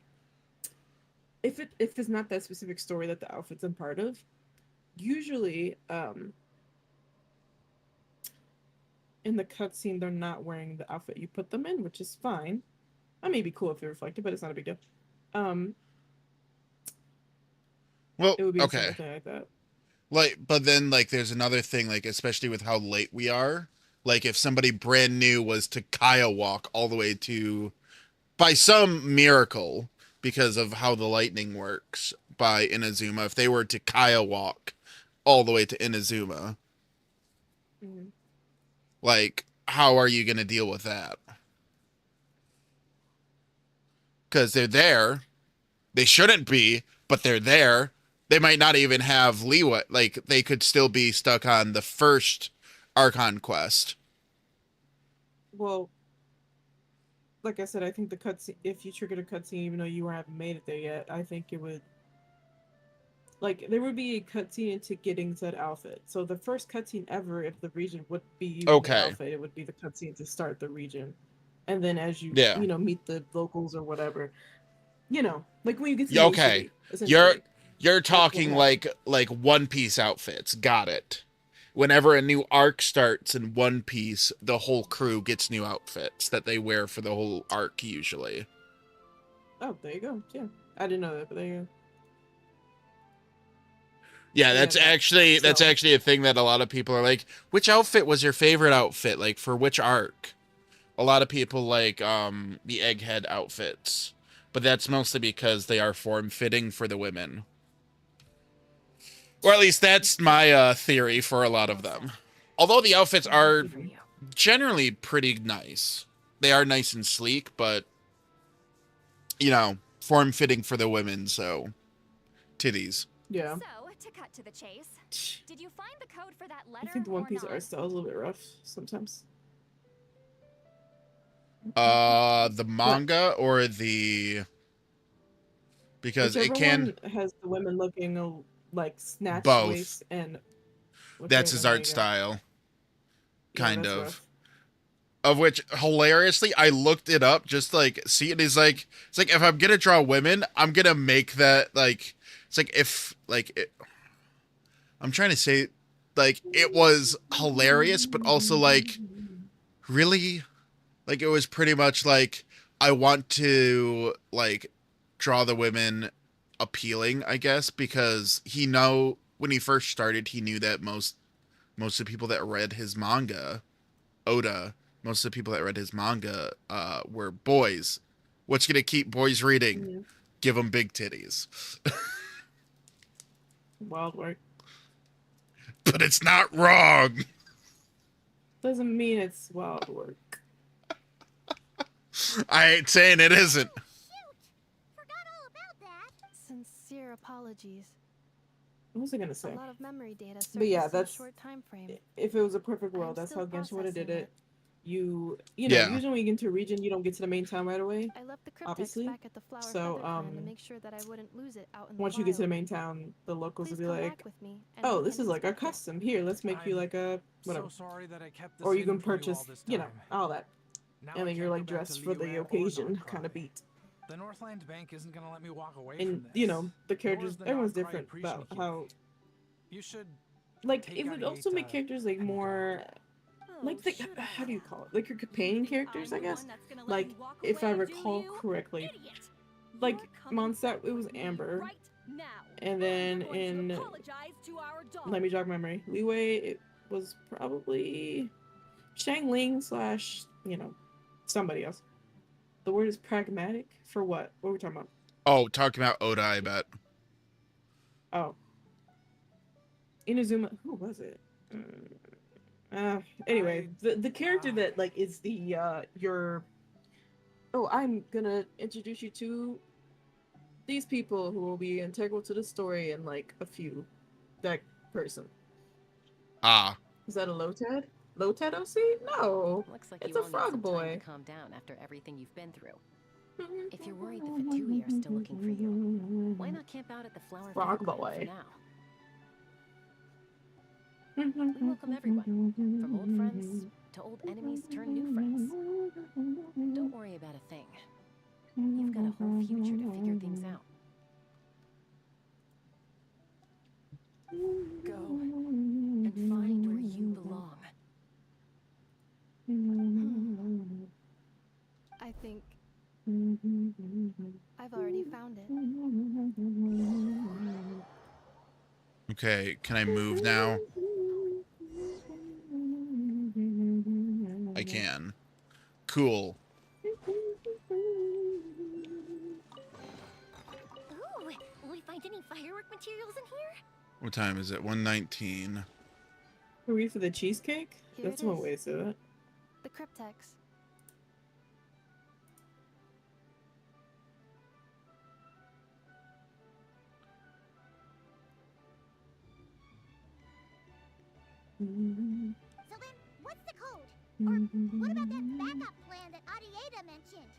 if it's not that specific story that the outfit's in part of, usually in the cutscene they're not wearing the outfit you put them in, which is fine. That may be cool if they reflect it, but it's not a big deal. Well, it would be okay. something like that. Like, but then, like, there's another thing, like, especially with how late we are. Like, if somebody brand new was to Kaya walk all the way to, by some miracle, because of how the lightning works by Inazuma, if they were to Kaya walk all the way to Inazuma, like, how are you going to deal with that? Because they're there. They shouldn't be, but they're there. They might not even have Liyue. Like, they could still be stuck on the first Archon quest. Well, like I said, I think the cutscene, if you triggered a cutscene even though you haven't made it there yet, I think it would... Like, there would be a cutscene into getting said outfit. So the first cutscene ever, if the region would be using the outfit, it would be the cutscene to start the region. And then as you, you know, meet the locals or whatever, you know, like when you get to the okay, you're talking like One Piece outfits. Got it. Whenever a new arc starts in One Piece, the whole crew gets new outfits that they wear for the whole arc usually. Oh, there you go. Yeah, I didn't know that, but there you go. Yeah, that's actually a thing that a lot of people are like, which outfit was your favorite outfit, like for which arc? A lot of people like the egghead outfits, but that's mostly because they are form-fitting for the women. Or at least that's my theory for a lot of them. Although the outfits are generally pretty nice. They are nice and sleek, but, you know, form-fitting for the women, so titties. Yeah. So, to cut to the chase, did you find the code for that letter? I think the One Piece art style is a little bit rough sometimes. The manga or the... Because whichever it can... one has the women looking like snatched both. Waist and... That's his art style. Kind of. Rough. of which hilariously I looked it up just like see it is like it's like if I'm gonna draw women, I'm gonna make that like it's like if like it, I'm trying to say like it was hilarious, but also like really like it was pretty much like I want to like draw the women appealing, I guess, because he know when he first started, he knew that most of the people that read his manga, Oda, most of the people that read his manga were boys. What's gonna keep boys reading? Yeah. Give them big titties. Wild work. But it's not wrong. Doesn't mean it's wild work. I ain't saying it isn't. Sincere apologies. What was I gonna say? A lot of memory data But yeah, surfaced in a that's short time frame. if it was a perfect world, that's how Genshin would have did it. You know, usually when you get into a region, you don't get to the main town right away. I left the cryptex Obviously. back at the flower So feather to make sure that I wouldn't lose it out in the once you get to the wild. main town, the locals Please will be come like, back with me, and "Oh, we this can is like a inspect it." custom. Here, let's make you like a whatever." So sorry that I kept this Or you hidden can from you purchase, all this you know, time. all that. Now And I then you're can't like go back dressed to for the Liyue or occasion, Noctron. kind of beat. The Northland Bank isn't gonna let me walk away And from this. you know, the characters, the everyone's Noctri different about appreciate how. You should Like take it would also make characters like more. Like the, how do you call it? Like your companion characters, I guess. Like if I recall correctly, like Mondstadt, it was Amber, and then in let me jog my memory. Liyue, it was probably Shangling / you know somebody else. The word is pragmatic for what? What are we talking about? Oh, talking about Oda, I bet. Oh, Inazuma. Who was it? Anyway, the character that like is the your. Oh, I'm gonna introduce you to these people who will be integral to the story in like a few. That person. Ah. Is that a Lotad? Lotad OC? No. Looks like it's you a all need frog some boy. time to calm down after everything you've been through. If you're worried the Vtuber are still looking for you, why not camp out at the Flower Frog Fairground boy. for now? We welcome everyone, from old friends to old enemies turned new friends. Don't worry about a thing. You've got a whole future to figure things out. Go and find where you belong. I think I've already found it. Okay, can I move now? I can. Cool. Ooh, will we find any firework materials in here? What time is it? 1:19. Are we for the cheesecake? Here That's it one is. way to say that. The cryptex. So then, what's the code? Or what about that backup plan that Adieta mentioned?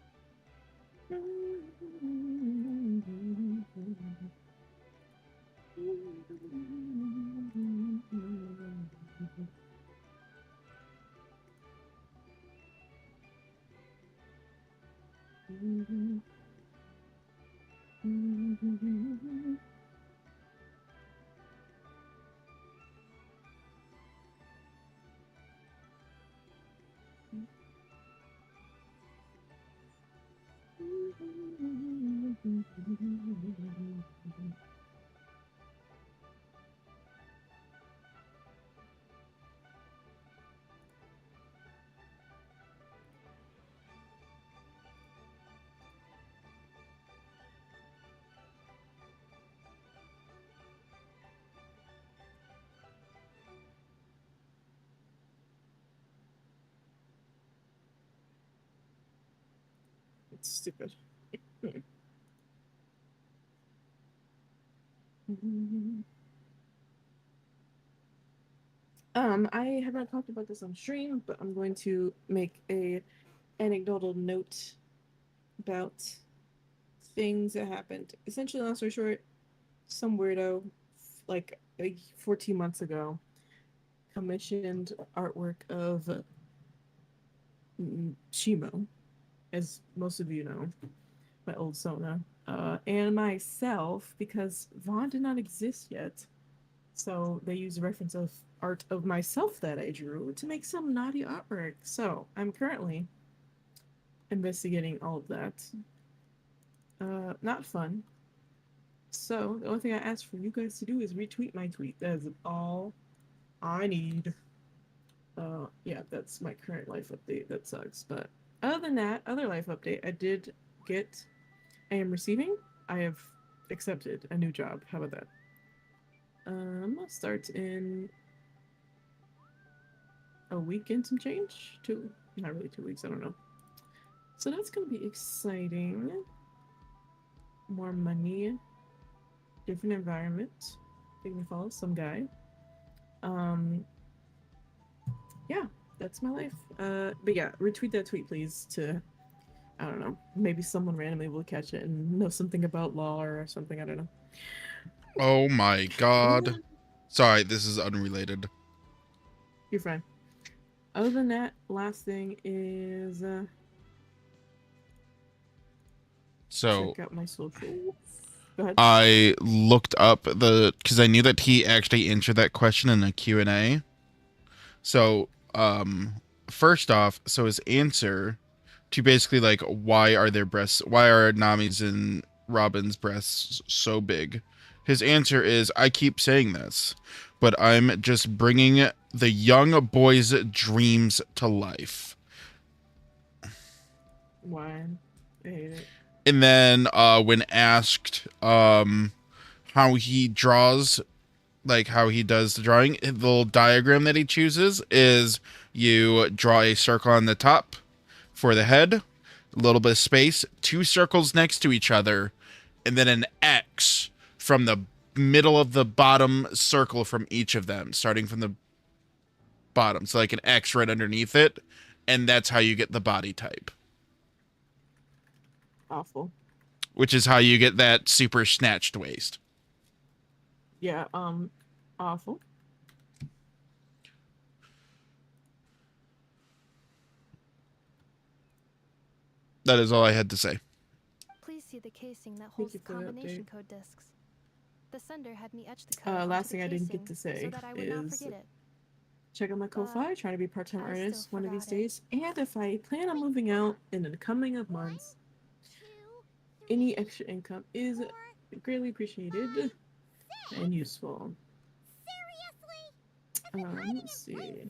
It's stupid. I have not talked about this on stream, but I'm going to make a anecdotal note about things that happened. Essentially, long story short, some weirdo, like 14 months ago, commissioned artwork of Shimo, as most of you know, my old Sona, and myself, because Vaughn did not exist yet. So they used a reference of art of myself that I drew to make some naughty artwork. So I'm currently investigating all of that. Not fun. So the only thing I ask for you guys to do is retweet my tweet. That is all I need. Yeah, that's my current life update. That sucks. But other than that, other life update, I am receiving, I have accepted a new job. How about that? Starts in a week and some change. Not really 2 weeks, I don't know. So that's gonna be exciting. More money, different environment. Take me follow some guy. Yeah, that's my life. But yeah, retweet that tweet, please, to, I don't know, maybe someone randomly will catch it and know something about law or something, I don't know. Oh my god. Sorry, this is unrelated. You're fine. Other than that, last thing is, so check out my socials. Go ahead. I looked up because I knew that he actually answered that question in a Q&A. So, first off, so his answer to basically like, why are Nami's and Robin's breasts so big? His answer is, I keep saying this, but I'm just bringing the young boy's dreams to life. Why? I hate it. And then when asked how he draws, like how he does the drawing, the little diagram that he chooses is you draw a circle on the top for the head, a little bit of space, 2 circles next to each other, and then an X from the middle of the bottom circle from each of them, starting from the bottom. So like an X right underneath it, and that's how you get the body type. Awful. Which is how you get that super snatched waist. Yeah, awful. That is all I had to say. Please see the casing that holds the combination code discs. The sender had me etch the code. Last thing I didn't get to say is check out my Ko-Fi, trying to be a part-time artist one of these days. And if I plan on moving out in the coming of months, any extra income is greatly appreciated and useful. Let's see.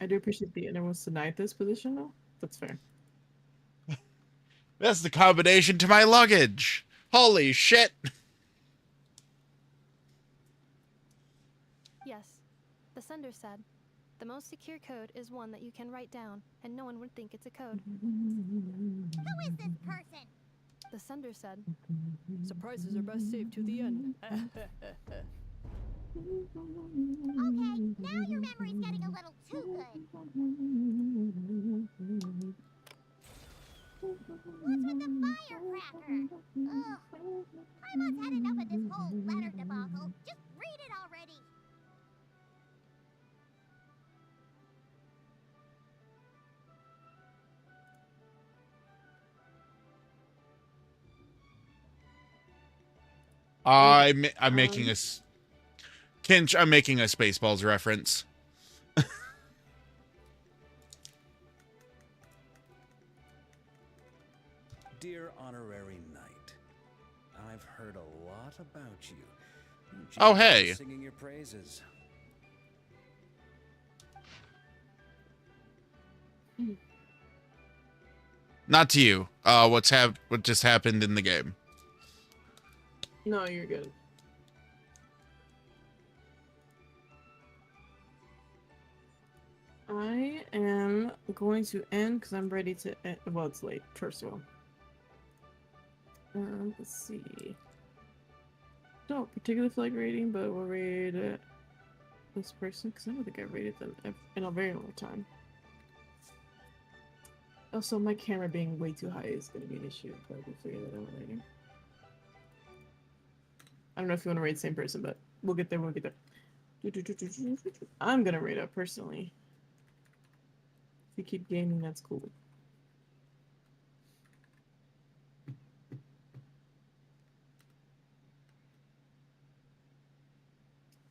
I do appreciate the everyone's denied this position, though. That's fair. That's the combination to my luggage. Holy shit. Yes. The sender said, the most secure code is one that you can write down, and no one would think it's a code. Who is this person? The sender said, surprises are best saved to the end. Okay, now your memory's getting a little too good. What's with the firecracker? Ugh. Paimon's had enough of this whole letter debacle. Just read it already. I'm making a Kinch, I'm making a Spaceballs reference. Dear Honorary Knight, I've heard a lot about you. Oh, hey. Singing your praises. Not to you. What just happened in the game? No, you're good. I am going to end because I'm ready to end. Well, it's late, first of all. Let's see. Don't particularly feel like rating, but we'll raid this person because I don't think I've rated them in a very long time. Also, my camera being way too high is going to be an issue, but we'll figure that out later. I don't know if you want to raid the same person, but we'll get there when we get there. I'm going to raid up personally. you keep gaming, that's cool.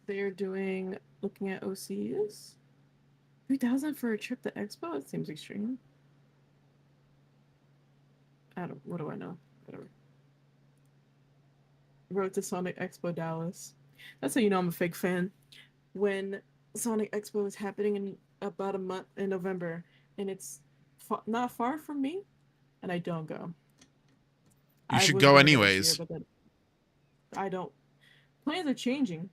They're looking at OCs. 3,000 for a trip to Expo? It seems extreme. What do I know? Whatever. Road to Sonic Expo Dallas. That's how you know I'm a fake fan. When Sonic Expo is happening in about a month in November, and it's not far from me, and I don't go. You should go anyways. Year, but I don't. Plans are changing.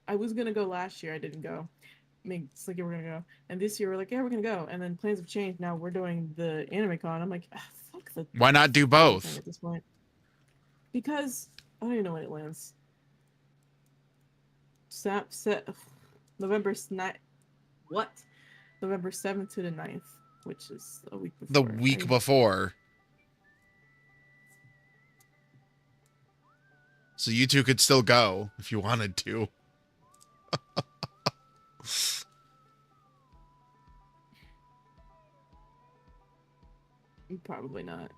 I was gonna go last year. I didn't go. I mean, it's like, yeah, we're gonna go. And this year we're like, yeah, we're gonna go. And then plans have changed. Now we're doing the anime con. I'm like, fuck the. Why not do both? At this point. Because I don't even know when it lands. November 9th. What? November 7th to the 9th, which is a week before. The week before. So you two could still go if you wanted to. Probably not.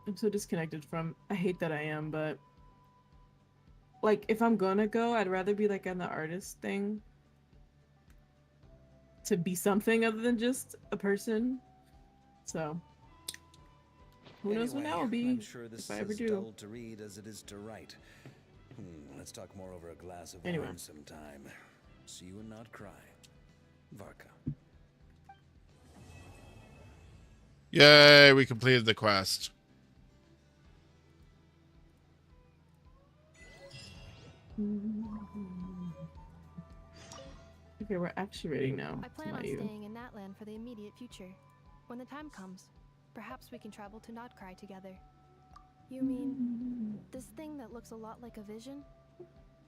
I'm so disconnected from. I hate that I am, but like if I'm gonna go, I'd rather be like on the artist thing. To be something other than just a person. So who knows when that will be? I'm sure this if I is ever as do. dull to read as it is to write. Let's talk more over a glass of wine sometime. See you and not cry. Varka. Yay, we completed the quest. Okay, we're actually ready now. I plan on staying in Natland for the immediate future. When the time comes, perhaps we can travel to Notcry together. You mean this thing that looks a lot like a vision?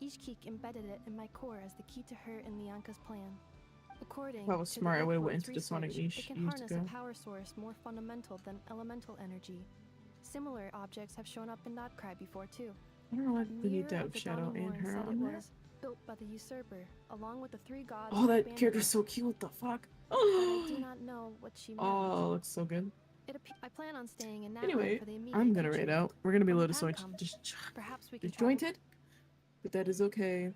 Ishkik embedded it in my core as the key to her and Nyanka's plan. According if I was to smart, I would have went Oakland's into the Sonic research, niche. it can harness a power source more fundamental than elemental energy. Similar objects have shown up in Notcry before too. I don't know what we need to Mirror have of the Shadow Dawning and Horn her said on it there. was built by the usurper, along with the three gods. Oh, who that abandoned character's us. so cute. What the fuck? But I do not know what she meant. Oh, looks so good. I plan on staying in Natland Anyway, for the immediate I'm gonna future. rate out. We're gonna be a When little the time so comes, perhaps we can travel. disjointed, but that is okay.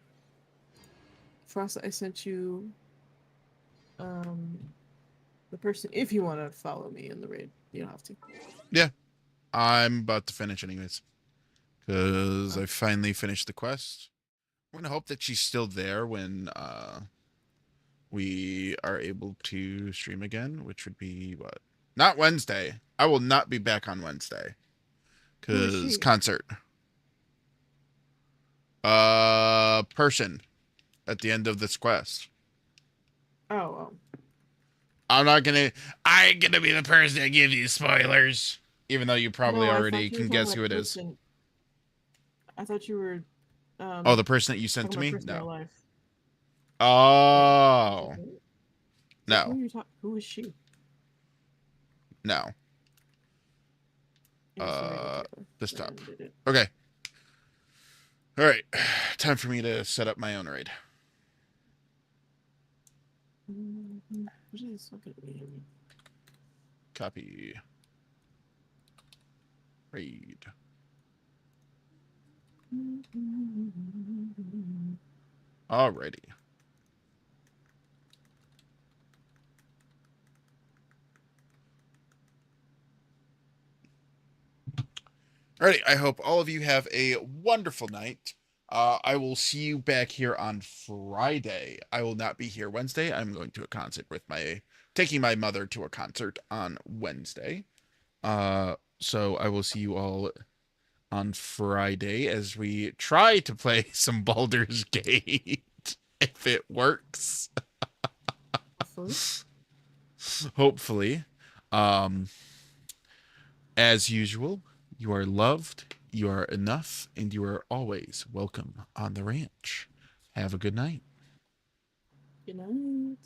Frost, I sent you the person if you want to follow me in the raid. You don't have to. Yeah, I'm about to finish anyways, because I finally finished the quest. We're gonna hope that she's still there when we are able to stream again, which would be what? Not Wednesday. I will not be back on Wednesday because concert. Person at the end of this quest. Oh. I ain't gonna be the person that gives you spoilers, even though you probably already can guess who it is. I thought you were. Oh, the person that you sent to me? No. Life. Oh. No. Who is she? No. This top. Okay. All right. Time for me to set up my own raid. What is fucking name? Copy. Raid. Alrighty. Alrighty, I hope all of you have a wonderful night. I will see you back here on Friday. I will not be here Wednesday. I'm going to a concert with taking my mother to a concert on Wednesday. So I will see you all on Friday as we try to play some Baldur's Gate, if it works. Hopefully. As usual, you are loved, you are enough, and you are always welcome on the ranch. Have a good night. Good night.